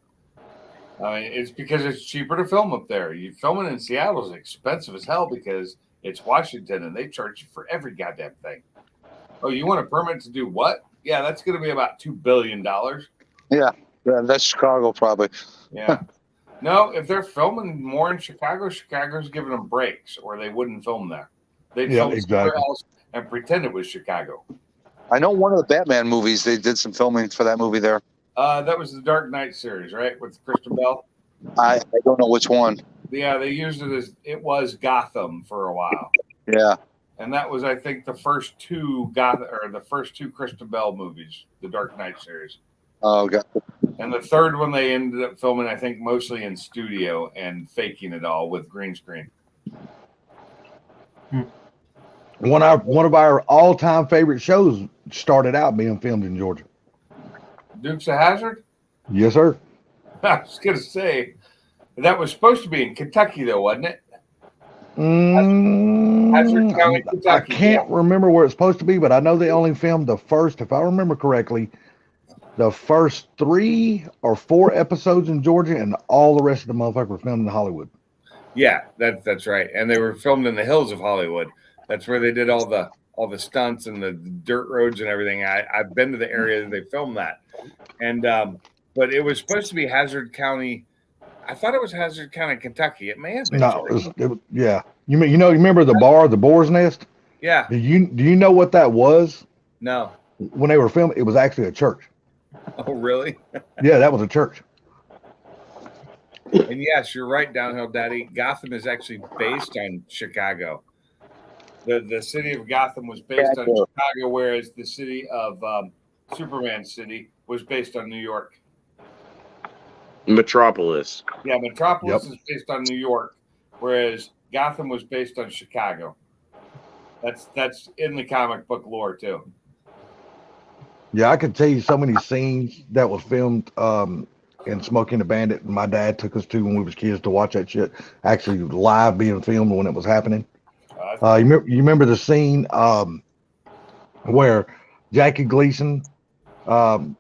I mean, it's because it's cheaper to film up there. You filming in Seattle is expensive as hell because it's Washington and they charge you for every goddamn thing. Oh, you want a permit to do what? Yeah, that's going to be about $2 billion. Yeah, that's Chicago probably. Yeah. No, if they're filming more in Chicago, Chicago's giving them breaks, or they wouldn't film there. They'd Yeah, film somewhere exactly. else and pretend it was Chicago. I know one of the Batman movies, they did some filming for that movie there. That was the Dark Knight series, right, with Christian Bale. I don't know which one. Yeah, they used it as it was Gotham for a while. Yeah. And that was, I think, the first two Christian Bale movies, the Dark Knight series. Oh, God. And the third one they ended up filming, I think, mostly in studio and faking it all with green screen. A One of our all-time favorite shows started out being filmed in Georgia. Dukes of Hazzard. Yes, sir. I was gonna say that was supposed to be in Kentucky, though, wasn't it? Hazzard County, I Kentucky. can't remember where it's supposed to be, but I know they only filmed the first, if I remember correctly, the first 3 or 4 episodes in Georgia, and all the rest of the motherfuckers were filmed in Hollywood. Yeah, that's right. And they were filmed in the hills of Hollywood. That's where they did all the stunts and the dirt roads and everything. I've been to the area that they filmed that. And but it was supposed to be Hazzard County. I thought it was Hazzard County, Kentucky. It may have been. No, yeah. You remember the bar, the Boar's Nest? Yeah. Do you know what that was? No. When they were filming, it was actually a church. Oh, really? Yeah, that was a church. And yes, you're right, Downhill Daddy. Gotham is actually based on Chicago. The city of Gotham was based on Chicago, whereas the city of Superman City was based on New York. Metropolis. Yeah, Metropolis is based on New York, whereas Gotham was based on Chicago. That's in the comic book lore too. Yeah, I could tell you so many scenes that was filmed in Smokey and the Bandit. My dad took us to when we was kids to watch that shit actually live being filmed when it was happening. You remember the scene where Jackie Gleason both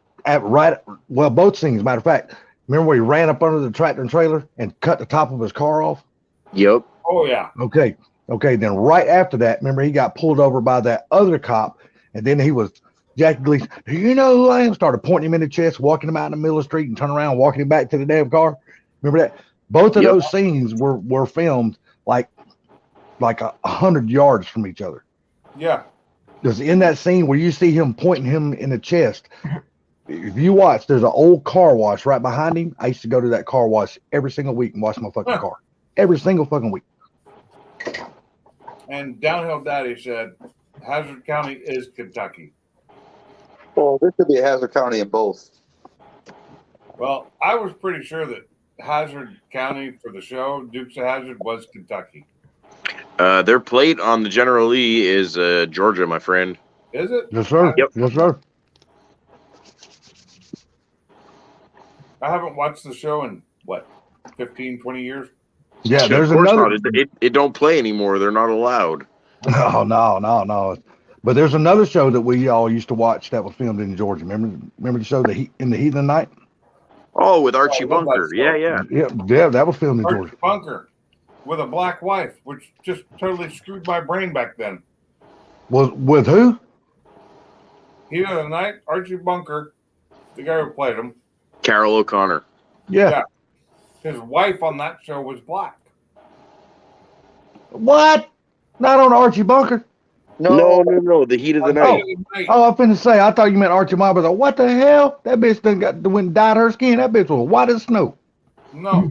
scenes, matter of fact, remember where he ran up under the tractor and trailer and cut the top of his car off? Yep. Oh yeah. Okay. Then right after that, remember he got pulled over by that other cop, and then he was Jackie Gleason. Do you know who I am? Started pointing him in the chest, walking him out in the middle of the street, and turn around, walking him back to the damn car. Remember that? Both of those scenes were filmed like 100 yards from each other. Yeah. Because in that scene where you see him pointing him in the chest, if you watch, there's an old car wash right behind him. I used to go to that car wash every single week and wash my fucking car. Every single fucking week. And Downhill Daddy said Hazzard County is Kentucky. Well, there could be a Hazzard County in both. Well, I was pretty sure that Hazzard County for the show, Dukes of Hazzard, was Kentucky. Their plate on the General Lee is Georgia, my friend. Is it? Yes, sir. Yep. Yes, sir. I haven't watched the show in, 15, 20 years? Yeah, there's of course another. not. It don't play anymore. They're not allowed. No. But there's another show that we all used to watch that was filmed in Georgia. Remember the show In the Heat of the Night? Oh, with Archie Bunker. Yeah. Yeah, that was filmed in Archie Georgia. Bunker with a black wife, which just totally screwed my brain back then. With who? Heat of the Night, Archie Bunker, the guy who played him. Carol O'Connor. Yeah. His wife on that show was black. What? Not on Archie Bunker? No. The Heat of the Night. Oh, I was finna say, I thought you meant Archie Bunker. Like, what the hell? That bitch went and dyed her skin. That bitch was white as snow. No.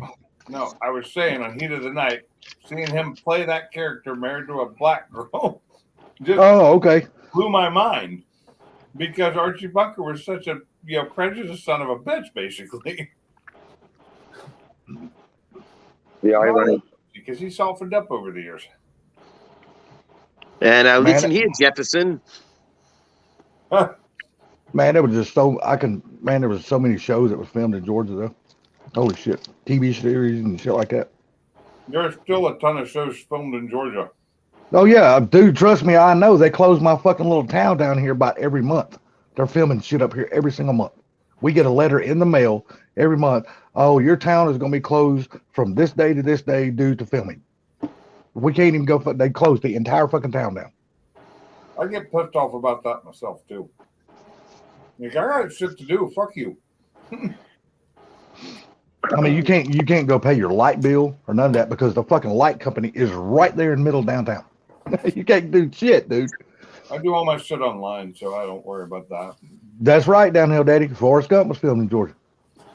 I was saying on Heat of the Night, seeing him play that character married to a black girl just blew my mind. Because Archie Bunker was such a prejudiced son of a bitch, basically. Yeah, right. Because he softened up over the years. And listen here, Jefferson. Man, there was just there was so many shows that was filmed in Georgia though. Holy shit. TV series and shit like that. There's still a ton of shows filmed in Georgia. Oh yeah, dude, trust me, I know. They close my fucking little town down here about every month. They're filming shit up here every single month. We get a letter in the mail every month. Oh, your town is going to be closed from this day to this day due to filming. We can't even go. They closed the entire fucking town down. I get pissed off about that myself too. Like, I got shit to do. Fuck you. I mean, you can't go pay your light bill or none of that because the fucking light company is right there in the middle of downtown. You can't do shit, dude. I do all my shit online, so I don't worry about that. That's right, Downhill Daddy. Forrest Gump was filmed in Georgia.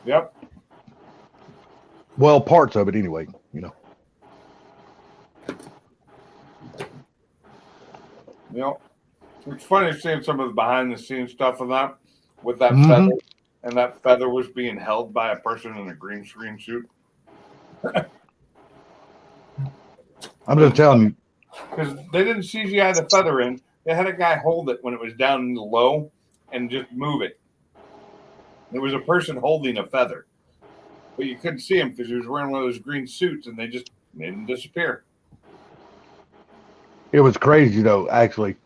Yep. Well, parts of it anyway, It's funny seeing some of the behind the scenes stuff of that with that feather, and that feather was being held by a person in a green screen suit. I'm just telling you, because they didn't CGI the feather in. They had a guy hold it when it was down in the low and just move it. There was a person holding a feather, but you couldn't see him because he was wearing one of those green suits, and they just made him disappear. It was crazy though, actually,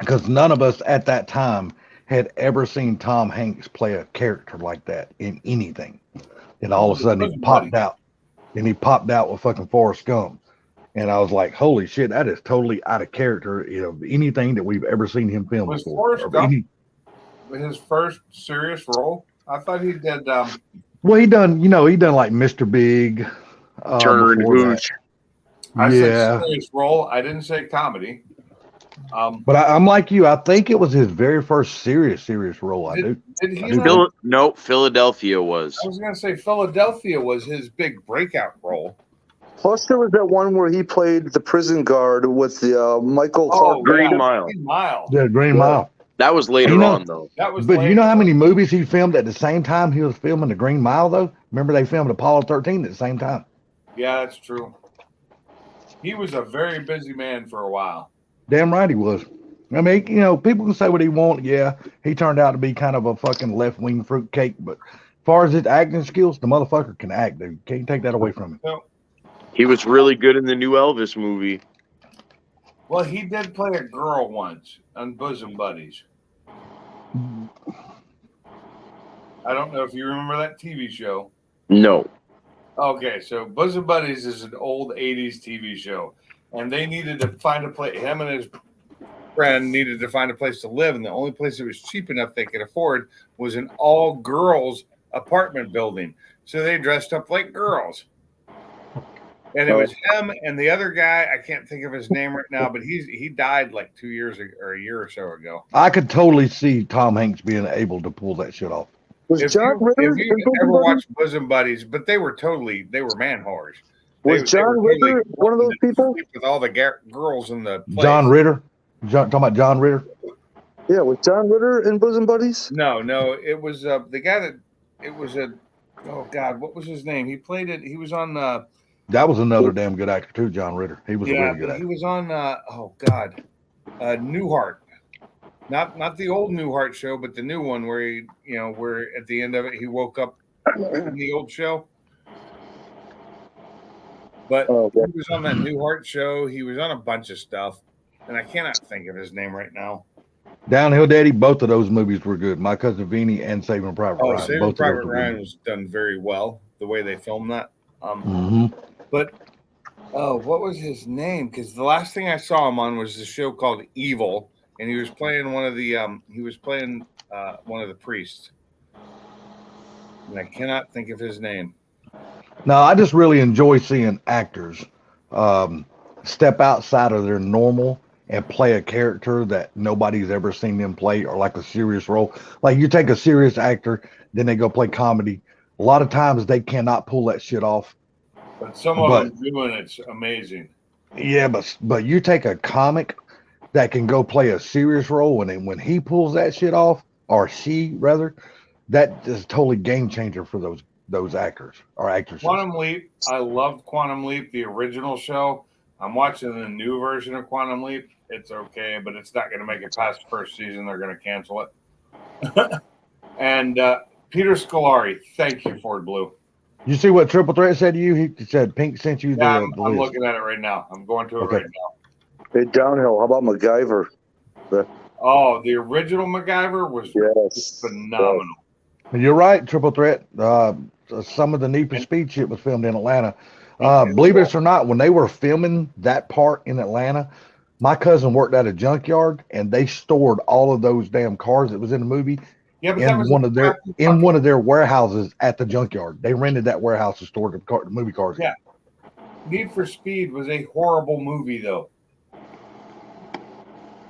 because none of us at that time had ever seen Tom Hanks play a character like that in anything. And all of a sudden he popped out, and he popped out with fucking Forrest Gump. And I was like, holy shit, that is totally out of character of anything that we've ever seen him film Was before. Forrest Gump his first serious role? I thought he did. Well, he done like Mr. Big, Turner and before that. Hooch. I said Yeah, serious role. I didn't say comedy. but I'm like you. I think it was his very first serious role. I do. Did he? I do think. No, Philadelphia was. I was going to say Philadelphia was his big breakout role. Plus, there was that one where he played the prison guard with the Michael Clark. Green Mile. Green Mile. Yeah, Green Mile. That was later on, though. That was. But later. you know how many movies he filmed at the same time he was filming The Green Mile, though? Remember they filmed Apollo 13 at the same time? Yeah, that's true. He was a very busy man for a while. Damn right he was. I mean, people can say what he want. Yeah, he turned out to be kind of a fucking left-wing fruitcake. But as far as his acting skills, the motherfucker can act, dude. Can't take that away from him. So, He was really good in the new Elvis movie. well, he did play a girl once on Bosom Buddies. I don't know if you remember that TV show. No. Okay, so Bosom Buddies is an old 80s TV show, and they needed to find a place. Him and his friend needed to find a place to live, and the only place that was cheap enough they could afford was an all-girls apartment building. So they dressed up like girls. And it was him and the other guy. I can't think of his name right now, but he died like 2 years or a year or so ago. I could totally see Tom Hanks being able to pull that shit off. If you ever watched Bosom Buddies, but they were man whores. Was John Ritter one of those people? With all the girls in the place. John Ritter? Talking about John Ritter? Yeah, was John Ritter in Bosom Buddies? No, it was the guy that it was oh God, what was his name? He played it. He was on That was another damn good actor too, John Ritter. He was a really good he actor. was on oh God, Newhart. Not the old Newhart show, but the new one where he, where at the end of it he woke up in the old show. But he was on that Newhart show. He was on a bunch of stuff, and I cannot think of his name right now. Downhill Daddy, both of those movies were good. My Cousin Vinny and Saving Private Ryan. Saving Both Private of those were Ryan good. was done very well the way they filmed that. Mhm. But what was his name? Because the last thing I saw him on was the show called Evil, and he was playing one of the one of the priests, and I cannot think of his name. No, I just really enjoy seeing actors step outside of their normal and play a character that nobody's ever seen them play, or like a serious role. Like you take a serious actor, then they go play comedy. A lot of times they cannot pull that shit off. But some of them doing it's amazing. Yeah, but you take a comic that can go play a serious role, and when he pulls that shit off, or she rather, that is totally game changer for those actors or actresses. Quantum Leap. I loved Quantum Leap, the original show. I'm watching the new version of Quantum Leap. It's okay, but it's not going to make it past the first season. They're going to cancel it. And Peter Scolari, thank you, Ford Blue. You see what Triple Threat said to you? He said Pink sent you the, Yeah, the I'm list. looking at it right now. I'm going to it Okay. right now. Hey, Downhill, how about MacGyver? Oh, the original MacGyver was phenomenal. You're right, Triple Threat. Some of the Need for Speed shit was filmed in Atlanta. Believe it or not, when they were filming that part in Atlanta, my cousin worked at a junkyard, and they stored all of those damn cars that was in the movie Yeah, but that in was one of their warehouses at the junkyard. They rented that warehouse to store the movie cars. Yeah. Need for Speed was a horrible movie, though.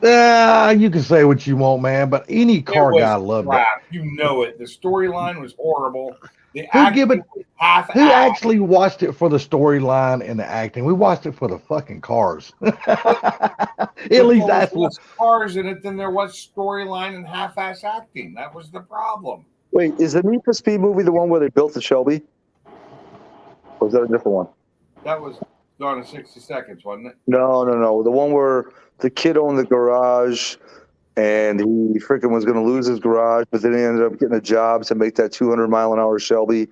You can say what you want, man, but any car It was guy loved it. crap. You know it. The storyline was horrible. The Who acting was half Who actually watched it for the storyline and the acting? We watched it for the fucking cars. At least that's what. less cars in it than there was storyline and half-ass acting. That was the problem. Wait, is the Need for Speed movie the one where they built the Shelby? Or is that a different one? That was Gone in 60 Seconds, wasn't it? No. The one where the kid owned the garage and he freaking was going to lose his garage, but then he ended up getting a job to make that 200-mile-an-hour Shelby.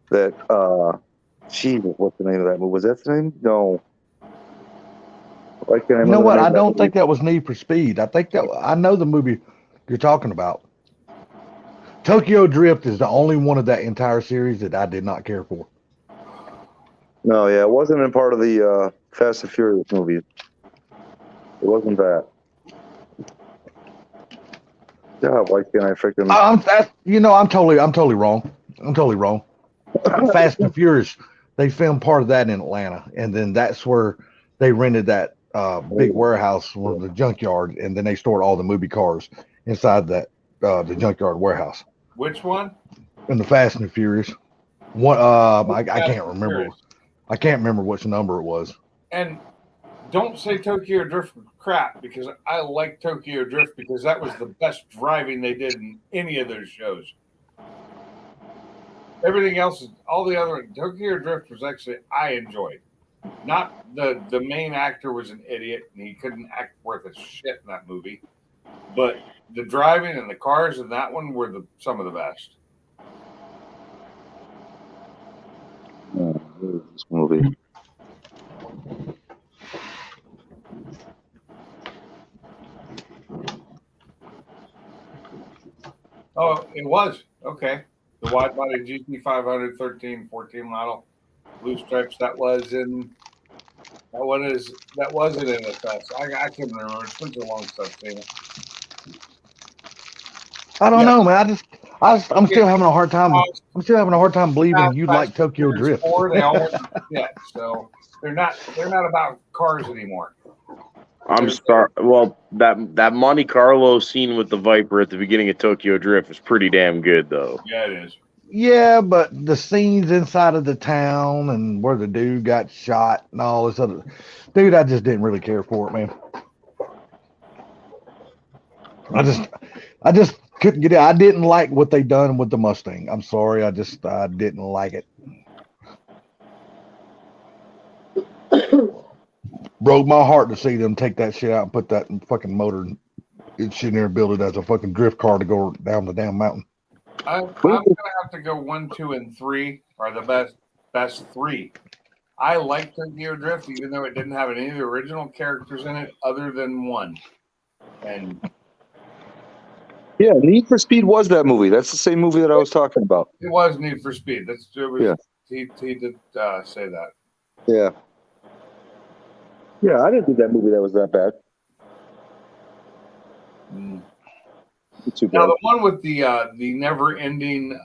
That, Jesus, what's the name of that movie? Was that the name? No. You know what? I don't think that was Need for Speed. I know the movie you're talking about. Tokyo Drift is the only one of that entire series that I did not care for. No, yeah, it wasn't in part of the Fast and Furious movies. It wasn't that. Yeah, why can't I freaking? I'm totally wrong. I'm totally wrong. Fast and Furious, they filmed part of that in Atlanta, and then that's where they rented that big warehouse, the junkyard, and then they stored all the movie cars inside that the junkyard warehouse. Which one? In the Fast and Furious. One, I can't remember. I can't remember which number it was. And don't say Tokyo Drift crap, because I like Tokyo Drift because that was the best driving they did in any of those shows. Everything else, all the other Tokyo Drift was actually I enjoyed. Not the main actor was an idiot and he couldn't act worth a shit in that movie, but the driving and the cars in that one were some of the best. This movie. Oh, it was okay. The wide body GT 500 13-14 model, blue stripes. That wasn't in FS. I can't remember. It's been so long since I've seen it. I don't know, man. I'm still having a hard time. I'm still having a hard time believing you like Tokyo Drift. They all so they're not about cars anymore. I'm sorry. Well, that Monte Carlo scene with the Viper at the beginning of Tokyo Drift is pretty damn good, though. Yeah, it is. Yeah, but the scenes inside of the town and where the dude got shot and all this other, dude, I just didn't really care for it, man. I just couldn't get it. I didn't like what they done with the Mustang. I'm sorry, I didn't like it. Broke my heart to see them take that shit out and put that fucking motor and shit in there and build it as a fucking drift car to go down the damn mountain. I'm gonna have to go 1, 2, and 3 are the best three. I like Tokyo Drift, even though it didn't have any of the original characters in it, other than one. And yeah, Need for Speed was that movie. That's the same movie that I was talking about. it was Need for Speed. Yeah. He did say that. Yeah. Yeah, I didn't think that movie that was that bad. Too bad. Now the one with the never-ending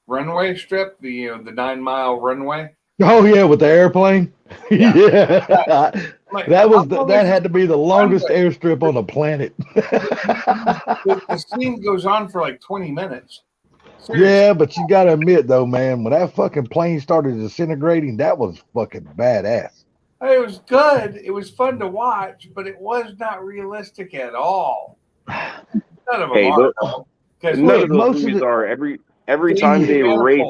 runway strip, the 9-mile runway. Oh yeah, with the airplane. Yeah, that had to be the longest airstrip on the planet. The scene goes on for like 20 minutes. Seriously. Yeah, but you got to admit though, man, when that fucking plane started disintegrating, that was fucking badass. It was good. It was fun to watch, but it was not realistic at all. None of them are. None of those movies are. Every time they race,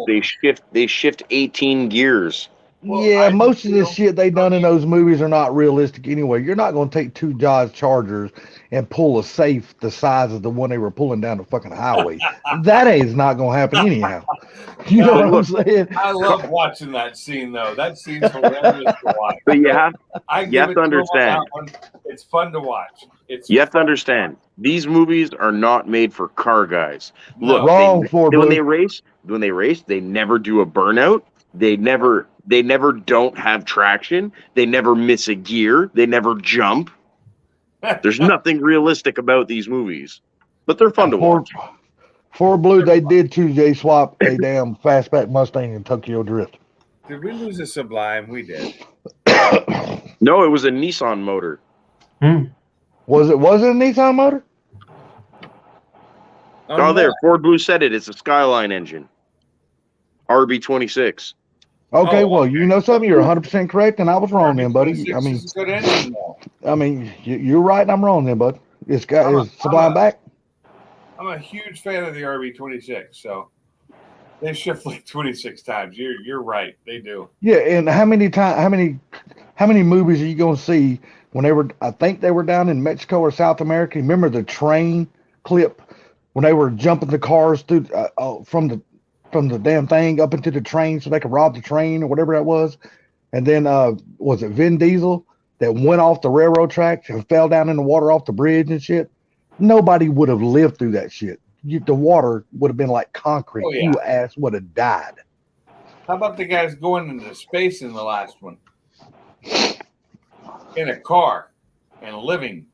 they shift 18 gears. Yeah, most of the shit they done in those movies are not realistic anyway. You're not going to take two Dodge Chargers and pull a safe the size of the one they were pulling down the fucking highway. That is not going to happen anyhow. You know what I'm saying? I love watching that scene, though. That scene's hilarious to watch. But you have to to understand. It's fun to watch. You have to understand. These movies are not made for car guys. Look, when they race, they never do a burnout. They never don't have traction. They never miss a gear. They never jump. There's nothing realistic about these movies, but they're fun to watch. For Blue, they did Tuesday swap a damn fastback Mustang in Tokyo Drift. Did we lose a Sublime? We did. No, it was a Nissan motor. Was it a Nissan motor? Oh, there. Ford Blue said it. It's a Skyline engine. RB26. Okay, well, you know something. You're 100% correct, and I was wrong then, buddy. I mean, you're right, and I'm wrong then, bud. Is Sublime back? I'm a huge fan of the RB26. So, They shift like 26 times. You're right. They do. Yeah, and how many movies are you gonna see when they were? I think they were down in Mexico or South America. Remember the train clip when they were jumping the cars through from the damn thing up into the train so they could rob the train or whatever that was. And then was it Vin Diesel that went off the railroad tracks and fell down in the water off the bridge and shit? Nobody would have lived through that shit. The water would have been like concrete. Oh, yeah. Your ass would have died. How about the guys going into space in the last one? In a car and living.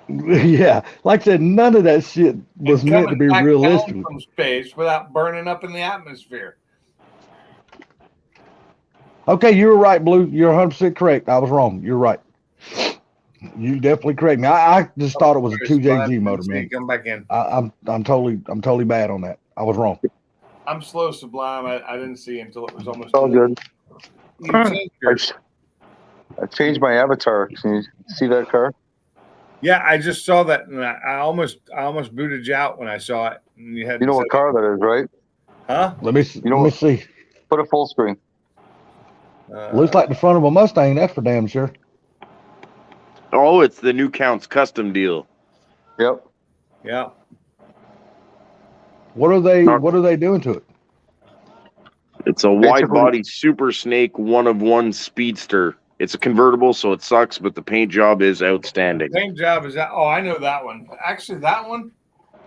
Yeah, like I said, none of that shit was And meant to coming be back realistic. down from space without burning up in the atmosphere. Okay, you were right, Blue. You're 100% correct. I was wrong. You're right. You definitely correct me. I just thought it was a 2JG motor, man. Come back in. I'm totally bad on that. I was wrong. I'm slow, Sublime. I didn't see until it was almost All good. You changed yours. I changed my avatar. Can you see that car? Yeah, I just saw that, and I almost booted you out when I saw it. And you had what car that is, right? Huh? Let me see. Put a full screen. Looks like the front of a Mustang. That's for damn sure. Oh, it's the new Count's custom deal. Yep. Yeah. What are they doing to it? It's a wide body Super Snake 1-of-1 speedster. It's a convertible, so it sucks, but the paint job is outstanding. Paint job is that. Oh, I know that one. Actually, that one,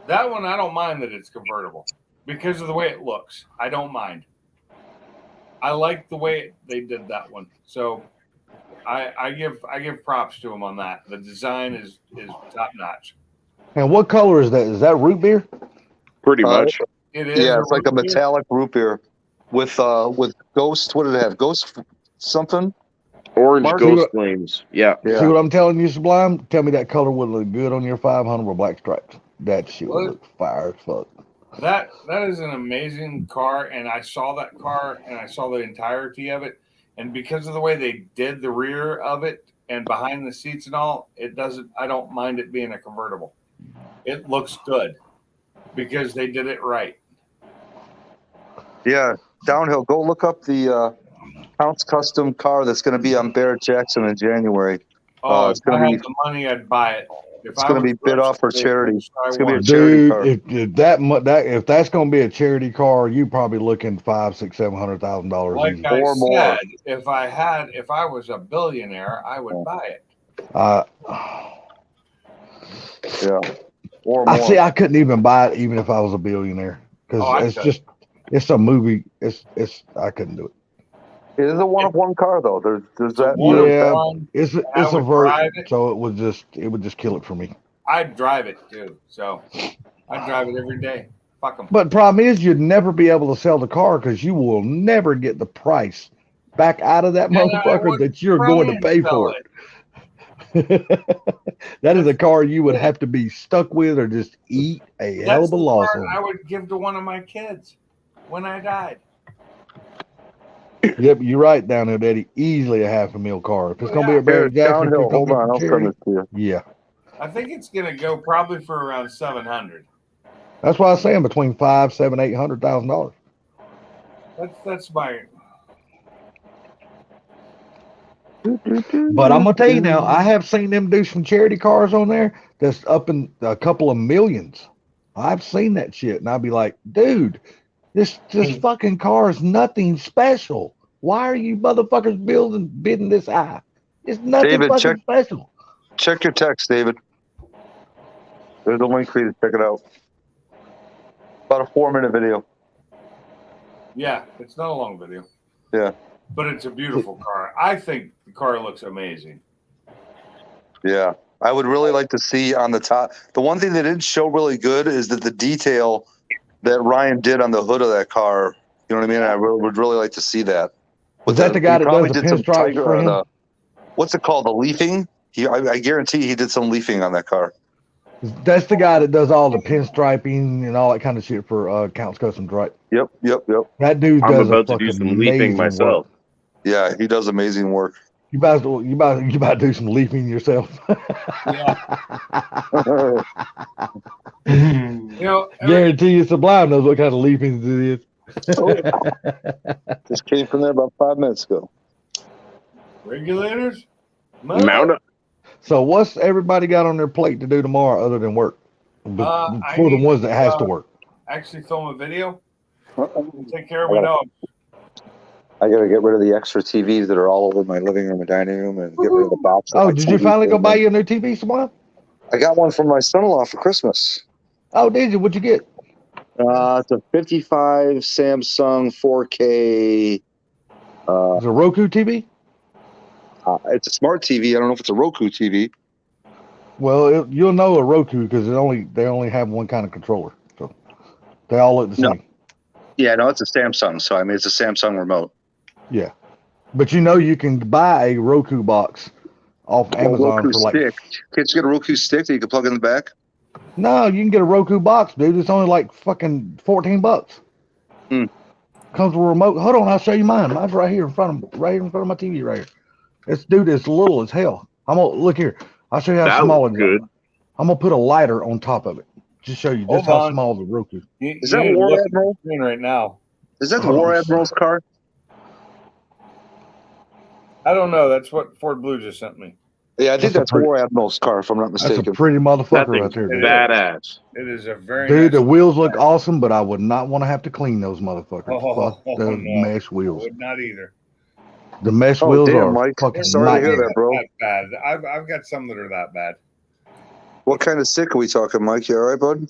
I don't mind that it's convertible because of the way it looks. I don't mind. I like the way they did that one. So I give props to them on that. The design is top notch. And what color is that? Is that root beer? Pretty much. It is. Yeah, it's like a metallic root beer with Ghost. What did it have? Ghost something? Orange Mark, Ghost Flames. Yeah. See what I'm telling you, Sublime? Tell me that color would look good on your 500 with black stripes. That shit would look fire as fuck. That is an amazing car, and I saw that car and I saw the entirety of it, and because of the way they did the rear of it and behind the seats and all, I don't mind it being a convertible. It looks good because they did it right. Yeah, downhill. Go look up the Count's custom car that's going to be on Barrett Jackson in January. Oh, It's if I going to had be the money, I'd buy it. it's going to be bid off for charity. It's going to be a charity Dude, car. if that's going to be a charity car, you probably looking $500,000-$700,000 Like easy. I said, if I was a billionaire, I would buy it. Yeah. Or I more. see. I couldn't even buy it even if I was a billionaire because it's a movie. I couldn't do it. It is a one-of-one car though. There's that. It's a vert, so it would just kill it for me. I'd drive it too. So I'd drive it every day. Fuck them. But problem is, you'd never be able to sell the car because you will never get the price back out of that motherfucker that you're going to pay for it. That is a car you would have to be stuck with or just eat a hell of a loss on. I would give to one of my kids when I died. Yep, you're right down there, Daddy. Easily a $500,000 car. If it's gonna be a Barrett Jackson, Downhill. Hold on, I'll send it to you. Yeah, I think it's gonna go probably for around 700. that's why I'm saying between $500,000, $700,000, $800,000. That's my. But I'm gonna tell you now, I have seen them do some charity cars on there that's up in a couple of millions. I've seen that shit, and I'd be like, dude, this fucking car is nothing special. Why are you motherfuckers bidding this high? It's nothing David, fucking special. Check your text, David. There's a link for you to check it out. About a 4-minute video. Yeah, it's not a long video, Yeah. but it's a beautiful car. I think the car looks amazing. Yeah. I would really like to see on the top. The one thing they didn't show really good is that the detail that Ryan did on the hood of that car. You know what I mean? I would really like to see that. Was that the guy that does the pinstripes for him? What's it called? The leafing? I guarantee he did some leafing on that car. That's the guy that does all the pinstriping and all that kind of shit for Count's Customs, right? Yep. That dude I'm does about a to do fucking some leafing amazing myself. work. Yeah, he does amazing work. You about to do some leafing yourself? You know, Guarantee you, Sublime knows what kind of leafing it is. Just came from there about 5 minutes ago. Regulators? Mount up. So what's everybody got on their plate to do tomorrow other than work? I For the need ones that to, has to work. Actually film a video. Take care of my dog. I got to get rid of the extra TVs that are all over my living room and dining room and get rid of the box. Oh, did you finally go buy you a new TV, Sublime? I got one from my son-in-law for Christmas. Oh, did you? What'd you get? It's a 55 Samsung 4K. Is it a Roku TV? It's a smart TV. I don't know if it's a Roku TV. Well, you'll know a Roku because they only have one kind of controller, so they all look the same. Yeah, no, it's a Samsung. So I mean, it's a Samsung remote. Yeah, but you can buy a Roku box off Amazon for like. Stick. Can't you get a Roku stick that you can plug in the back? No, you can get a Roku box, dude. It's only like fucking $14. Comes with a remote. Hold on, I'll show you mine. Mine's right here in front of my TV right here. It's little as hell. I'm gonna look here. I'll show you how small it is. Good. I'm gonna put a lighter on top of it. Just show you just how small the Roku. Is that War Admiral right now? Is that the War Admiral's car? I don't know. That's what Ford Blue just sent me. Yeah, I think that's War Admiral's car, if I'm not mistaken. That's a pretty motherfucker right there, dude. Badass. It is a very Dude, nice the wheels look awesome, but I would not want to have to clean those motherfuckers. Fuck the no. mesh wheels. Would not either. The mesh Oh, wheels damn, are Mike. fucking Sorry to hear nightmare. that, bro. That bad. I've got some that are that bad. What kind of sick are we talking, Mike? You all right, bud?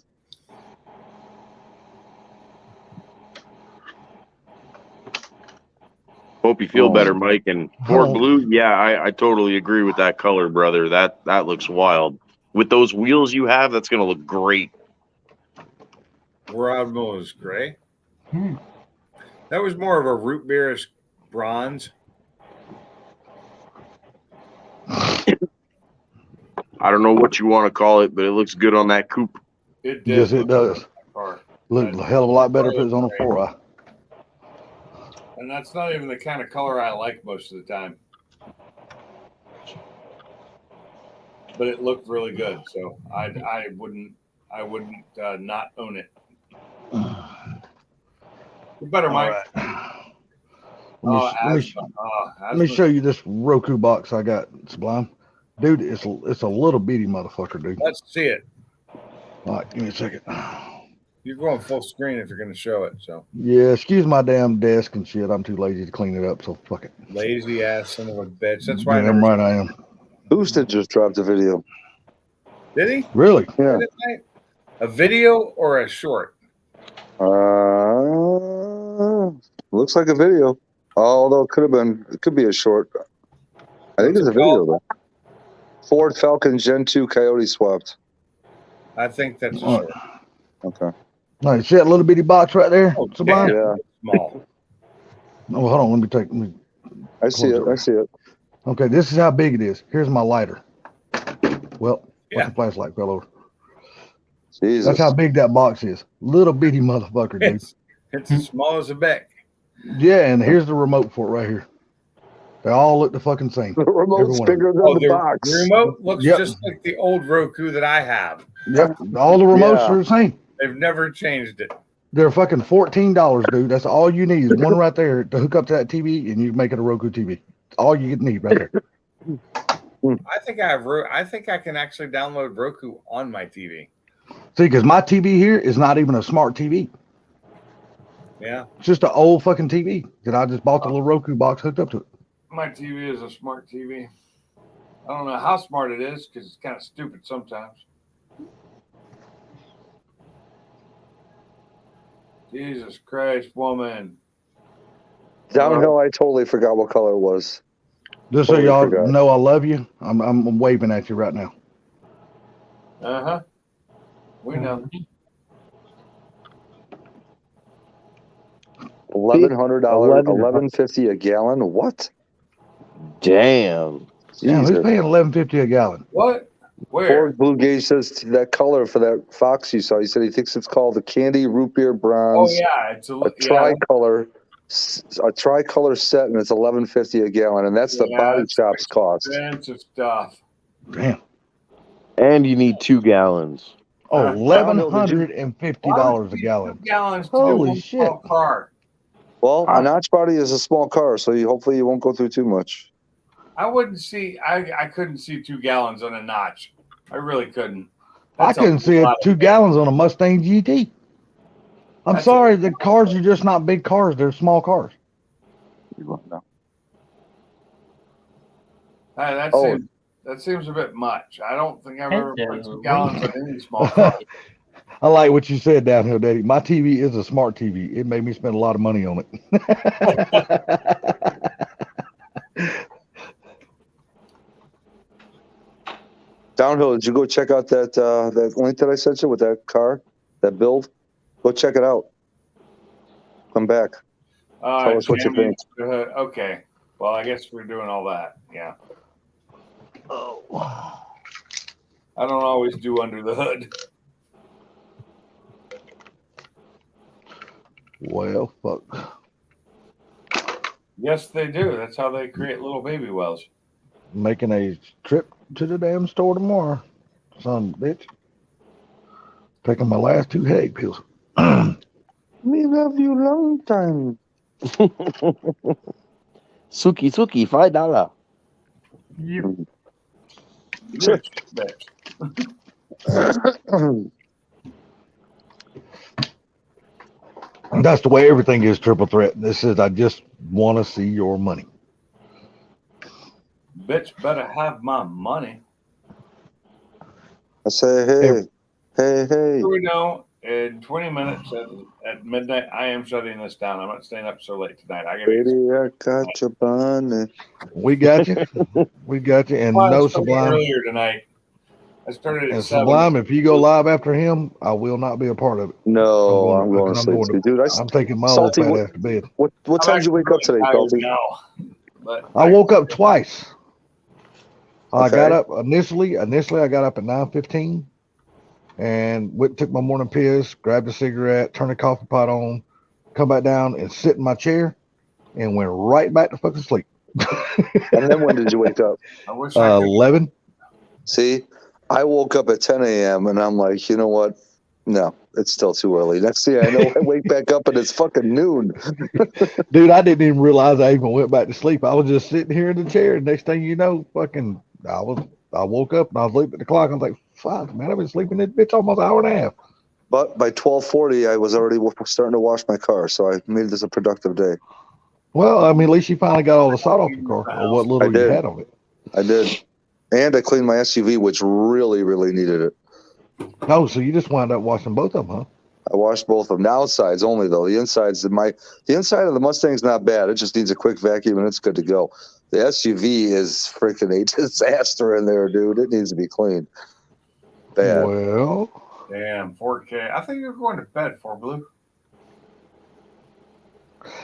Hope you feel better, Mike. And Ford Blue, yeah, I totally agree with that color, brother. That looks wild. With those wheels you have, that's gonna look great. War Admiral is gray. That was more of a root beerish bronze. I don't know what you want to call it, but it looks good on that coupe. It did. Yes, it does. Car. Look a hell of a lot better if it was on a 4i. And that's not even the kind of color I like most of the time. But it looked really good, so I wouldn't not own it. You're better, Mike. Let me show you this Roku box I got, Sublime. Dude, it's a little bitty motherfucker, dude. Let's see it. All right, give me a second. You're going full screen if you're going to show it. So Yeah, excuse my damn desk and shit. I'm too lazy to clean it up, so fuck it. lazy ass son of a bitch. That's why. Damn right I am. Boosted just dropped a video. Did he? Really? Yeah. A video or a short? Looks like a video. Although it could be a short. I think it's a video though. Ford Falcon Gen 2 Coyote swapped. I think that's a short. Okay. All right, see that little bitty box right there, Sublime? Yeah. Small. Oh, hold on. Let me. I see it. I see it. Okay, this is how big it is. Here's my lighter. Well, Yeah. the flashlight fell over. Jesus. That's how big that box is. Little bitty motherfucker, dude. It's as small as a beck. Yeah, and here's the remote for it right here. They all look the fucking same. The remote's Every one of them. bigger than the box. The remote looks Yep. just like the old Roku that I have. Yep, all the remotes Yeah. are the same. They've never changed it. They're fucking $14, dude. That's all you need is one right there to hook up to that TV, and you make it a Roku TV. All you need right there. I think I think I can actually download Roku on my TV. See, because my TV here is not even a smart TV. Yeah, It's just an old fucking TV that I just bought the little Roku box hooked up to it. my TV is a smart TV. I don't know how smart it is because it's kind of stupid sometimes. Jesus Christ, woman. Downhill, I totally forgot what color it was. Just so Totally y'all forgot. know I love you, I'm waving at you right now. Uh-huh. We know. $1,100, $11.50 a gallon. What? Damn. Yeah, who's Jesus. paying $11.50 a gallon? What? Where? Ford Blue Gauge says that color for that Fox you saw. He said he thinks it's called the Candy Root Beer Oh Bronze. yeah, it's A tricolor set, and it's $11.50 a gallon, and that's the Yeah, body that's shop's cost. expensive stuff. Damn. And you need 2 gallons. Oh, Downhill, did you- $1,150 a gallon. 2 gallons to Holy one shit. small car. Well, a notch body is a small car, so hopefully you won't go through too much. I wouldn't see. I couldn't see 2 gallons on a notch. I really couldn't. I That's a couldn't see it lot of 2 gallons on a Mustang GT. I'm That's sorry, the cars are just not big cars. They're small cars. Oh. That seems a bit much. I don't think I've ever put Hello. 2 gallons on any small car. I like what you said, Downhill Daddy. My TV is a smart TV. It made me spend a lot of money on it. Downhill, did you go check out that link that I sent you with that car, that build? Go check it out. Come back. Tell us what you think. Okay. Well, I guess we're doing all that. Yeah. Oh. I don't always do under the hood. Well, fuck. Yes, they do. That's how they create little baby wells. Making a trip to the damn store tomorrow. Son of a bitch. Taking my last 2 headache pills. We love you long time. Suki, $5. You. That's the way everything is, Triple Threat. This is, I just want to see your money. Bitch better have my money. I say, hey. Here we know. In 20 minutes at midnight, I am shutting this down. I'm not staying up so late tonight. I gotta Baby, I got your bunny. We got you. We got you. And Well, I no started Sublime. earlier tonight. I started at And 7. Sublime, if you go live after him, I will not be a part of it. No, I'm going to sleep too. Dude, I'm taking my Salty, old fat ass to bed. What time did you wake up today, Salty? I woke up twice. I Okay. got up initially I got up at 9:15 and took my morning piss, grabbed a cigarette, turned the coffee pot on, come back down and sit in my chair and went right back to fucking sleep. And then when did you wake up? I wish I could. 11. See, I woke up at 10 a.m. and I'm like, you know what? No, it's still too early. Next thing I know, I wake back up and it's fucking noon. Dude, I didn't even realize I even went back to sleep. I was just sitting here in the chair. Next thing you know, I woke up and I was looking at the clock. I was like, fuck, man, I've been sleeping this bitch almost an hour and a half. But by 12:40, I was already starting to wash my car, so I made this a productive day. Well, I mean, at least you finally got all the salt off the car, or what little you had of it. I did. And I cleaned my SUV, which really, really needed it. Oh, so you just wound up washing both of them, huh? I washed both of them. The outsides only, though. The insides, the inside of the Mustang's not bad. It just needs a quick vacuum and it's good to go. The SUV is freaking a disaster in there, dude. It needs to be cleaned. Bad. Well, Damn, 4K. I think you're going to bed, 4Blue.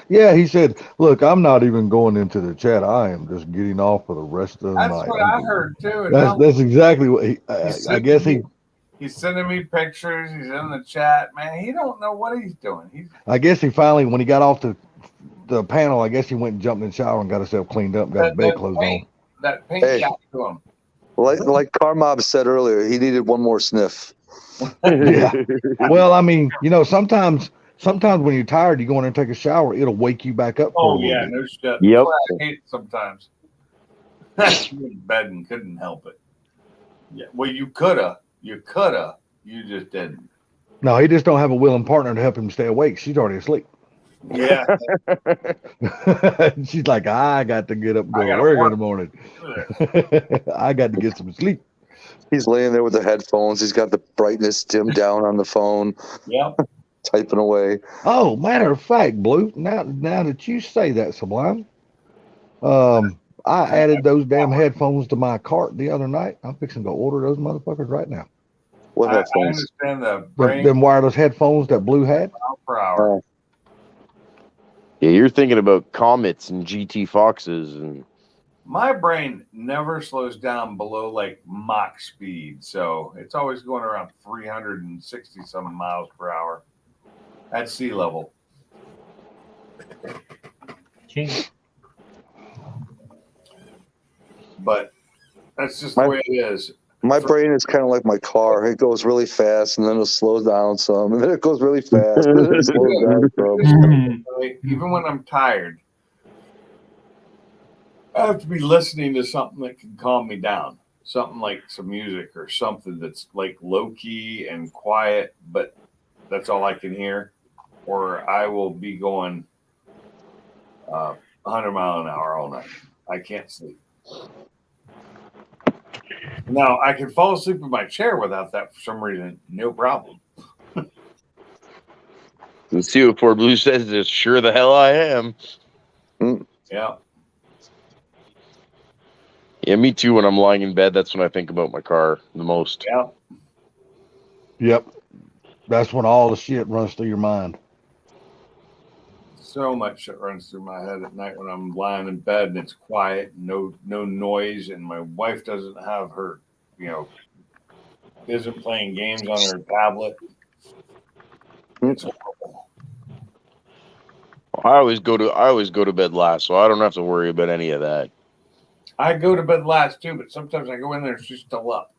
yeah, he said, look, I'm not even going into the chat. I am just getting off for the rest of the That's night. what I heard too. And now That's exactly what I guess he's sending me pictures. He's in the chat. Man, he don't know what he's doing. I guess he finally, when he got off the panel, I guess he went and jumped in the shower and got himself cleaned up, got his bed clothes on. That paint Hey. got to him. Like Carmob said earlier, he needed one more sniff. Yeah. Well, I mean, sometimes when you're tired, you go in there and take a shower, it'll wake you back up. Oh yeah, no shit. Yep. That's what I hate sometimes. You in bed and couldn't help it. Yeah. Well, you coulda. You just didn't. No, he just don't have a willing partner to help him stay awake. She's already asleep. Yeah. She's like, I got to get up and go to gotta work in work. the morning. I got to get some sleep. He's laying there with the headphones. He's got the brightness dimmed down on the phone, Yep. typing away. Oh, matter of fact, Blue, now that you say that, Sublime, I added those damn headphones to my cart the other night. I'm fixing to order those motherfuckers right now. What I headphones? understand the brain Them wireless headphones that Blue had. mile per hour. Yeah, you're thinking about Comets and GT Foxes and My brain never slows down below like Mach speed, so it's always going around 360 some miles per hour at sea level. But that's just the way it is. My brain is kind of like my car. It goes really fast, and then it'll slow down some, and then it goes really fast, and then it slows down some. Even when I'm tired, I have to be listening to something that can calm me down. Something like some music or something that's like low key and quiet, but that's all I can hear. Or I will be going 100 miles an hour all night. I can't sleep. Now, I can fall asleep in my chair without that for some reason. No problem. Let's see what Ford Blue says. Is sure the hell I am. Yeah. Yeah, me too. When I'm lying in bed, that's when I think about my car the most. Yeah. Yep. That's when all the shit runs through your mind. So much that runs through my head at night when I'm lying in bed and it's quiet, no noise, and my wife doesn't have her, isn't playing games on her tablet. It's horrible. I always go to bed last, so I don't have to worry about any of that. I go to bed last too, but sometimes I go in there and she's still up.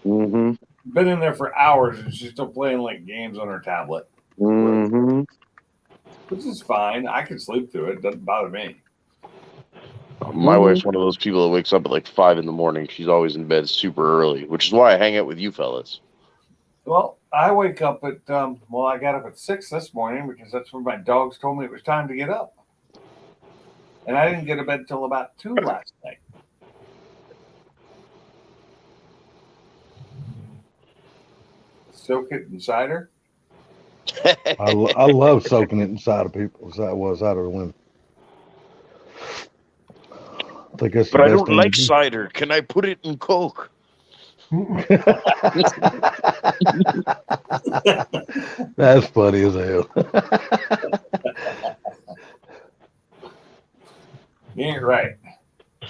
Mm-hmm. Been in there for hours and she's still playing like games on her tablet. Mm-hmm. Which is fine. I can sleep through it. Doesn't bother me. My wife's one of those people that wakes up at like 5 a.m. She's always in bed super early, which is why I hang out with you fellas. Well, I wake up at I got up at 6 this morning because that's when my dogs told me it was time to get up. And I didn't get to bed till about 2 last night. Soak it in cider. I love soaking it inside of people. Inside of the women. I think that's the But I best don't thing like to do. cider. Can I put it in Coke? That's funny as hell. You ain't right.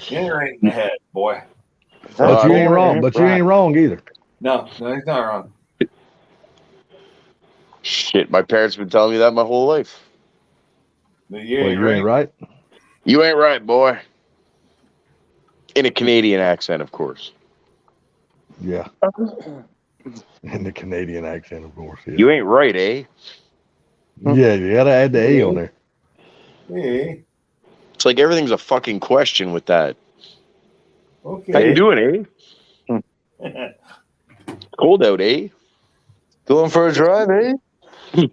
You ain't right in the head, boy. But you ain't wrong. But you ain't wrong either. No, he's not wrong. Shit, my parents have been telling me that my whole life. But You ain't right. You ain't right, boy. In a Canadian accent, of course. Yeah. In the Canadian accent, of course. Yeah. You ain't right, eh? Yeah, you gotta add the A on there. Yeah. It's like everything's a fucking question with that. Okay. How you doing, eh? Cold out, eh? Going for a drive, eh?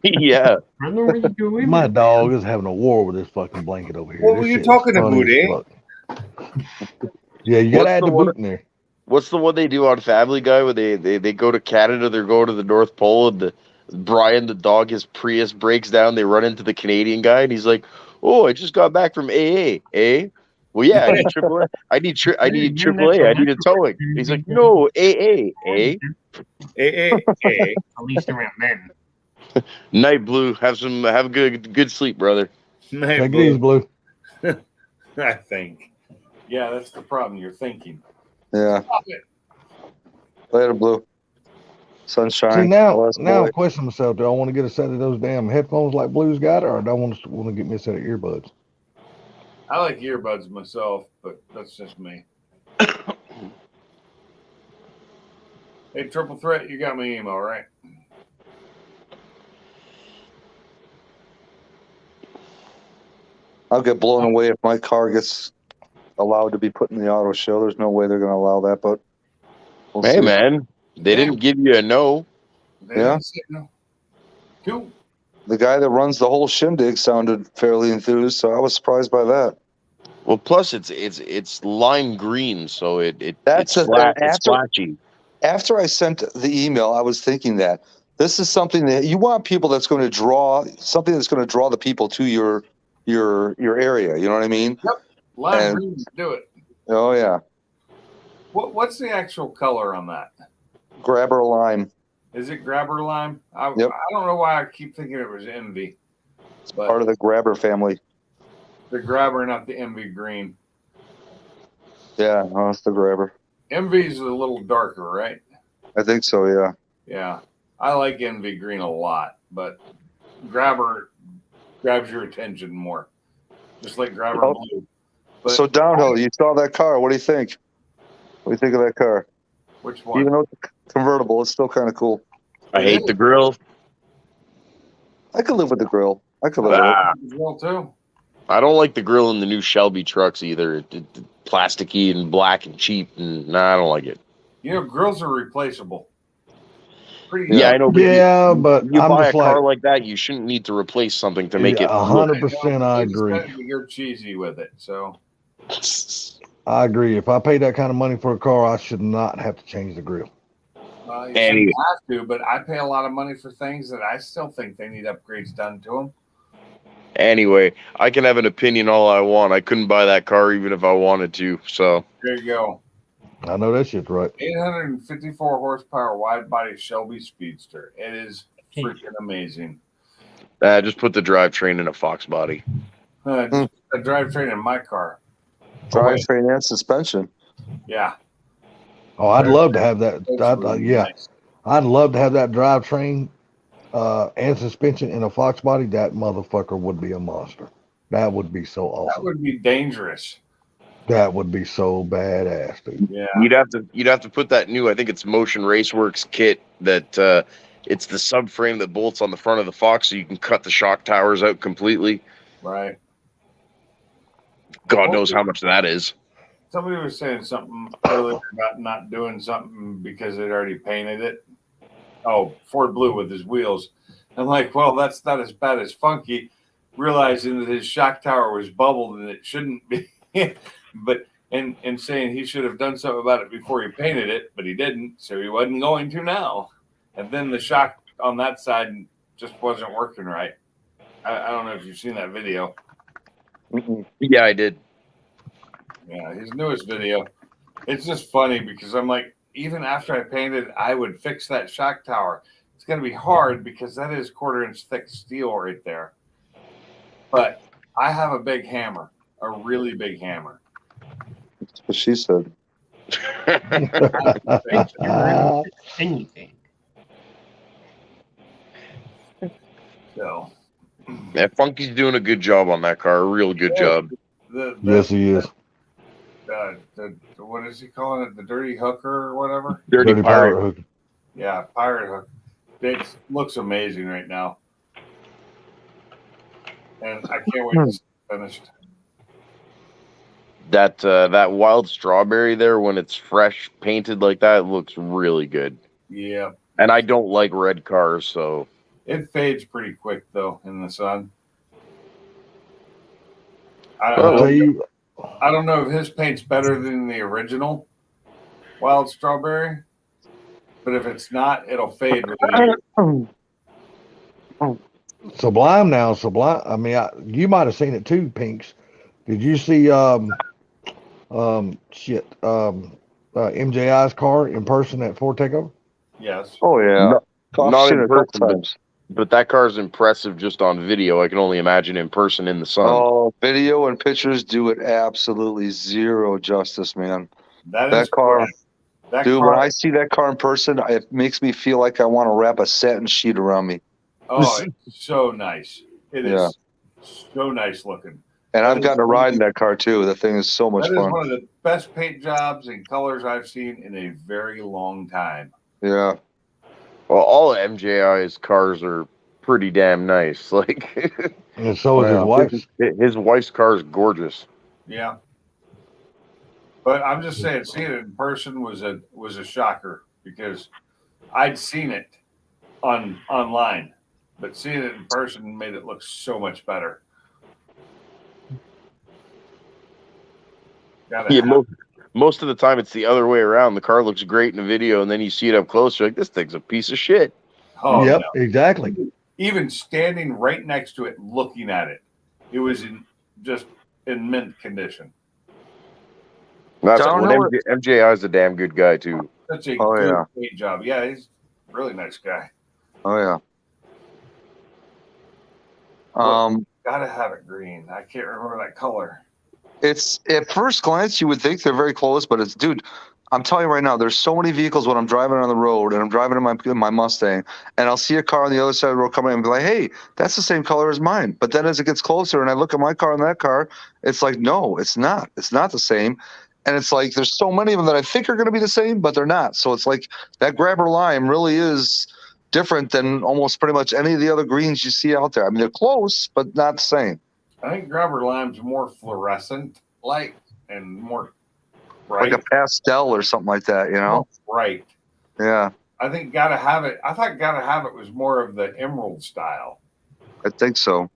Yeah. My dog is having a war with this fucking blanket over here. What This were you shit is talking funny about, as eh? fuck. Yeah, you gotta add the boot in there. What's the one they do on Family Guy where they go to Canada, they're going to the North Pole, and Brian the dog, his Prius breaks down, they run into the Canadian guy, and he's like, "Oh, I just got back from AA, eh? Well, yeah, I need AAA. I need AAA. I need a towing." He's like, "No, AA, eh? At least around then. Night, Blue. Have a good sleep, brother." Night, Take it easy, Blue. I think. Yeah, that's the problem. You're thinking. Yeah. Stop it. Later, Blue. Sunshine. See now Bless I'm boy. questioning myself. Do I want to get a set of those damn headphones like Blue's got, or do I want to get me a set of earbuds? I like earbuds myself, but that's just me. Hey, Triple Threat, you got my email, right? I'll get blown away if my car gets allowed to be put in the auto show. There's no way they're going to allow that, but we'll Hey, see. man, they didn't give you a no. Yeah. Cool. The guy that runs the whole shindig sounded fairly enthused, so I was surprised by that. Well, plus it's lime green, so That's it's the thing. it's splashy. After I sent the email, I was thinking that this is something that you want people that's going to draw something that's going to draw the people to your area. You know what I mean? Yep. Lime And- green, do it. Oh yeah, What's the actual color on that? grabber lime. Is it grabber lime? I Yep. don't know why I keep thinking it was envy. But Part of the grabber family. the grabber, not the envy green. Yeah, no, it's the grabber. Envy's a little darker, right? I think so. Yeah. Yeah. I like envy green a lot, but grabber grabs your attention more. Just like grabber blue. But So downhill, you saw that car. What do you think? What do you think of that car? Which one? Even though it's convertible, it's still kind of cool. I hate the grill. Convertible, it's still kind of cool. I hate the grill. I could live with the grill. I could live with it. Grill too. I don't like the grill in the new Shelby trucks either. Plasticky and black and cheap, and I don't like it. You know, grills are replaceable. Pretty Yeah, I know. Yeah, but you I'm buy a just car like like that, you shouldn't need to replace something to make it. 100%. I agree. You're cheesy with it, so. I agree. If I pay that kind of money for a car, I should not have to change the grill. You shouldn't have to, but I pay a lot of money for things that I still think they need upgrades done to them. Anyway, I can have an opinion all I want. I couldn't buy that car even if I wanted to. So There you go. I know that shit's right. 854 horsepower wide body Shelby Speedster. It is freaking amazing. just put the drivetrain in a Fox body. Just a drivetrain in my car. Drivetrain and suspension. Yeah. Oh, I'd love to have that. I'd love to have that drivetrain and suspension in a Fox body. That motherfucker would be a monster. That would be so awesome. That would be dangerous. That would be so badass, dude. Yeah. You'd have to put that new, I think it's Motion Raceworks kit that it's the subframe that bolts on the front of the Fox so you can cut the shock towers out completely. Right. God knows how much that is. Somebody was saying something earlier about not doing something because they'd already painted it. Oh, Ford Blue with his wheels. I'm like, well, that's not as bad as Funky, realizing that his shock tower was bubbled and it shouldn't be. But and saying he should have done something about it before he painted it, but he didn't, so he wasn't going to now. And then the shock on that side just wasn't working right. I don't know if you've seen that video. Yeah, I did. Yeah, his newest video. It's just funny because I'm like, even after I painted, I would fix that shock tower. It's going to be hard because that is 1/4-inch thick steel right there. But I have a big hammer, a really big hammer. That's what she said. Anything. So. Yeah, Funky's doing a good job on that car. A real good job. Yes, he is. What is he calling it? The dirty hooker or whatever? Dirty pirate hooker. Yeah, pirate hook. It looks amazing right now. And I can't wait to see it finished. That wild strawberry there, when it's fresh painted like that, it looks really good. Yeah. And I don't like red cars, so It fades pretty quick though in the sun. I don't know if his paint's better than the original Wild Strawberry, but if it's not, it'll fade really. Sublime now, Sublime. I mean, you might have seen it too, Pinks. Did you see MJI's car in person at Ford Takeover? Yes. Oh yeah. not in person, but that car's impressive just on video. I can only imagine in person in the sun. Oh, video and pictures do it absolutely zero justice, man. That car, that dude. car- When I see that car in person, it makes me feel like I want to wrap a satin sheet around me. Oh, it's so nice. It is Yeah. so nice looking. And That I've is gotten to ride in that car too. That thing is so much That is fun. one of the best paint jobs and colors I've seen in a very long time. Yeah. Well, all of MJI's cars are pretty damn nice. Like, and so is his wife's. His wife's car is gorgeous. Yeah. But I'm just saying, seeing it in person was a shocker because I'd seen it online, but seeing it in person made it look so much better. Yeah, most of the time it's the other way around. The car looks great in the video, and then you see it up close, you're like, this thing's a piece of shit. Oh, yep, no. exactly. Even standing right next to it, looking at it, it was in mint condition. That's MJI is a damn good guy too. Such a Oh, good yeah. paint job. Yeah, he's a really nice guy. Oh yeah. Gotta have it green. I can't remember that color. It's at first glance you would think they're very close, but it's dude. I'm telling you right now, there's so many vehicles when I'm driving on the road and I'm driving in my Mustang, and I'll see a car on the other side of the road coming in and be like, "Hey, that's the same color as mine." But then as it gets closer and I look at my car and that car, it's like, no, it's not. It's not the same. And it's like there's so many of them that I think are going to be the same, but they're not. So it's like that Grabber Lime really is different than almost pretty much any of the other greens you see out there. I mean, they're close, but not the same. I think Grabber Lime's more fluorescent light and more bright. Like a pastel or something like that, you know? Right. Yeah, I think Gotta Have It. I thought Gotta Have It was more of the emerald style. I think so.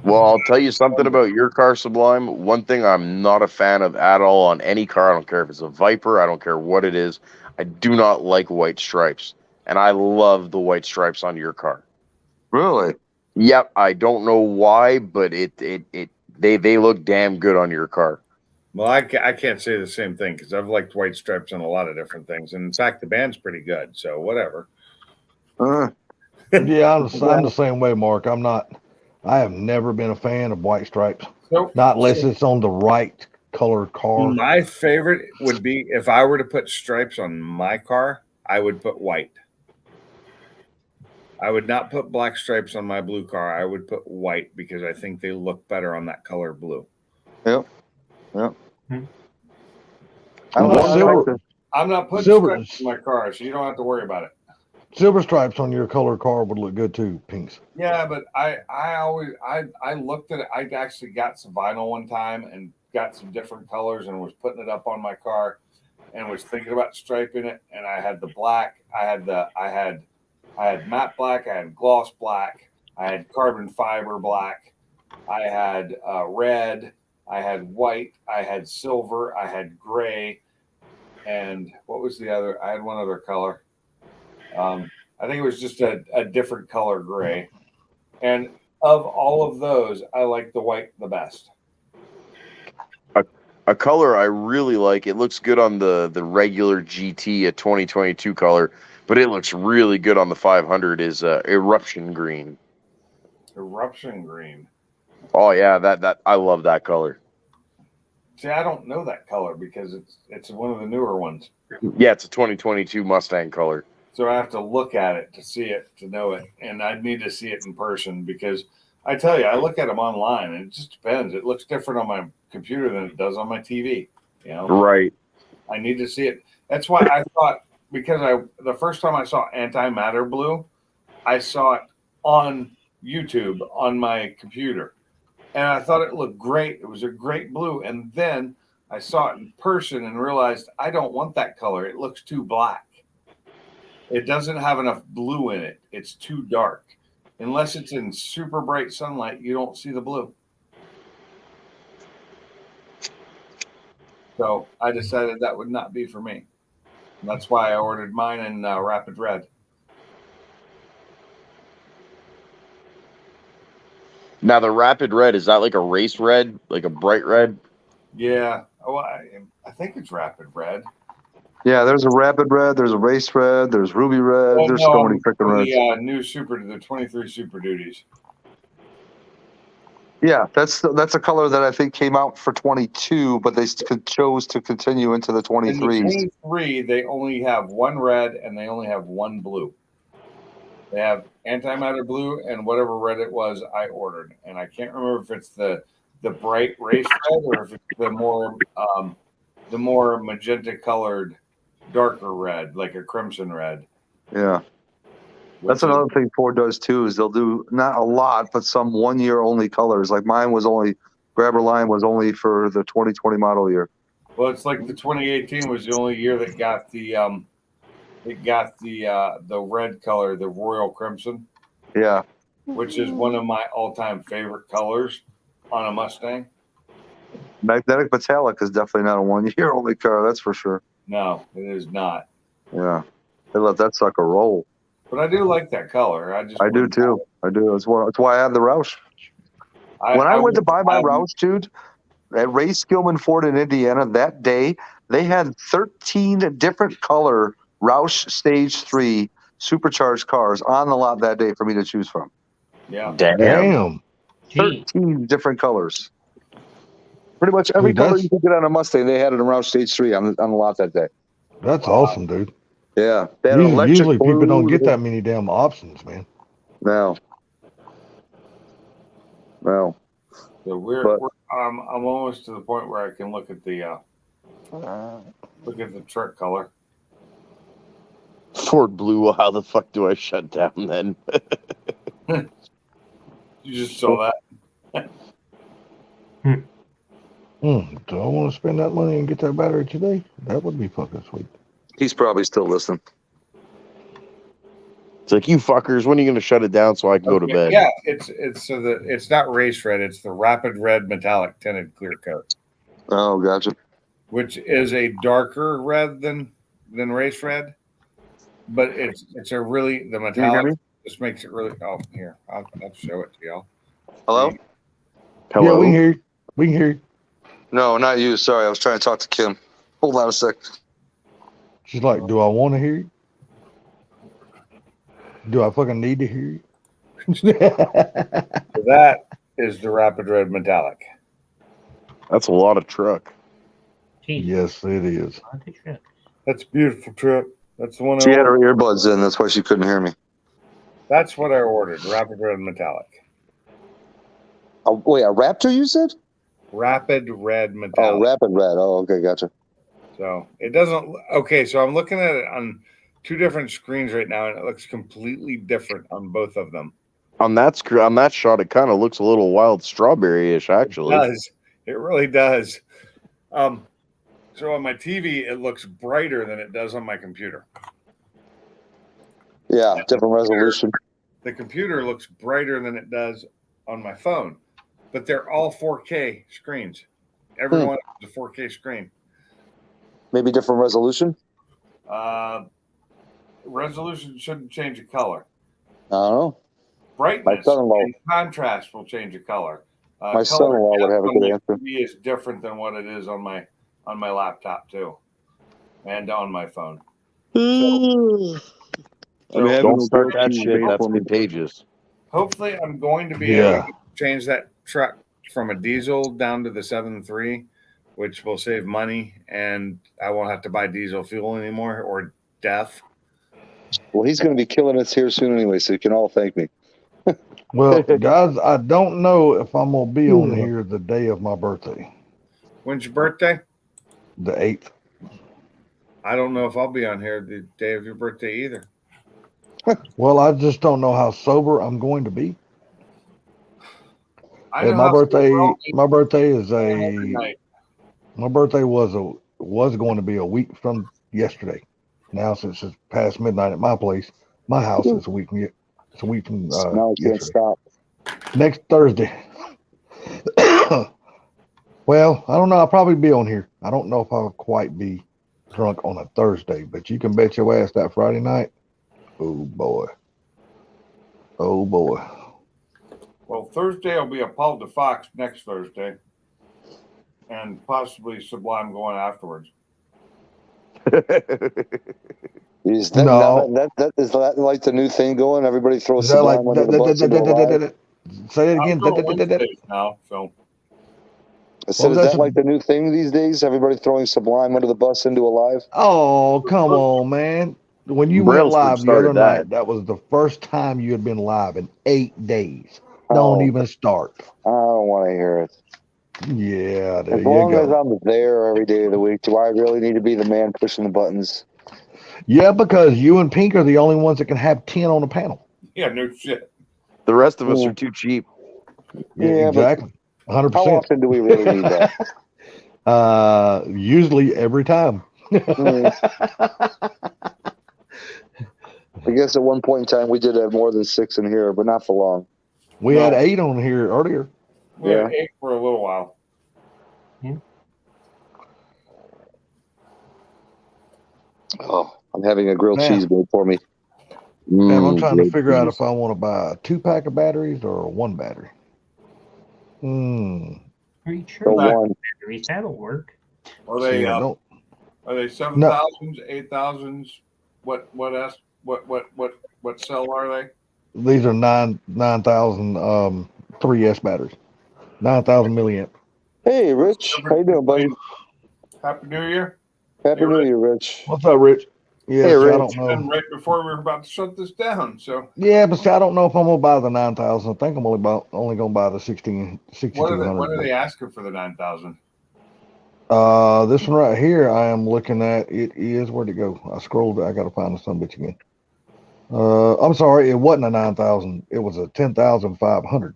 Well, I'll tell you something about your car, Sublime. One thing I'm not a fan of at all on any car. I don't care if it's a Viper. I don't care what it is. I do not like white stripes. And I love the white stripes on your car. Really? Yep. I don't know why, but they look damn good on your car. Well, I can't say the same thing because I've liked white stripes on a lot of different things. And in fact, the band's pretty good. So whatever. Yeah, I'm the same way, Mark. I have never been a fan of white stripes. Nope. Not unless it's on the right colored car. My favorite would be if I were to put stripes on my car, I would put white. I would not put black stripes on my blue car. I would put white because I think they look better on that color blue. Yep. Yep. I'm not putting stripes in my car, so you don't have to worry about it. Silver stripes on your colored car would look good too, pinks. Yeah, but I looked at it. I actually got some vinyl one time and got some different colors and was putting it up on my car and was thinking about striping it. And I had the black, I had matte black, I had gloss black, I had carbon fiber black, I had red, I had white, I had silver, I had gray, and what was the other? I had one other color. I think it was just a different color gray. And of all of those, I like the white the best. A color I really like, it looks good on the regular GT, a 2022 color, but it looks really good on the 500 is Eruption Green. Eruption Green. Oh yeah, that I love that color. See, I don't know that color because it's one of the newer ones. Yeah, it's a 2022 Mustang color. So I have to look at it to see it, to know it. And I need to see it in person because I tell you, I look at them online and it just depends. It looks different on my computer than it does on my TV. You know? Right. I need to see it. That's why I thought, because the first time I saw Antimatter Blue, I saw it on YouTube on my computer. And I thought it looked great. It was a great blue. And then I saw it in person and realized I don't want that color. It looks too black. It doesn't have enough blue in it. It's too dark. Unless it's in super bright sunlight, you don't see the blue. So I decided that would not be for me. And that's why I ordered mine in Rapid Red. Now the Rapid Red, is that like a race red, like a bright red? Yeah. Oh, I think it's Rapid Red. Yeah, there's a Rapid Red, there's a Race Red, there's Ruby Red, there's so many freaking reds. The new the 23 Super Duties. Yeah, that's a color that I think came out for 22, but they chose to continue into the 23s. In the 23, they only have one red and they only have one blue. They have Antimatter Blue and whatever red it was I ordered, and I can't remember if it's the bright race red or if it's the more magenta colored darker red, like a crimson red. Yeah. That's another thing Ford does too, is they'll do not a lot, but some 1 year only colors. Like mine was only, Grabber Line was only for the 2020 model year. Well, it's like the 2018 was the only year that got the red color, the Royal Crimson. Yeah. Which is one of my all-time favorite colors on a Mustang. Magnetic Metallic is definitely not a 1 year only car, that's for sure. No, it is not. Yeah. They let that sucker roll. But I do like that color. I do too. I do. That's why I have the Roush. When I went to buy my Roush, dude, at Ray Skillman Ford in Indiana that day, they had 13 different color Roush Stage 3 supercharged cars on the lot that day for me to choose from. Yeah. Damn. 13 different colors. Pretty much every color you could get on a Mustang, they had it in Roush Stage 3 on the lot that day. That's awesome, dude. Yeah. They had Usually people don't get that many damn options, man. No. So I'm almost to the point where I can look at the Look at the truck color. Ford Blue. How the fuck do I shut down then? You just saw that. Do I want to spend that money and get that battery today? That would be fucking sweet. He's probably still listening. It's like, you fuckers, when are you going to shut it down so I can go to bed? Yeah, it's not race red. It's the Rapid Red Metallic Tinted Clear Coat. Oh, gotcha. Which is a darker red than race red, but it's a really the metallic just makes it really. Oh, here I'll show it to y'all. Hello? Yeah, we can hear you. We can hear you. No, not you. Sorry, I was trying to talk to Kim. Hold on a sec. She's like, do I want to hear you? Do I fucking need to hear you? So that is the Rapid Red Metallic. That's a lot of truck. Yes, it is. That's a beautiful truck. That's the one She I had her ordered. earbuds in. That's why she couldn't hear me. That's what I ordered. Rapid Red Metallic. Wait, a Raptor you said? Rapid Red Oh, Metallic. Rapid Red. Oh, okay, gotcha. So it doesn't. Okay, so I'm looking at it on two different screens right now, and it looks completely different on both of them. On that shot, it kind of looks a little wild strawberry-ish, actually. It does. It really does. So on my TV, it looks brighter than it does on my computer. Yeah, different resolution. The computer looks brighter than it does on my phone, but they're all 4K screens. Everyone has a 4K screen. Maybe different resolution? Resolution shouldn't change the color. I don't know. Brightness son-in-law- and contrast will change the color. My Color son-in-law would have a on good my answer. TV is different than what it is on my laptop too, and on my phone. Don't start that shit. That's contagious. Hopefully, I'm going to be able to change that truck from a diesel down to the 7.3, which will save money, and I won't have to buy diesel fuel anymore or death. Well, he's going to be killing us here soon anyway, so you can all thank me. Well, guys, I don't know if I'm going to be on here the day of my birthday. When's your birthday? The 8th. I don't know if I'll be on here the day of your birthday either. Well, I just don't know how sober I'm going to be. I And know my how birthday, sober I'll be my birthday is every night. my birthday was going to be a week from yesterday. Now, since it's past midnight at my place, my house, it's a week from Now I can't yesterday. stop. Next Thursday. Well, I don't know. I'll probably be on here. I don't know if I'll quite be drunk on a Thursday, but you can bet your ass that Friday night. Oh boy. Oh boy. Well, Thursday will be a Paul DeFox next Thursday, and possibly Sublime going afterwards. Is that, No. is that like the new thing going? Everybody throws Is that like Sublime under the bus and go live? say it I'm again? doing Wednesdays now, so I said, What was is that, that like the new thing these days? Everybody throwing Sublime under the bus into a live? Oh, come on, man. When you went Braille's group live the other started that. night, that was the first time you had been live in 8 days. Don't Oh. even start. I don't want to hear it. Yeah, there As you long as go. I'm there every day of the week, do I really need to be the man pushing the buttons? Yeah, because you and Pink are the only ones that can have 10 on the panel. yeah, no shit. The rest of us are too cheap. Yeah, but exactly. 100%. how often do we really need that? Usually every time. I guess at one point in time we did have more than 6 in here, but not for long. We had 8 on here earlier. We had 8 for a little while. Oh, I'm having a grilled Man. cheese made for me. Man, I'm trying to grilled figure out cheese. if I want to buy a 2-pack of batteries or a 1 battery. Pretty The sure one. batteries, that'll work. Are they See, I don't- are they 7,000s, 8,000s? What cell are they? These are 9,000 3S batteries. 9,000 milliamp. Hey, Rich. How you doing, buddy? Happy New Year. Happy New Year, Rich. What's up, Rich? Yeah, Hey, see, Rich. I don't know. And right before we were about to shut this down, so Yeah, but see, I don't know if I'm gonna buy the 9,000. I think I'm only gonna buy the 16 what are they 6200. asking for the 9,000? This one right here, I am looking at. It is, where'd it go? I scrolled. I got to find the son of a bitch again. I'm sorry, it wasn't a 9,000. It was a 10,500.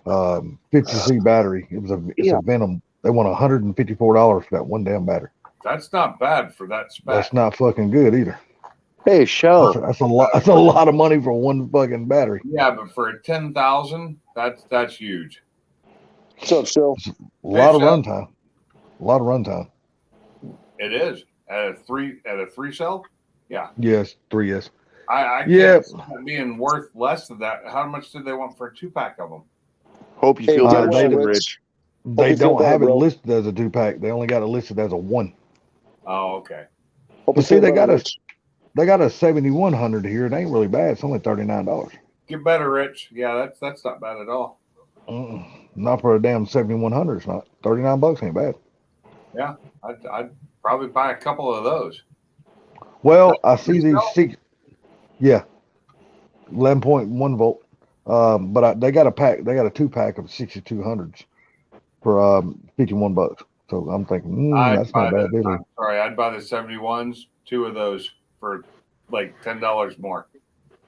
50C battery. It's a Venom. They want $154 for that one damn battery. That's not bad for that spec. That's not fucking good either. Hey, Shell. That's a lot. That's a lot of money for one fucking battery. Yeah, but for a 10,000, that's huge. What's up, Shell? A lot of runtime. A lot of runtime. It is at a three cell. Yeah. Yes, 3S. I Yeah. can't see it being worth less than that. How much did they want for a 2-pack of them? Hope you feel better, they, Rich. They don't have it listed as a 2-pack. They only got it listed as a 1. Oh, okay. But see, they got a 7100 here. It ain't really bad. It's only $39. Get better, Rich. Yeah, that's not bad at all. Not for a damn 7100. It's not. $39 ain't bad. Yeah, I'd probably buy a couple of those. Well, I see these 6. Yeah, 11.1 volt. But they got a pack. They got a 2-pack of 6200s for $51. So I'm thinking that's not bad. I'm sorry, I'd buy the 71s, 2 of those for like $10 more.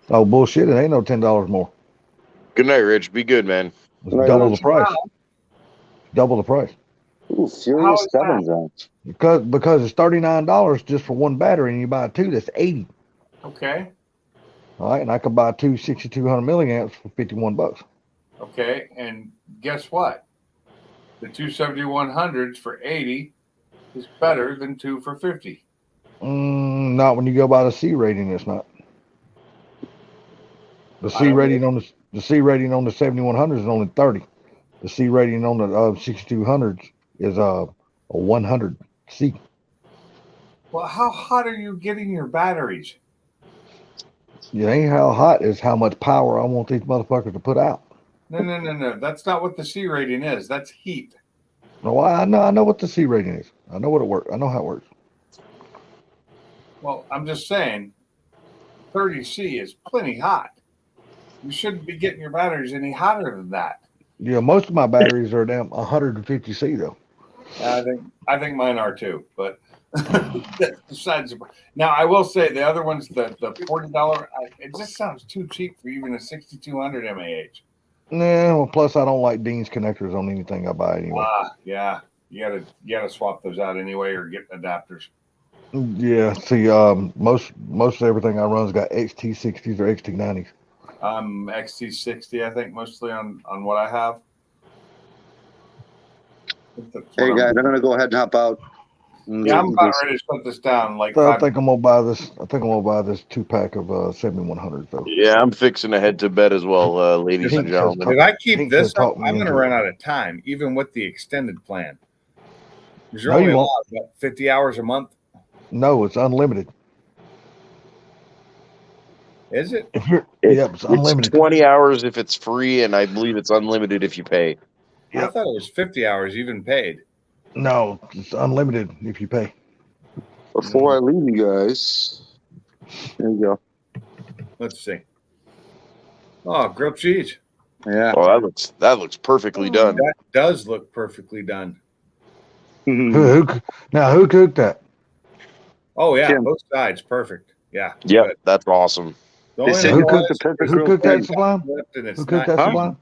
Oh bullshit! It ain't no $10 more. Good night, Rich. Be good, man. It's double the price. Double the price. Ooh, Furious 7's on. Because it's $39 just for one battery, and you buy 2, that's $80. Okay. All right, and I could buy 2 6200 milliamps for $51. Okay, and guess what? The 2 7100s for 80 is better than 2 for 50. Not when you go by the C rating. It's not. The C rating on the C rating on the 7100 is only 30. The C rating on the 6200s is a 100 C. Well, how hot are you getting your batteries? It ain't how hot, is how much power I want these motherfuckers to put out. No. That's not what the C rating is. That's heat. No, I know what the C rating is. I know what it works. I know how it works. Well, I'm just saying 30C is plenty hot. You shouldn't be getting your batteries any hotter than that. Yeah, most of my batteries are damn 150 C though. I think mine are too, but besides, now I will say the other ones, the $40, it just sounds too cheap for even a 6200 mAh. Nah, well, plus I don't like Dean's connectors on anything I buy anyway. Yeah, you gotta swap those out anyway or get adapters. Yeah, see, most everything I run's got XT60s or XT90s. XT60, I think, mostly on what I have. Hey guys, I'm gonna go ahead and hop out. Yeah, I'm about ready to shut this down. Like, So I think I'm gonna buy this. I think I'm gonna buy this 2-pack of 7100s though. Yeah, I'm fixing to head to bed as well, ladies and gentlemen. If I keep this says up, talk me I'm going to into it. run out of time, even with the extended plan. You're No, only you won't. allowed about 50 hours a month. No, it's unlimited. Is it? Yep, it's unlimited. 20 hours if it's free, and I believe it's unlimited if you pay. I thought it was 50 hours, even paid. No, it's unlimited if you pay. Before I leave you guys, there you go. Let's see. Oh, grilled cheese. Yeah. Oh, that looks perfectly done. That does look perfectly done. Who cooked that? Oh yeah, Kim. both sides perfect. Yeah. Yep, good. that's awesome. The only said thing you cooked is the perfect Who grilled cooked that, pig. Sublime? and it's Who cooked not that, eaten. Sublime?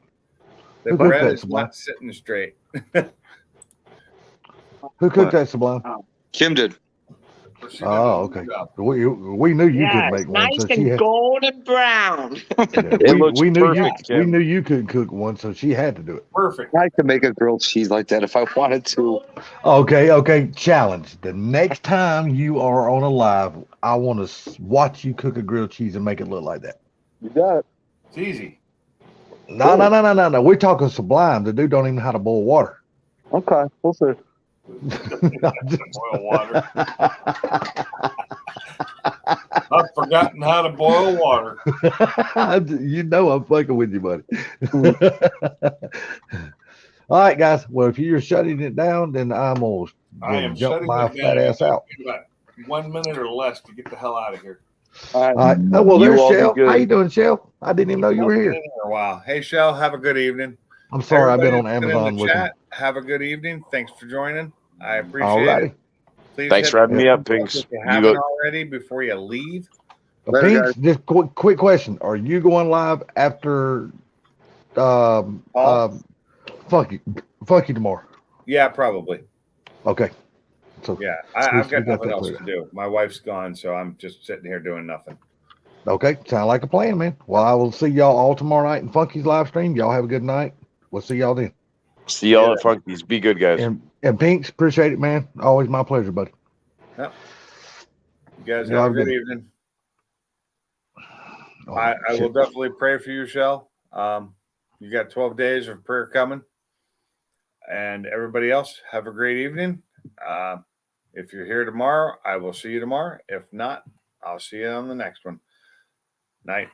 The Who cooked bread that, is Sublime? not sitting straight. Who cooked that, Sublime? Kim did. Oh, okay. We knew you couldn't make one, so she had. golden brown. It looks We knew perfect, you. We Kim. knew you couldn't cook one, so she had to do it. Perfect. I could make a grilled cheese like that if I wanted to. Okay. Challenge. The next time you are on a live, I want to watch you cook a grilled cheese and make it look like that. You got it. It's easy. No. We're talking Sublime. The dude don't even know how to boil water. Okay, we'll see. Boil water. I've forgotten how to boil water. You know I'm fucking with you, buddy. All right, guys. Well, if you're shutting it down, then I'm gonna I am jump shutting my it fat down. ass out. About 1 minute or less to get the hell out of here. All right. All right. Oh, well, You there's all be Shell. good. How you doing, Shell? I didn't even know you were Been here. in here a while. Hey, Shell, have a good evening. I'm sorry, I've been Everybody on that's in Amazon the looking. chat, have a good evening. Thanks for joining. I appreciate Alrighty. it. Please Thanks hit for having me up, if Pinks. you You haven't go. already before you leave. Pinks, just quick question: are you going live after? Fuck you tomorrow. Yeah, probably. Okay. So Yeah, we I've got got nothing that else cleared. to do. My wife's gone, so I'm just sitting here doing nothing. Okay, sound like a plan, man. Well, I will see y'all all tomorrow night in Funky's live stream. Y'all have a good night. We'll see y'all then. See y'all at Funky's. Be good, guys. And Pinks, appreciate it, man. Always my pleasure, buddy. Yep. You guys Y'all have a have good good- evening. Oh, I will shit. definitely pray for you, Shell. You got 12 days of prayer coming. And everybody else, have a great evening. If you're here tomorrow, I will see you tomorrow. If not, I'll see you on the next one. Night.